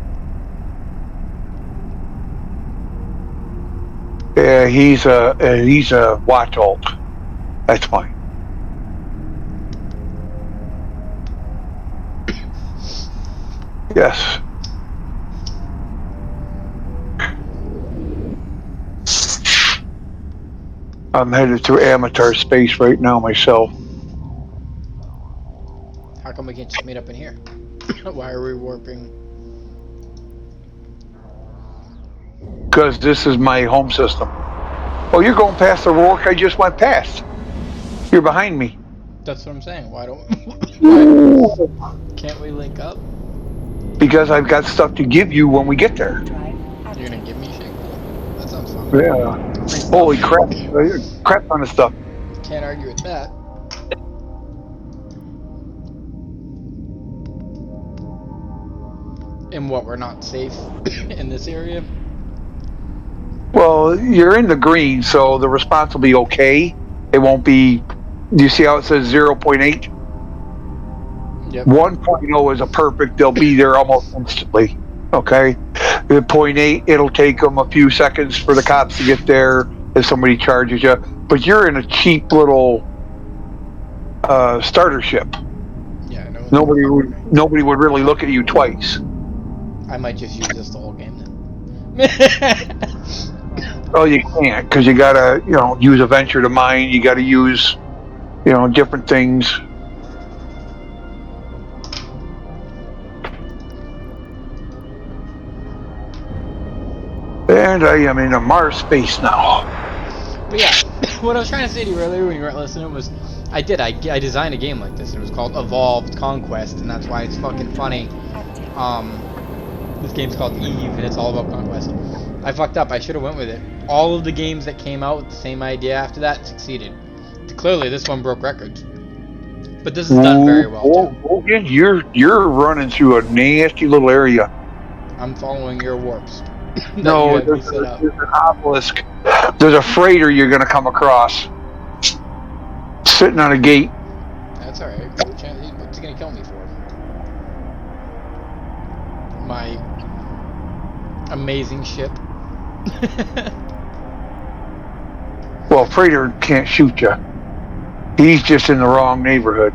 Yeah, he's a watch alt. That's fine. Yes. I'm headed through Amatar space right now myself. How come we can't just meet up in here? Why are we warping? Because this is my home system. Oh, you're going past the Rourke I just went past. You're behind me. That's what I'm saying. Why don't can't we link up? Because I've got stuff to give you when we get there. You're gonna give me shit? That sounds fun. Yeah. Holy crap. Crap ton of stuff. Can't argue with that. And what, we're not safe in this area? Well, you're in the green, so the response will be okay. It won't be... Do you see how it says 0.8? Yep. 1.0 is a perfect. They'll be there almost instantly. Okay? The 0.8, it'll take them a few seconds for the cops to get there if somebody charges you. But you're in a cheap little starter ship. Yeah, I know. Nobody would really look at you twice. I might just use this the whole game then. Oh, you can't, because you gotta, use a venture to mine. You gotta use, different things. And I am in a Mars space now. But yeah, what I was trying to say to you earlier when you weren't listening was, I designed a game like this, and it was called Evolved Conquest, and that's why it's fucking funny. This game's called Eve, and it's all about conquest. I fucked up. I should have went with it. All of the games that came out with the same idea after that succeeded. Clearly, this one broke records. But this is done very well too. Logan, you're running through a nasty little area. I'm following your warps. that No, you had me there's set up. an obelisk. There's a freighter you're gonna come across. Sitting on a gate. That's alright. What's he gonna kill me for? My amazing ship. Well, freighter can't shoot you. He's just in the wrong neighborhood.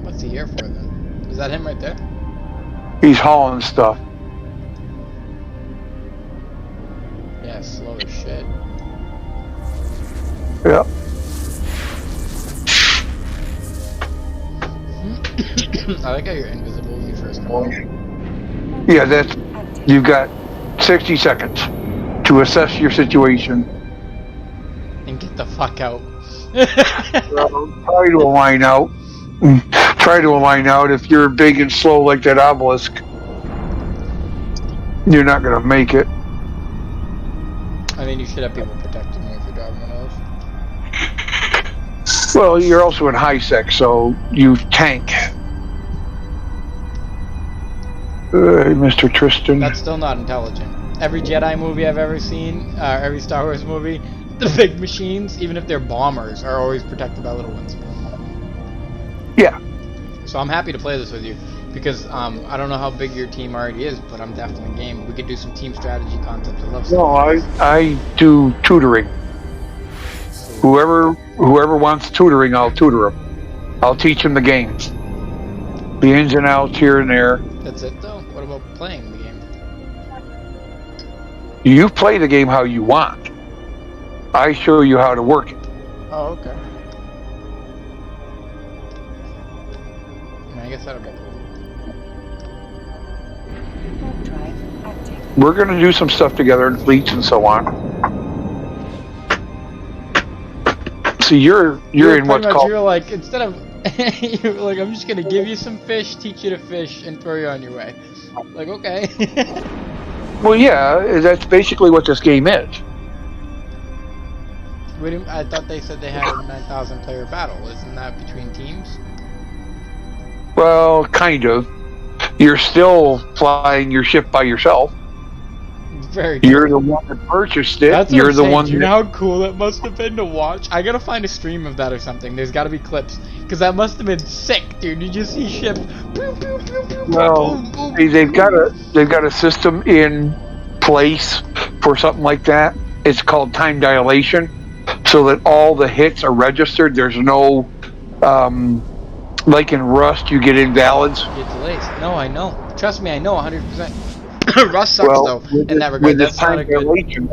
What's he here for then? Is that him right there? He's hauling stuff. Yeah, slow as shit. Yep. I like how you're invisible when you first come out. Yeah, that's. You've got 60 seconds to assess your situation. And get the fuck out. Try to align out. Try to align out. If you're big and slow like that obelisk, you're not gonna make it. I mean, you should have people protecting you if you're driving one of those. Well, you're also in high sec, so you tank. Mr. Tristan. That's still not intelligent. Every Jedi movie I've ever seen, every Star Wars movie, the big machines, even if they're bombers, are always protected by little ones. Yeah. So I'm happy to play this with you, because I don't know how big your team already is, but I'm definitely game. We could do some team strategy concepts. I love stuff. No, I do tutoring. Whoever wants tutoring, I'll tutor them. I'll teach them the games, the ins and outs here and there. That's it, though. What about playing the game? You play the game how you want. I show you how to work it. Oh, okay. I guess that'll be cool. Drive active. We're gonna do some stuff together in fleets and so on. See, you're in what's called. You're like, instead of you're like, I'm just gonna give you some fish, teach you to fish, and throw you on your way. Like, okay. Well, yeah, that's basically what this game is. I thought they said they had a 9,000 player battle. Isn't that between teams? Well, kind of. You're still flying your ship by yourself. Very cool. You're the one that purchased it. That's You're what I'm the saying. one. Do you know how cool that must have been to watch? I gotta find a stream of that or something. There's gotta be clips. Because that must have been sick, dude. You just see ships. Boom, boom, boom, boom, Well, boom, boom. see, they've got a system in place for something like that. It's called time dilation, so that all the hits are registered. There's no, like in Rust, you get invalids. Get delays. No, I know. Trust me, I know 100%. Rust sucks though in that regard. With That's the not a time good. dilation,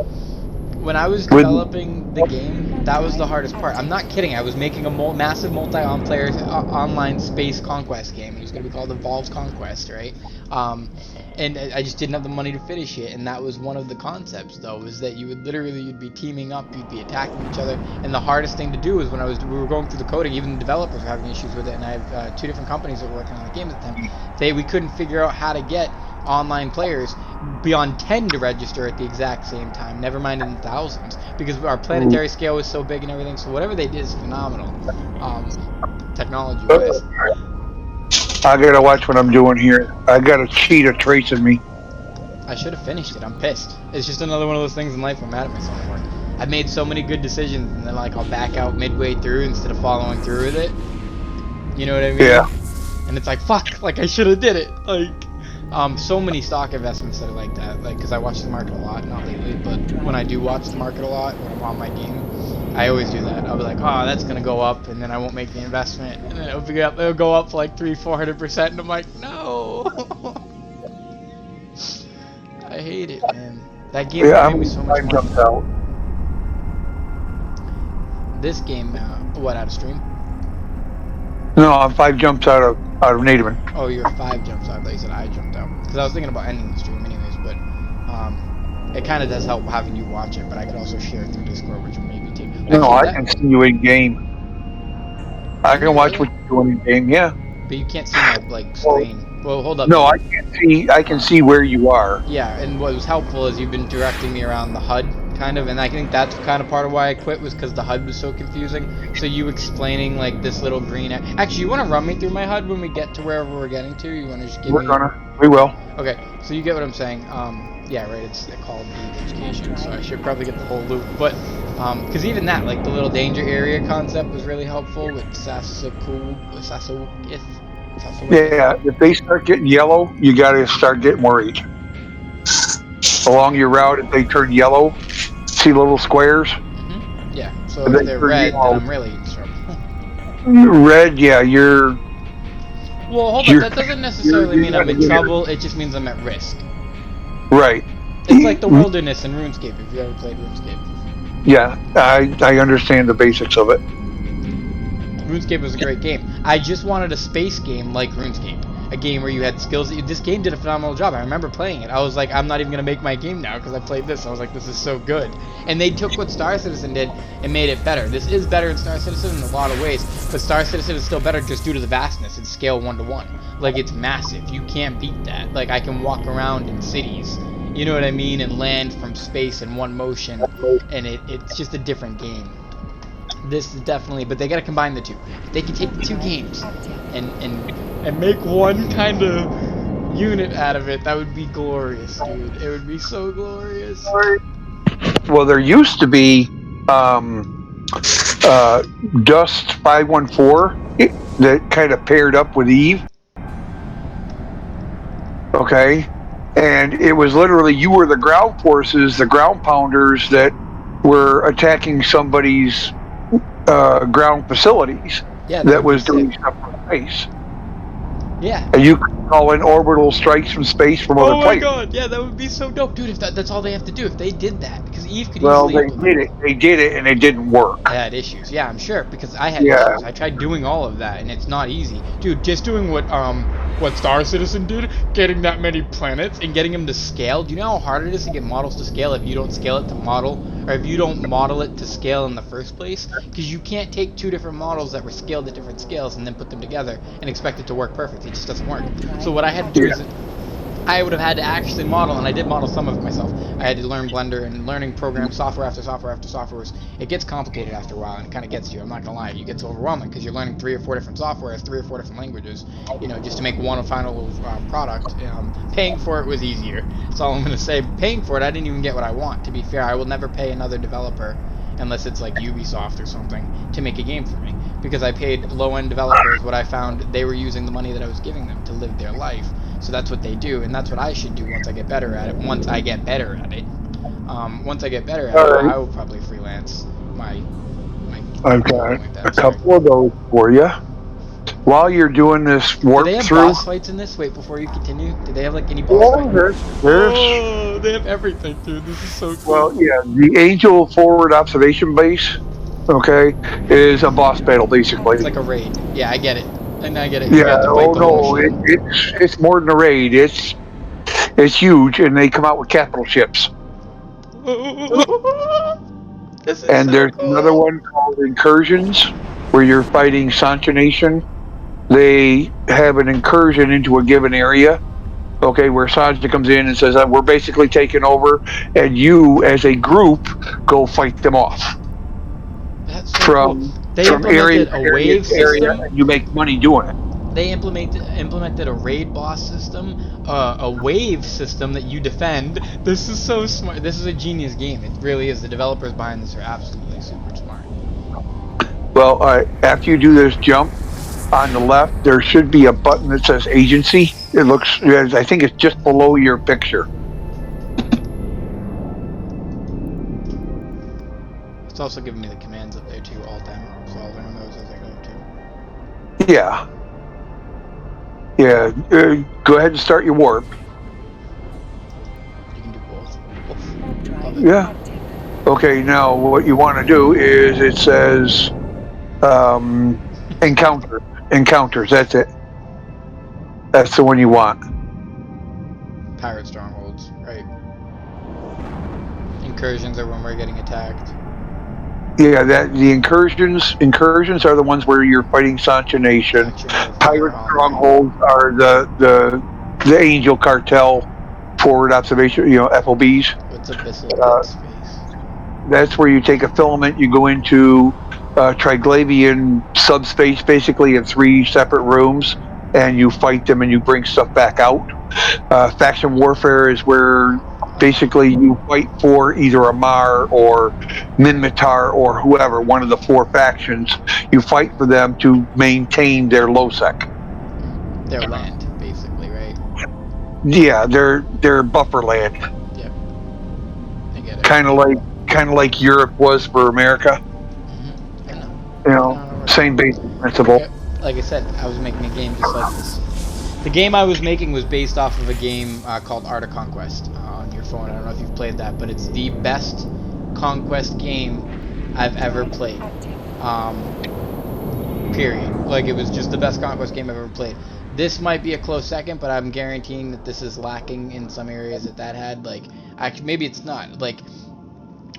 When I was developing the game, that was the hardest part. I'm not kidding. I was making a massive multi-player online space conquest game. It was going to be called Evolved Conquest, right? And I just didn't have the money to finish it. And that was one of the concepts, though, was that you'd be teaming up, you'd be attacking each other. And the hardest thing to do was when we were going through the coding, even the developers were having issues with it. And I have 2 different companies that were working on the game at the time. We couldn't figure out how to get online players beyond 10 to register at the exact same time, never mind in the thousands, because our planetary scale was so big and everything. So whatever they did is phenomenal, technology wise. I gotta watch what I'm doing here. I got a cheetah tracing me. I should have finished it. I'm pissed. It's just another one of those things in life I'm mad at myself for. I've made so many good decisions and then like I'll back out midway through instead of following through with it. You know what I mean? Yeah. And it's like, fuck, like I should have did it. Like so many stock investments that are like that, like, because I watch the market a lot, not lately, but when I do watch the market a lot, when I'm on my game, I always do that. I'll be like, oh, that's going to go up, and then I won't make the investment, and then it'll go up like 300-400%, and I'm like, no! I hate it, man. That game made me so much jumped money. out. This game, what, out of stream? No, I'm 5 jumps out of Nativan. Oh, you're 5 jumps out. I thought you said I jumped out. Because I was thinking about ending the stream anyways, but it kind of does help having you watch it, but I could also share it through Discord, which would maybe take... No, I can see you in game. I Can you can watch really? what you're doing in game. Yeah. But you can't see my, like, screen. Well, hold up. No, I can't see. I can see where you are. Yeah, and what was helpful is you've been directing me around the HUD, kind of, and I think that's kind of part of why I quit, was because the HUD was so confusing. So you explaining, like, this little green... Actually, you want to run me through my HUD when we get to wherever we're getting to? You want to just give me... We will. Okay, so you get what I'm saying. Yeah, right, it's called the education, so I should probably get the whole loop. But, because even that, like, the little danger area concept was really helpful with Sasowith. Yeah, if they start getting yellow, you got to start getting worried. Along your route, if they turn yellow, see little squares? Mm-hmm. Yeah, so If if they they're turn red, yellow. then I'm really in trouble. Red, yeah, you're... Well, hold on, You're- that doesn't necessarily you're mean I'm in you're- trouble, it just means I'm at risk. Right. It's like the wilderness in RuneScape, if you ever played RuneScape. Yeah, I understand the basics of it. RuneScape was a great game. I just wanted a space game like RuneScape. A game where you had skills. This game did a phenomenal job. I remember playing it. I was like, I'm not even going to make my game now because I played this. I was like, this is so good. And they took what Star Citizen did and made it better. This is better than Star Citizen in a lot of ways, but Star Citizen is still better just due to the vastness. It's scale 1-to-1. Like, it's massive. You can't beat that. Like, I can walk around in cities, you know what I mean, and land from space in one motion, and it's just a different game. This is definitely, but they gotta combine the two. If they can take the two games and make one kind of unit out of it, that would be glorious, dude. It would be so glorious. Well, there used to be Dust 514 that kind of paired up with Eve. Okay, and it was literally you were the ground forces, the ground pounders that were attacking somebody's ground facilities. Yeah, That was would be doing sick. stuff from space. Yeah. And you could call in orbital strikes from space from other Oh my players. god, yeah, that would be so dope, dude. If that's all they have to do, if they did that, because Eve could Well, easily they implement did it. They did it, and it didn't work. I had issues. Yeah, I'm sure, because I had Yeah. issues. I tried doing all of that, and it's not easy. Dude, just doing what Star Citizen did, getting that many planets and getting them to scale. Do you know how hard it is to get models to scale if you don't scale it to model, or if you don't model it to scale in the first place? Because you can't take two different models that were scaled at different scales and then put them together and expect it to work perfectly. It just doesn't work. So what I had to do is I would have had to actually model, and I did model some of it myself. I had to learn Blender, and learning program software after software after software. It gets complicated after a while, and it kind of gets you. I'm not gonna lie, you get overwhelming because you're learning 3 or 4 different softwares, 3 or 4 different languages, you know, just to make one final product. Paying for it was easier. That's all I'm gonna say. Paying for it, I didn't even get what I want. To be fair, I will never pay another developer unless it's like Ubisoft or something to make a game for me, because I paid low-end developers what I found they were using the money that I was giving them to live their life. So that's what they do, and that's what I should do once I get better at it. Once I get better at it, I will probably freelance my I've got like that. a couple of those for you. While you're doing this warp Do they have through, boss fights in this? Wait, before you continue, do they have like any boss fights? there's Oh, they have everything, dude. This is so cool. well, yeah, the Angel Forward Observation Base, okay, is a boss battle basically. It's like a raid. Yeah, I get it. And I get it. You Yeah, have to fight oh the whole no, shit. it's more than a raid. It's huge, and they come out with capital ships. This is And so there's cool. another one called Incursions, where you're fighting Sancha Nation. They have an incursion into a given area, okay, where Sancha comes in and says, we're basically taking over, and you, as a group, go fight them off. That's so From, cool. They from area implemented to a wave system. and you make money doing it. They implemented a raid boss system, a wave system that you defend. This is so smart. This is a genius game. It really is. The developers behind this are absolutely super smart. Well, after you do this jump, on the left, there should be a button that says Agency. It looks, I think it's just below your picture. It's also giving me the commands up there too, alt M, so I'll learn those as I go too. Yeah. Yeah, go ahead and start your warp. You can do both. Love it. Yeah. Okay, now what you want to do is it says encounter. Encounters, that's it. That's the one you want. Pirate strongholds, right? Incursions are when we're getting attacked. Yeah, that the incursions are the ones where you're fighting Sancha Nation. Faction warfare, Pirate all right. strongholds are the Angel Cartel forward observation, FOBs. What's Abyssal Dead Space? That's where you take a filament, you go into Triglavian subspace, basically in 3 separate rooms, and you fight them and you bring stuff back out. Faction warfare is where basically you fight for either Amar or Minmatar or whoever, one of the 4 factions. You fight for them to maintain their LOSEC. Their land, basically, right? Yeah, their buffer land. Yep. I get it. Kind of like Europe was for America. I know. Same basic principle. Like I said, I was making a game just like this. The game I was making was based off of a game called Art of Conquest on your phone. I don't know if you've played that, but it's the best conquest game I've ever played. Period. Like, it was just the best conquest game I've ever played. This might be a close second, but I'm guaranteeing that this is lacking in some areas that had. Like, actually, maybe it's not. Like,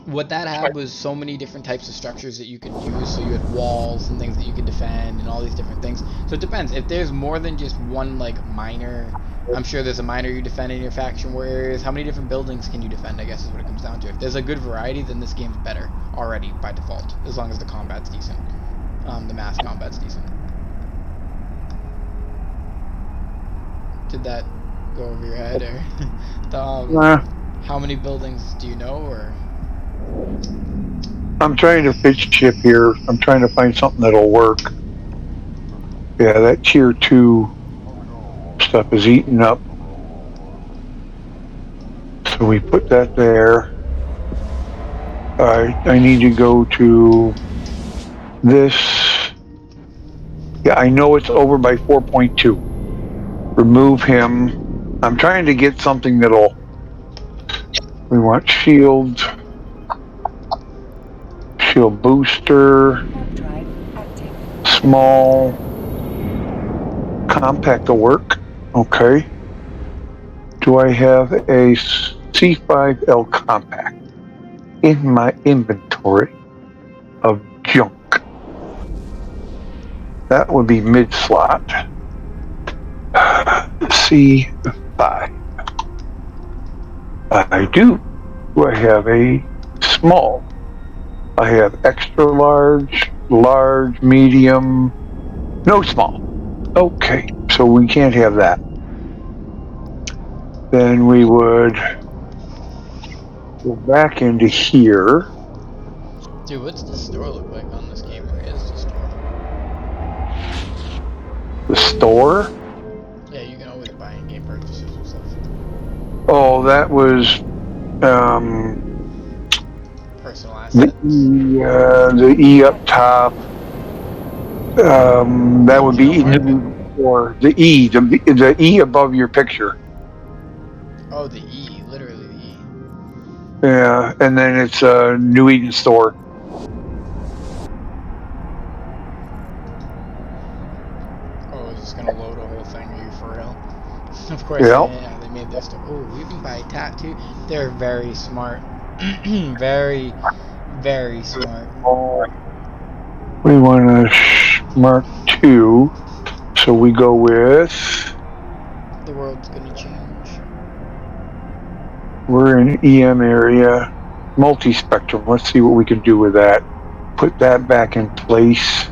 what that had was so many different types of structures that you could use. So you had walls and things that you could defend and all these different things. So it depends. If there's more than just one, like, minor, I'm sure there's a minor you defend in your faction war areas. How many different buildings can you defend, I guess, is what it comes down to. If there's a good variety, then this game's better already by default, as long as the combat's decent. The mass combat's decent. Did that go over your head, or how many buildings do you know, or? I'm trying to fix ship here. I'm trying to find something that'll work. Yeah, that tier 2 stuff is eaten up. So we put that there. I need to go to this. Yeah, I know it's over by 4.2. Remove him. I'm trying to get something that'll... We want shield. Shield booster. Small. Compact to work. Okay. Do I have a C5L compact in my inventory of junk? That would be mid slot. C5. I do. Do I have a small? I have extra large, large, medium, no small. Okay, so we can't have that. Then we would go back into here. Dude, what's the store look like on this game? Where is the store? The store? Yeah, you can always buy in-game purchases and stuff. Oh, that was Personal assets. the E up top. That would be or the E, the E above your picture. Oh, the E, literally the E. Yeah, and then it's a New Eden store. Oh, is this gonna load a whole thing? Are you for real? Of course, Yeah. Yeah, they made their store. Oh, you can buy tattoo. They're very smart. Very, very smart. We want a Mark II, so we go with... The world's gonna change. We're in EM area. Multi-spectrum. Let's see what we can do with that. Put that back in place.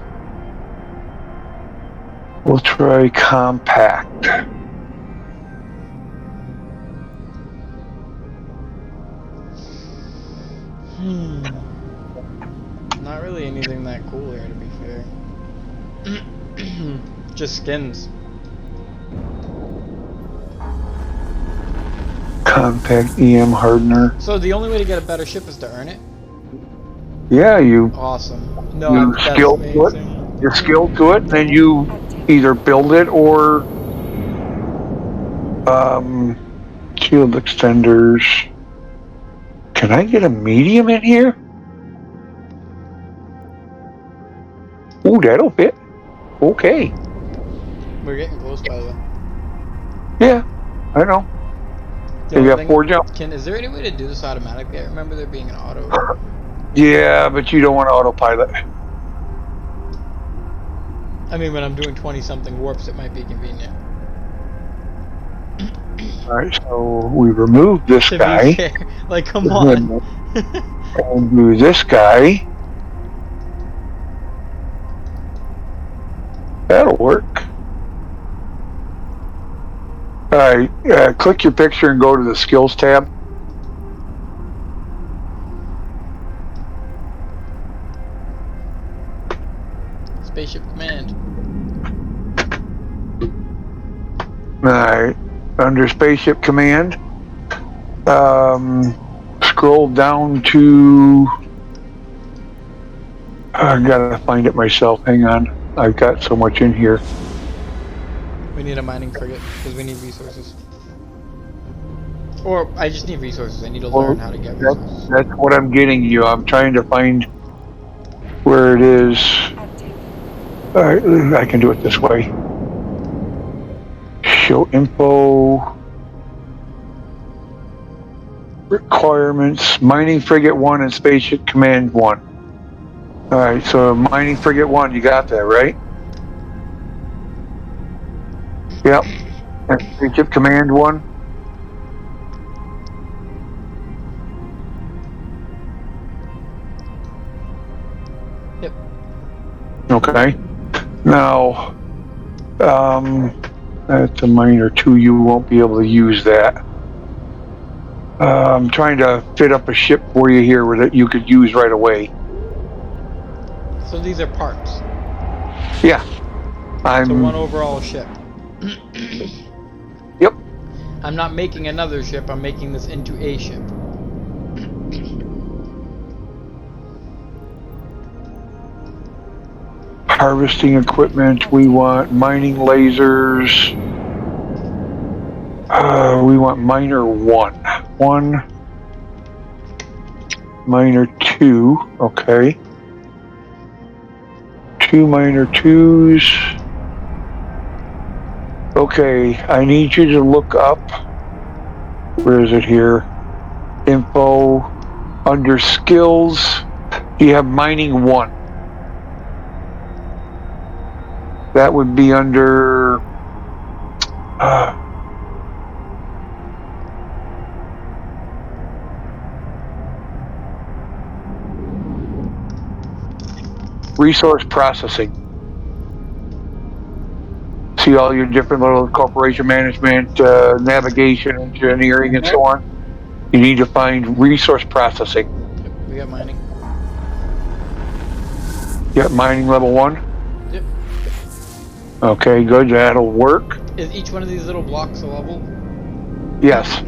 We'll try compact. Not really anything that cool here, to be fair. Just skins. Compact EM hardener. So the only way to get a better ship is to earn it? Yeah, you Awesome. No, you that's skill to it. amazing. You're skilled to it, then you either build it or shield extenders. Can I get a medium in here? Ooh, that'll fit. Okay. We're getting close, by the way. Yeah, I know. The You only got thing- 4 jumps. Is there any way to do this automatically? I remember there being an auto. Yeah, but you don't want autopilot. I mean, when I'm doing 20-something warps, it might be convenient. Alright, so we remove this To guy. be fair, like, come on. And do this guy. That'll work. Alright, click your picture and go to the skills tab. Spaceship Command. Alright, under Spaceship Command, scroll down to. I gotta find it myself. Hang on. I've got so much in here. We need a mining frigate because we need resources. Or I just need resources. I need to learn how to get resources. That's what I'm getting you. I'm trying to find where it is. Alright, I can do it this way. Show info. Requirements. Mining Frigate 1 and Spaceship Command 1. Alright, so Mining Frigate 1, you got that, right? Yep. And Spaceship Command 1. Yep. Okay. Now, that's a minor 2, you won't be able to use that. I'm trying to fit up a ship for you here that you could use right away. So these are parts. Yeah. So one overall ship. Yep. I'm not making another ship, I'm making this into a ship. Harvesting equipment, we want mining lasers. We want miner 1. 1. Miner 2, okay. 2 miner 2s. Okay, I need you to look up. Where is it here? Info. Under skills, you have mining 1. That would be under. Resource processing. See all your different little corporation management, navigation, engineering, and so on. You need to find resource processing. Yep, we got mining. Yep, mining level 1. Yep. Okay, good. That'll work. Is each one of these little blocks a level? Yes.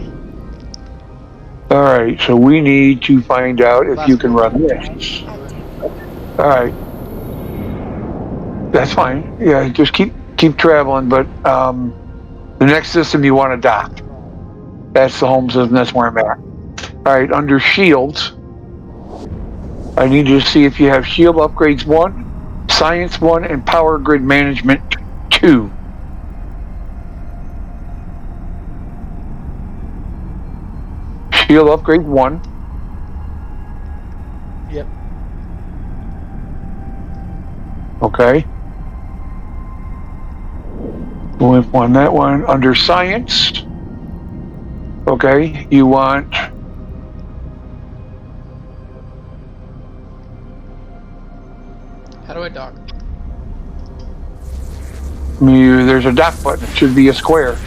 All right. So we need to find out if you can run this. All right. That's fine. Yeah, just keep traveling. But the next system you want to dock. That's the home system. That's where I'm at. All right. Under shields, I need you to see if you have shield upgrades 1, science 1, and power grid management 2. Shield upgrade 1. Yep. Okay. Going on that one. Under science. Okay, you want. How do I dock? There's a dock button. It should be a square.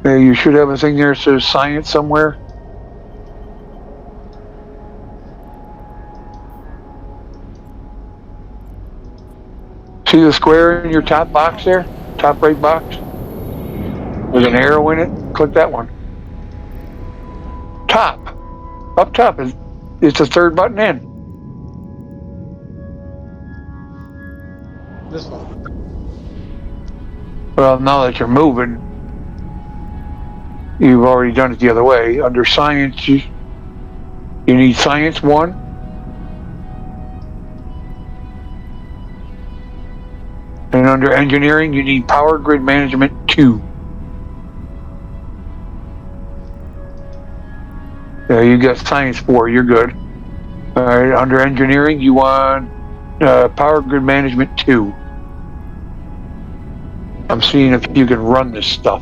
You should have a thing there that says science somewhere. See the square in your top box there? Top right box? There's an arrow in it. Click that one. Top. Up top. It's the third button in. This one. Well, now that you're moving, you've already done it the other way. Under science, you You need science 1. And under engineering, you need power grid management 2. Yeah, you got science 4. You're good. All right. Under engineering, you want power grid management 2. I'm seeing if you can run this stuff.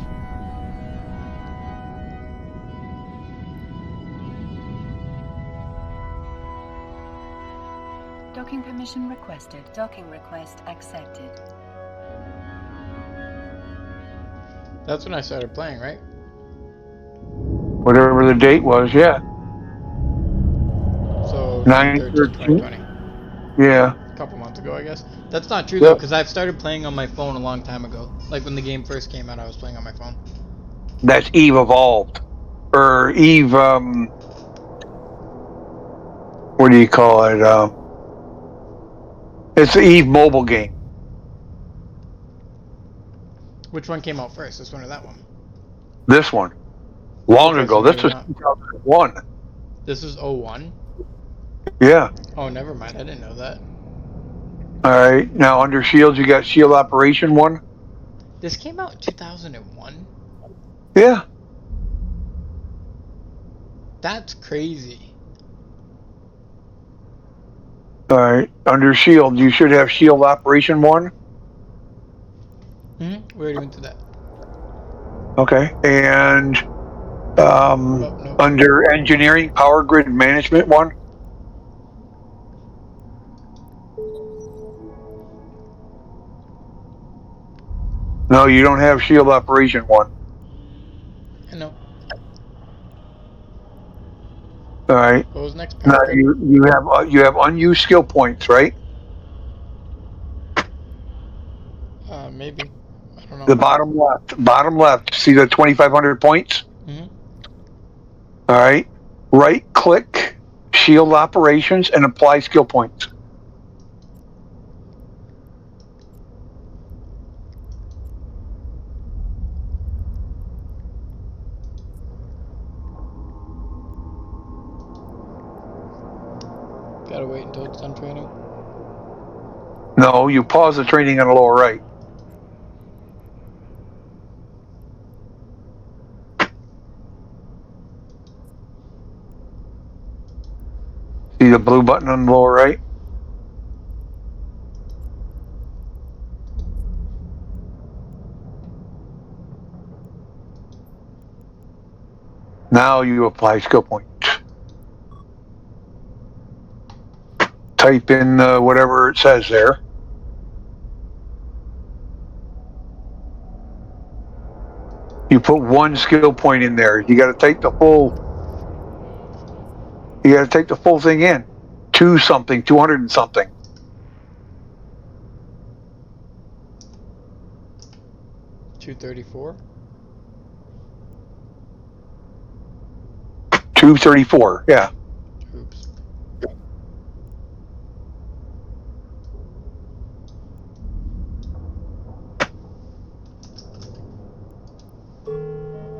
Docking permission requested. Docking request accepted. That's when I started playing, right? Whatever the date was, yeah. So 9/13, 9/13. 2020. Yeah. A couple months ago, I guess. That's not true, though, Yep. because I've started playing on my phone a long time ago. Like, when the game first came out, I was playing on my phone. That's Eve Evolved. Or Eve, what do you call it? It's the Eve mobile game. Which one came out first, this one or that one? This one. Long Okay, ago. so This maybe was not. 2001. This is 01? Yeah. Oh, never mind, I didn't know that. All right. Now, under Shield, you got Shield Operation 1. This came out in 2001? Yeah. That's crazy. All right. Under Shield, you should have Shield Operation 1. We already went through that. Okay. And No. under Engineering, Power Grid Management 1. No, you don't have Shield Operation 1. I know. All right. What was next? Now Power grid? you have unused skill points, right? Maybe. I don't know. The bottom left. Bottom left. See the 2,500 points? Mhm. All right. Right click Shield Operations and apply skill points. Gotta wait until it's done training. No, you pause the training on the lower right. See the blue button on the lower right? Now you apply skill points. Type in whatever it says there. You put 1 skill point in there. You got to take the full. You got to take the full thing in. 200 and something. 234? 234. Yeah. Oops.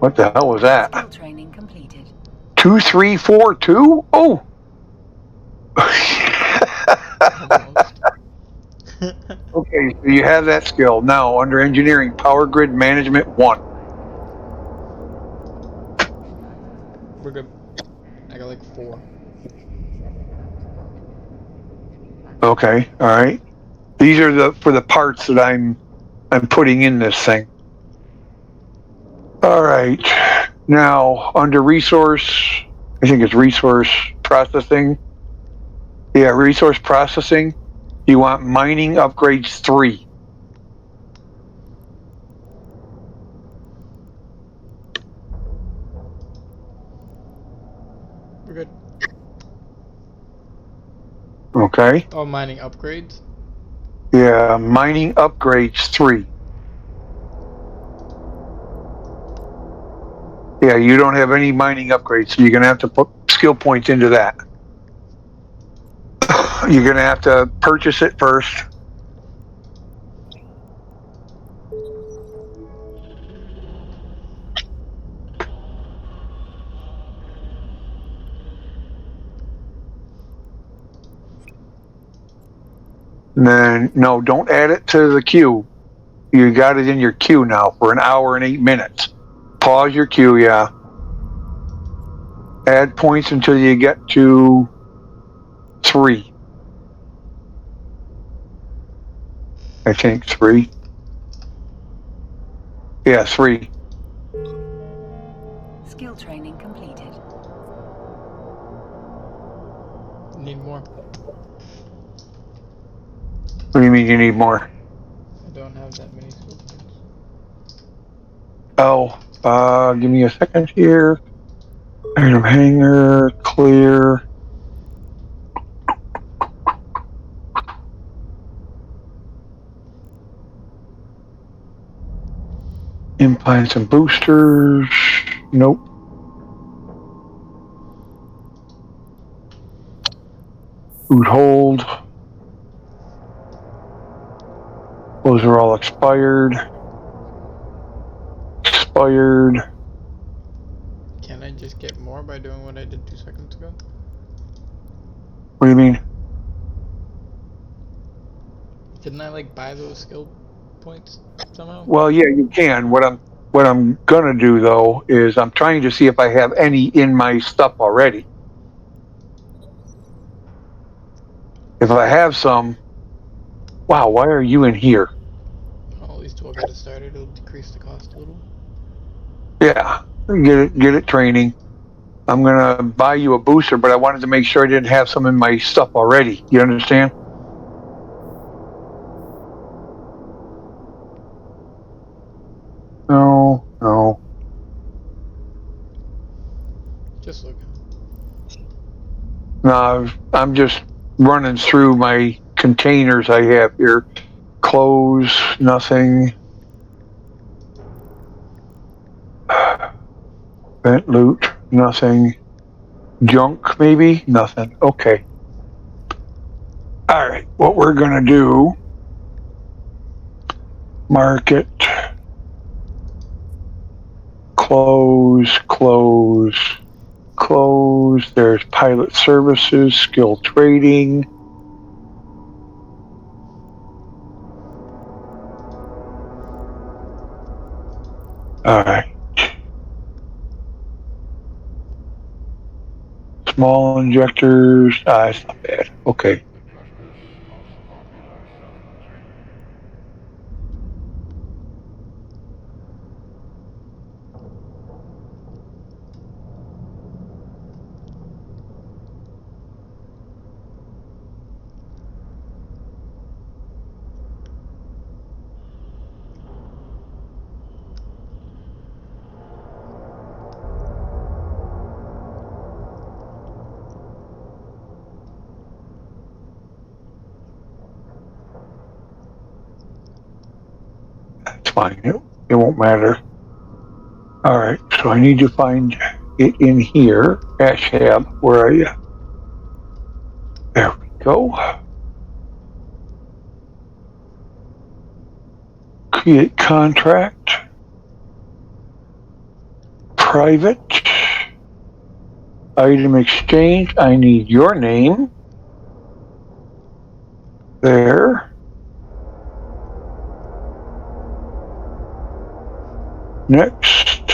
What the hell was that? Skill training completed. 2342? Oh. Almost. Okay, so you have that skill. Now, under Engineering, Power Grid Management 1. We're good. I got like 4. Okay, all right. These are for the parts that I'm putting in this thing. All right. Now, under Resource, I think it's Resource Processing. Yeah, Resource Processing. You want Mining Upgrades 3. We're good. Okay. Oh, mining upgrades? Yeah, Mining Upgrades 3. Yeah, you don't have any mining upgrades, so you're going to have to put skill points into that. You're going to have to purchase it first. And then, no, don't add it to the queue. You got it in your queue now for an hour and 8 minutes. Pause your queue, yeah. Add points until you get to 3. I think 3. Yeah, 3. Skill training completed. Need more. What do you mean you need more? I don't have that many skill points. Oh, give me a second here. Item hanger, clear. Implants and boosters. Nope. Food hold. Those are all expired. Expired. Can I just get more by doing what I did 2 seconds ago? What do you mean? Didn't I like buy those skill points somehow? Well, yeah, you can. What I'm gonna do though is I'm trying to see if I have any in my stuff already. If I have some, wow, why are you in here? Well, at least we'll get it started. It'll decrease the cost a little. Yeah, get it training. I'm gonna buy you a booster, but I wanted to make sure I didn't have some in my stuff already. You understand? No. Just look. No, I'm just running through my containers I have here. Clothes, nothing. Vent loot, nothing. Junk, maybe? Nothing. Okay. All right, what we're gonna do, market, close. There's pilot services, skill trading. All right. Small injectors. It's not bad. Okay. That's fine. It won't matter. All right. So I need to find it in here. Ashab, where are you? There we go. Create contract. Private. Item exchange. I need your name. There. Next.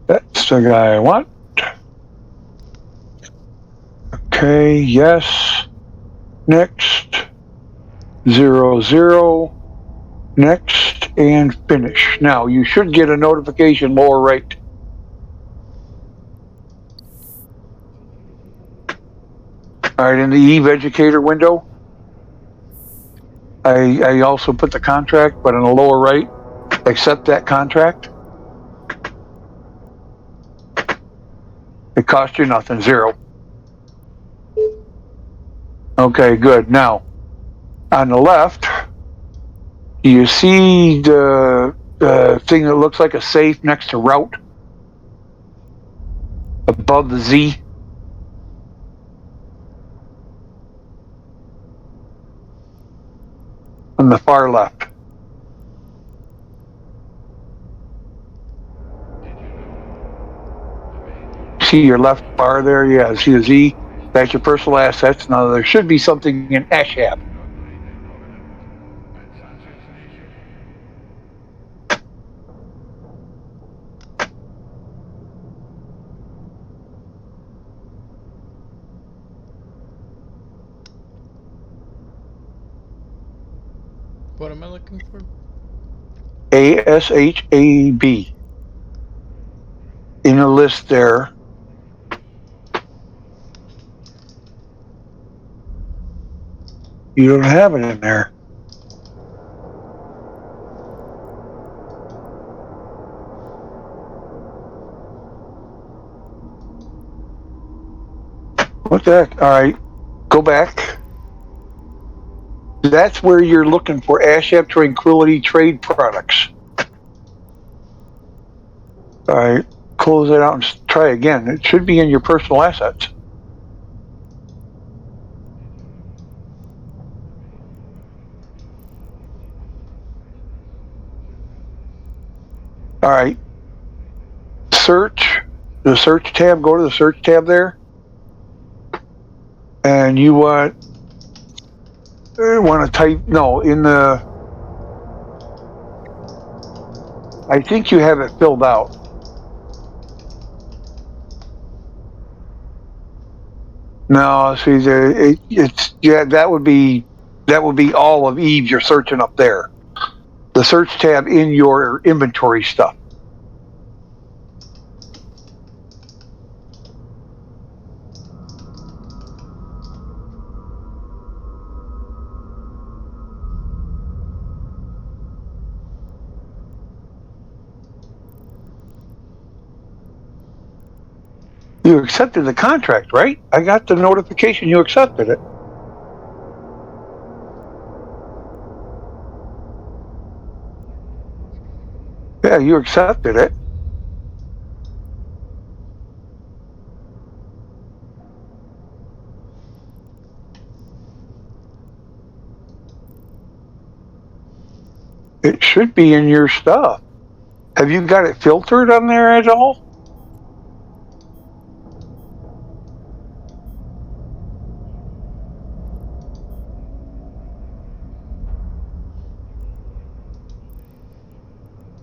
That's the guy I want. Okay, yes. Next. 00. Next and finish. Now you should get a notification lower right. All right, in the Eve Educator window, I also put the contract, but in the lower right, accept that contract. It cost you nothing, 0. Okay, good. Now, on the left, you see the thing that looks like a safe next to route above the Z. On the far left. see your left bar there? Yeah, see the Z? That's your personal assets. Now there should be something in ASHAP. What am I looking for? ASHAB. In the list there. You don't have it in there. What the heck? All right, go back. That's where you're looking for ASHAP Tranquility Trade Products. All right, close it out and try again. It should be in your personal assets. All right, search, the search tab, go to the search tab there. And you want to type, no, in the, I think you have it filled out. No, see, it's, yeah, that would be all of Eve you're searching up there. The search tab in your inventory stuff. You accepted the contract, right? I got the notification you accepted it. Yeah, you accepted it. It should be in your stuff. Have you got it filtered on there at all?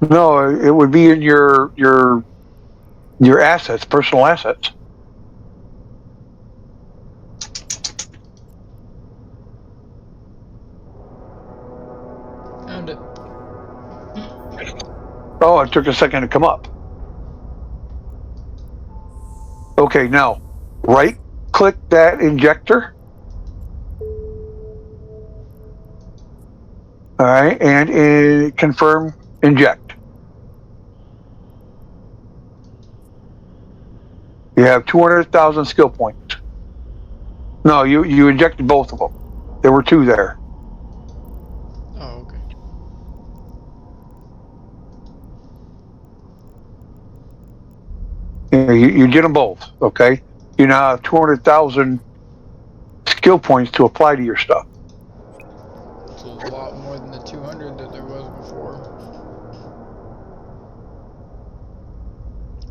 No, it would be in your assets, personal assets. Found it. Oh, it took a second to come up. Okay, now right click that injector. All right, and confirm inject. You have 200,000 skill points. No, you injected both of them. There were two there. Oh, okay. Yeah, you did them both, okay? You now have 200,000 skill points to apply to your stuff. So there's a lot more than the 200 that there was before.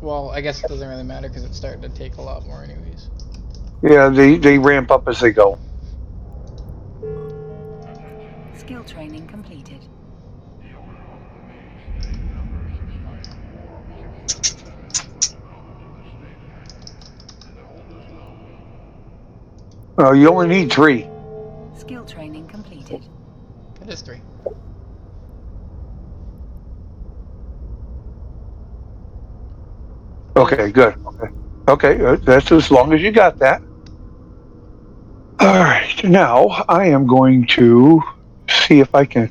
Well, I guess it doesn't really matter because it's starting to take a lot more anyways. Yeah, they ramp up as they go. Skill training completed. You only need 3. Skill training completed. It is 3. Okay, good. Okay, that's as long as you got that. All right, now I am going to see if I can.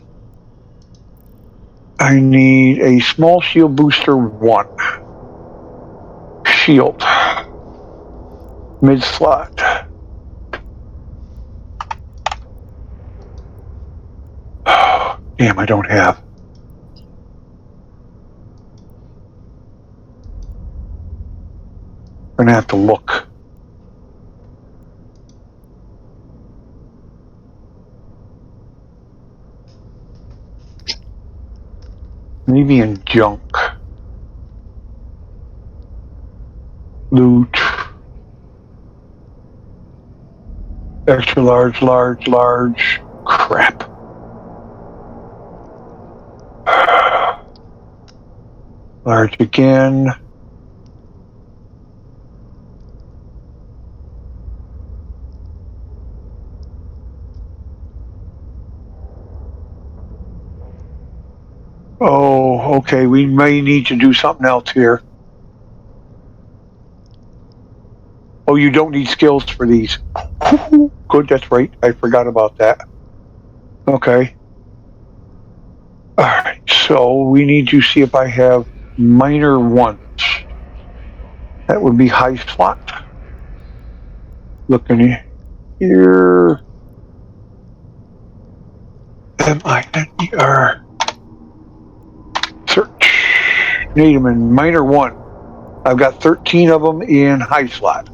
I need a small shield booster 1. Shield. Mid slot. Damn, I don't have. I'm gonna have to look. Maybe in junk. Loot. Extra large, large, large. Crap. Large again. Oh, okay. We may need to do something else here. Oh, you don't need skills for these. Good, that's right. I forgot about that. Okay. All right. So we need to see if I have minor ones. That would be high slot. Looking here. MINER. Search. Needleman, minor one. I've got 13 of them in high slot.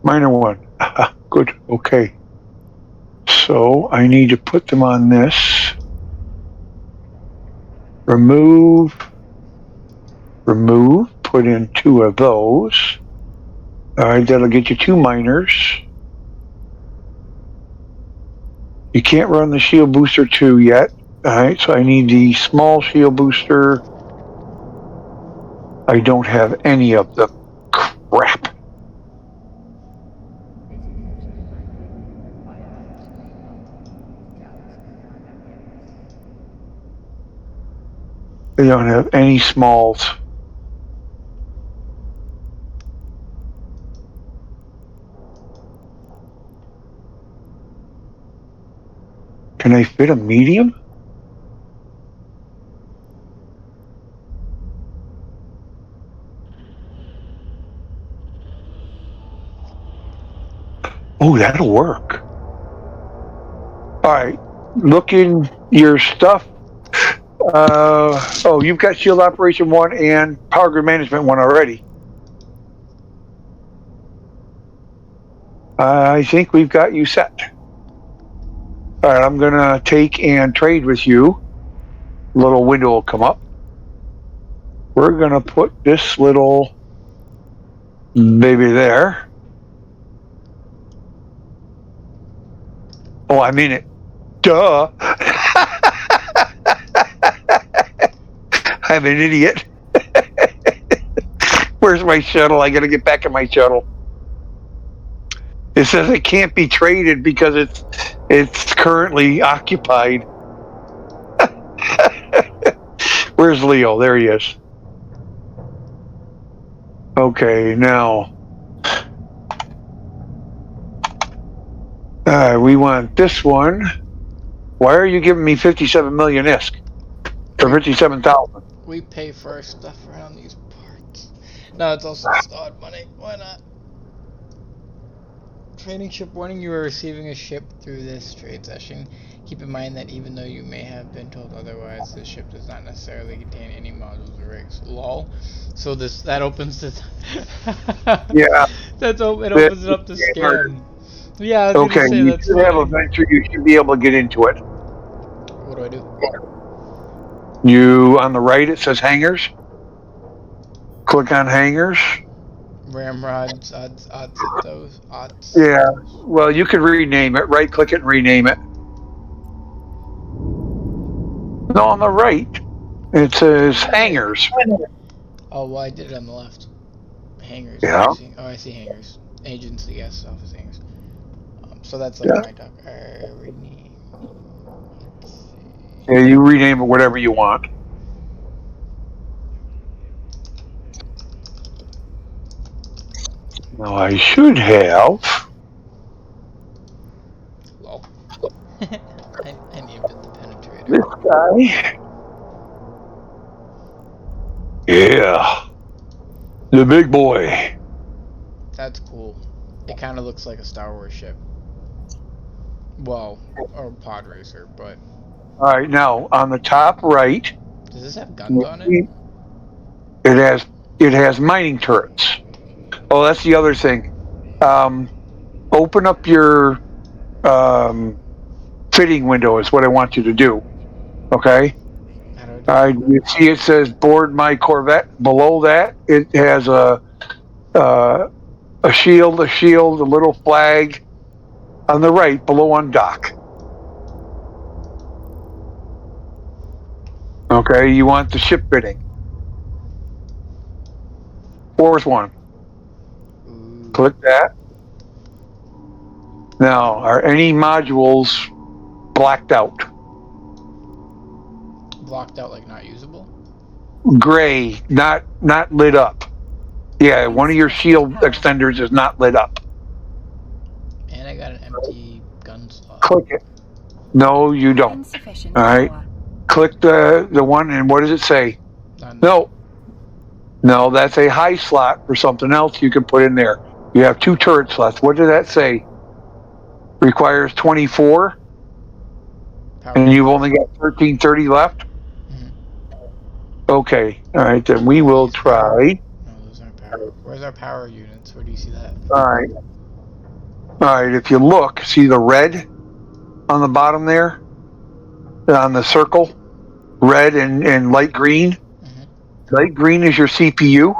Minor one. Good. Okay. So I need to put them on this. Remove. Remove. Put in 2 of those. All right, that'll get you 2 minors. You can't run the shield booster 2 yet. All right, so I need the small shield booster. I don't have any of them. Crap. I don't have any smalls. Can I fit a medium? Oh, that'll work. All right, look in your stuff. Oh, you've got Shield Operation 1 and Power Grid Management 1 already. I think we've got you set. All right, I'm gonna take and trade with you. Little window will come up. We're gonna put this little baby there. Oh, I'm in it. Duh. I'm an idiot. Where's my shuttle? I gotta get back in my shuttle. It says it can't be traded because it's currently occupied. Where's Leo? There he is. Okay, now we want this one. Why are you giving me 57 million ISK? Or 57,000? We pay for our stuff around these parts. No, it's also odd money. Why not? Trading ship warning: you are receiving a ship through this trade session. Keep in mind that even though you may have been told otherwise, this ship does not necessarily contain any modules or rigs. Lol. So that opens the Yeah. it opens it up to scam. Yeah, I was Okay, gonna say you that's should have a fine. venture. You should be able to get into it. What do I do? You, on the right, it says hangars. Click on hangars. Ramrods, odds. Yeah, well, you could rename it. Right click it and rename it. No, on the right, it says hangars. Oh, well, I did it on the left. Hangars. Yeah. I see hangars. Agency, yes, office hangars. So that's like Yeah. my doc. Rename. Let's see. Yeah, you rename it whatever you want. Now I should have. Lol. I named it the penetrator. This guy. Yeah. The big boy. That's cool. It kind of looks like a Star Wars ship. Well, or pod racer, but. All right, now on the top right, Does this have guns on it? it has mining turrets. Oh, that's the other thing. Open up your fitting window is what I want you to do. Okay? You see it says board my Corvette. Below that, it has a shield, a little flag on the right, below on dock. Okay, you want the ship bidding. Fourth one. Ooh. Click that. Now, are any modules blacked out? Blocked out, like not usable? Gray, not lit up. Yeah, one of your shield extenders is not lit up. And I got an empty gun slot. Click it. No, you don't. Insufficient All right. power. Click the one, and what does it say? None. No, that's a high slot for something else you can put in there. You have 2 turret slots. What did that say? Requires 24, Power. and you've only got 1330 left? Mhm. Okay, all right, then we will try. No, those aren't power. Where's our power units? Where do you see that? All right, if you look, see the red on the bottom there? On the circle? Red and light green? Mm-hmm. Light green is your CPU,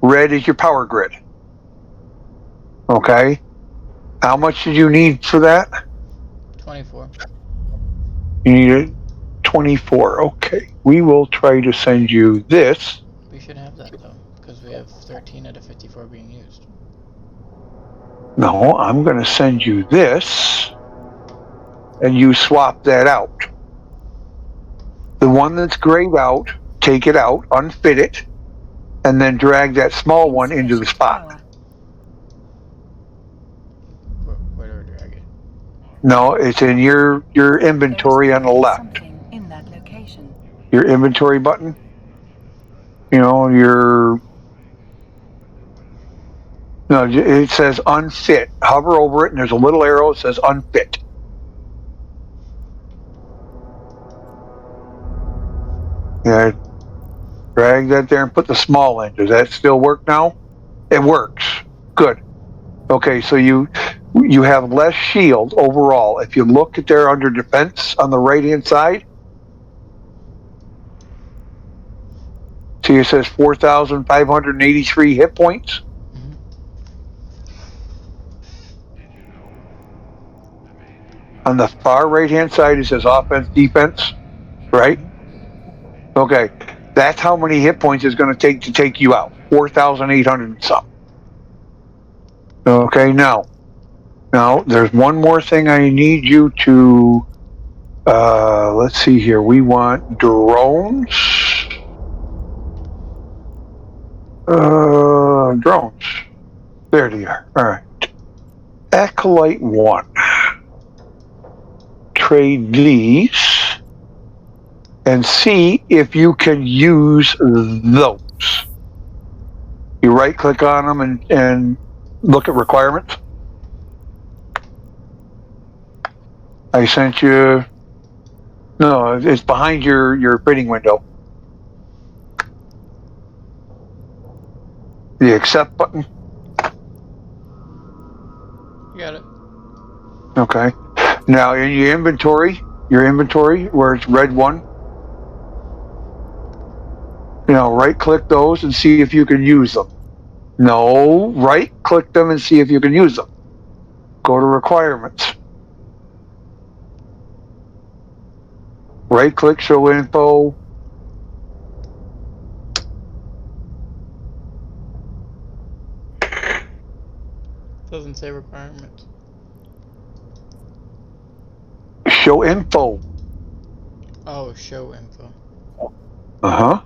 red is your power grid. Okay? How much did you need for that? 24. You needed 24. Okay. We will try to send you this. We should have that though, because we have 13 out of 54 being used. No, I'm going to send you this, and you swap that out. The one that's grayed out, take it out, unfit it, and then drag that small one into the Insufficient spot. power. Where do I drag it? No, it's in your inventory on the There is left. something in that location. Your inventory button. You know, no, it says unfit. Hover over it, and there's a little arrow that says unfit. Yeah, drag that there and put the small in. Does that still work now? It works. Good. Okay, so you have less shield overall. If you look at there under defense on the right-hand side, see it says 4,583 hit points. Mm-hmm. On the far right-hand side, it says offense, defense, right? Okay, that's how many hit points it's going to take you out. 4,800 and something. Okay, now there's one more thing I need you to. Let's see here. We want drones. Drones. There they are. All right. Acolyte 1. Trade these and see if you can use those. You right click on them and look at requirements. I sent you. No, it's behind your bidding window. The accept button. You got it. Okay. Now in your inventory where it's red 1, right click those and see if you can use them. No, right click them and see if you can use them. Go to requirements. Right click, show info. Doesn't say requirements. Show info. Oh, show info. Uh-huh.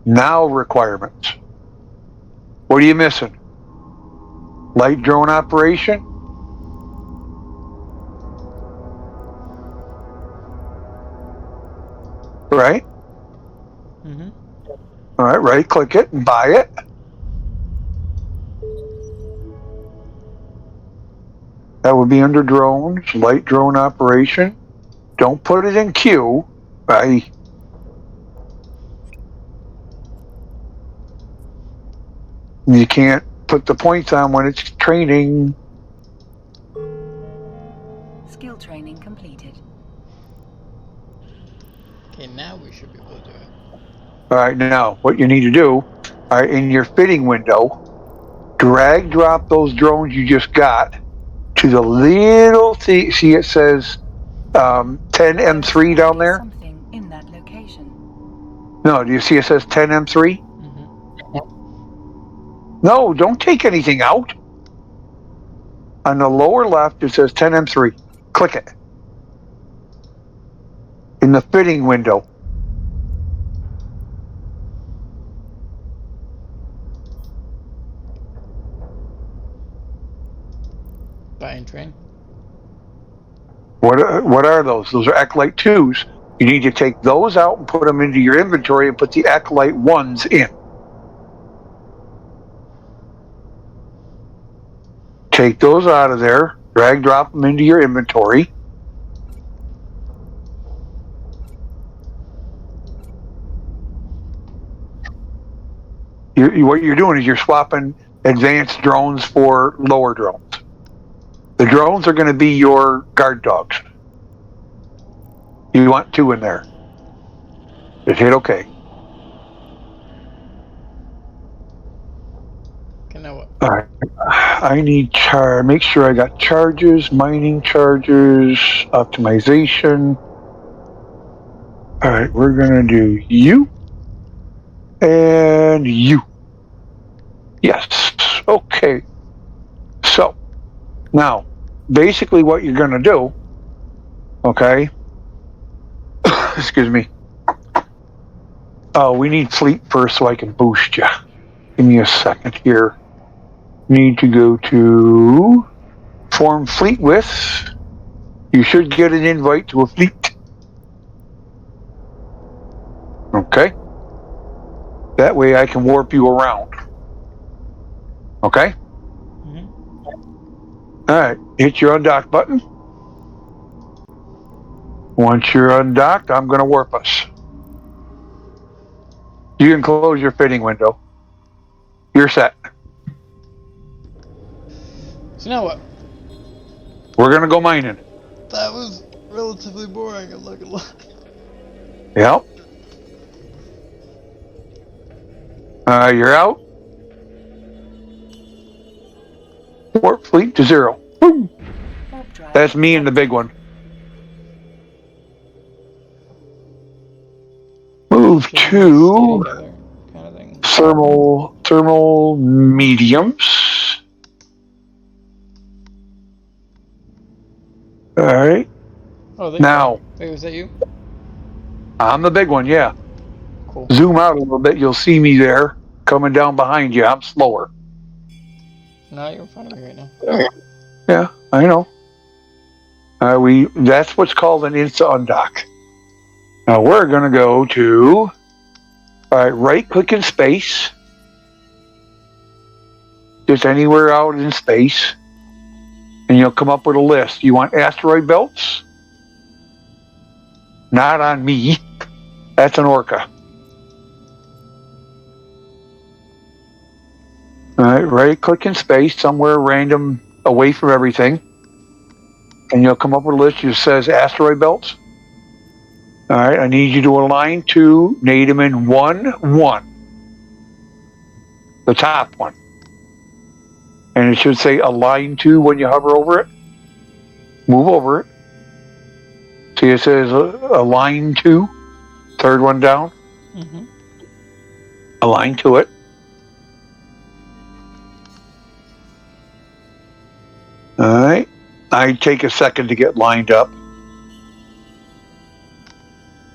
Now requirements. What are you missing? Light drone operation? Right? Mm-hmm. All right, right click it and buy it. That would be under drones, light drone operation. Don't put it in queue. Right? You can't put the points on when it's training. Skill training completed. Okay, now we should be able to do it. All right, now what you need to do, all right, in your fitting window, drag drop those drones you just got to the little, see it says 10M3 down there? Something in that location. No, do you see it says 10M3? Mm-hmm. No, don't take anything out. On the lower left, it says 10M3. Click it. In the fitting window. Buy and train. What are those? Those are Acolyte 2s. You need to take those out and put them into your inventory and put the Acolyte 1s in. Take those out of there, drag drop them into your inventory. What you're doing is you're swapping advanced drones for lower drones. The drones are going to be your guard dogs. You want 2 in there. Just hit OK. Okay, now what? All right. I need make sure I got charges, mining charges, optimization. All right, we're gonna do you and you. Yes. Okay. So now, basically, what you're gonna do, okay? Excuse me. Oh, we need fleet first so I can boost you. Give me a second here. Need to go to form fleet with. You should get an invite to a fleet. Okay. That way I can warp you around. Okay? Mm-hmm. Alright, hit your undock button. Once you're undocked, I'm going to warp us. You can close your fitting window. You're set. So now what? We're going to go mining. That was relatively boring, I'm not gonna lie. Yep. You're out. Warp fleet to 0. Boom. That's me and the big one. Move to kind of thing. thermal mediums. All right. Oh, now. Wait, was that you? I'm the big one, yeah. Cool. Zoom out a little bit, you'll see me there coming down behind you. I'm slower. No, you're in front of me right now. Yeah, I know. That's what's called an insta undock. Now we're gonna go to right click in space. Just anywhere out in space. And you'll come up with a list. You want asteroid belts? Not on me. That's an orca. Alright, right click in space, somewhere random away from everything. And you'll come up with a list that says asteroid belts. Alright, I need you to align to Nademan 1-1. The top one. And it should say align to when you hover over it. Move over it. See, it says align to. Third one down. Mm-hmm. Align to it. Alright. I take a second to get lined up.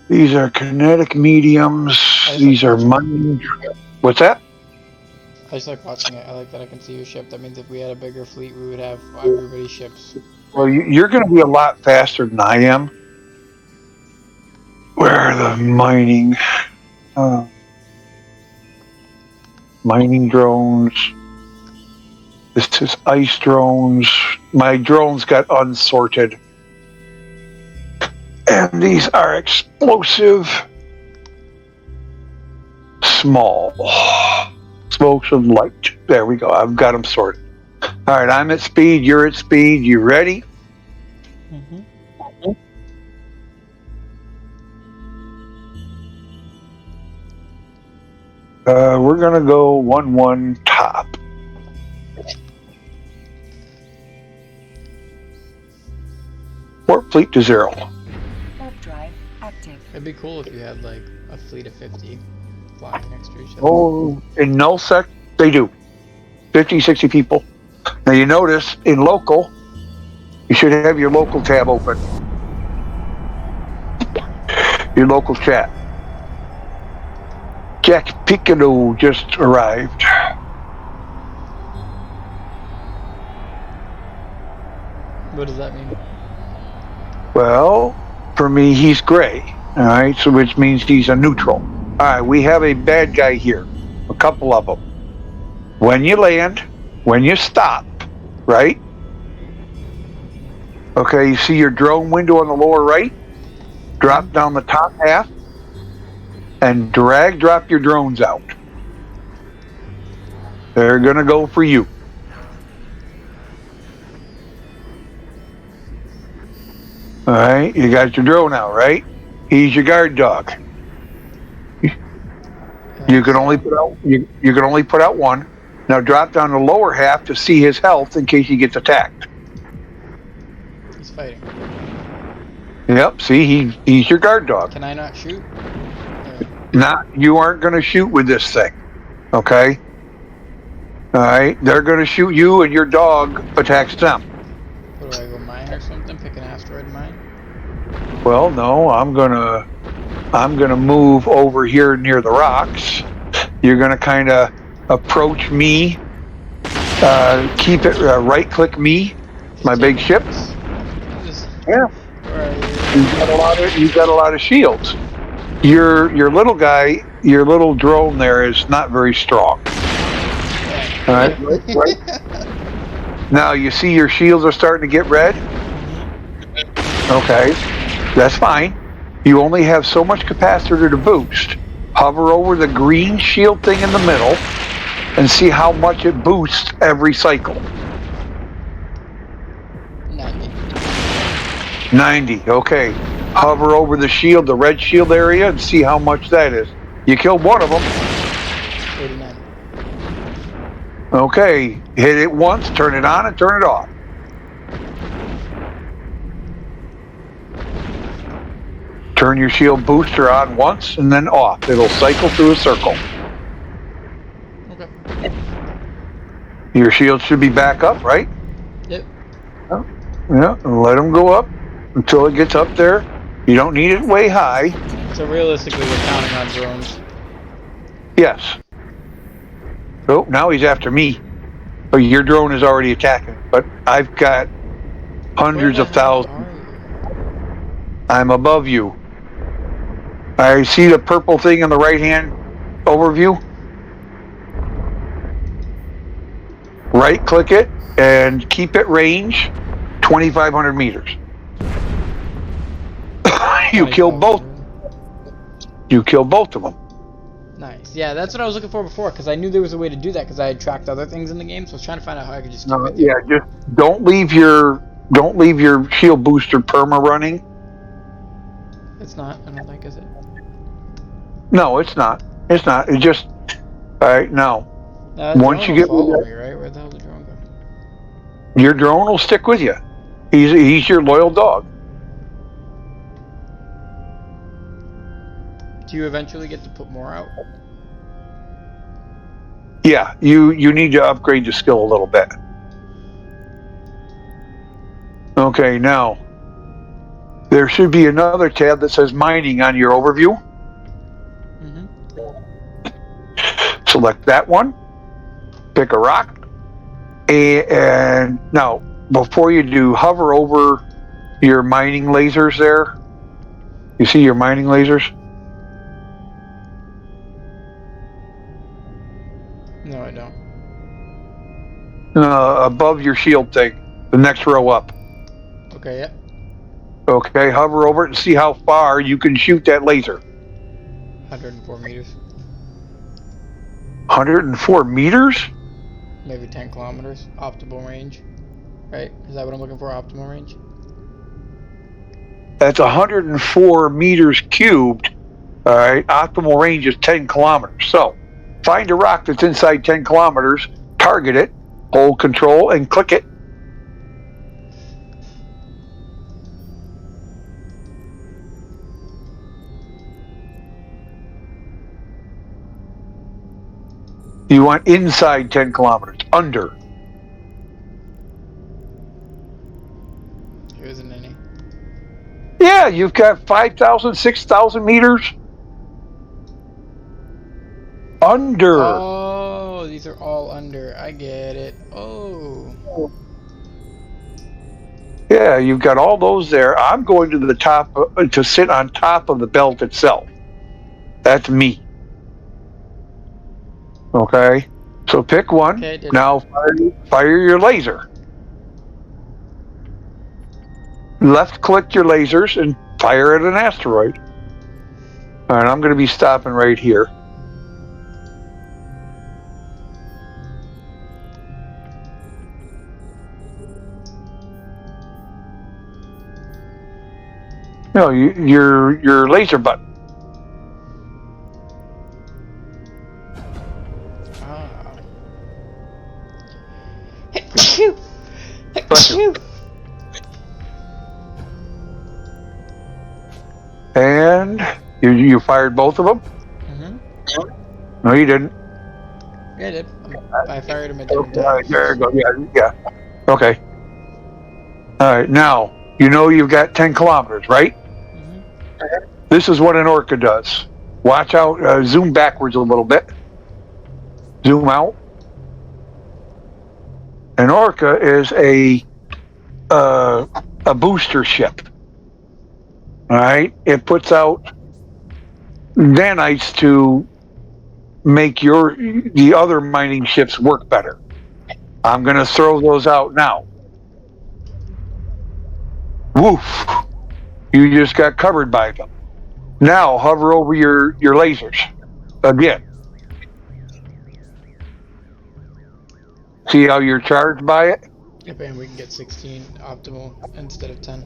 These are kinetic mediums. These are mining. What's that? I just like watching it. I like that I can see your ship. That means if we had a bigger fleet, we would have everybody's ships. Well, you're going to be a lot faster than I am. Where are the mining? Mining drones. This is ice drones. My drones got unsorted. And these are explosive. Small. Explosive light. There we go. I've got them sorted. All right, I'm at speed. You're at speed. You ready? Mm-hmm. We're gonna go 1-1 top. Warp fleet to 0. Warp drive active. It'd be cool if you had like a fleet of 50 flying next to each other. Oh, in nullsec, they do. 50, 60 people. Now you notice in local, you should have your local tab open. Your local chat. Jack Piccolo just arrived. What does that mean? Well, for me, he's gray. All right, so which means he's a neutral. All right, we have a bad guy here. A couple of them. When you land, when you stop, right? Okay, you see your drone window on the lower right? Drop down the top half and drop your drones out. They're gonna go for you. All right, you got your drone out, right? He's your guard dog. You can only put out you can only put out one. Now drop down the lower half to see his health in case he gets attacked. He's fighting. Yep, see, he's your guard dog. Can I not shoot? You aren't going to shoot with this thing, okay? All right, they're going to shoot you, and your dog attacks them. What do I go mine or something? Pick an asteroid mine? Well, no, I'm gonna move over here near the rocks. You're gonna kind of approach me. Keep it right-click me, my big ship. Yeah. Where are you? You've got a lot of shields. Your little guy, your little drone there is not very strong. All right, right. Now you see your shields are starting to get red. Okay, that's fine. You only have so much capacitor to boost. Hover over the green shield thing in the middle and see how much it boosts every cycle. 90. 90, okay. Hover over the shield, the red shield area, and see how much that is. You killed one of them. 89. Okay, hit it once, turn it on, and turn it off. Turn your shield booster on once and then off. It'll cycle through a circle. Okay. Your shield should be back up, right? Yep. Oh, yeah, and let them go up until it gets up there. You don't need it way high. So realistically, we're counting on drones. Yes. Oh, now he's after me. Oh, your drone is already attacking, but I've got hundreds of thousands. I'm above you. I see the purple thing in the right-hand overview. Right-click it and keep it range 2,500 meters. You kill both. You kill both of them. Nice. Yeah, that's what I was looking for before, because I knew there was a way to do that, because I had tracked other things in the game, so I was trying to find out how I could just keep it. Yeah, just don't leave your shield booster perma running. It's not, I don't think, is it? No, it's not. It's not. It just. All right, now. Once you get follow me, right? Where the hell did the drone go? Your drone will stick with you. He's your loyal dog. Do you eventually get to put more out? Yeah, you need to upgrade your skill a little bit. Okay, now there should be another tab that says mining on your overview. Select that one. Pick a rock. And now, before you do, hover over your mining lasers there. You see your mining lasers? No, I don't. Above your shield thing. The next row up. Okay, yep. Okay, hover over it and see how far you can shoot that laser. 104 meters. 104 meters? Maybe 10 kilometers. Optimal range. Right? Is that what I'm looking for? Optimal range? That's 104 meters cubed. All right, optimal range is 10 kilometers. So find a rock that's inside 10 kilometers, target it, hold control, and click it. You want inside 10 kilometers, under. There isn't any. Yeah, you've got 5,000, 6,000 meters. Under. Oh, these are all under. I get it. Oh. Yeah, you've got all those there. I'm going to the top to sit on top of the belt itself. That's me. Okay, so pick one. Okay, I did. Now fire your laser. Left click your lasers and fire at an asteroid. All right, I'm going to be stopping right here. No, your laser button. Achoo! Achoo! And you fired both of them? Mm-hmm. No, you didn't. Yeah, I did. I fired him at different All right, times. there you go. Yeah. Okay. All right, now you know you've got 10 kilometers, right? Mm-hmm. This is what an orca does. Watch out. Zoom backwards a little bit. Zoom out. An orca is a booster ship. All right, it puts out nanites to make the other mining ships work better. I'm going to throw those out now. Woof! You just got covered by them. Now hover over your lasers again. See how you're charged by it? Yep, and we can get 16 optimal instead of 10.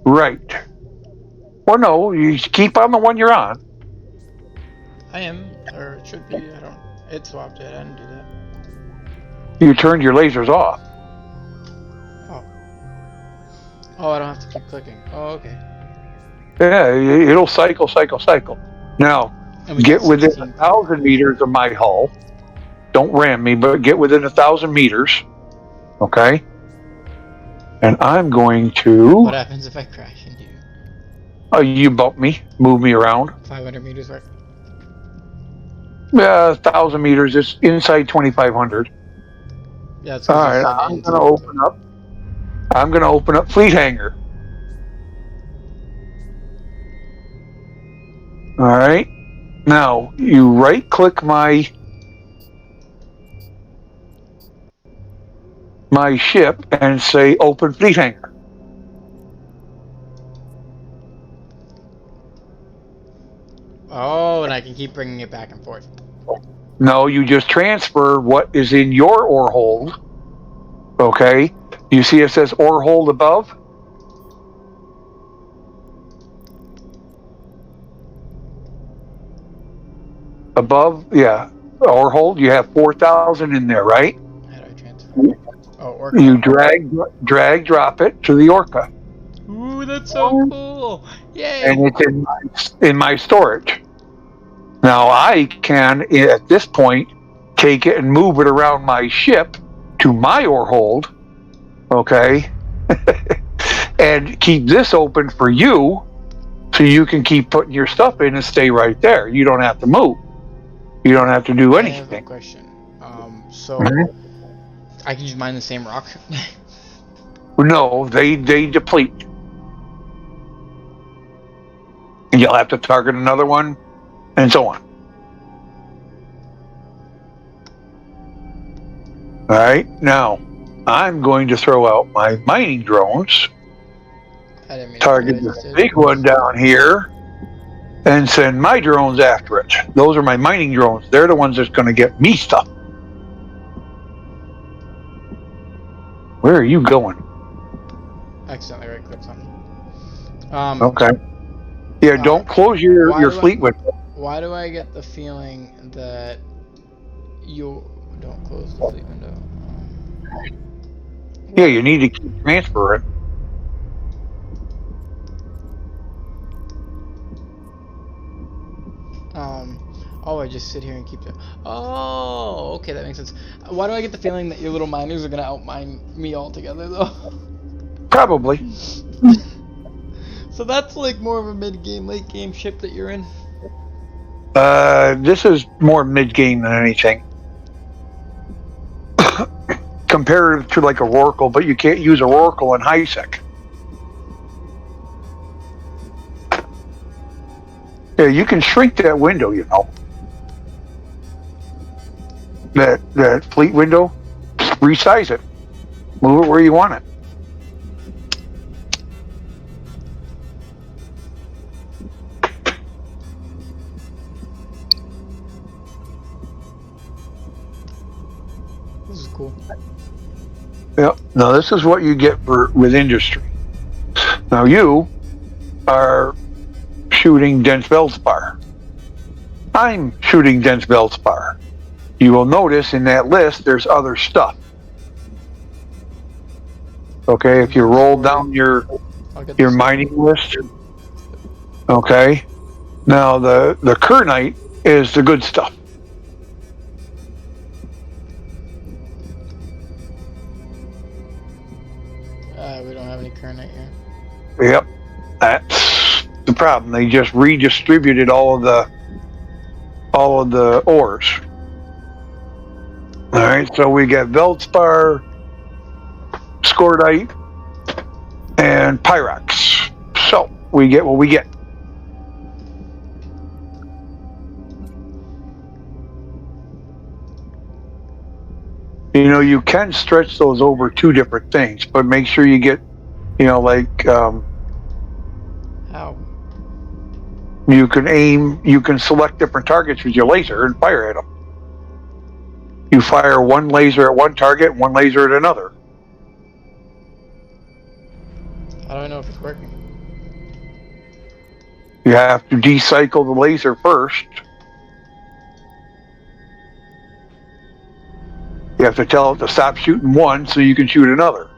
Right. Well, no, you keep on the one you're on. I am, or it should be. I don't. It swapped it. I didn't do that. You turned your lasers off. Oh. Oh, I don't have to keep clicking. Oh, okay. Yeah, it'll cycle. Now, And we get got within 16. 1,000 meters of my hull. Don't ram me, but get within 1,000 meters. Okay? And I'm going to... What happens if I crash into you? You bump me, move me around. 500 meters worth. 1,000 meters is inside 2,500. Yeah, it's All right, I'm going to open up Fleet Hangar. All right. Now, you right-click my ship and say Open Fleet Hangar. Oh, and I can keep bringing it back and forth. No, you just transfer what is in your ore hold. Okay? You see it says ore hold above? Above, yeah. Ore hold, you have 4,000 in there, right? How do I transfer? Oh, orca. You drag, drop it to the orca. Ooh, that's so cool! Yay! And it's in my storage. Now I can, at this point, take it and move it around my ship to my ore hold, okay, and keep this open for you, so you can keep putting your stuff in and stay right there. You don't have to move. You don't have to do I have a anything. question. So Mhm. I can just mine the same rock. No, they deplete. And you'll have to target another one, and so on. All right, now I'm going to throw out my mining drones, I didn't mean target to. the big one down here, and send my drones after it. Those are my mining drones. They're the ones that's going to get me stuff. Where are you going? Accidentally right click something. Okay. Yeah, don't close your why do fleet window. Why do I get the feeling that You don't close the fleet window. Yeah, you need to keep transferring. Oh, I just sit here and keep it. Oh, okay, that makes sense. Why do I get the feeling that your little miners are gonna outmine me altogether, though? Probably. So that's like more of a mid-game, late-game ship that you're in. This is more mid-game than anything. Compared to like a Rorqual, but you can't use a Rorqual in high-sec. Yeah, you can shrink that window, you know. That fleet window, resize it. Move it where you want it. This is cool. Yep. Now this is what you get with industry. Now you are shooting dense Veldspar. I'm shooting dense Veldspar. You will notice in that list there's other stuff. Okay, if you roll down your mining list. Okay. Now the Kernite is the good stuff. We don't have any Kernite here. Yep. That's the problem. They just redistributed all of the ores. All right, so we got Veldspar, Scordite, and Pyrox. So we get what we get. You know, you can stretch those over two different things, but make sure you get, you know, like How? you can select different targets with your laser and fire at them. You fire one laser at one target, one laser at another. How do I know if it's working? You have to decycle the laser first. You have to tell it to stop shooting one so you can shoot another.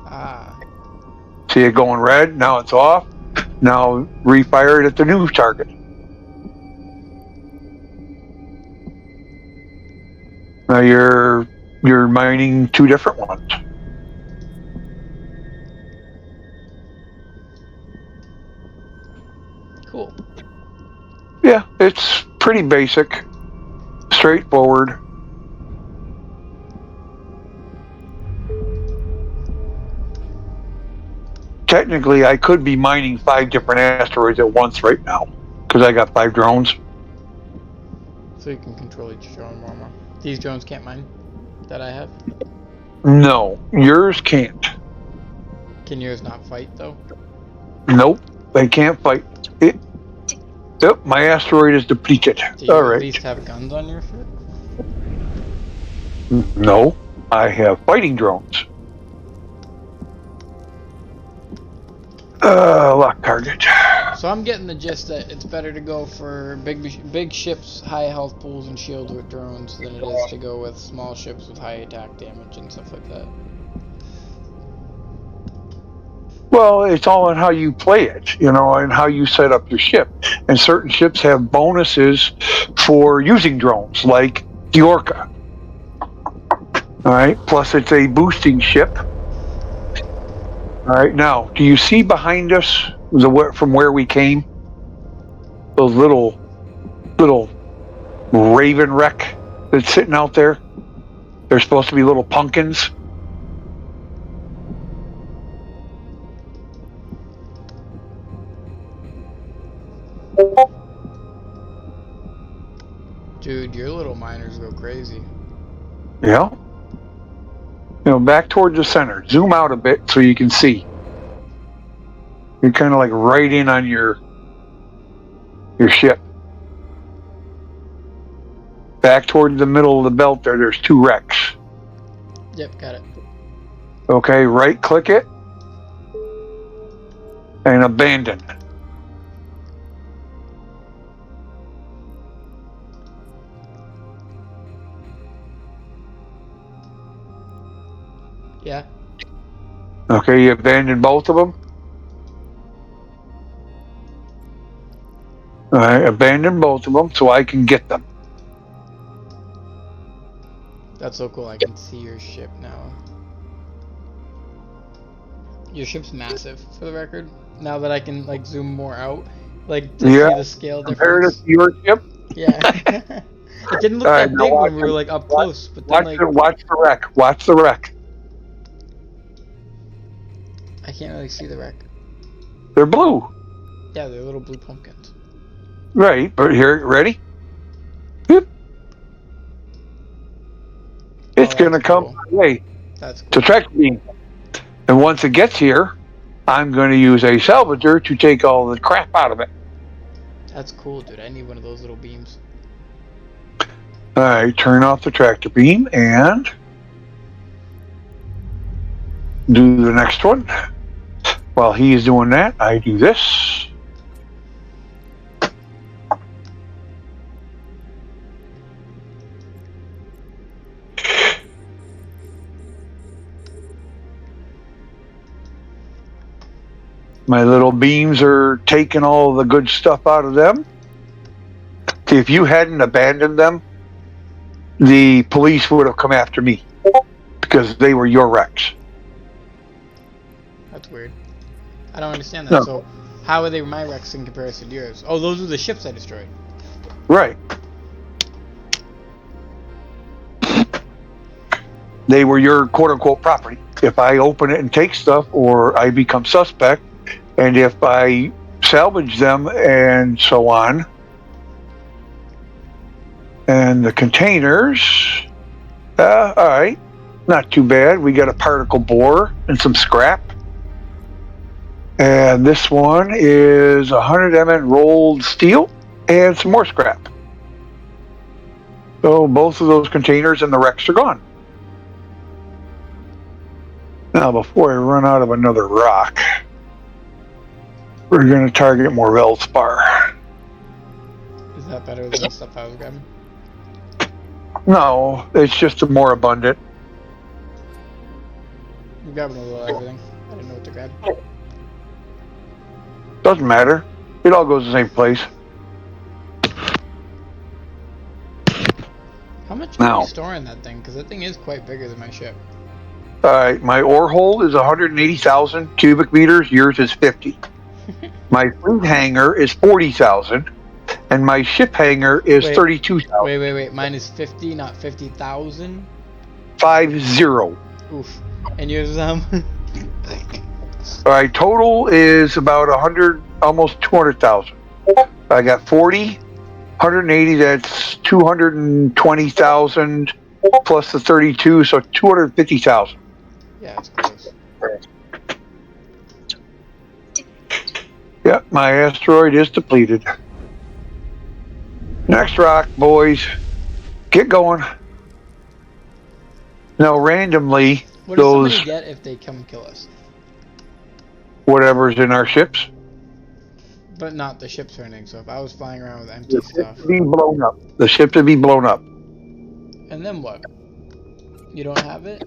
Ah. See it going red, now it's off. Now refire it at the new target. Now you're mining two different ones. Cool. Yeah, it's pretty basic, straightforward. Technically, I could be mining 5 different asteroids at once right now because I got 5 drones. So you can control each drone more. These drones can't mine that I have? No, yours can't. Can yours not fight, though? Nope, they can't fight. Yep, my asteroid is depleted. Do you All at right. least have guns on your ship? No, I have fighting drones. Lock target. So I'm getting the gist that it's better to go for big ships, high health pools, and shields with drones than it is to go with small ships with high attack damage and stuff like that. Well, it's all on how you play it, you know, and how you set up your ship. And certain ships have bonuses for using drones, like the Orca. All right, plus it's a boosting ship. All right, now, do you see behind us from where we came? Those little Raven wreck that's sitting out there? They're supposed to be little pumpkins. Dude, your little miners go crazy. Yeah. You know, back towards the center. Zoom out a bit so you can see. You're kind of like right in on your ship. Back toward the middle of the belt there's 2 wrecks. Yep, got it. Okay, right click it and abandon. Okay, you abandoned both of them? Alright, abandon both of them so I can get them. That's so cool. I can see your ship now. Your ship's massive, for the record. Now that I can like zoom more out, like to Yeah, see the scale compare it difference. to your ship. Yeah. It didn't look Alright, that now big watch when we were like up close, but then like watch the wreck. Watch the wreck. I can't really see the wreck. They're blue. Yeah, they're little blue pumpkins. Right, but here, ready? Yep. It's Oh, gonna that's come cool. my way. That's cool. To track me. And once it gets here, I'm going to use a salvager to take all the crap out of it. That's cool, dude. I need one of those little beams. Alright, turn off the tractor beam and do the next one. While he's doing that, I do this. My little beams are taking all the good stuff out of them. If you hadn't abandoned them, the police would have come after me because they were your wrecks. That's weird. I don't understand that. No. So, how are they my wrecks in comparison to yours? Oh, those were the ships I destroyed. Right. They were your quote-unquote property. If I open it and take stuff, or I become suspect, and if I salvage them and so on, and the containers, all right, not too bad. We got a particle borer and some scrap. And this one is 100 mm rolled steel and some more scrap. So both of those containers and the wrecks are gone. Now, before I run out of another rock, we're going to target more Veldspar. Is that better than the stuff I was grabbing? No, it's just a more abundant. I'm grabbing a little of everything. I didn't know what to grab. Doesn't matter. It all goes the same place. How much Now. can you store in that thing? Because that thing is quite bigger than my ship. Alright, my ore hold is 180,000 cubic meters. Yours is 50. My fleet hangar is 40,000. And my ship hangar is Wait. 32,000. Wait. Mine is 50, not 50,000. 50. Oof. And yours is Alright, total is about 100, almost 200,000. I got 40, 180, that's 220,000 plus the 32, so 250,000. Yeah, it's close. Yep, my asteroid is depleted. Next rock, boys. Get going. Now, randomly, What does those somebody get if they come kill us? whatever's in our ships, But not the ships or anything. So if I was flying around with empty the stuff, ship to be blown up. The ship to be blown up. and then what? You don't have it?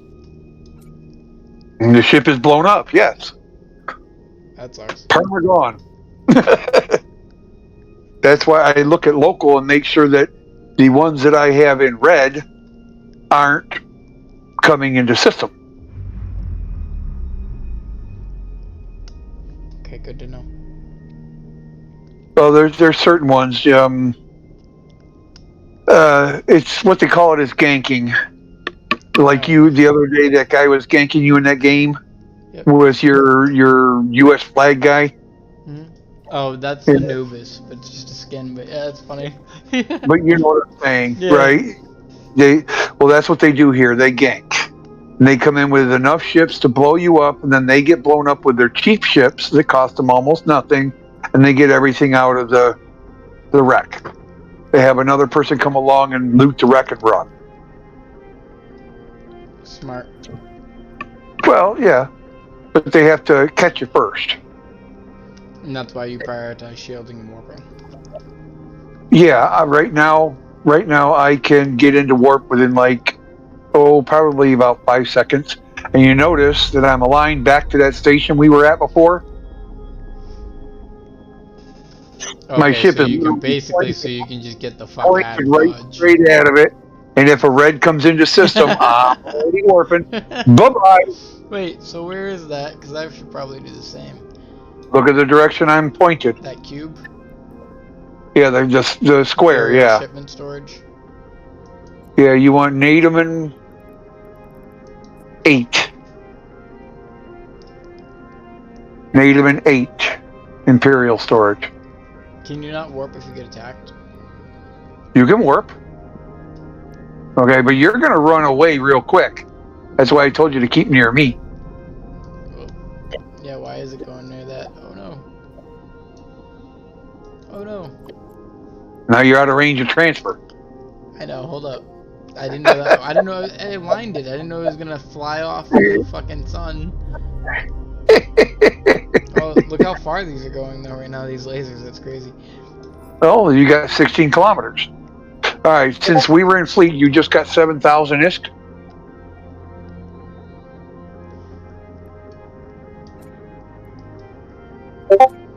And the ship is blown up, yes. That sucks. Perma gone. That's why I look at local and make sure that the ones that I have in red aren't coming into system. Okay, good to know. Well, there's certain ones. It's what they call it is ganking. Like you the other day, that guy was ganking you in that game. Yep. Was your U.S. flag guy? Hmm. Oh, that's Yeah. Anubis, but it's just a skin. But yeah, it's funny. But you know what I'm saying, Yeah. right? Well, that's what they do here. They gank. And they come in with enough ships to blow you up, and then they get blown up with their cheap ships that cost them almost nothing, and they get everything out of the wreck. They have another person come along and loot the wreck and run. Smart. Well, yeah, but they have to catch you first. And that's why you prioritize shielding and warping. Yeah, right now I can get into warp within probably about 5 seconds. and you notice that I'm aligned back to that station we were at before. My Okay, ship so is you can literally basically, so you can just get the fuck out pointed of right Dodge. straight out of it. And if a red comes into system, I'm already warping. Bye-bye. Wait, so where is that? Because I should probably do the same. Look at the direction I'm pointed. That cube? Yeah, they're just the square, Area yeah. shipment storage? Yeah, you want Nademan 8. Nademan 8. Imperial storage. Can you not warp if you get attacked? You can warp. Okay, but you're going to run away real quick. That's why I told you to keep near me. Oh. Yeah, why is it going near that? Oh no. Oh no. Now you're out of range of transfer. I know, hold up. I didn't know that. I didn't know I aligned it. I didn't know it was gonna fly off the fucking sun. Oh, look how far these are going though right now, these lasers. That's crazy. Oh, you got 16 kilometers. All right, since we were in fleet, you just got 7,000 ISK.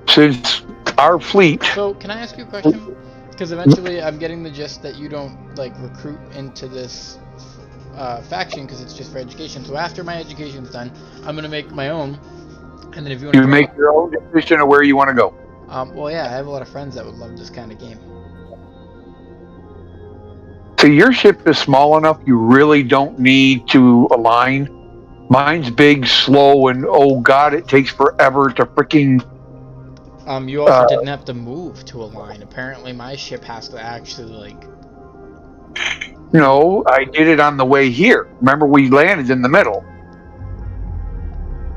Since our fleet, So, can I ask you a question? Because eventually I'm getting the gist that you don't, like, recruit into this faction because it's just for education. So after my education's done, I'm going to make my own. And then if you want to make your own decision of where you want to go. well, yeah, I have a lot of friends that would love this kind of game. So your ship is small enough, you really don't need to align. Mine's big, slow, and oh god, it takes forever to freaking... You also didn't have to move to align. Apparently my ship has to actually, like... No, I did it on the way here. Remember, we landed in the middle.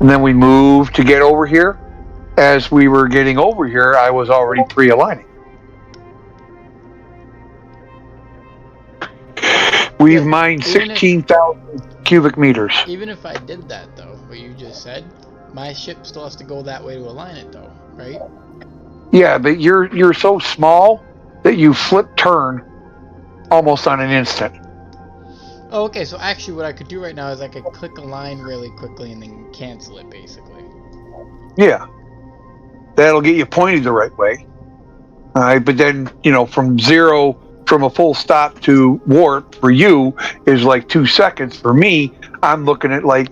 And then we moved to get over here. As we were getting over here, I was already pre-aligning. We've mined 16,000 cubic meters. Even if I did that, though, what you just said, my ship still has to go that way to align it, though, right? Yeah, but you're so small that you flip turn almost on an instant. Oh, okay, so actually what I could do right now is I could click align really quickly and then cancel it, basically. Yeah. That'll get you pointed the right way. All right, but then, you know, from a full stop to warp for you is like 2 seconds. For me, I'm looking at like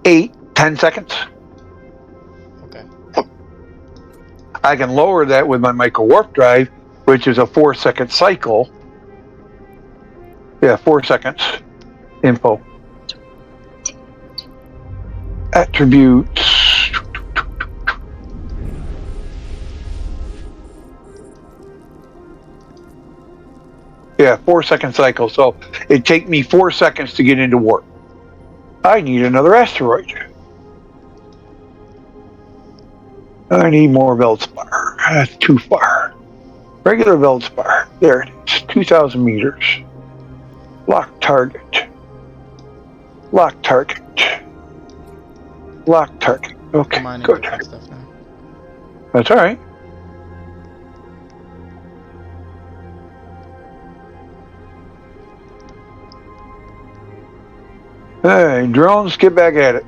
8-10 seconds. Okay. I can lower that with my micro warp drive, which is a 4-second cycle. Yeah, 4 seconds. Info. Attributes. Yeah, 4-second cycle. So it'd take me 4 seconds to get into warp. I need another asteroid. I need more Veldspar. That's too far. Regular Veldspar. There it is. 2,000 meters. Lock target. Lock target. Lock target. Okay, good. Stuff now. That's all right. Hey, drones, get back at it.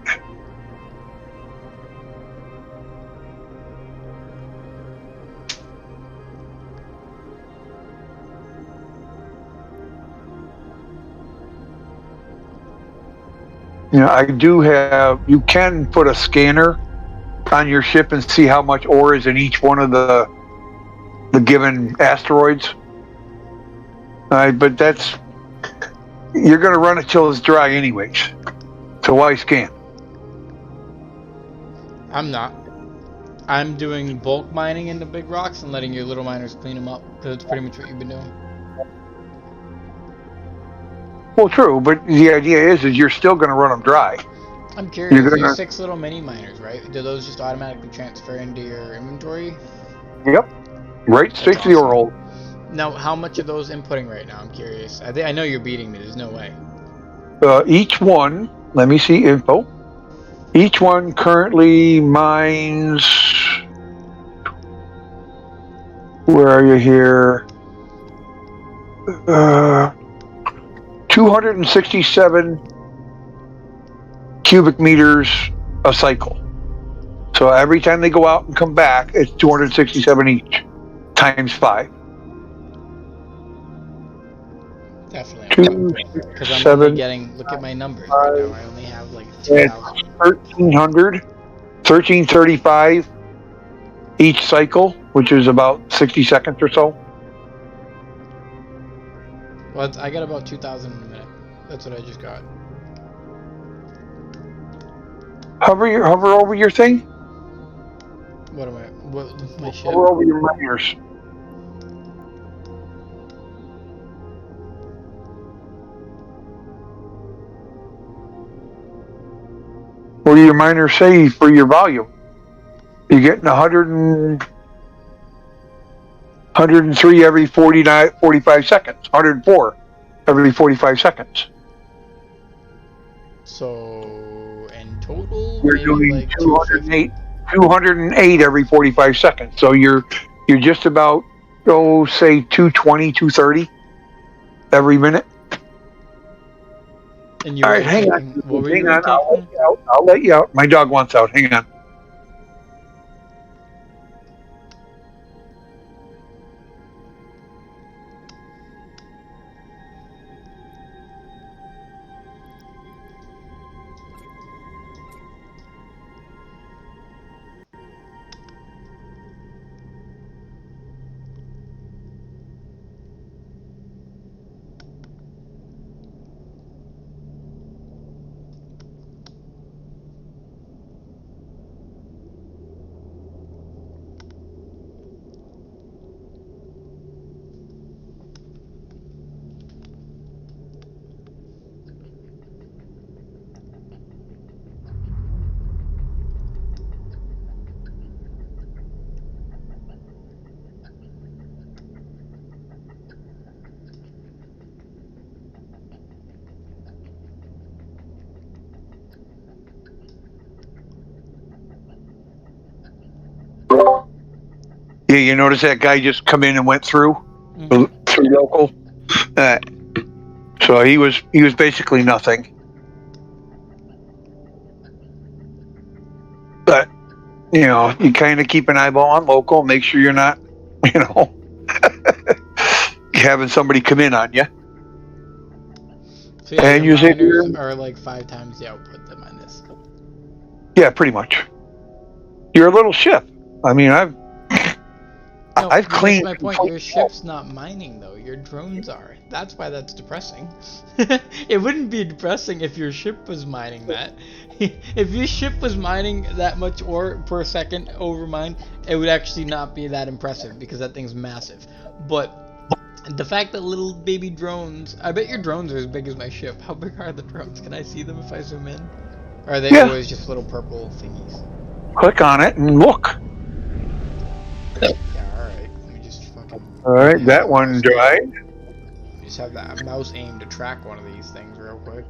You know, I do have, you can put a scanner on your ship and see how much ore is in each one of the given asteroids. But that's, you're going to run it till it's dry anyways. So why scan? I'm not. I'm doing bulk mining into big rocks and letting your little miners clean them up, because it's pretty much what you've been doing. Well, true, but the idea is you're still going to run them dry. I'm curious, these 6 little mini miners, right? Do those just automatically transfer into your inventory? Yep. Right straight to the ore hole. Now, how much are those inputting right now? I'm curious. I know you're beating me. There's no way. Each one, let me see info. Each one currently mines. Where are you here? 267 cubic meters a cycle. So every time they go out and come back, it's 267 each times 5. Definitely. Because I'm only getting, look at my numbers right now. I only have like 2,000. 1,300, 1,335 each cycle, which is about 60 seconds or so. Well, I got about 2,000 in a minute. That's what I just got. Hover over your thing. What am I? What my ship? Hover over your miners. What do your miners say for your volume? You're getting 103 every 45 seconds. 104 every 45 seconds. So in total, You're maybe doing like 208. 208 every 45 seconds. So you're just about, say 220, 230 every minute. And you All were right, hang on. what were Hang you on. taking? I'll let you out. My dog wants out. Hang on. Yeah, you notice that guy just come in and went through local. So he was basically nothing. But you kind of keep an eyeball on local, make sure you're not, having somebody come in on you. So yeah, And your you say miners are like 5 times the output that mine is. Yeah, pretty much. You're a little ship. I mean, I've cleaned. That's my point. Your ship's not mining though. Your drones are. That's why that's depressing. It wouldn't be depressing if your ship was mining that. If your ship was mining that much ore per second over mine, it would actually not be that impressive because that thing's massive. But the fact that little baby drones, I bet your drones are as big as my ship. How big are the drones? Can I see them if I zoom in? Or are they always just little purple thingies? Click on it and look. Yeah, alright. Let me just fucking... Alright, that one dried. Let me just have that mouse aim to track one of these things real quick.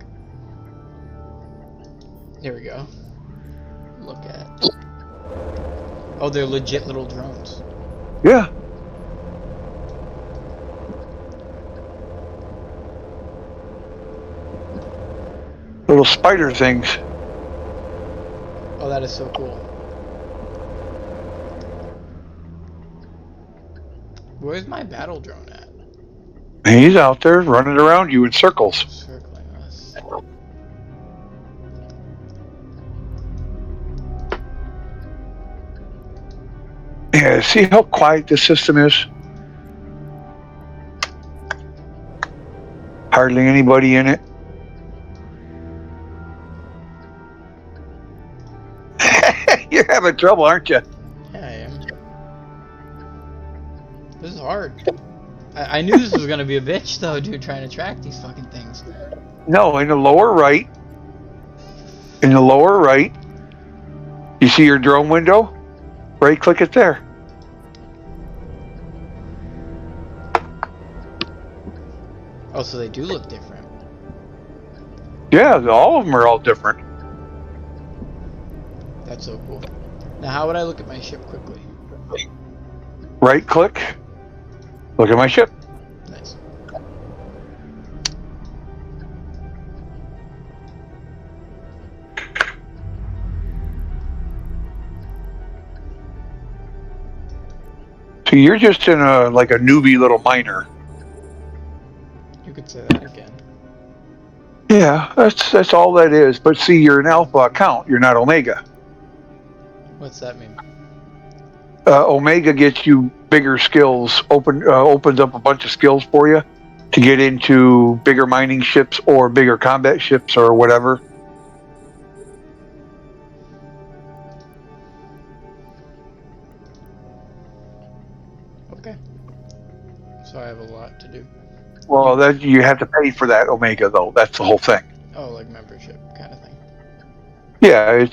Here we go. Look at... Oh, they're legit little drones. Yeah. Little spider things. Oh, that is so cool. Where's my battle drone at? He's out there running around you in circles. Circling us. Yeah, see how quiet this system is? Hardly anybody in it. You're having trouble, aren't you? Yeah, I am. This is hard. I knew this was gonna be a bitch though, dude, trying to track these fucking things. No, in the lower right. In the lower right. You see your drone window? Right click it there. Oh, so they do look different. Yeah, all of them are all different. That's so cool. Now, how would I look at my ship quickly? Right click. Look at my ship. Nice. So you're just in a newbie little miner. You could say that again. Yeah, that's all that is. But see, you're an alpha account. You're not Omega. What's that mean? Omega gets you bigger skills. Opens up a bunch of skills for you to get into bigger mining ships or bigger combat ships or whatever. Okay. So I have a lot to do. Well, that you have to pay for that Omega though. That's the whole thing. Oh, like membership kind of thing. Yeah,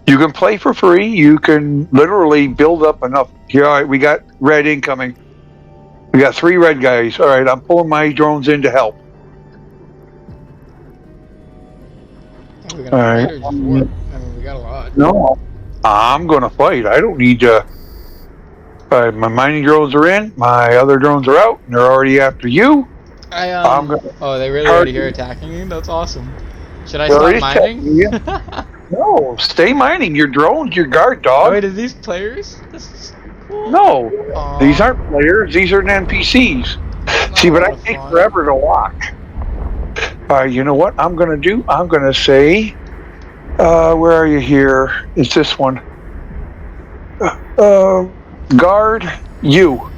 you can play for free. You can literally build up enough. Here, all right, we got red incoming. We got 3 red guys. All right, I'm pulling my drones in to help. Are we gonna fight or just work? I mean, we got a lot. No, I'm going to fight. I don't need to. My mining drones are in. My other drones are out, and they're already after you. Oh, they really already here attacking me? That's awesome. Should I They're stop already mining? No, stay mining. Your drones, your guard dog. Oh, wait, are these players? This is cool. No, Aw. these aren't players. These are NPCs. Not See, a but lot I of take fun. forever to lock. You know what I'm going to do? I'm going to say, where are you here? It's this one. Guard, you.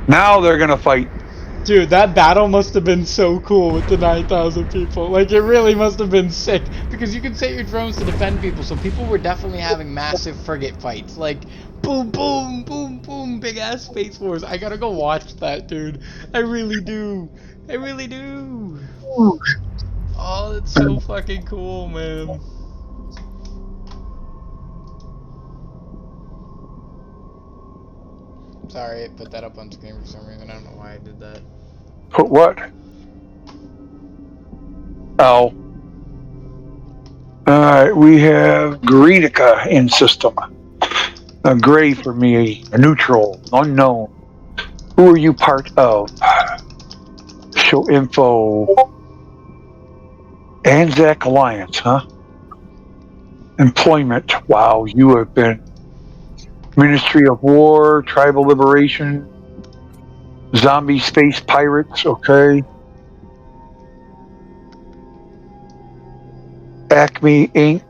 Now they're going to fight. Dude, that battle must have been so cool with the 9,000 people. Like, it really must have been sick. Because you can set your drones to defend people, so people were definitely having massive frigate fights. Like, boom, boom, boom, boom, big-ass Space Wars. I gotta go watch that, dude. I really do. I really do. Oh, that's so fucking cool, man. Sorry, I put that up on screen for some reason. I don't know why I did that. Put what? Oh. Alright, we have Greetica in system. A gray for me, a neutral, unknown. Who are you part of? Show info. Anzac Alliance, huh? Employment. Wow, you have been Ministry of War, Tribal Liberation, Zombie Space Pirates, okay. Acme Inc.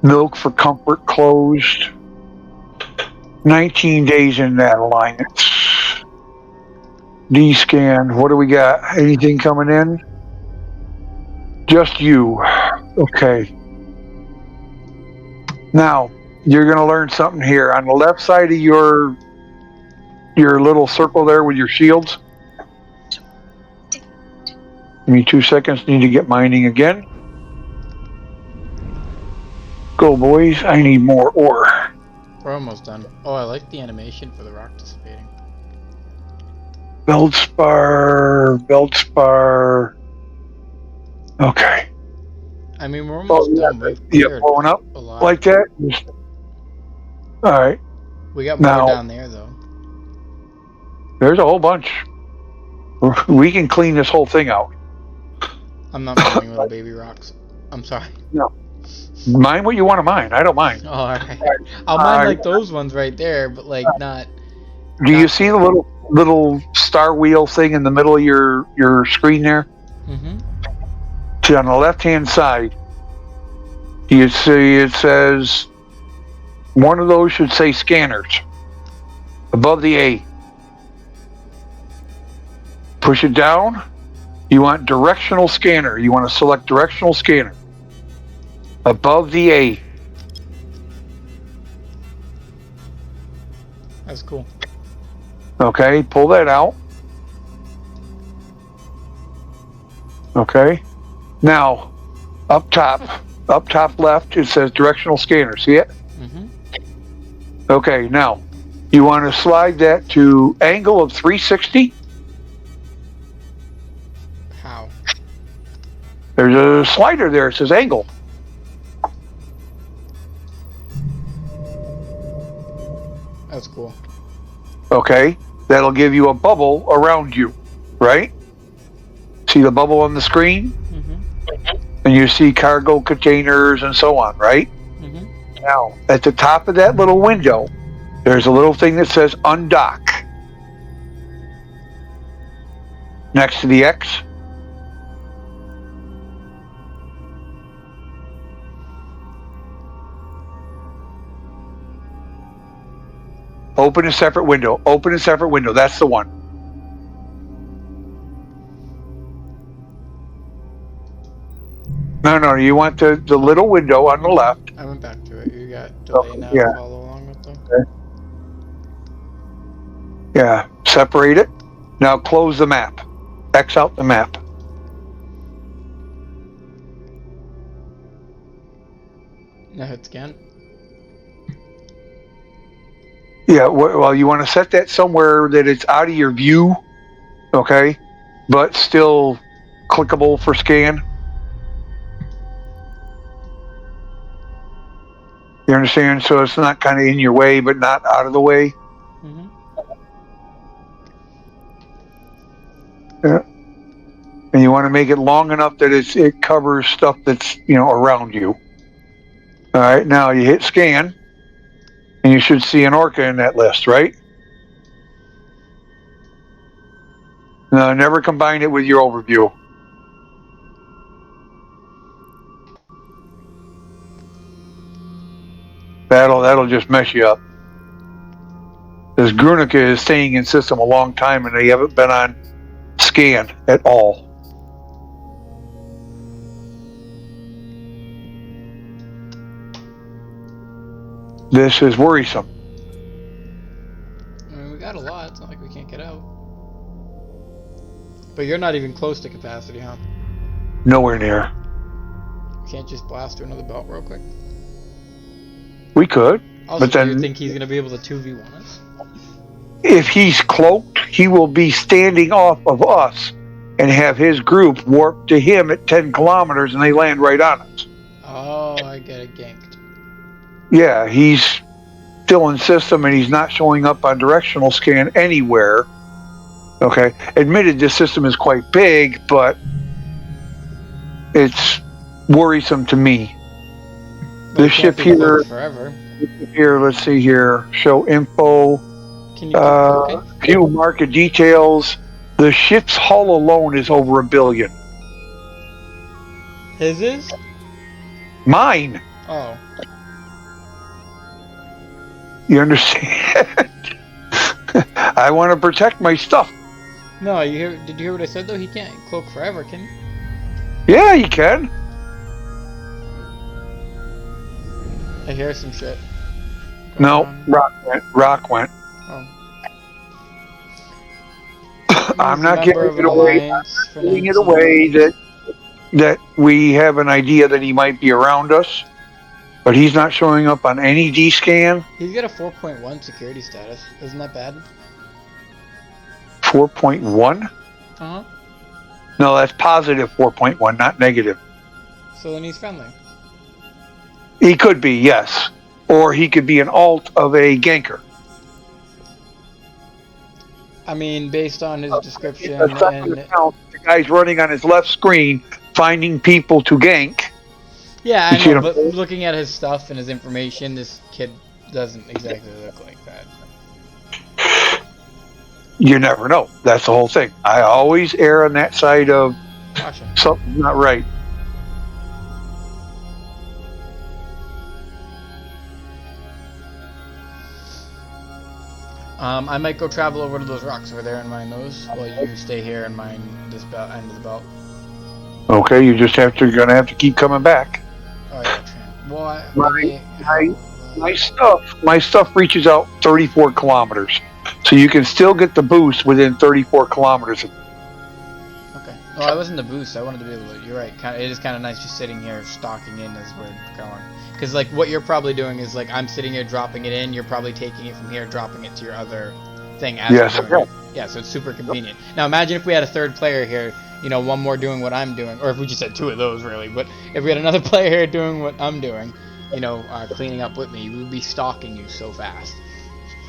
Milk for Comfort closed. 19 days in that alliance. D-scan. What do we got? Anything coming in? Just you. Okay. Now, you're going to learn something here. On the left side of your little circle there with your shields. Give me 2 seconds. Need to get mining again. Go, boys. I need more ore. We're almost done. Oh, I like the animation for the rock dissipating. Veldspar. Okay. I mean, we're almost done. We've cleared blowing up a lot. like that. All right. We got more Now- down there, though. There's a whole bunch. We can clean this whole thing out. I'm not mining with the baby rocks. I'm sorry. Mine what you want to mine. I don't mind. Oh, alright. I'll mine like those ones right there, but like not... Do you see the little star wheel thing in the middle of your screen there? Mm-hmm. See, on the left-hand side, you see it says one of those should say scanners above the A. Push it down. You want directional scanner. You want to select directional scanner above the A. That's cool. Okay, pull that out. Okay. Now, up top left, it says directional scanner. See it? Mm-hmm. Okay, now, you want to slide that to angle of 360. How? There's a slider there. It says angle. That's cool. Okay, that'll give you a bubble around you, right? See the bubble on the screen? Mm-hmm. And you see cargo containers and so on, right? Mm-hmm. Now, at the top of that little window, there's a little thing that says undock. Next to the X. Open a separate window. Open a separate window. That's the one. No, you want the little window on the left. I went back to it. You got delay now yeah. to follow along with them. Okay. Yeah, separate it. Now close the map. X out the map. Now hit scan. Yeah, well, you want to set that somewhere that it's out of your view, okay, but still clickable for scan. You understand? So it's not kind of in your way, but not out of the way. Mm-hmm. Yeah. And you want to make it long enough that it covers stuff that's, around you. All right, now you hit scan, and you should see an orca in that list, right? No, never combine it with your overview. That'll just mess you up. This Grunica is staying in system a long time, and they haven't been on scan at all. This is worrisome. I mean, we got a lot. It's not like we can't get out. But you're not even close to capacity, huh? Nowhere near. We can't just blast through another belt real quick. We could, Also, but then do you think he's going to be able to 2v1 us? if he's cloaked, he will be standing off of us and have his group warp to him at 10 kilometers, and they land right on us. Oh, I get it ganked. Yeah, he's still in system, and he's not showing up on directional scan anywhere. Okay, admitted this system is quite big, but it's worrisome to me. Well, This it ship can't be here, closed forever. let's see here, show info, Can you keep looking? view market details. The ship's hull alone is over $1 billion. His is? Mine. Oh. You understand? I want to protect my stuff. No, did you hear what I said though? He can't cloak forever, can he? Yeah, you can. I hear some shit. No, Um, Rock went. Oh. I'm He's a not member giving of it an away. alliance for Giving it 19 away years. that we have an idea that he might be around us, but he's not showing up on any D scan. He's got a 4.1 security status. Isn't that bad? 4.1? Uh-huh. No, that's positive 4.1, not negative. So then he's friendly. He could be, yes, or he could be an alt of a ganker. I mean, based on his description A second and... account, the guy's running on his left screen, finding people to gank. Yeah, You I see know, him? but looking at his stuff and his information, this kid doesn't exactly look like that. You never know. That's the whole thing. I always err on that side of Caution. something's not right. I might go travel over to those rocks over there and mine those, while you stay here and mine this end of the belt. Okay, you're gonna have to keep coming back. Oh yeah, Tran. Well, My stuff reaches out 34 kilometers, so you can still get the boost within 34 kilometers. Okay. Well, I wasn't the boost. I wanted to be able to. You're right. It is kind of nice just sitting here, stalking in as we're going. Because like what you're probably doing is like I'm sitting here dropping it in. You're probably taking it from here, dropping it to your other thing. As Yes, you're doing okay. it. Yeah. So it's super convenient. Now imagine if we had a third player here. You know, one more doing what I'm doing, or if we just had two of those really. But if we had another player here doing what I'm doing, you know, cleaning up with me, we would be stalking you so fast.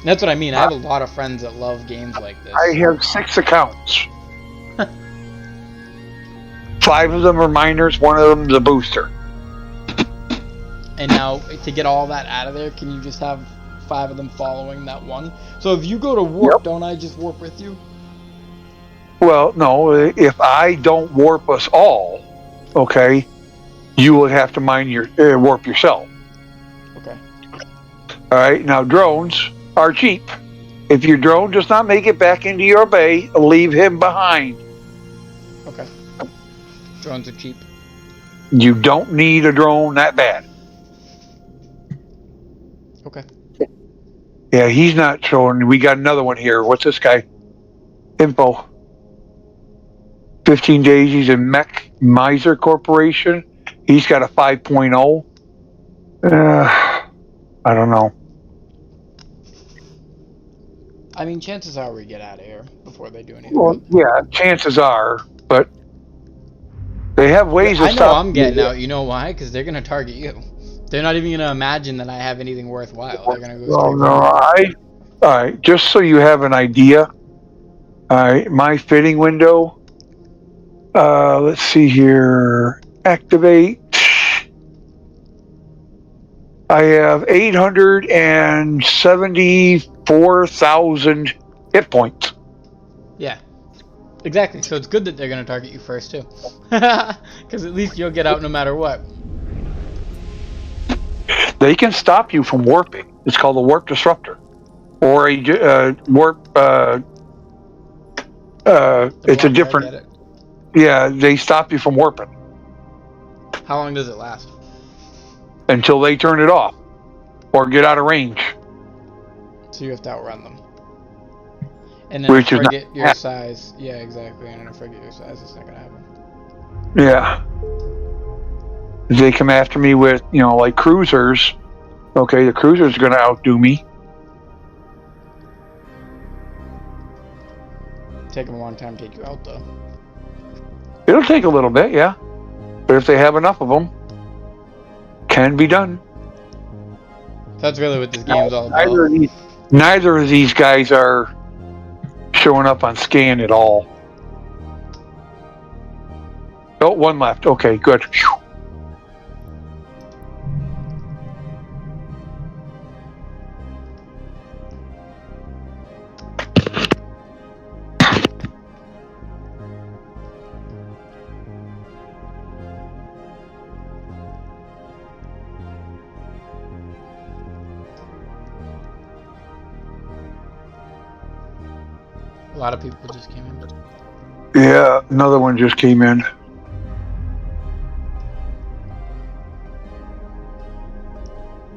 And that's what I mean. I have a lot of friends that love games like this. I have 6 accounts. 5 of them are miners, 1 of them is a booster. And now, to get all that out of there, can you just have 5 of them following that one? So if you go to warp, don't I just warp with you? Well, no, if I don't warp us all, okay, you would have to mine your warp yourself. Okay. All right, now drones are cheap. If your drone does not make it back into your bay, leave him behind. Okay. Drones are cheap. You don't need a drone that bad. Okay. Yeah, he's not showing. We got another one here. What's this guy? Info. 15 days. He's in Mech Miser Corporation. He's got a 5.0. I don't know. I mean, chances are we get out of here before they do anything. Well, yeah, chances are, but they have ways of I know stopping I'm getting you. out. You know why? Because they're going to target you. They're not even going to imagine that I have anything worthwhile. They're going to go Well, straight no, for me. all right, just so you have an idea, all right, my fitting window, let's see here, activate. I have 874,000 hit points. Yeah. Exactly. So it's good that they're going to target you first, too. Because at least you'll get out no matter what. They can stop you from warping. It's called a warp disruptor. Or a warp, it's a different, It. yeah, they stop you from warping How long does it last? until they turn it off or get out of range. So you have to outrun them. And then Which a is not frigate your size. Yeah, exactly. And then a frigate your size, it's not going to happen. Yeah. If they come after me with, like cruisers, okay, the cruisers are going to outdo me. Take them a long time to take you out, though. It'll take a little bit, yeah. But if they have enough of them, can be done. That's really what this game's all about. Neither of these guys are showing up on scan at all. Oh, one left. Okay, good. Phew. A lot of people just came in. Yeah, another one just came in.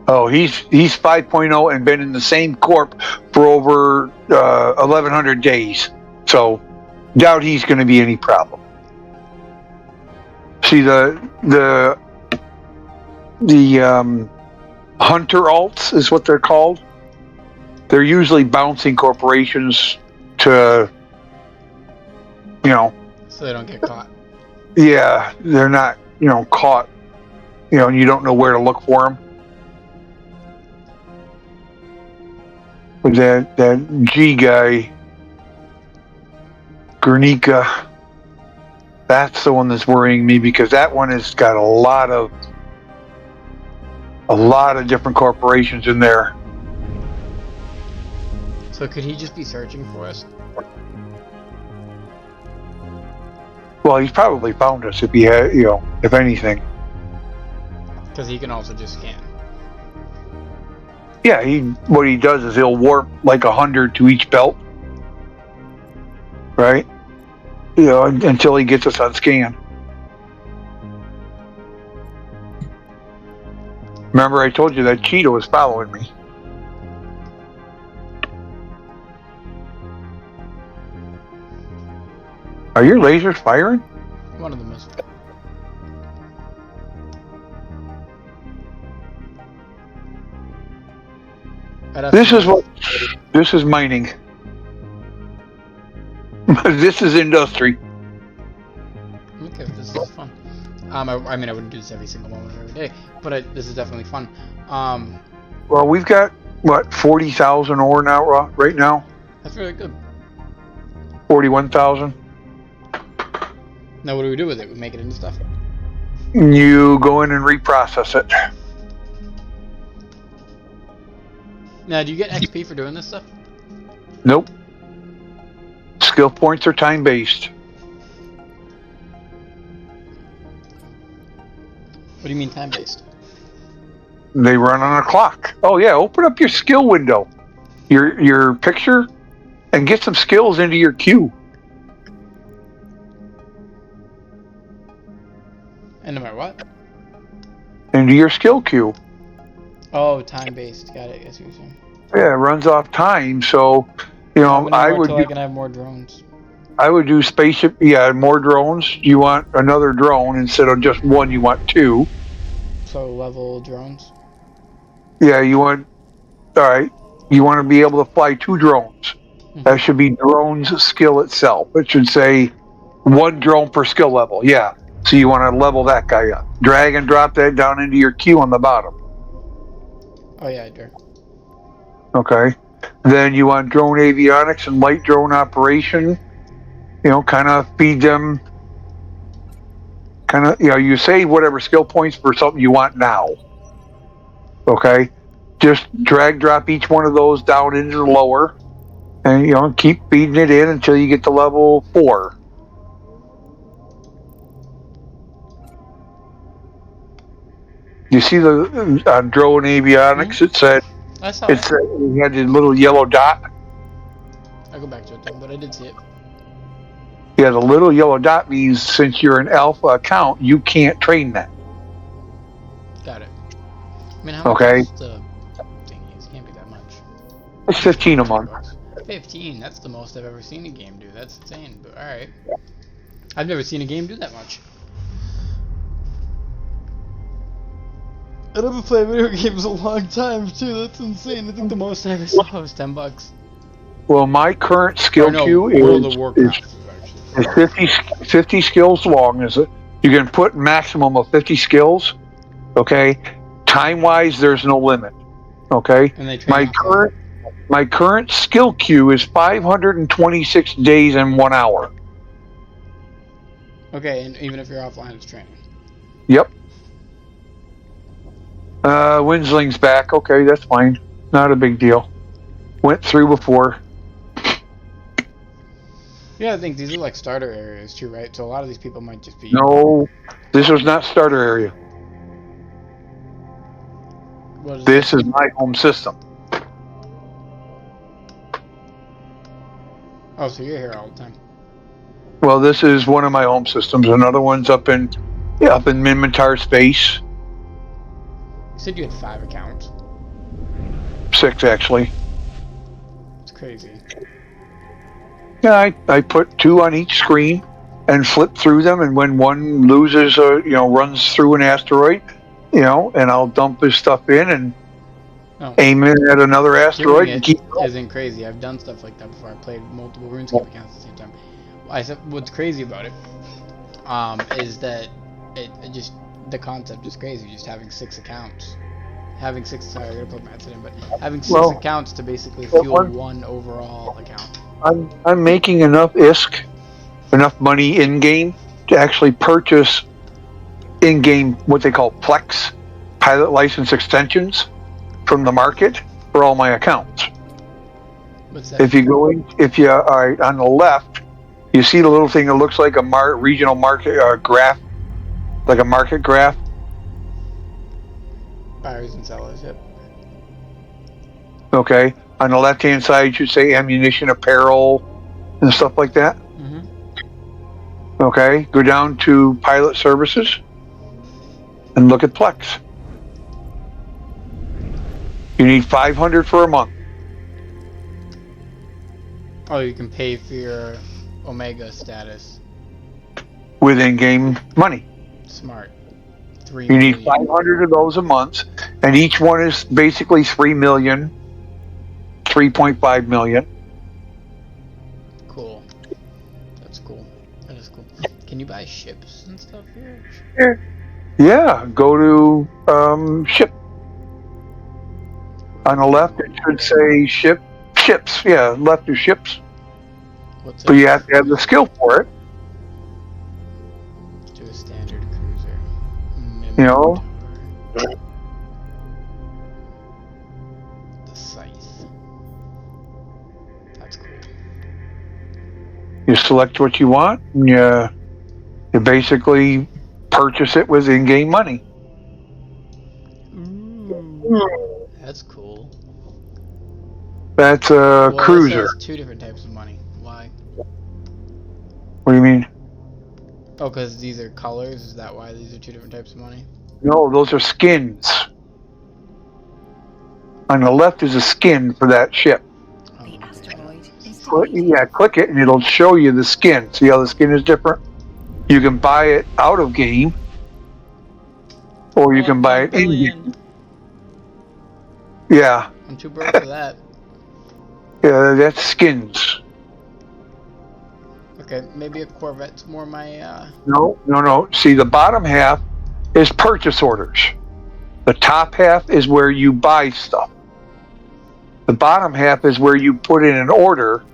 Oh, he's 5.0 and been in the same corp for over 1,100 days. So, doubt he's going to be any problem. See the hunter alts is what they're called. They're usually bouncing corporations to, So they don't get caught. yeah, they're not, caught, and you don't know where to look for them. But that G guy, Guernica, that's the one that's worrying me because that one has got a lot of different corporations in there. So could he just be searching for us? Well, he's probably found us if he had, if anything. Because he can also just scan. Yeah, what he does is he'll warp like 100 to each belt, right? Until he gets us on scan. Remember, I told you that Cheeto was following me. Are your lasers firing? One of them is. This is mining. This is industry. Okay, this is fun. I wouldn't do this every single moment of every day, but this is definitely fun. Well, we've got, 40,000 ore now, right now? That's really good. 41,000. Now what do we do with it? We make it into stuff? You go in and reprocess it. Now, do you get XP for doing this stuff? Nope. Skill points are time based. What do you mean time based? They run on a clock. Oh yeah, open up your skill window, your picture, and get some skills into your queue. And no matter what? Into your skill queue. Oh, time based. Got it. I see what you're saying. Yeah, it runs off time. So, you How know, many I more would till I can have more drones? do spaceship. Yeah, more drones. You want another drone instead of just one. You want two. So level drones. Yeah, you want. All right. You want to be able to fly two drones. That should be drone's skill itself. It should say one drone per skill level. Yeah. So you want to level that guy up. Drag and drop that down into your queue on the bottom. Oh yeah, I do. Okay. Then you want drone avionics and light drone operation. You know, kind of feed them. Kind of, you know, you say whatever skill points for something you want now. Okay. Just drag drop each one of those down into the lower. And, you know, keep feeding it in until you get to level 4. You see the drone avionics? It said I saw it it. said it had a little yellow dot. I'll go back to it then, but I did see it. Yeah, the little yellow dot means since you're an alpha account, you can't train that. Got it. I mean, how much Okay. is the thingies? It can't be that much. It's 15 a month. $15. 15, that's the most I've ever seen a game do. That's insane, but alright. I've never seen a game do that much. I haven't played video games a long time too, that's insane. I think the most I ever saw was $10. Well, my current skill Or no, queue World is of Warcraft actually. 50 skills long. Is it? You can put maximum of 50 skills. Okay. Time wise, there's no limit. Okay. And they train My current skill queue is 526 days and 1 hour. Okay, and even if you're offline, it's training. Yep. Winsling's back. Okay, that's fine. Not a big deal. Went through before. Yeah, I think these are like starter areas too, right? So a lot of these people might just be... No, this was not starter area. What is This is my home system. Oh, so you're here all the time. Well, this is one of my home systems. Another one's up in Minmatar Space. You said you had 5 accounts. 6 actually. It's crazy. Yeah, I put 2 on each screen and flip through them, and when one loses, runs through an asteroid, and I'll dump his stuff in and aim it at another asteroid and keep going. Isn't crazy. I've done stuff like that before. I played multiple RuneScape accounts at the same time. I said what's crazy about it is that it just the concept is crazy. Just having 6 accounts, sorry, I gotta put my headset in, but having 6 accounts to basically fuel one overall account. I'm making enough enough money in game to actually purchase in game what they call Plex pilot license extensions from the market for all my accounts. What's that? If you are on the left, you see the little thing that looks like a regional market graph, like a market graph. Buyers and sellers, yep. Okay, on the left-hand side, you should say ammunition, apparel, and stuff like that. Mm-hmm. Okay, go down to pilot services and look at Plex. You need 500 for a month. Oh, you can pay for your Omega status. With in-game money. Smart. 3 You need million. 500 of those a month, and each one is basically 3 million, 3.5 million. Cool. That's cool. That is cool. Can you buy ships and stuff here? Yeah, go to ship. On the left, it should say ships. Yeah, left is ships. What's But you have to have the skill for it. Let's do a standard cruiser. You know? The Scythe. That's cool. You select what you want, and you basically purchase it with in-game money. Ooh, that's cool. That's a Well, it cruiser. says 2 different types of money. Why? What do you mean? Oh, because these are colors? Is that why these are 2 different types of money? No, those are skins. On the left is a skin for that ship. The asteroid is Yeah, click it and it'll show you the skin. See how the skin is different? You can buy it out of game, or you can buy it in game. Yeah, I'm too broke for that. yeah, that's skins. Okay, maybe a Corvette's more my, No. See, the bottom half is purchase orders. The top half is where you buy stuff. The bottom half is where you put in an order.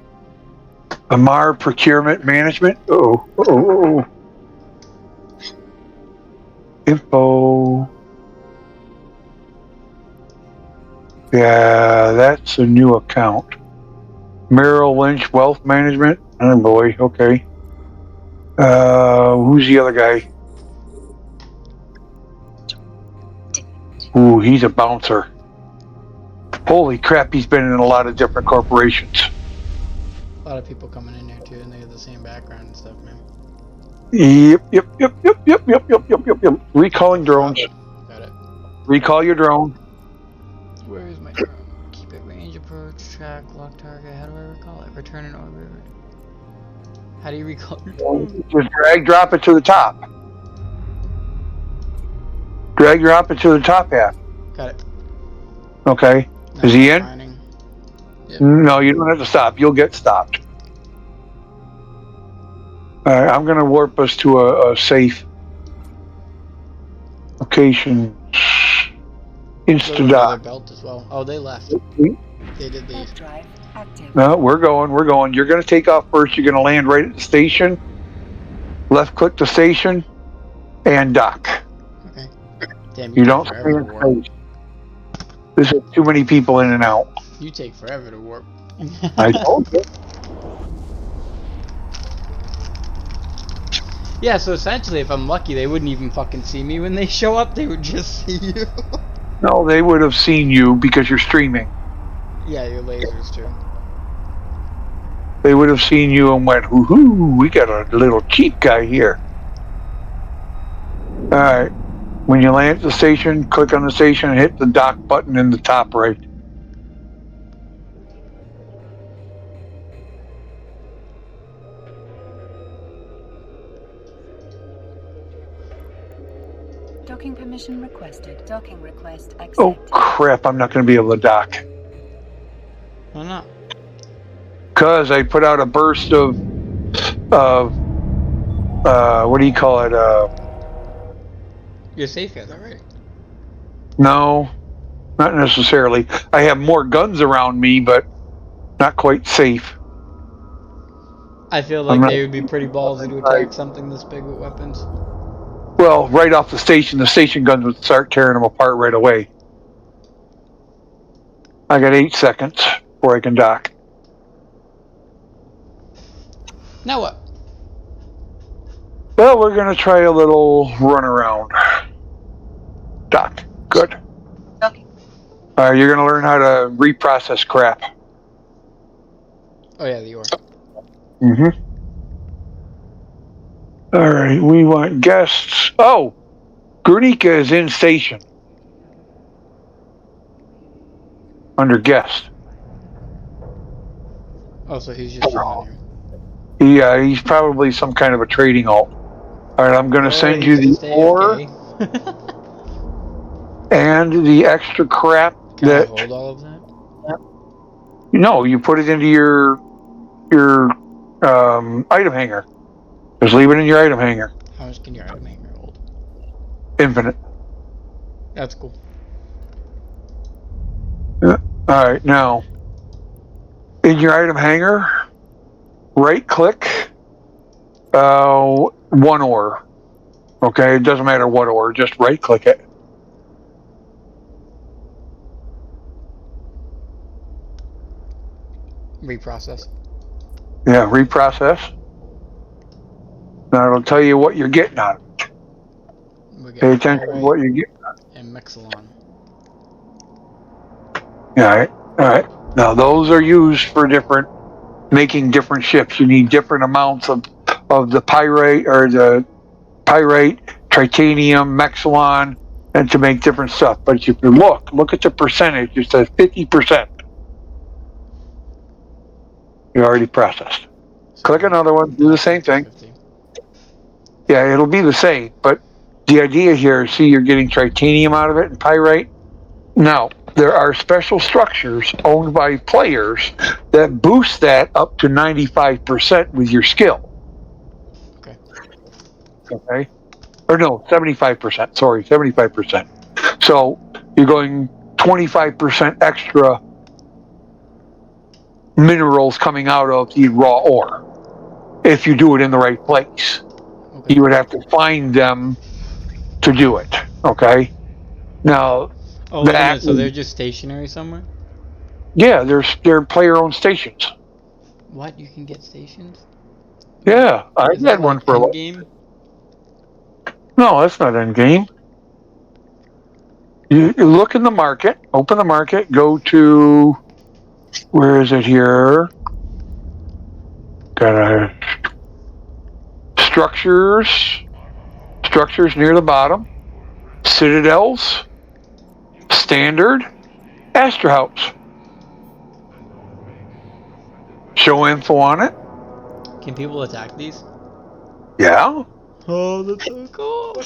Amar Procurement Management. Oh. Info. Yeah, that's a new account. Merrill Lynch Wealth Management. Oh boy, okay. Who's the other guy? Ooh, he's a bouncer. Holy crap, he's been in a lot of different corporations. a lot of people coming in there too, and they have the same background and stuff, man. Yep. Recalling drones. Got it. Recall your drone. Where is my drone? Keep it range, approach, track, lock target. How do I recall it? Return an orbit. How do you recall your drone? Just drop it to the top. Drop it to the top half. Got it. Okay. Now Is he in? mining. Yep. No, you don't have to stop. You'll get stopped. Alright, I'm going to warp us to a safe location. Insta dock. Belt as well. Oh, they left. They did leave. Drive active. No, we're going. You're going to take off first. You're going to land right at the station. Left click the station and dock. Okay. Damn, You don't take stay forever in to warp. space. There's too many people in and out. You take forever to warp. I told you. Yeah, so essentially, if I'm lucky, they wouldn't even fucking see me when they show up. They would just see you. No, they would have seen you because you're streaming. Yeah, your lasers too. They would have seen you and went, "Woohoo! We got a little cheap guy here." All right. When you land at the station, click on the station and hit the dock button in the top right. Docking permission requested. Docking request accepted. Oh crap! I'm not going to be able to dock Why not? because I put out a burst of what do you call it? You're safe here, though, right? No, not necessarily. I have more guns around me, but not quite safe. I feel like they would be pretty ballsy to attack something this big with weapons. Well, right off the station guns would start tearing them apart right away. I got 8 seconds before I can dock. Now what? Well, we're going to try a little run around. Dock. Good. You're going to learn how to reprocess crap. Oh yeah, the ore. Mm-hmm. All right, we want guests. Oh, Guernica is in station. Under guest. Oh, so he's just chilling here. Yeah, he's probably some kind of a trading alt. All right, I'm going to send you the ore and the extra crap Can that. I hold all of that? No, you put it into your item hanger. Just leave it in your item hanger. How much can your item hanger hold? Infinite. That's cool. All right, now in your item hanger, right click one ore. Okay, it doesn't matter what ore, just right click it. Reprocess. Yeah, reprocess. Now it'll tell you what you're getting out of it. We get Pay attention to what Pyrite you get. and Mexilon. All right, all right. Now those are used for making different ships. You need different amounts of the pyrite or the pyrite, titanium, Mexilon, and to make different stuff. But if you look at the percentage. It says 50%. You already processed. So Click another one. Do the same thing. 50. Yeah, it'll be the same. But the idea here, see, you're getting titanium out of it and pyrite. Now, there are special structures owned by players that boost that up to 95% with your skill. Okay. Okay. Or no, 75%. Sorry, 75%. So you're going 25% extra minerals coming out of the raw ore. If you do it in the right place, Okay. you would have to find them to do it. Okay. Now, Oh, wait a that minute. So they're just stationary somewhere? yeah, they're player-owned stations. What? You can get stations? Yeah, I Is that had one like for a end while. game? No, that's not end game. You look in the market, open the market, go to where is it here? Got a structures near the bottom, citadels, standard, Astra House. Show info on it. Can people attack these? Yeah, Oh, that's so cool.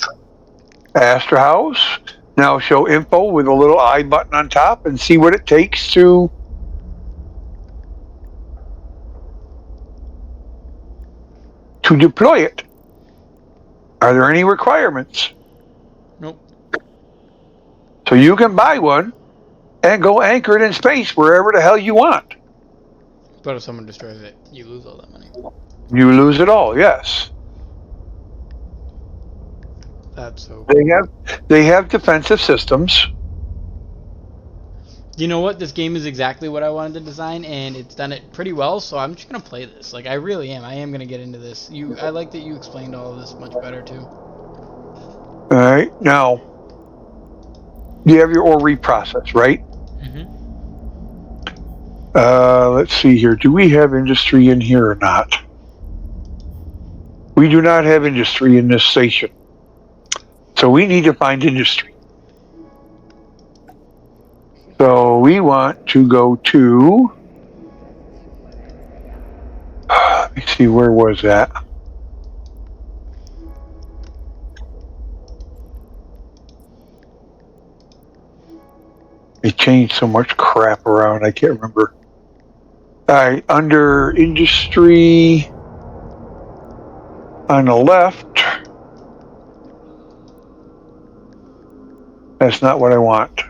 Astra House. Now show info with a little I button on top and see what it takes to deploy it. Are there any requirements? Nope. So you can buy one and go anchor it in space wherever the hell you want. But if someone destroys it, you lose all that money. You lose it all, yes. That's so cool. They have defensive systems. You know what? This game is exactly what I wanted to design, and it's done it pretty well. So I'm just gonna play this. Like I really am. I am gonna get into this. I like that you explained all of this much better too. All right. Now, you have your ore reprocess, right? Mm-hmm. Let's see here. Do we have industry in here or not? We do not have industry in this station. So we need to find industry. So we want to go to, let me see, where was that? They changed so much crap around, I can't remember. All right, under industry on the left. That's not what I want.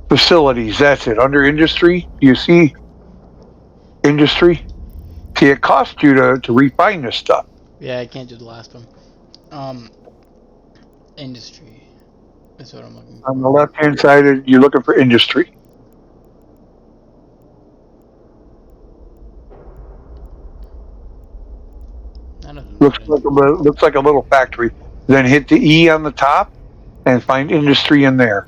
Facilities, that's it. Under industry, you see industry? See, it costs you to refine this stuff. Yeah, I can't do the last one. Industry. That's what I'm looking for. On the left-hand side, you're looking for industry. Looks like a little factory. Then hit the E on the top and find industry in there.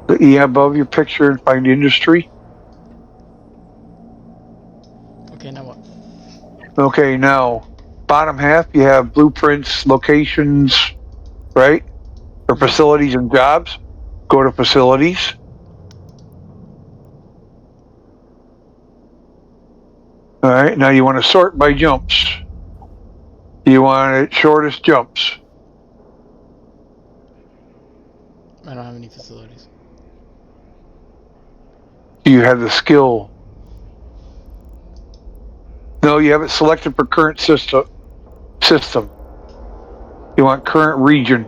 The E above your picture and find industry. Okay, now what? Okay, now bottom half you have blueprints, locations, right? For facilities and jobs. Go to facilities. All right, now you want to sort by jumps. You want it shortest jumps. I don't have any facilities. You have the skill. No, you have it selected for current system. You want current region.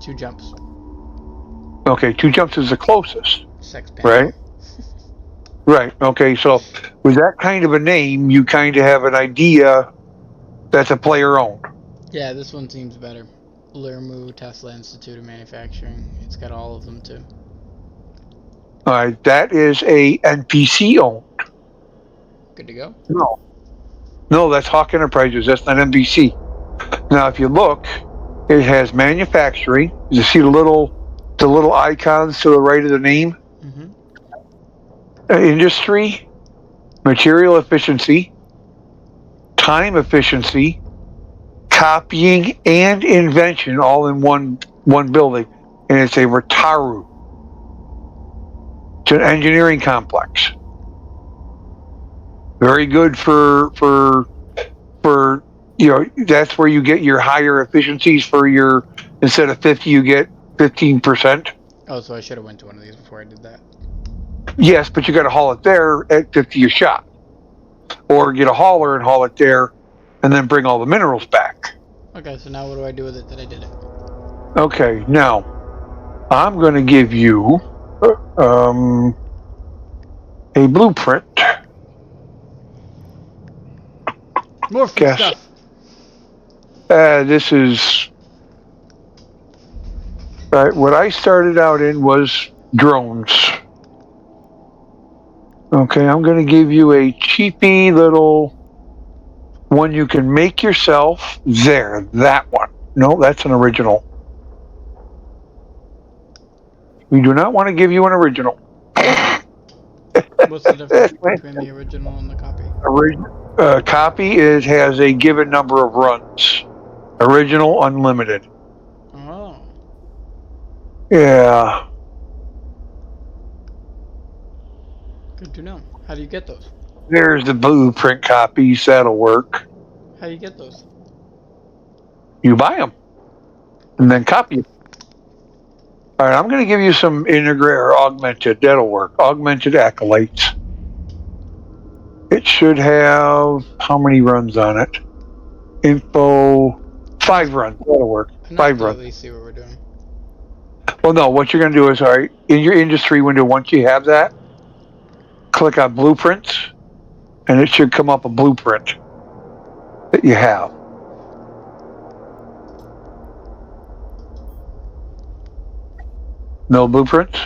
Two jumps. Okay, 2 jumps is the closest, Sex pen. right? Right. Okay, so with that kind of a name, you kind of have an idea that's a player owned. Yeah, this one seems better. Lermu, Tesla Institute of Manufacturing. It's got all of them too. All right, that is a NPC owned. Good to go. No, that's Hawk Enterprises. That's not NPC. Now, if you look, it has manufacturing. You see the little icons to the right of the name. Mm-hmm. Industry, material efficiency, time efficiency, copying, and invention all in one building, and it's a Rataru. It's an engineering complex. Very good for that's where you get your higher efficiencies for your instead of 50 you get 15%. Oh, so I should have went to one of these before I did that. Yes, but you got to haul it there at 50 a shot, or get a hauler and haul it there, and then bring all the minerals back. Okay, so now what do I do with it that I did it? Okay, now I'm going to give you a blueprint. More free Guess. stuff. This is right. What I started out in was drones. Okay, I'm going to give you a cheapy little one you can make yourself. There, that one. No, that's an original. We do not want to give you an original. What's the difference between the original and the copy? Copy has a given number of runs. Original, unlimited. Oh. Yeah. Good to know. How do you get those? There's the blueprint copies. That'll work. How do you get those? You buy them and then copy them. All right, I'm going to give you some integrate or augmented. That'll work. Augmented acolytes. It should have how many runs on it? Info 5 runs. That'll work. 5 runs. At least see what we're doing. Well, no. What you're going to do is, all right, in your industry window, once you have that, click on blueprints, and it should come up a blueprint that you have. No blueprints?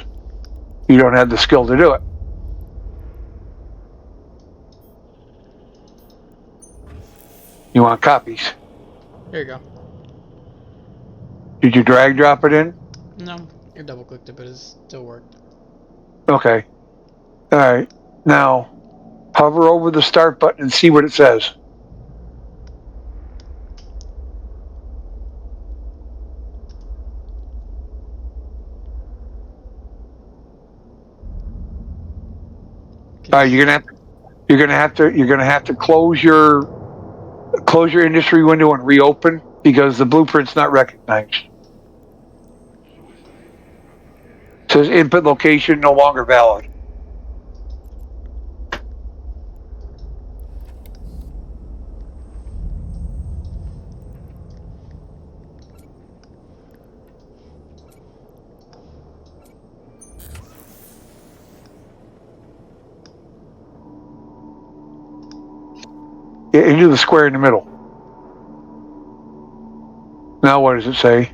You don't have the skill to do it. You want copies? Here you go. Did you drag drop it in? No, I double clicked it, but it still worked. Okay. All right. Now, hover over the start button and see what it says. All right, you're gonna have to close your industry window and reopen because the blueprint's not recognized. It says input location no longer valid. Yeah, into the square in the middle. Now what does it say?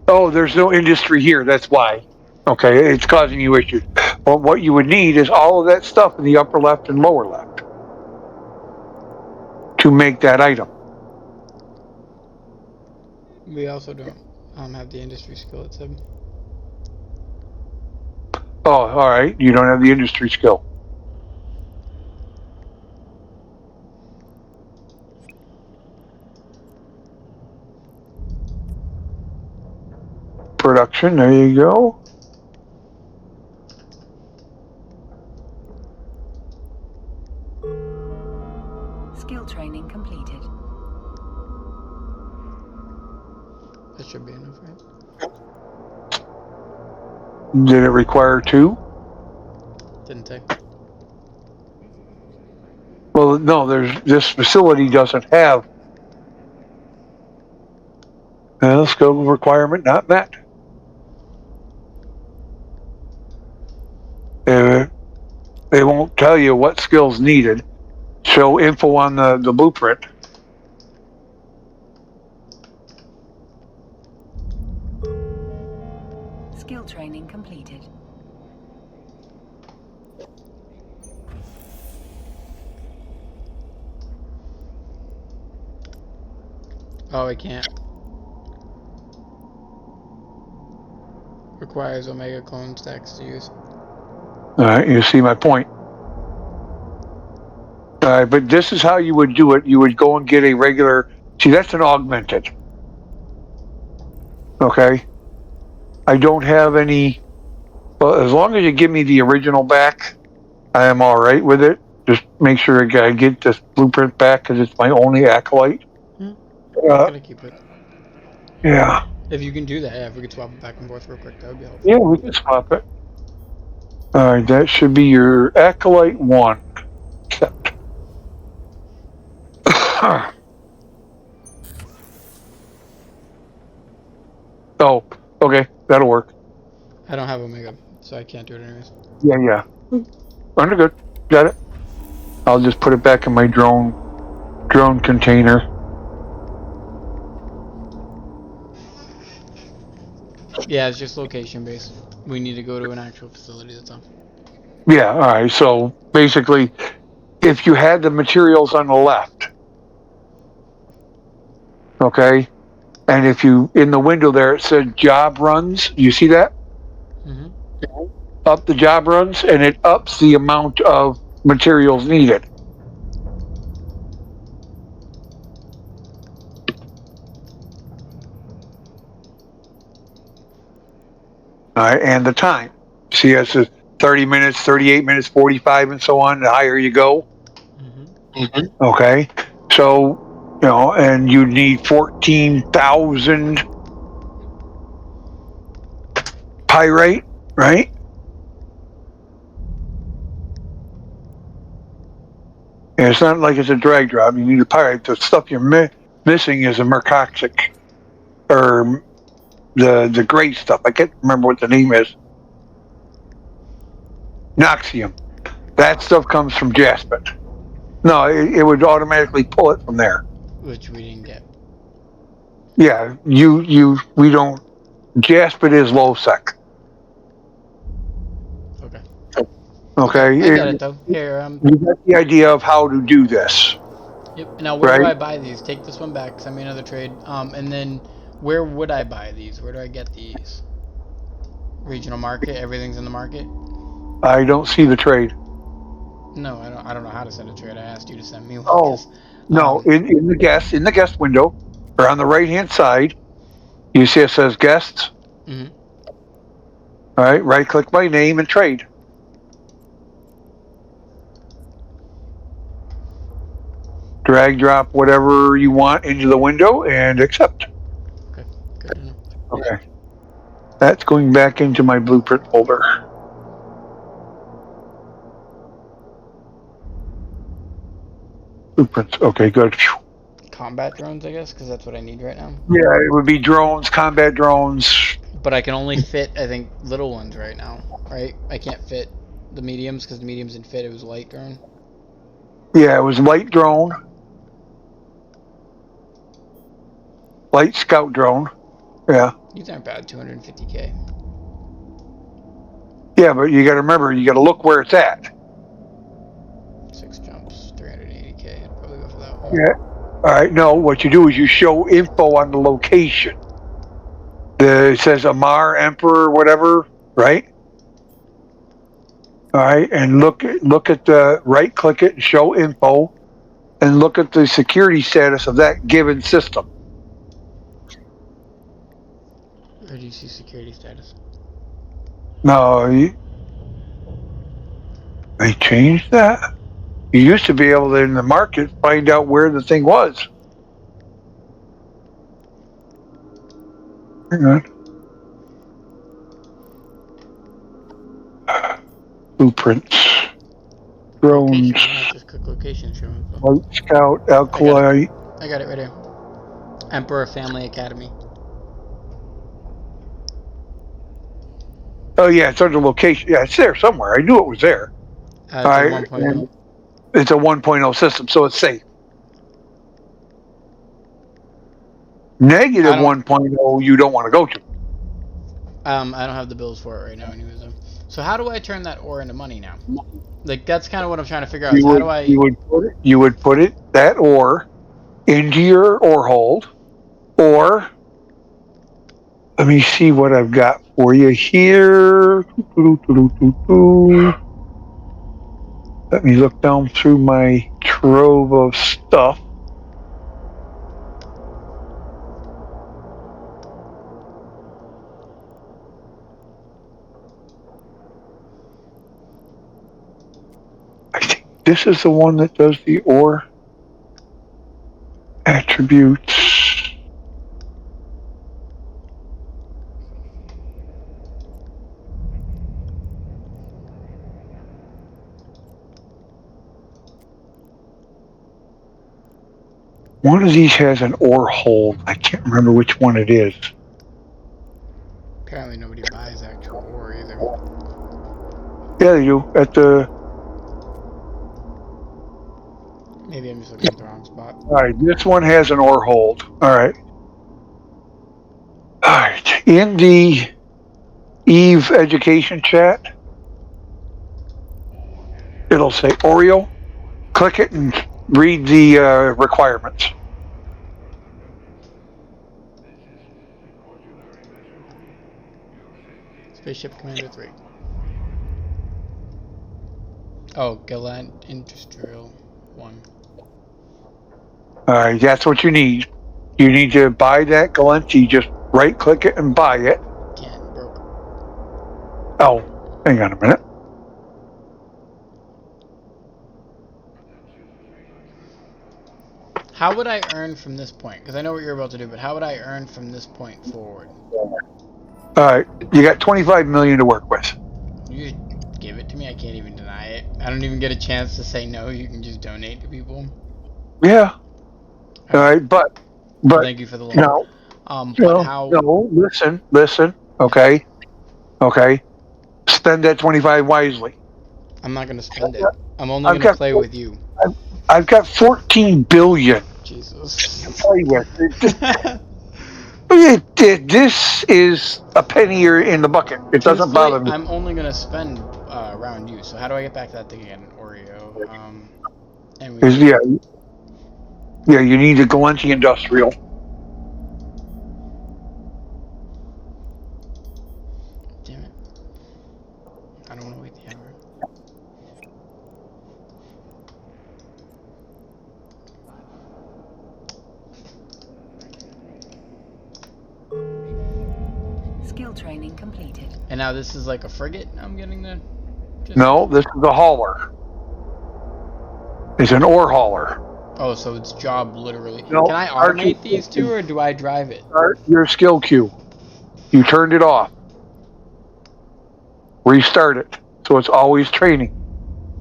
Oh, there's no industry here. That's why. Okay, it's causing you issues. Well, what you would need is all of that stuff in the upper left and lower left to make that item. We also don't have the industry skill, it said. Oh, all right. You don't have the industry skill. Production, there you go. Skill training completed. That should be enough, right? Did it require 2? Didn't take. Well, no, this facility doesn't have Skill requirement not met. They won't tell you what skills needed. Show info on the blueprint. Skill training completed. Oh, I can't. Requires Omega clone stacks to use. Alright, you see my point. Alright, but this is how you would do it. You would go and get a regular. See, that's an augmented. Okay? I don't have any. Well, as long as you give me the original back, I am alright with it. Just make sure I get this blueprint back because it's my only acolyte. I'm gonna keep it. Yeah. If you can do that, yeah, if we could swap it back and forth real quick, that would be helpful. Yeah, we can swap it. Alright, that should be your acolyte 1. Accept. Oh, okay, that'll work. I don't have Omega, so I can't do it anyways. Yeah. Under good. Got it. I'll just put it back in my drone container. Yeah, it's just location based. We need to go to an actual facility, that's all. Yeah, alright, so basically, if you had the materials on the left, okay, and if you, in the window there, it said job runs, you see that? Mm-hmm. Up the job runs, and it ups the amount of materials needed. Alright, and the time. See, it says 30 minutes, 38 minutes, 45, and so on. The higher you go. Mm-hmm. Okay. So, and you need 14,000 pyrite, right? And it's not like it's a drag drop. You need a pyrite. The stuff you're missing is a mercoxic, or the gray stuff. I can't remember what the name is. Noxium. That stuff comes from Jaspit. No, it would automatically pull it from there. Which we didn't get. Yeah, we don't. Jaspit is low sec. Okay. Okay. I got it though. Here, You got the idea of how to do this. Yep. Now, where do Right. I buy these? Take this one back, send me another trade. And then, where would I buy these? Where do I get these? Regional market. Everything's in the market. I don't see the trade. No, I don't know how to send a trade. I asked you to send me one. Oh, Yes. No, in the guest window, or on the right hand side, you see it says guests. Mhm. All right, right click my name and trade. Drag drop whatever you want into the window and accept. Okay. Good to know. Okay. That's going back into my blueprint folder. Blueprints. Okay, good. Phew. Combat drones, I guess, because that's what I need right now. Yeah, it would be drones, combat drones. But I can only fit, I think, little ones right now, right? I can't fit the mediums because the mediums didn't fit. It was light drone. Yeah, it was light drone. Light scout drone. Yeah. These aren't bad. 250k. Yeah, but you got to remember, you got to look where it's at. 6 jumps. 380k. I'd probably go for that one. Yeah. All right. No, what you do is you show info on the location. It says Amar Emperor, whatever, right? All right, and look at the right click it and show info, and look at the security status of that given system. Where do you see security status? No, they changed that. You used to be able to, in the market, find out where the thing was. Hang on. Blueprints. Drones. Location. Yeah, just click location. Show info. Light Scout, Alkali. I got it right here. Emperor Family Academy. Oh yeah, it's under location. Yeah, it's there somewhere. I knew it was there. It's All a right, 1.0. and it's a 1.0 system, so it's safe. Negative I don't- 1.0, you don't want to go to. I don't have the bills for it right now, anyways. Though. So how do I turn that ore into money now? Like that's kind of what I'm trying to figure out. Is how do I? You would put it that ore into your ore hold, or let me see what I've got for you here. Let me look down through my trove of stuff. I think this is the one that does the ore attributes. One of these has an ore hold. I can't remember which one it is. Apparently nobody buys actual ore either. Yeah, they do. At the Maybe I'm just looking at the wrong spot. all right, this one has an ore hold. All right. All right. In the Eve education chat, it'll say Oreo. Click it and read the requirements. Spaceship Commander 3. Oh, Gallant Industrial 1. All right, that's what you need. You need to buy that Galenti. Just right click it and buy it. Can't, broke. Oh, hang on a minute. How would I earn from this point? Because I know what you're about to do, but how would I earn from this point forward? All right, you got 25 million to work with. You just give it to me. I can't even deny it. I don't even get a chance to say no. You can just donate to people. Yeah. All right, but Thank you for the loan. no, But how? no. Listen. Okay. Spend that 25 wisely. I'm not gonna spend it. I'm only I've gonna got- play with you. I've got 14 billion Jesus. to play with. This is a penny in the bucket. It doesn't bother me. I'm only gonna spend around you. So how do I get back to that thing again, Oreo? And we. Yeah. You need a Galenti Industrial. Damn it. I don't want to wait the hour. Skill training completed. And now this is like a frigate. I'm getting the. No, this is a hauler. It's an ore hauler. Oh, so it's job literally. No, Can I automate these two, or do I drive it? Start your skill queue. You turned it off. Restart it. So it's always training.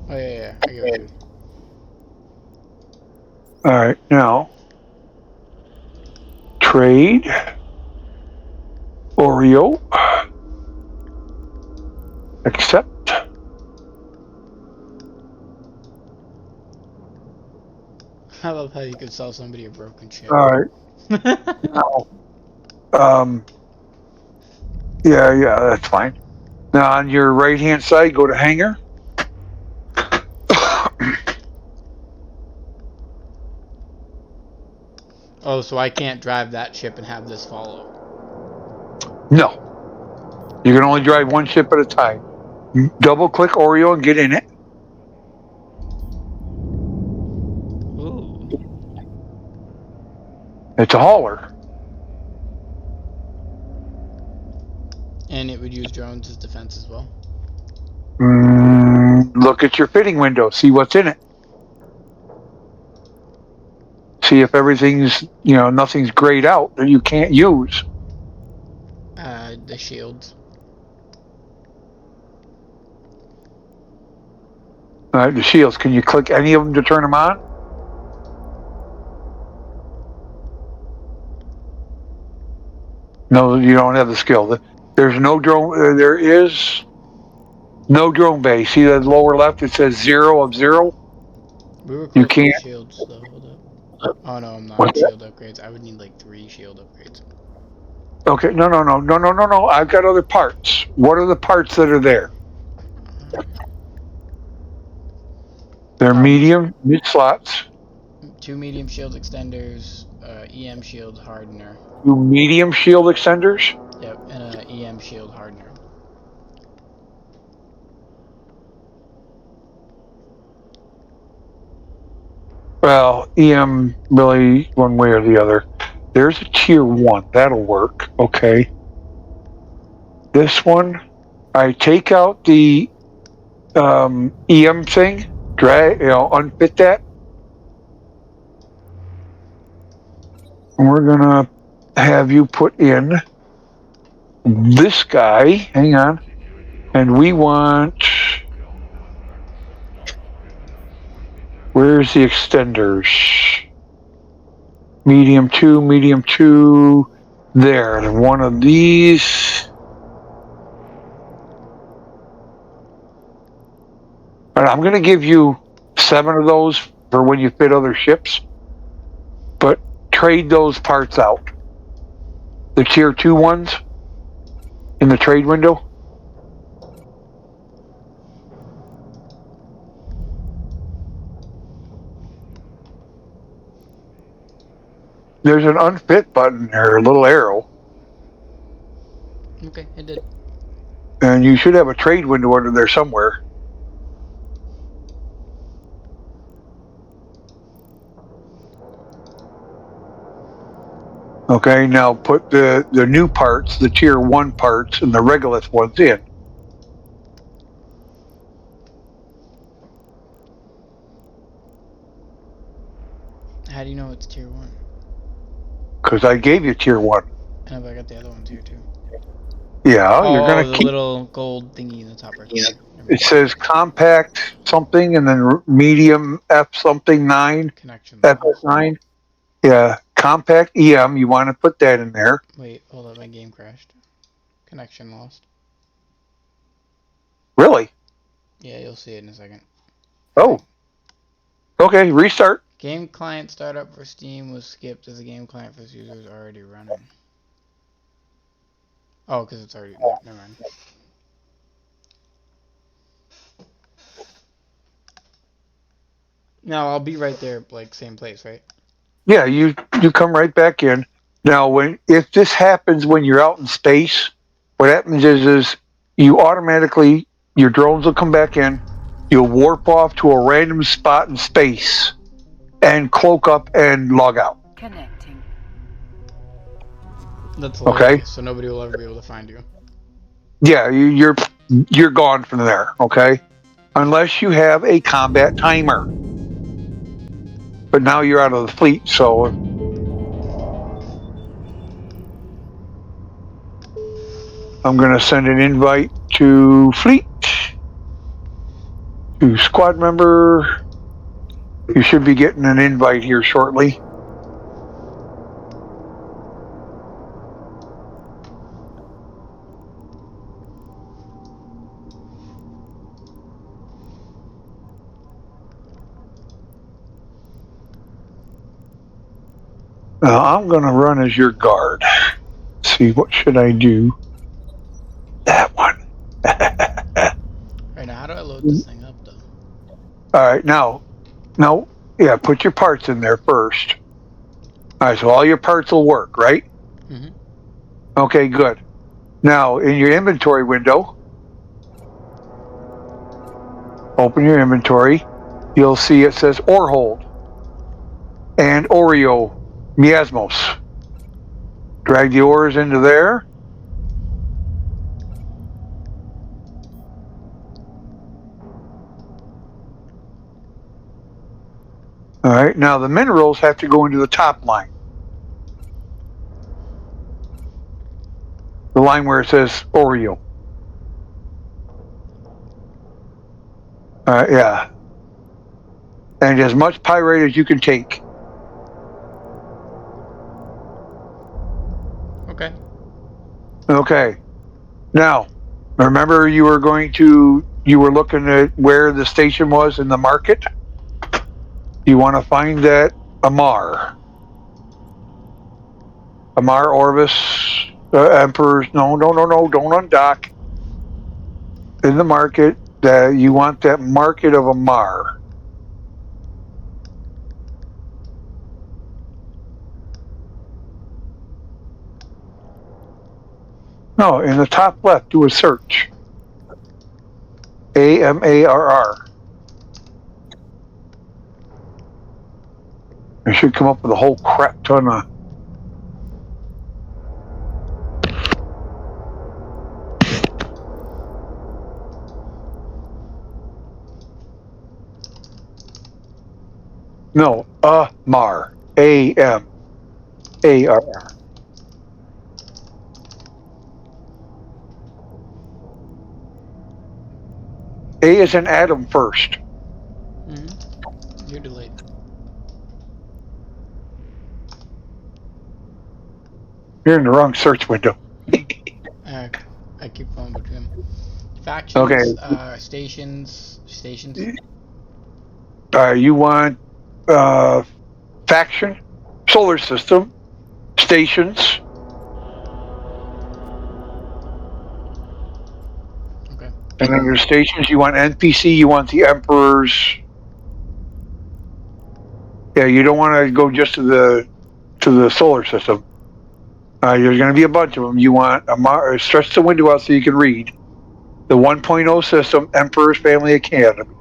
Oh yeah. I get what you mean. All right, now trade Oreo. Accept. I love how you could sell somebody a broken ship. All right. Now, yeah, that's fine. Now on your right hand side, go to hangar. Oh, so I can't drive that ship and have this follow. No. You can only drive one ship at a time. Double click Oreo and get in it. Ooh. It's a hauler. And it would use drones as defense as well. Look at your fitting window. See what's in it. See if everything's, nothing's grayed out that you can't use. The shields. All right, the shields. Can you click any of them to turn them on? No, you don't have the skill. There's no drone. There is no drone bay. See the lower left? It says 0 of 0. We were You close to the can't. shields, though. Hold up. Oh no, I'm not. What's that? Shield upgrades. I would need like 3 shield upgrades. Okay, no. I've got other parts. What are the parts that are there? They're Um, medium, mid slots. 2 medium shield extenders, EM shield hardener. 2 medium shield extenders. Yep, and a EM shield hardener. Well, EM really one way or the other. There's a tier 1. That'll work. Okay. This one, I take out the EM thing, drag, unfit that. And we're gonna have you put in this guy. Hang on. And we want. Where's the extenders? Medium 2. There. And one of these. And I'm going to give you 7 of those for when you fit other ships. But trade those parts out. The tier 2 ones in the trade window. There's an unfit button there, a little arrow. Okay, it did. And you should have a trade window under there somewhere. Okay, now put the new parts, the tier 1 parts, and the regolith ones in. How do you know it's tier 1? Because I gave you tier 1. And if I got the other one tier 2. Yeah, Oh, you're going the to keep. little gold thingy in the top right. Yeah. It says compact something and then medium F something 9. Connection FS 9. Yeah, compact EM, you want to put that in there. Wait, hold up, my game crashed. Connection lost. Really? Yeah, you'll see it in a second. Oh. Okay, restart. Game client startup for Steam was skipped as the game client for this user is already running. Oh, because it's already... Never mind. Now, I'll be right there, like, same place, right? Yeah, you come right back in. Now, if this happens when you're out in space, what happens is you automatically, your drones will come back in, you'll warp off to a random spot in space, and cloak up and log out. Connecting. That's Okay. hilarious, so nobody will ever be able to find you. Yeah, you're gone from there, okay? Unless you have a combat timer. But now you're out of the fleet, so I'm going to send an invite to fleet, to squad member. You should be getting an invite here shortly. Now I'm going to run as your guard. Let's see, what should I do? That one. Right now, how do I load this thing up, though? All right, now, put your parts in there first. All right, so all your parts will work, right? Mm-hmm. Okay, good. Now, in your inventory window, open your inventory. You'll see it says Orhold and Oreo Miasmos. Drag the ores into there. All right, now the minerals have to go into the top line. The line where it says Oreo. Yeah. And as much pyrite as you can take. Okay. Okay. Now, remember you were looking at where the station was in the market? You want to find that Amar. Amar Orvis, Emperor's, no, don't undock. In the market, you want that market of Amar. No, in the top left, do a search. Amarr. It should come up with a whole crap ton of. No, Amar. Amarr. A is in Adam first. You're delayed. You're in the wrong search window. I keep going between factions. Okay. Stations. You want faction, solar system, stations. Okay. And then your stations, you want NPC, you want the Emperors. Yeah, you don't want to go just to the solar system. There's going to be a bunch of them. You want stretch the window out so you can read. The 1.0 system, Emperor's Family Academy.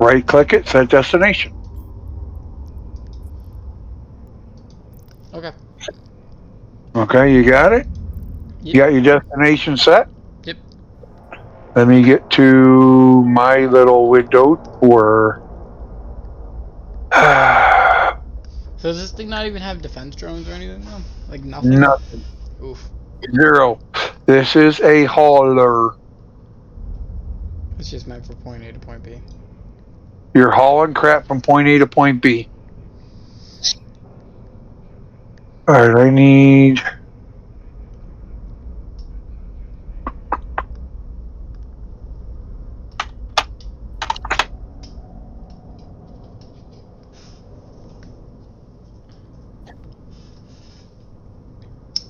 Right click it, set destination. Okay. Okay, you got it? Yep. You got your destination set? Yep. Let me get to my little window for. So does this thing not even have defense drones or anything though? Like nothing? Nothing. Oof. 0. This is a hauler. It's just meant for point A to point B. You're hauling crap from point A to point B. Alright, I need.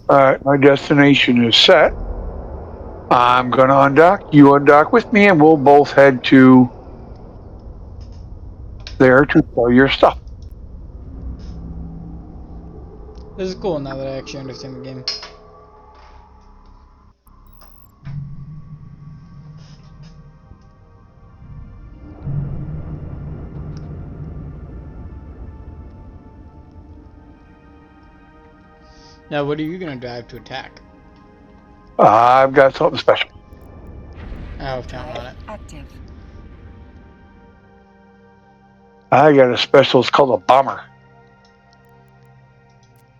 Alright, my destination is set. I'm going to undock. You undock with me, and we'll both head to there to sell your stuff. This is cool now that I actually understand the game. Now, what are you gonna drive to attack? I've got something special. I was counting on it. Active. I got a special. It's called a bomber.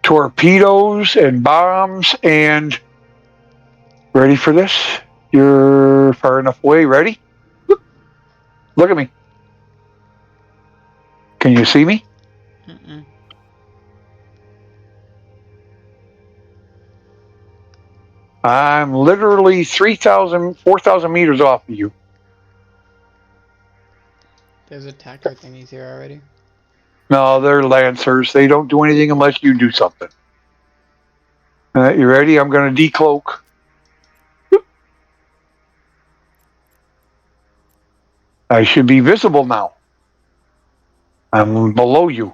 Torpedoes and bombs and. Ready for this? You're far enough away. Ready? Look at me. Can you see me? Mm-mm. I'm literally 3,000, 4,000 meters off of you. There's attacker thingies here already. No, they're Lancers. They don't do anything unless you do something. All right, you ready? I'm going to decloak. I should be visible now. I'm below you.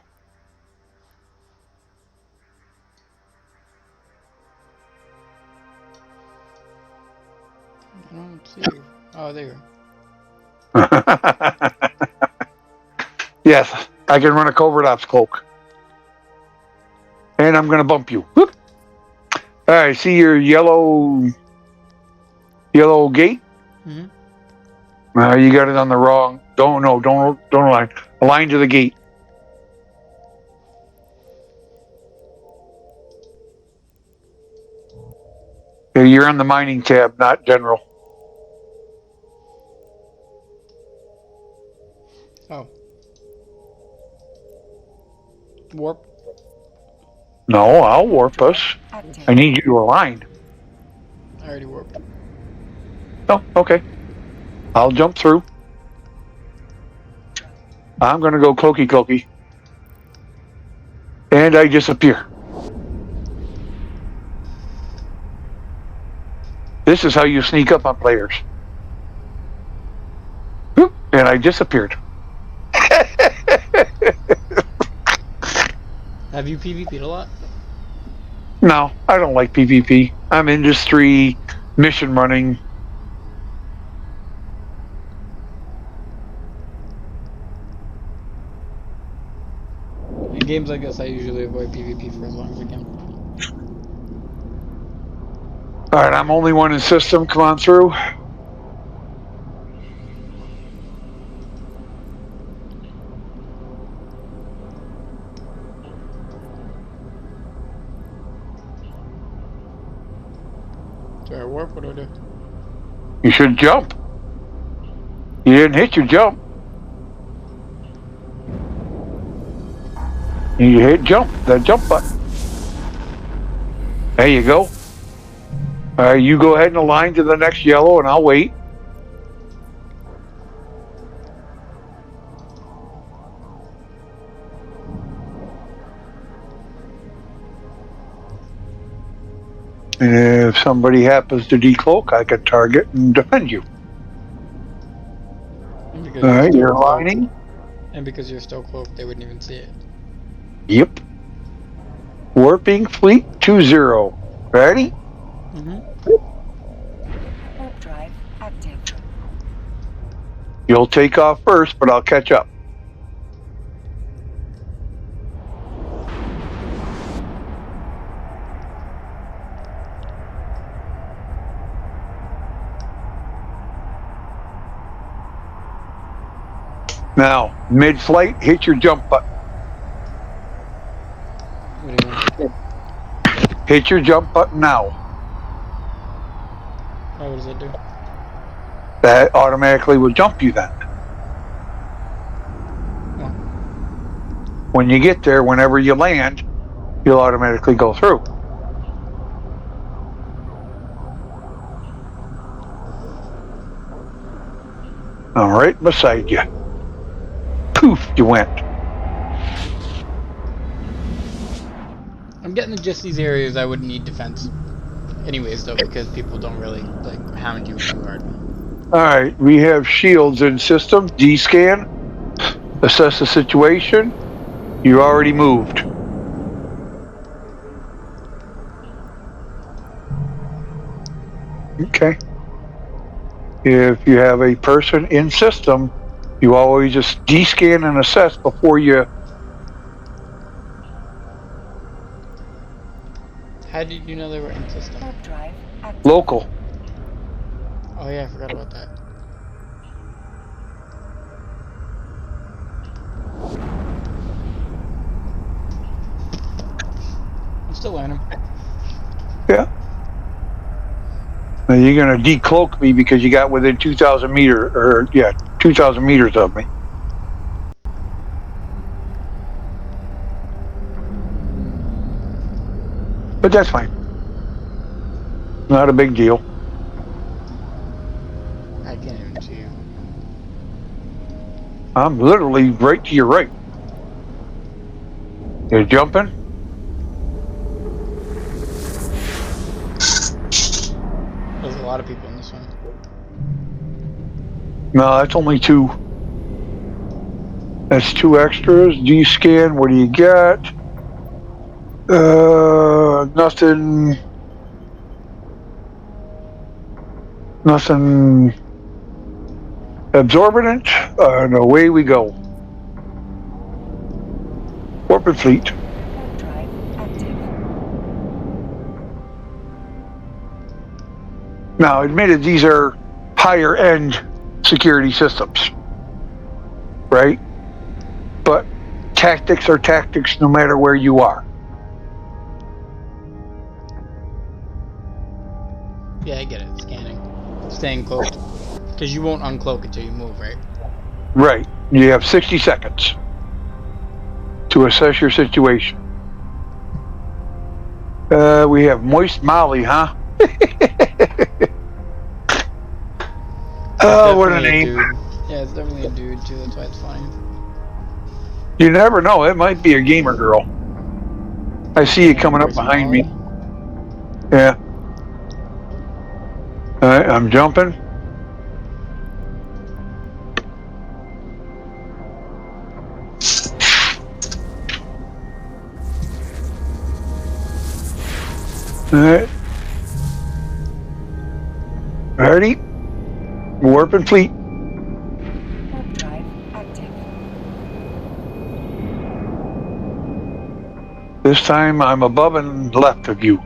I don't see you. Oh, there you Yes, I can run a covert ops cloak. And I'm going to bump you. Whoop. All right, see your yellow gate? Mm-hmm. You got it on the wrong. Don't align. Align to the gate. You're on the mining tab, not general. Oh. Warp. No, I'll warp us. Active. I need you to align. I already warped. Oh, okay. I'll jump through. I'm gonna go cloaky. And I disappear. This is how you sneak up on players. Whoop, and I disappeared. Have you PvP'd a lot? No, I don't like PvP. I'm industry, mission running. In games like this, I usually avoid PvP for as long as I can. Alright, I'm only one in system. Come on through. Do I warp? What do I do? You should jump. You didn't hit your jump. You hit jump, that jump button. There you go. Alright, you go ahead and align to the next yellow and I'll wait. And if somebody happens to decloak, I can target and defend you. And because Alright, still you're cloaked- aligning. And because you're still cloaked, they wouldn't even see it. Yep. Warping fleet 2-0. Ready? Mm-hmm. Warp drive active. You'll take off first, but I'll catch up. Now, mid-flight, hit your jump button. What do you mean? Hit your jump button now. Oh, what does that do? That automatically will jump you then. Oh. When you get there, whenever you land, you'll automatically go through. All right, beside you. Poof, you went. I'm getting the gist these areas I would need defense. Anyways, though, because people don't really, like, hound you too hard. All right, we have shields in system. D-scan. Assess the situation. You already moved. Okay. If you have a person in system, you always just D-scan and assess before you... How did you know they were in system? Warp drive active. Local. Oh yeah, I forgot about that. I'm still landing. Yeah. Now you're gonna decloak me because you got within 2,000 meters of me. But that's fine. Not a big deal. I can't even see you. I'm literally right to your right. You're jumping? There's a lot of people in this one. No, that's only two. That's two extras. D-scan, what do you got? Nothing. Nothing absorbent, and away we go. Warping fleet. Warp drive active. Now, admitted, these are higher end security systems, right? But tactics are tactics no matter where you are. Yeah, I get it. Scanning. Staying close. Because you won't uncloak until you move, right? Right. You have 60 seconds to assess your situation. We have Moist Molly, huh? Oh, what a Definitely name. dude. Yeah, it's definitely a dude too, that's why it's funny. You never know. It might be a gamer girl. I see you coming up Moist behind Molly. me. Yeah. All right, I'm jumping. All right. Ready? Warping fleet. Warp drive active. This time I'm above and left of you.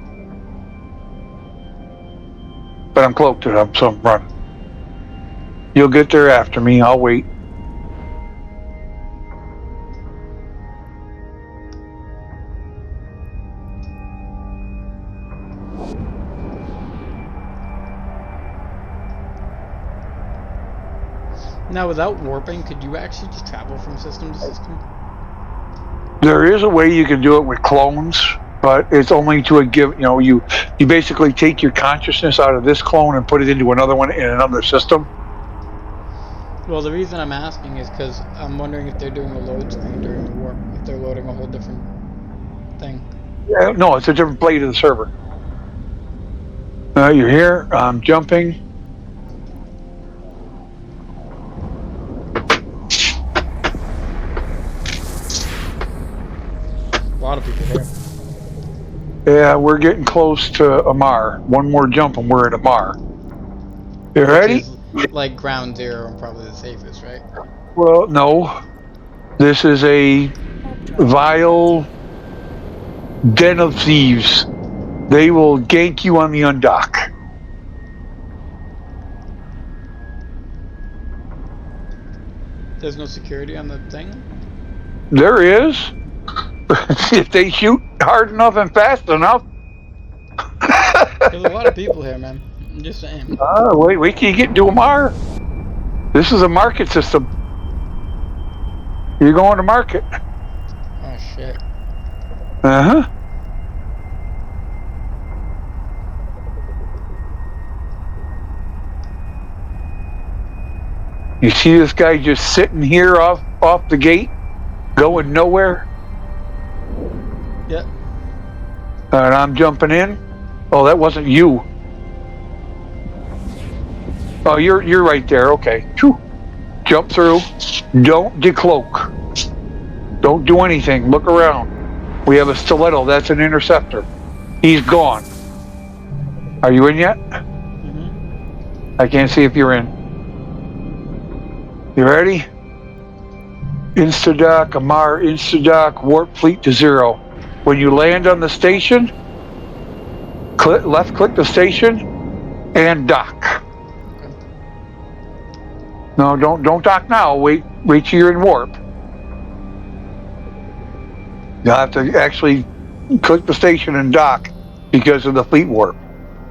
But I'm cloaked to them, so I'm running. You'll get there after me. I'll wait. Now, without warping, could you actually just travel from system to system? There is a way you can do it with clones, but it's only to a give. You basically take your consciousness out of this clone and put it into another one in another system. Well, the reason I'm asking is because I'm wondering if they're doing a load screen during the warp, if they're loading a whole different thing. Yeah, no, it's a different blade of the server. You're here. I'm jumping. A lot of people here. Yeah, we're getting close to Amar. One more jump and we're at Amar. You ready? Which is like ground zero and probably the safest, right? Well, no. This is a vile den of thieves. They will gank you on the undock. There's no security on the thing? There is. If they shoot hard enough and fast enough. There's a lot of people here, man. I'm just saying. Wait till you get to Amar. This is a market system. You're going to market. Oh, shit. Uh-huh. You see this guy just sitting here off the gate, going nowhere? Yep. And I'm jumping in. Oh, that wasn't you. Oh, you're right there. Okay. Whew. Jump through. Don't decloak. Don't do anything. Look around. We have a stiletto. That's an interceptor. He's gone. Are you in yet? Mm-hmm. I can't see if you're in. You ready? Instadock, Amar, Instadock, warp fleet to 0. When you land on the station, left click the station and dock. No, don't dock now. Wait till you're in warp. You'll have to actually click the station and dock because of the fleet warp.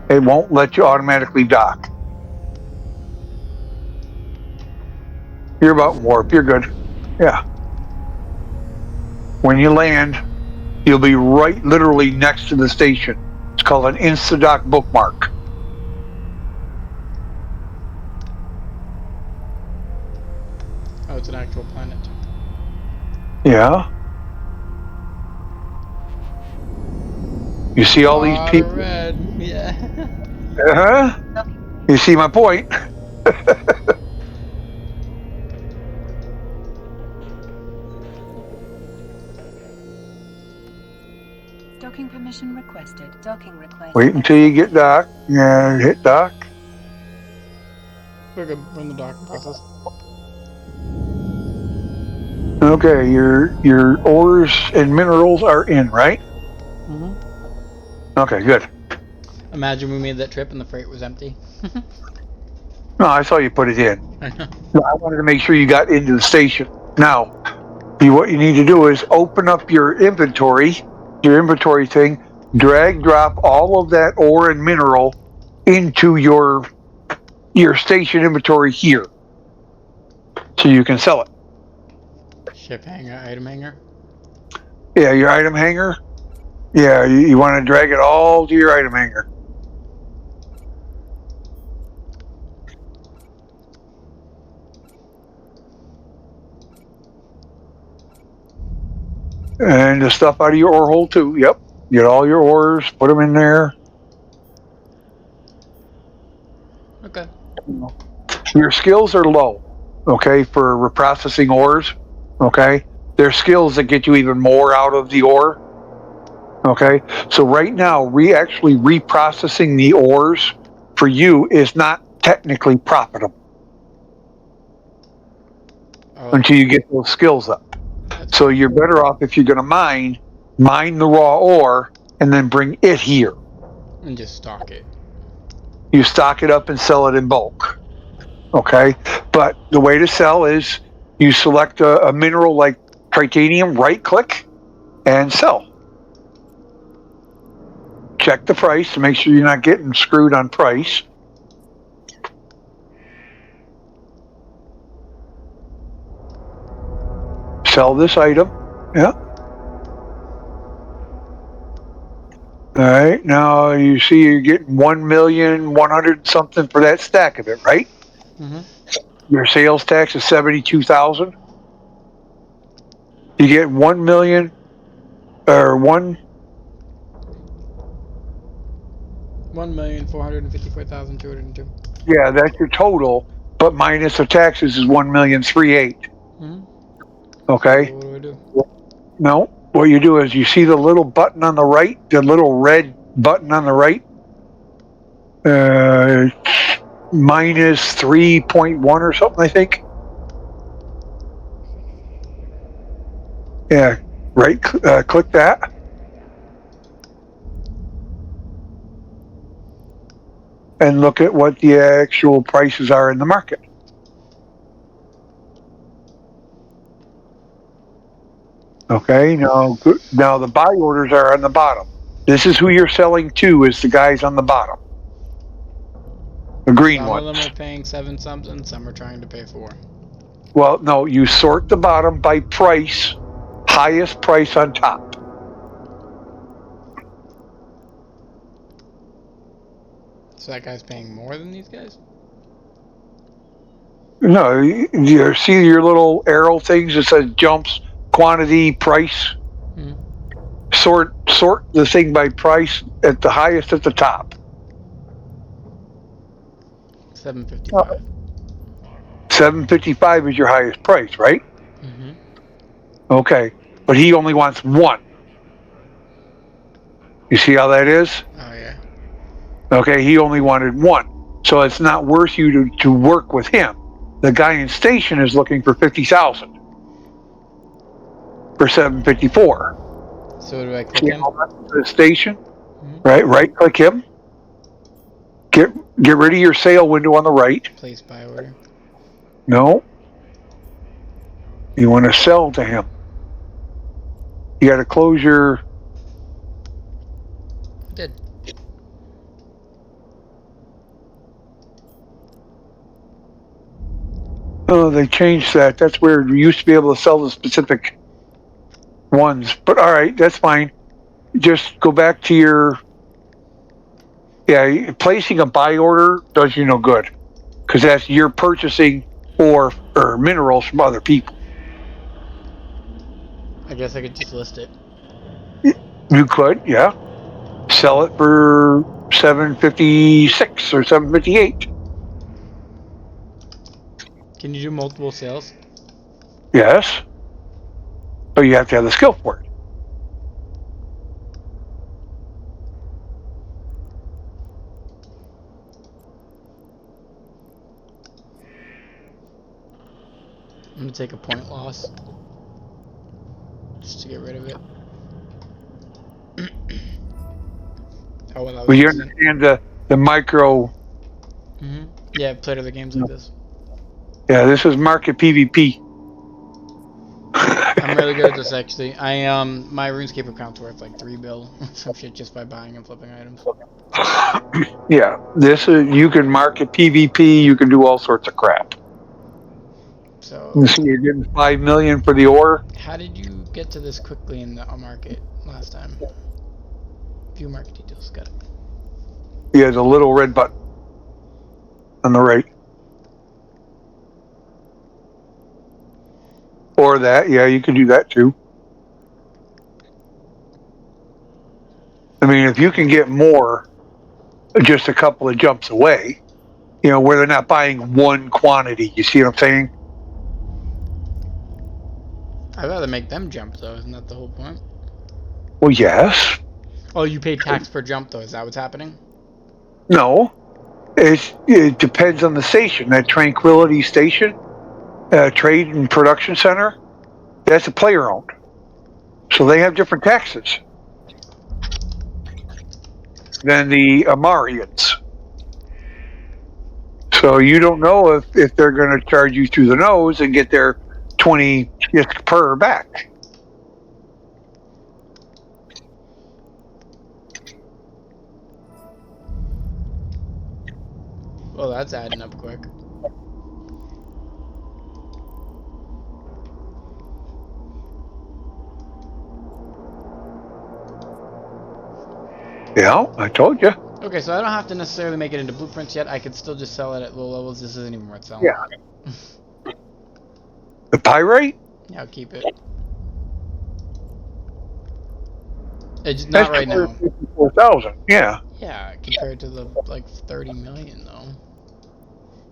It won't let you automatically dock. You're about warp. You're good. Yeah. When you land, you'll be right literally next to the station. It's called an Instadock bookmark. Oh, it's an actual planet. Yeah. You see all these people? Red. Yeah. Uh-huh. You see my point? Docking permission requested. Docking request. Wait until you get dock. Yeah, hit dock. We're good. We're in the docking process. Okay, your ores and minerals are in, right? Mm-hmm. Okay, good. Imagine we made that trip and the freight was empty. No, I saw you put it in. I know. No, I wanted to make sure you got into the station. Now, what you need to do is open up your inventory thing, drag drop all of that ore and mineral into your station inventory here, so you can sell it. Ship hanger, item hanger. Yeah, your item hanger. Yeah, you want to drag it all to your item hanger. And the stuff out of your ore hole too. Yep. Get all your ores, put them in there. Okay. Your skills are low, okay, for reprocessing ores. Okay. There's skills that get you even more out of the ore. Okay. So right now, actually reprocessing the ores for you is not technically profitable Oh, until you get those skills up. that's So you're better off if you're going to mine the raw ore and then bring it here. and just stock it. You stock it up and sell it in bulk. Okay. But the way to sell is you select a mineral like titanium, right click, and sell. Check the price to make sure you're not getting screwed on price. Sell this item. Yeah. All right. Now you see you're getting 1,100,000 something for that stack of it, right? Mm-hmm. Your sales tax is 72,000. You get 1,000,000 or 1,454,202. yeah, that's your total, but minus the taxes is 1,038,000. Mm-hmm. Okay. So what do I do? No, what you do is you see the little button on the right, the little red button on the right, minus 3.1 or something, I think. Yeah, right. Click that. And look at what the actual prices are in the market. Okay, now the buy orders are on the bottom. This is who you're selling to, is the guys on the bottom. The green Some ones. of them are paying 7 something, some are trying to pay 4. Well, no, you sort the bottom by price, highest price on top. So that guy's paying more than these guys? No, you see your little arrow things that says jumps, quantity, price. Mm-hmm. Sort the thing by price at the highest at the top. 755. 755 is your highest price, right? Mm-hmm. Okay, but he only wants one. You see how that is? Oh yeah. Okay, he only wanted one, so it's not worth you to work with him. The guy in station is looking for 50,000 for 754. So do I click him? The station, Mm-hmm. right click him. Get rid of your sale window on the right. Place buy order. No. You want to sell to him. You got to close your. Did. Oh, they changed that. That's weird. We used to be able to sell the specific ones, but all right, that's fine. Just go back to your. Yeah, placing a buy order does you no good, because that's you're purchasing or minerals from other people. I guess I could just list it. You could, yeah, sell it for 756 or 758. Can you do multiple sales? Yes, but you have to have the skill for it. I'm gonna take a point loss. Just to get rid of it. Oh, well, that Well, was you easy. understand the micro. Mm-hmm. Yeah, I've played other games like this. Yeah, this is market PvP. I'm really good at this actually. My RuneScape account's worth like 3 bill some shit just by buying and flipping items. Yeah, this is you can market PvP. You can do all sorts of crap. So You see, you're getting 5 million for the ore. how did you get to this quickly in the market last time? View market details. Got it. Yeah, the little red button on the right. Or that, yeah, you can do that too. I mean, if you can get more just a couple of jumps away, where they're not buying one quantity, you see what I'm saying? I'd rather make them jump, though. Isn't that the whole point? Well, yes. Oh, you pay tax per jump, though. Is that what's happening? No. It depends on the station. That Tranquility Station, Trade and Production Center, that's a player owned. So they have different taxes than the Amarians. So you don't know if they're going to charge you through the nose and get their 20 per back. Well, that's adding up quick. Yeah, I told you. Okay, so I don't have to necessarily make it into blueprints yet. I could still just sell it at low levels. This isn't even worth selling. Yeah. The pyrite? Yeah, I'll keep it. It's not right now. 54,000. Yeah. Yeah, compared to the like 30 million though.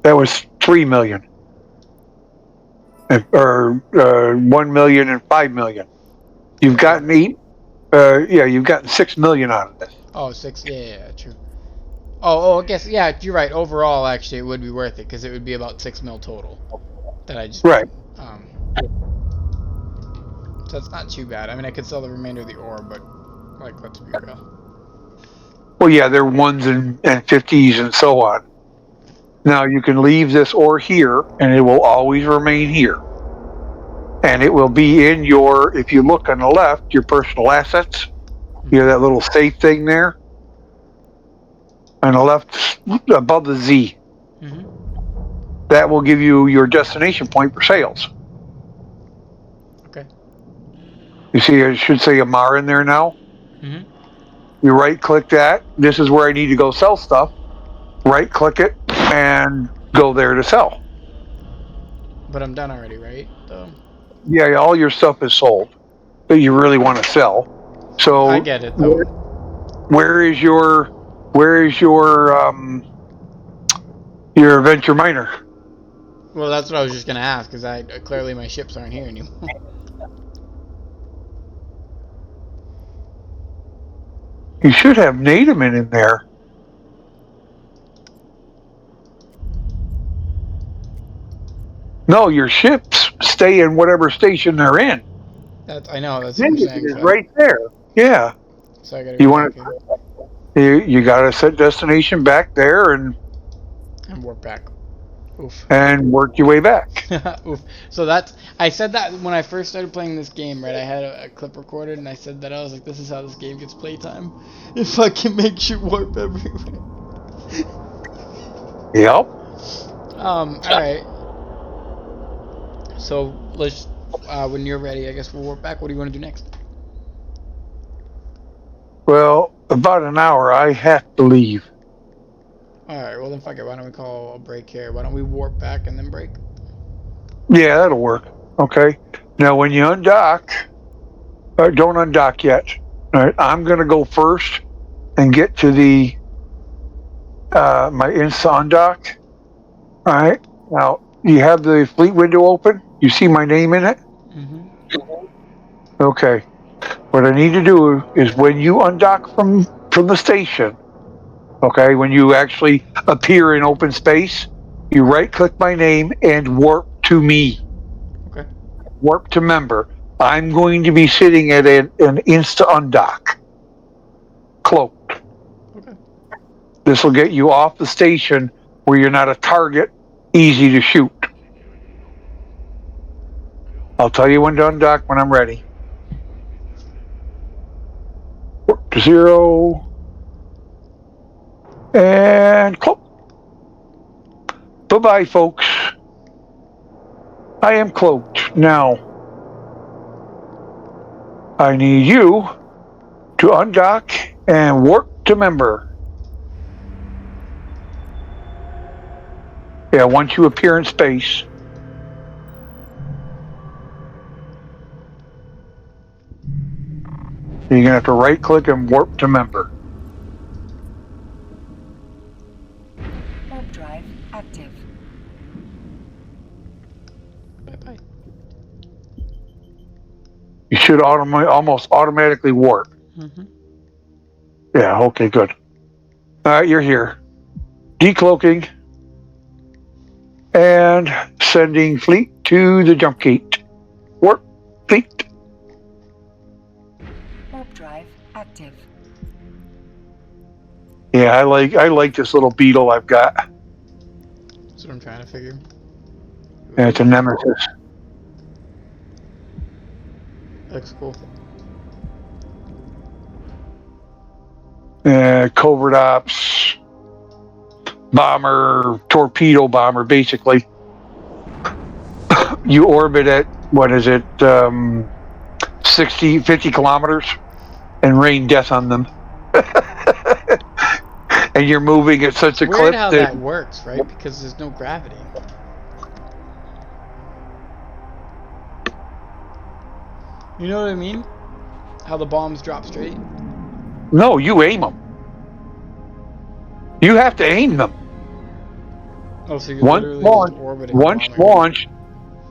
That was 3 million. Or 1 million and 5 million. You've gotten you've gotten 6 million out of this. Oh, 6. Yeah, true. Oh, I guess yeah, you're right. Overall, actually, it would be worth it because it would be about 6 mil total. That I just Right. So it's not too bad. I mean, I could sell the remainder of the ore, but like, let's be real. Well, yeah, they're 1s and 50s and so on. Now you can leave this ore here, and it will always remain here. And it will be in your, if you look on the left, your personal assets. You know that little safe thing there? On the left, above the Z. Mm-hmm. That will give you your destination point for sales. Okay. You see, it should say Amar in there now. Mm-hmm. You right-click that. This is where I need to go sell stuff. Right-click it and go there to sell. But I'm done already, right? Though. Yeah, all your stuff is sold that you really want to sell. So I get it though. Where is your Adventure Miner? Well, that's what I was just gonna ask, because clearly my ships aren't here anymore. You should have Nataman in there. No, your ships stay in whatever station they're in. I know, that's what I'm saying. It's right there. Yeah. So I gotta You go want back to? You got to set destination back there and warp back. Oof. And work your way back. Oof. So I said that when I first started playing this game, right? I had a clip recorded, and I said that I was like, "This is how this game gets playtime. It fucking makes you warp everywhere." Yep. All right. So let's. When you're ready, I guess we'll warp back. What do you want to do next? Well, about an hour. I have to leave. Alright, well then fuck it. Why don't we call a break here? Why don't we warp back and then break? Yeah, that'll work. Okay. Now, when you undock, don't undock yet. All right, I'm going to go first and get to the my Insta undock. All right. Now, you have the fleet window open. You see my name in it? Mm-hmm. Okay. What I need to do is when you undock from the station, okay, when you actually appear in open space, you right-click my name and warp to me. Okay. Warp to member. I'm going to be sitting at an Insta undock. Cloaked. Okay. This will get you off the station where you're not a target, easy to shoot. I'll tell you when to undock when I'm ready. Warp to 0. And cloak. Bye-bye, folks. I am cloaked. Now, I need you to undock And warp to member. Yeah, once you appear in space. You're going to have to right click and warp to member. Warp drive active. Bye-bye. You should almost automatically warp. Mm-hmm. Yeah, okay, good. All right, you're here. Decloaking. And sending fleet to the jump gate. Warp fleet. Warp drive active. Yeah, I like this little beetle I've got. That's what I'm trying to figure. Yeah, it's a nemesis. Looks cool. Covert ops, bomber, torpedo bomber, basically. You orbit at, what is it, 50 kilometers and rain death on them. And you're moving at such a Weird clip how that works, right? Because there's no gravity. You know what I mean? How the bombs drop straight? No, you aim them. You have to aim them. Oh, so you're Once literally launched, just orbiting. once bombing. launched,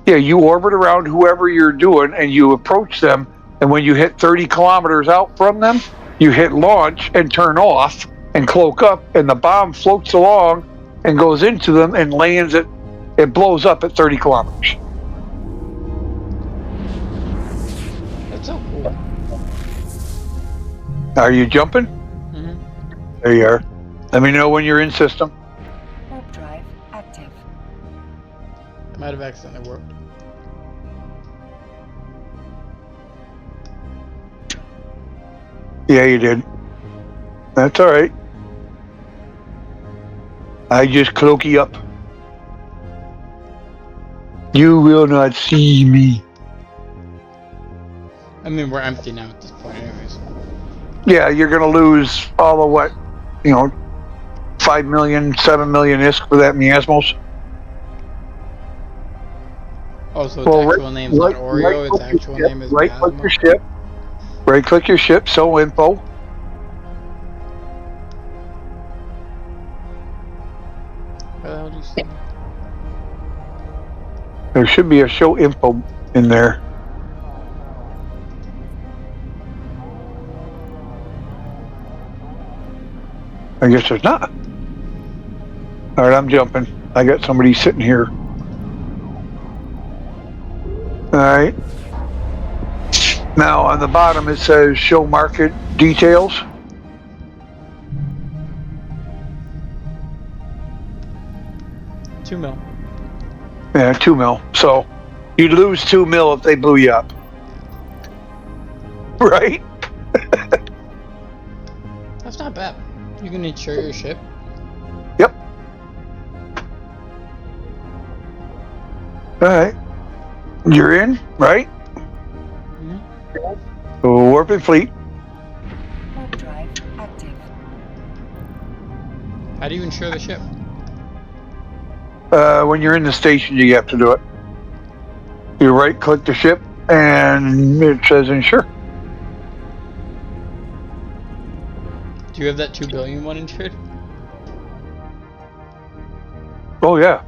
yeah, you orbit around whoever you're doing and you approach them. And when you hit 30 kilometers out from them, you hit launch and turn off and cloak up, and the bomb floats along and goes into them and lands at, it blows up at 30 kilometers. That's so cool. Are you jumping? Mm-hmm. There you are. Let me know when you're in system. Warp drive active. I might have accidentally warped. Yeah, you did. That's all right. I just cloak you up. You will not see me. I mean, we're empty now at this point, anyways. Yeah, you're gonna lose all of what, 5 million, 7 million ISK for that miasmos. Oh, so its actual name's not Oreo, its actual name is right click Miasma? your ship. Right click your ship, show info. Where the hell do you see? There should be a show info in there. I guess there's not. Alright, I'm jumping. I got somebody sitting here. Alright. Now on the bottom it says show market details. $2 mil. Yeah, 2 mil. So you'd lose 2 mil if they blew you up. Right? That's not bad. You can insure your ship. Yep. Alright. You're in, right? Mm-hmm. Warping fleet. Warp drive active. How do you insure the ship? When you're in the station, you have to do it. You right click the ship and it says insure. Do you have that 2 billion one insured? Oh, yeah.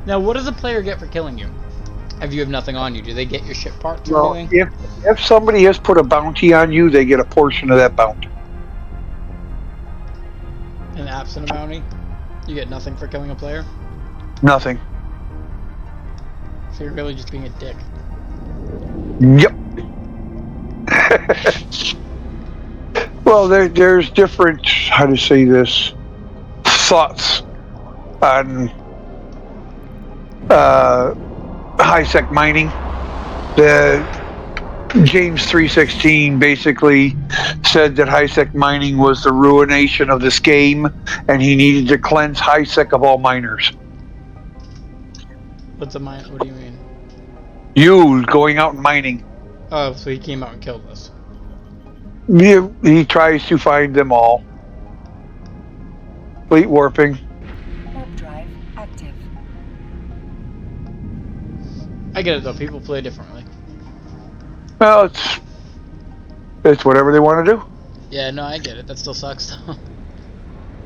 Now, what does a player get for killing you? If you have nothing on you, do they get your ship parts or Well, anything? if somebody has put a bounty on you, they get a portion of that bounty. And absent a bounty, you get nothing for killing a player? Nothing. So you're really just being a dick. Yep. Well, there's different, how to say this, thoughts on high-sec mining. The James 3:16 basically said that high-sec mining was the ruination of this game, and he needed to cleanse high-sec of all miners. What's a mine? What do you mean? You going out and mining. Oh, so he came out and killed us. He tries to find them all. Fleet warping. Warp drive active. I get it though. People play differently. Well, it's whatever they want to do. Yeah, no, I get it. That still sucks though.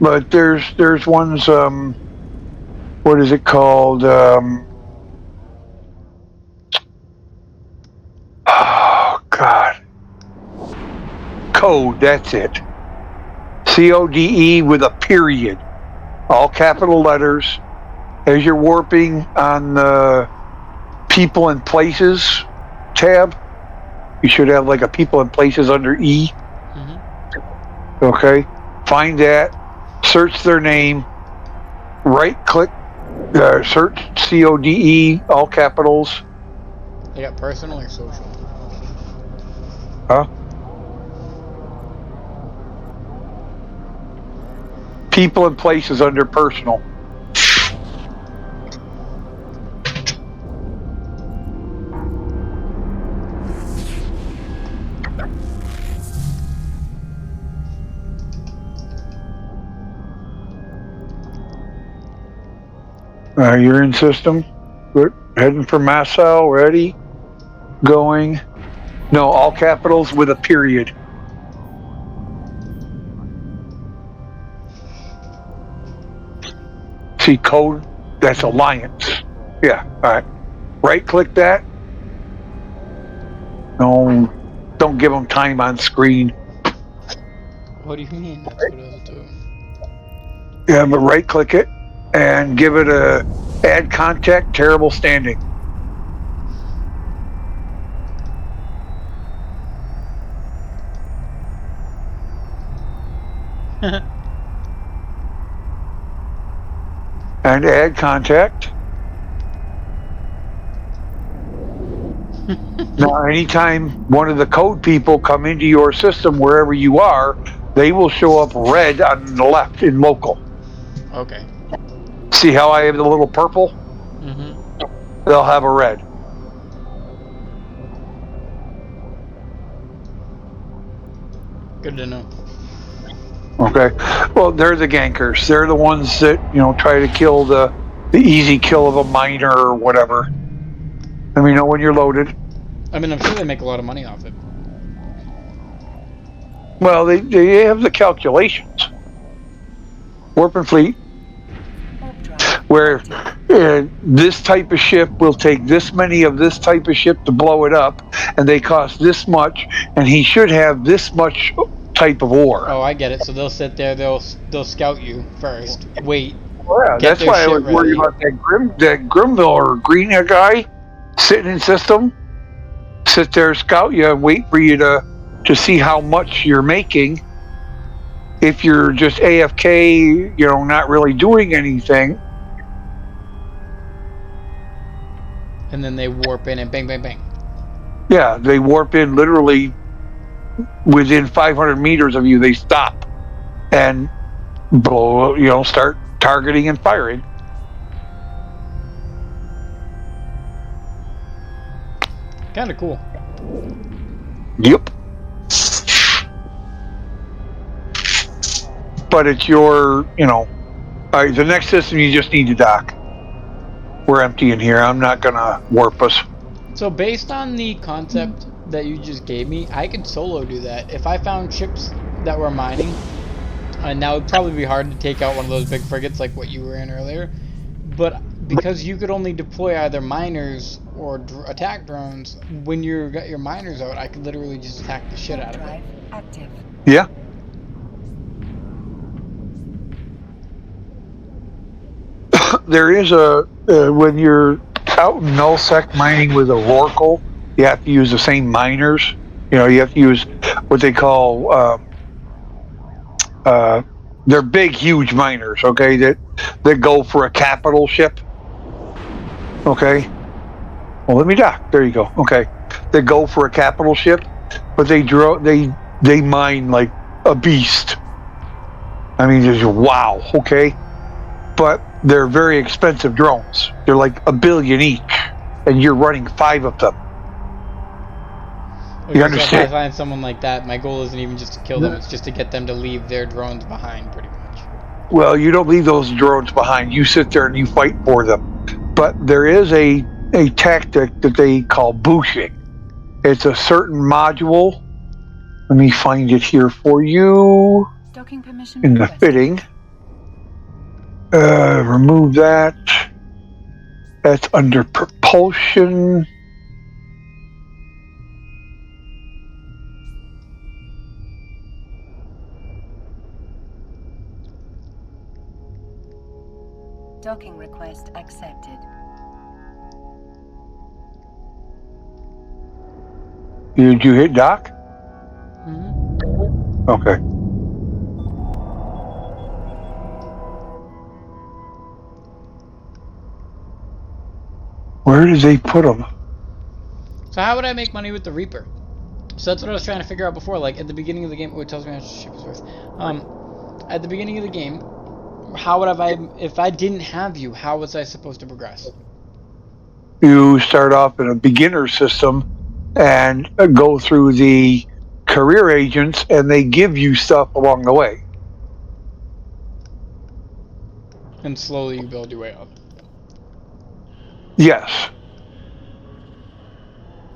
But there's ones. What is it called? Oh God. Code. That's it. CODE with a period. All capital letters. As you're warping on the people and places tab, you should have like a people and places under E. Mm-hmm. Okay. Find that. Search their name. Right click. Search CODE, all capitals. They got personal or social? Huh? People and places under personal. You're in system. Good. Heading for Massau. Ready. Going. No, all capitals with a period. See code? That's Alliance. Yeah, alright. Right click that. No, don't give them time on screen. What do you mean? That's what I was doing. Yeah, but right click it and give it a add contact, terrible standing. And add contact. Now, anytime one of the code people come into your system, wherever you are, they will show up red on the left in local. Okay. See how I have the little purple? Mm-hmm. They'll have a red. Good to know. Okay. Well, they're the gankers. They're the ones that, try to kill the easy kill of a miner or whatever. Let me know when you're loaded. I mean, I'm sure they make a lot of money off it. Well, they have the calculations. Warp and Fleet, where this type of ship will take this many of this type of ship to blow it up, and they cost this much, and he should have this much type of ore. Oh, I get it. So they'll sit there, they'll scout you first, wait. Yeah, that's why I was worried about that Grimville or Green guy sitting in system. Sit there, scout you, and wait for you to see how much you're making. If you're just AFK, not really doing anything. And then they warp in and bang, bang, bang. Yeah, they warp in literally within 500 meters of you. They stop and blow, start targeting and firing. Kind of cool. Yep. But it's your, alright, the next system you just need to dock. We're empty in here. I'm not gonna warp us. So based on the concept that you just gave me, I could solo do that. If I found ships that were mining, and now it'd probably be hard to take out one of those big frigates like what you were in earlier, but because you could only deploy either miners or attack drones, when you got your miners out, I could literally just attack the shit out of it. Active. Yeah. There is when you're out in nullsec mining with a Rorqual, you have to use the same miners. You have to use what they call they're big, huge miners. Okay, that go for a capital ship. Okay. Well, let me dock. There you go. Okay, they go for a capital ship, but they mine like a beast. I mean, just wow. Okay, but they're very expensive drones. They're like $1 billion each. and you're running 5 of them. Okay, You so understand? if I find someone like that, my goal isn't even just to kill them, it's just to get them to leave their drones behind, pretty much. Well, you don't leave those drones behind. You sit there and you fight for them. But there is a tactic that they call bushing. It's a certain module. Let me find it here for you Docking permission in the requested. fitting. Remove that. That's under propulsion. Docking request accepted. Did you hit dock? Mm-hmm. Okay. Where did they put them? So how would I make money with the Reaper? So that's what I was trying to figure out before. Like at the beginning of the game, it tells me how much the ship is worth. At the beginning of the game, how would if I didn't have you? How was I supposed to progress? You start off in a beginner system and go through the career agents, and they give you stuff along the way. And slowly you build your way up. Yes.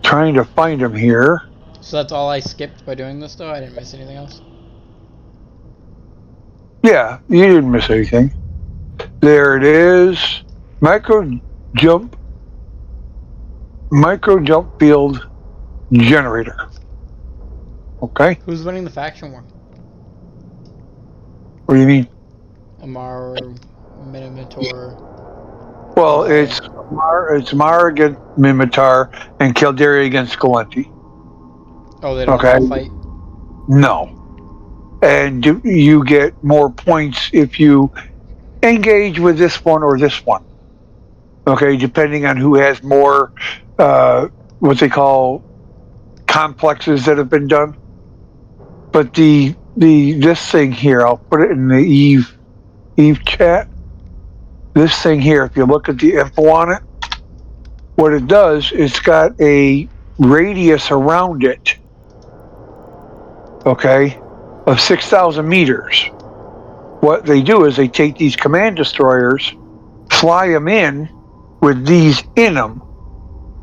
Trying to find them here. So that's all I skipped by doing this, though? I didn't miss anything else? Yeah, you didn't miss anything. There it is. Micro jump field generator. Okay. Who's winning the faction war? What do you mean? Amar, Minotaur. Well, it's Mar against Mimitar and Kildare against Galenti. Oh, they don't Okay. all fight? No. And you get more points if you engage with this one or this one. Okay, depending on who has more what they call complexes that have been done. But this thing here, I'll put it in the Eve chat. This thing here, if you look at the info on it, what it does, it's got a radius around it, okay, of 6,000 meters. What they do is they take these command destroyers, fly them in with these in them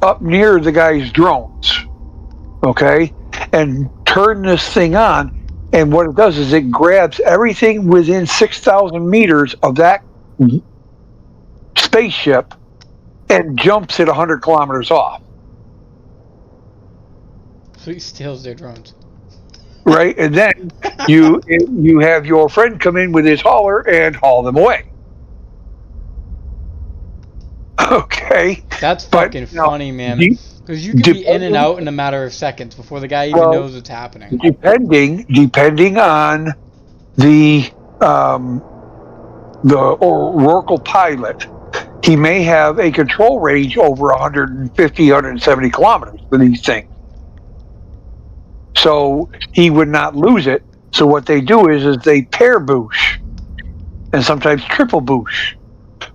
up near the guy's drones, okay, and turn this thing on. And what it does is it grabs everything within 6,000 meters of that spaceship and jumps it 100 kilometers off. So he steals their drones. Right, and then you have your friend come in with his hauler and haul them away. Okay. That's But, fucking you know, funny, man. de- Because you can be in and depending- out in a matter of seconds before the guy even Well, knows what's happening. Depending on the Oracle pilot, he may have a control range over 150, 170 kilometers for these things. So he would not lose it. So what they do is they pair boosh and sometimes triple boosh,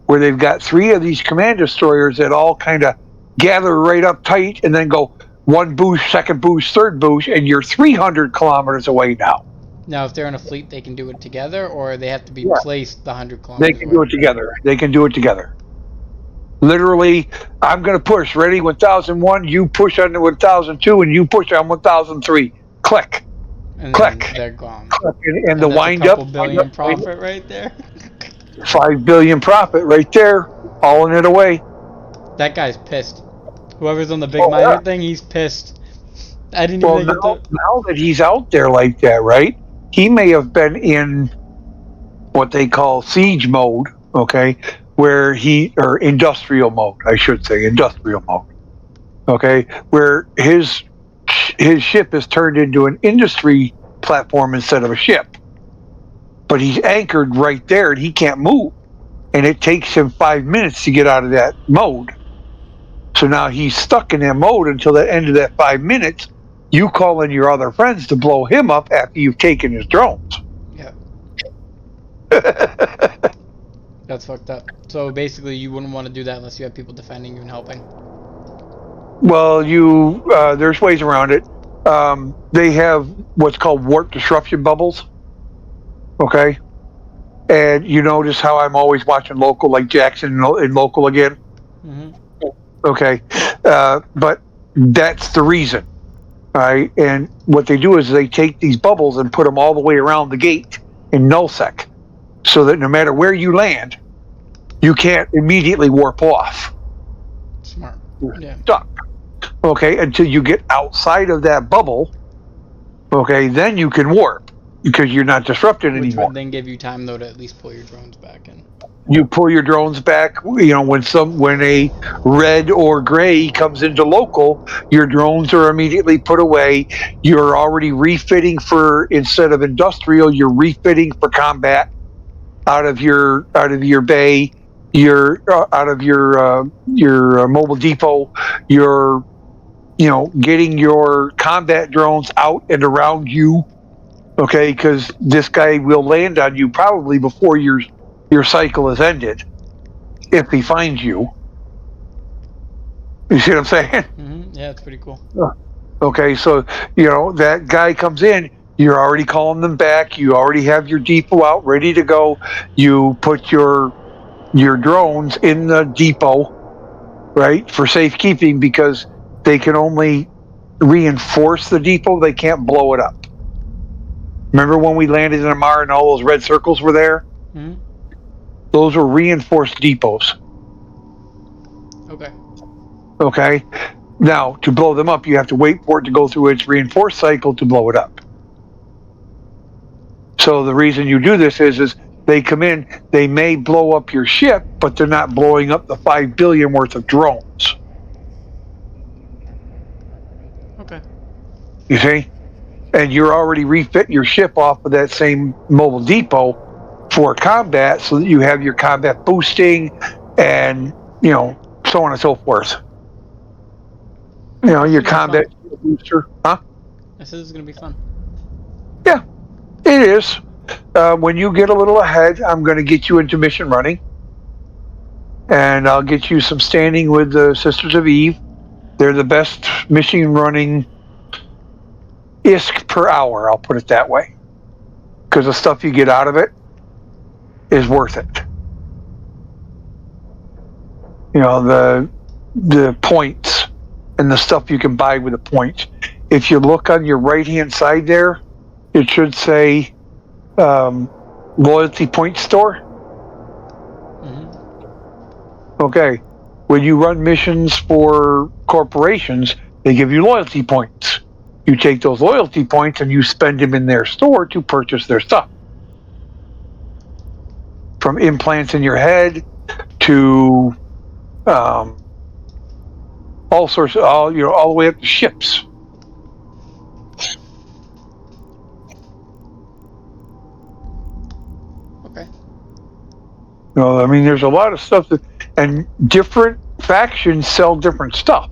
where they've got 3 of these command destroyers that all kind of gather right up tight and then go one boosh, second boosh, third boosh, and you're 300 kilometers away now. Now, if they're in a fleet, they can do it together, or they have to be Yeah. placed the 100 kilometers They can do it together. They can do it together. Literally, I'm going to push. Ready? 1001. You push on 1002, and you push on 1003. Click. And click. then they're gone. Click. And And the that's wind a couple up. billion profit right there. 5 billion profit right there. Hauling it away. That guy's pissed. Whoever's on the big Oh, miner yeah. thing, he's pissed. I didn't Well, even get now that he's out there like that, right? He may have been in what they call siege mode, okay, or industrial mode, I should say, industrial mode, okay, where his ship is turned into an industry platform instead of a ship. But he's anchored right there, and he can't move, and it takes him 5 minutes to get out of that mode. So now he's stuck in that mode until the end of that 5 minutes. You call in your other friends to blow him up after you've taken his drones. Yeah, that's fucked up. So basically, you wouldn't want to do that unless you have people defending you and helping. Well, there's ways around it. They have what's called warp disruption bubbles. Okay, and you notice how I'm always watching local, like Jackson in local again. Mm-hmm. Okay, but that's the reason. All right, and what they do is they take these bubbles and put them all the way around the gate in nullsec, so that no matter where you land, you can't immediately warp off. Smart. Yeah. Stuck. Okay, until you get outside of that bubble. Okay, then you can warp because you're not disrupted Which anymore. would then give you time though to at least pull your drones back in. You pull your drones back. When a red or gray comes into local, your drones are immediately put away. You're already refitting for, instead of industrial, you're refitting for combat out of your bay. You're out of your mobile depot. You're getting your combat drones out and around you. Okay, because this guy will land on you probably before your cycle is ended if he finds you. You see what I'm saying? Mm-hmm. Yeah, it's pretty cool. Okay, so that guy comes in, you're already calling them back. You already have your depot out ready to go. You put your drones in the depot, right, for safekeeping, because they can only reinforce the depot. They can't blow it up. Remember when we landed in Amar and all those red circles were there? Mm-hmm. Those are reinforced depots. Okay. Okay. Now, to blow them up, you have to wait for it to go through its reinforced cycle to blow it up. So the reason you do this is they come in, they may blow up your ship, but they're not blowing up the 5 billion worth of drones. Okay. You see? And you're already refit your ship off of that same mobile depot for combat, so that you have your combat boosting and, so on and so forth. Your combat booster. Huh? I said this is going to be fun. Yeah, it is. When you get a little ahead, I'm going to get you into mission running. And I'll get you some standing with the Sisters of Eve. They're the best mission running ISK per hour, I'll put it that way. Because the stuff you get out of it is worth it. The points and the stuff you can buy with the points. If you look on your right-hand side there, it should say loyalty point store. Mm-hmm. Okay. When you run missions for corporations, they give you loyalty points. You take those loyalty points and you spend them in their store to purchase their stuff. From implants in your head to all sorts of all the way up to ships. Okay. I mean, there's a lot of stuff and different factions sell different stuff.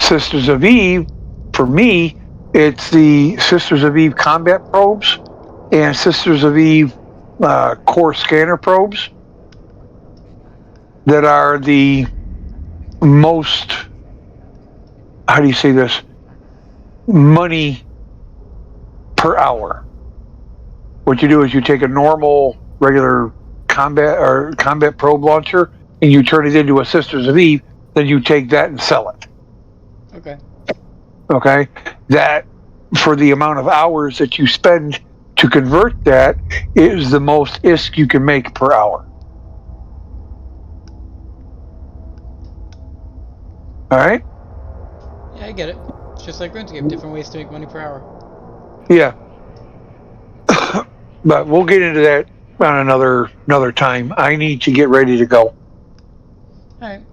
Sisters of Eve, for me, it's the Sisters of Eve combat probes and Sisters of Eve core scanner probes that are the most, how do you say this, money per hour. What you do is you take a normal regular combat probe launcher and you turn it into a Sisters of Eve, then you take that and sell it. Okay, that for the amount of hours that you spend to convert that is the most ISK you can make per hour. All right? Yeah, I get it. It's just like RuneScape, different ways to make money per hour. Yeah. But we'll get into that on another time. I need to get ready to go. Alright.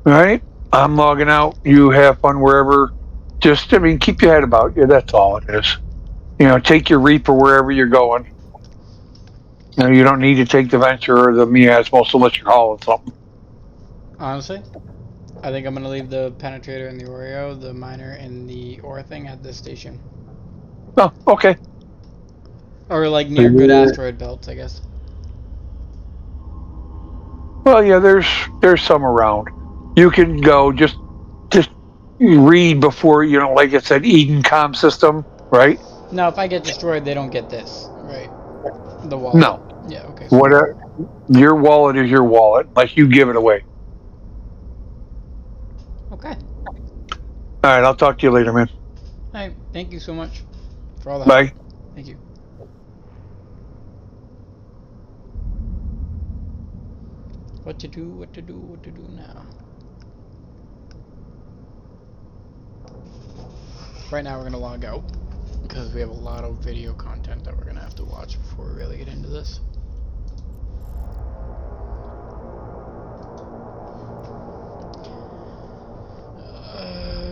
All right? I'm logging out. You have fun wherever. Just, keep your head about you. That's all it is. Take your Reaper wherever you're going. You don't need to take the Venture or the Miasmos unless you're hauling something. Honestly, I think I'm going to leave the Penetrator and the Oreo, the Miner, and the Ore thing at this station. Oh, okay. Or, like, near good asteroid belts, I guess. Well, yeah, there's some around. you can go just read before, like it said, Eden Com system, right? Now, if I get destroyed, they don't get this, right? The wallet. No. Yeah. Okay. So. What your wallet is your wallet, like you give it away. Okay. All right, I'll talk to you later, man. All right. Thank you so much for all the help. Bye. Thank you. What to do? What to do? What to do now? Right now, we're gonna log out because we have a lot of video content that we're gonna have to watch before we really get into this.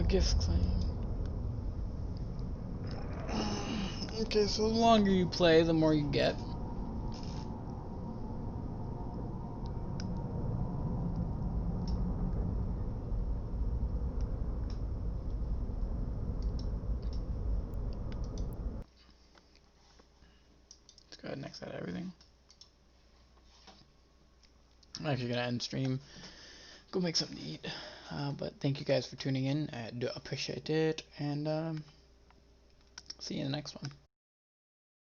Gift claim. Okay, so the longer you play, the more you get. Let's go ahead and exit everything. I'm actually gonna end stream. Go make something to eat. But thank you guys for tuning in. I do appreciate it, and see you in the next one.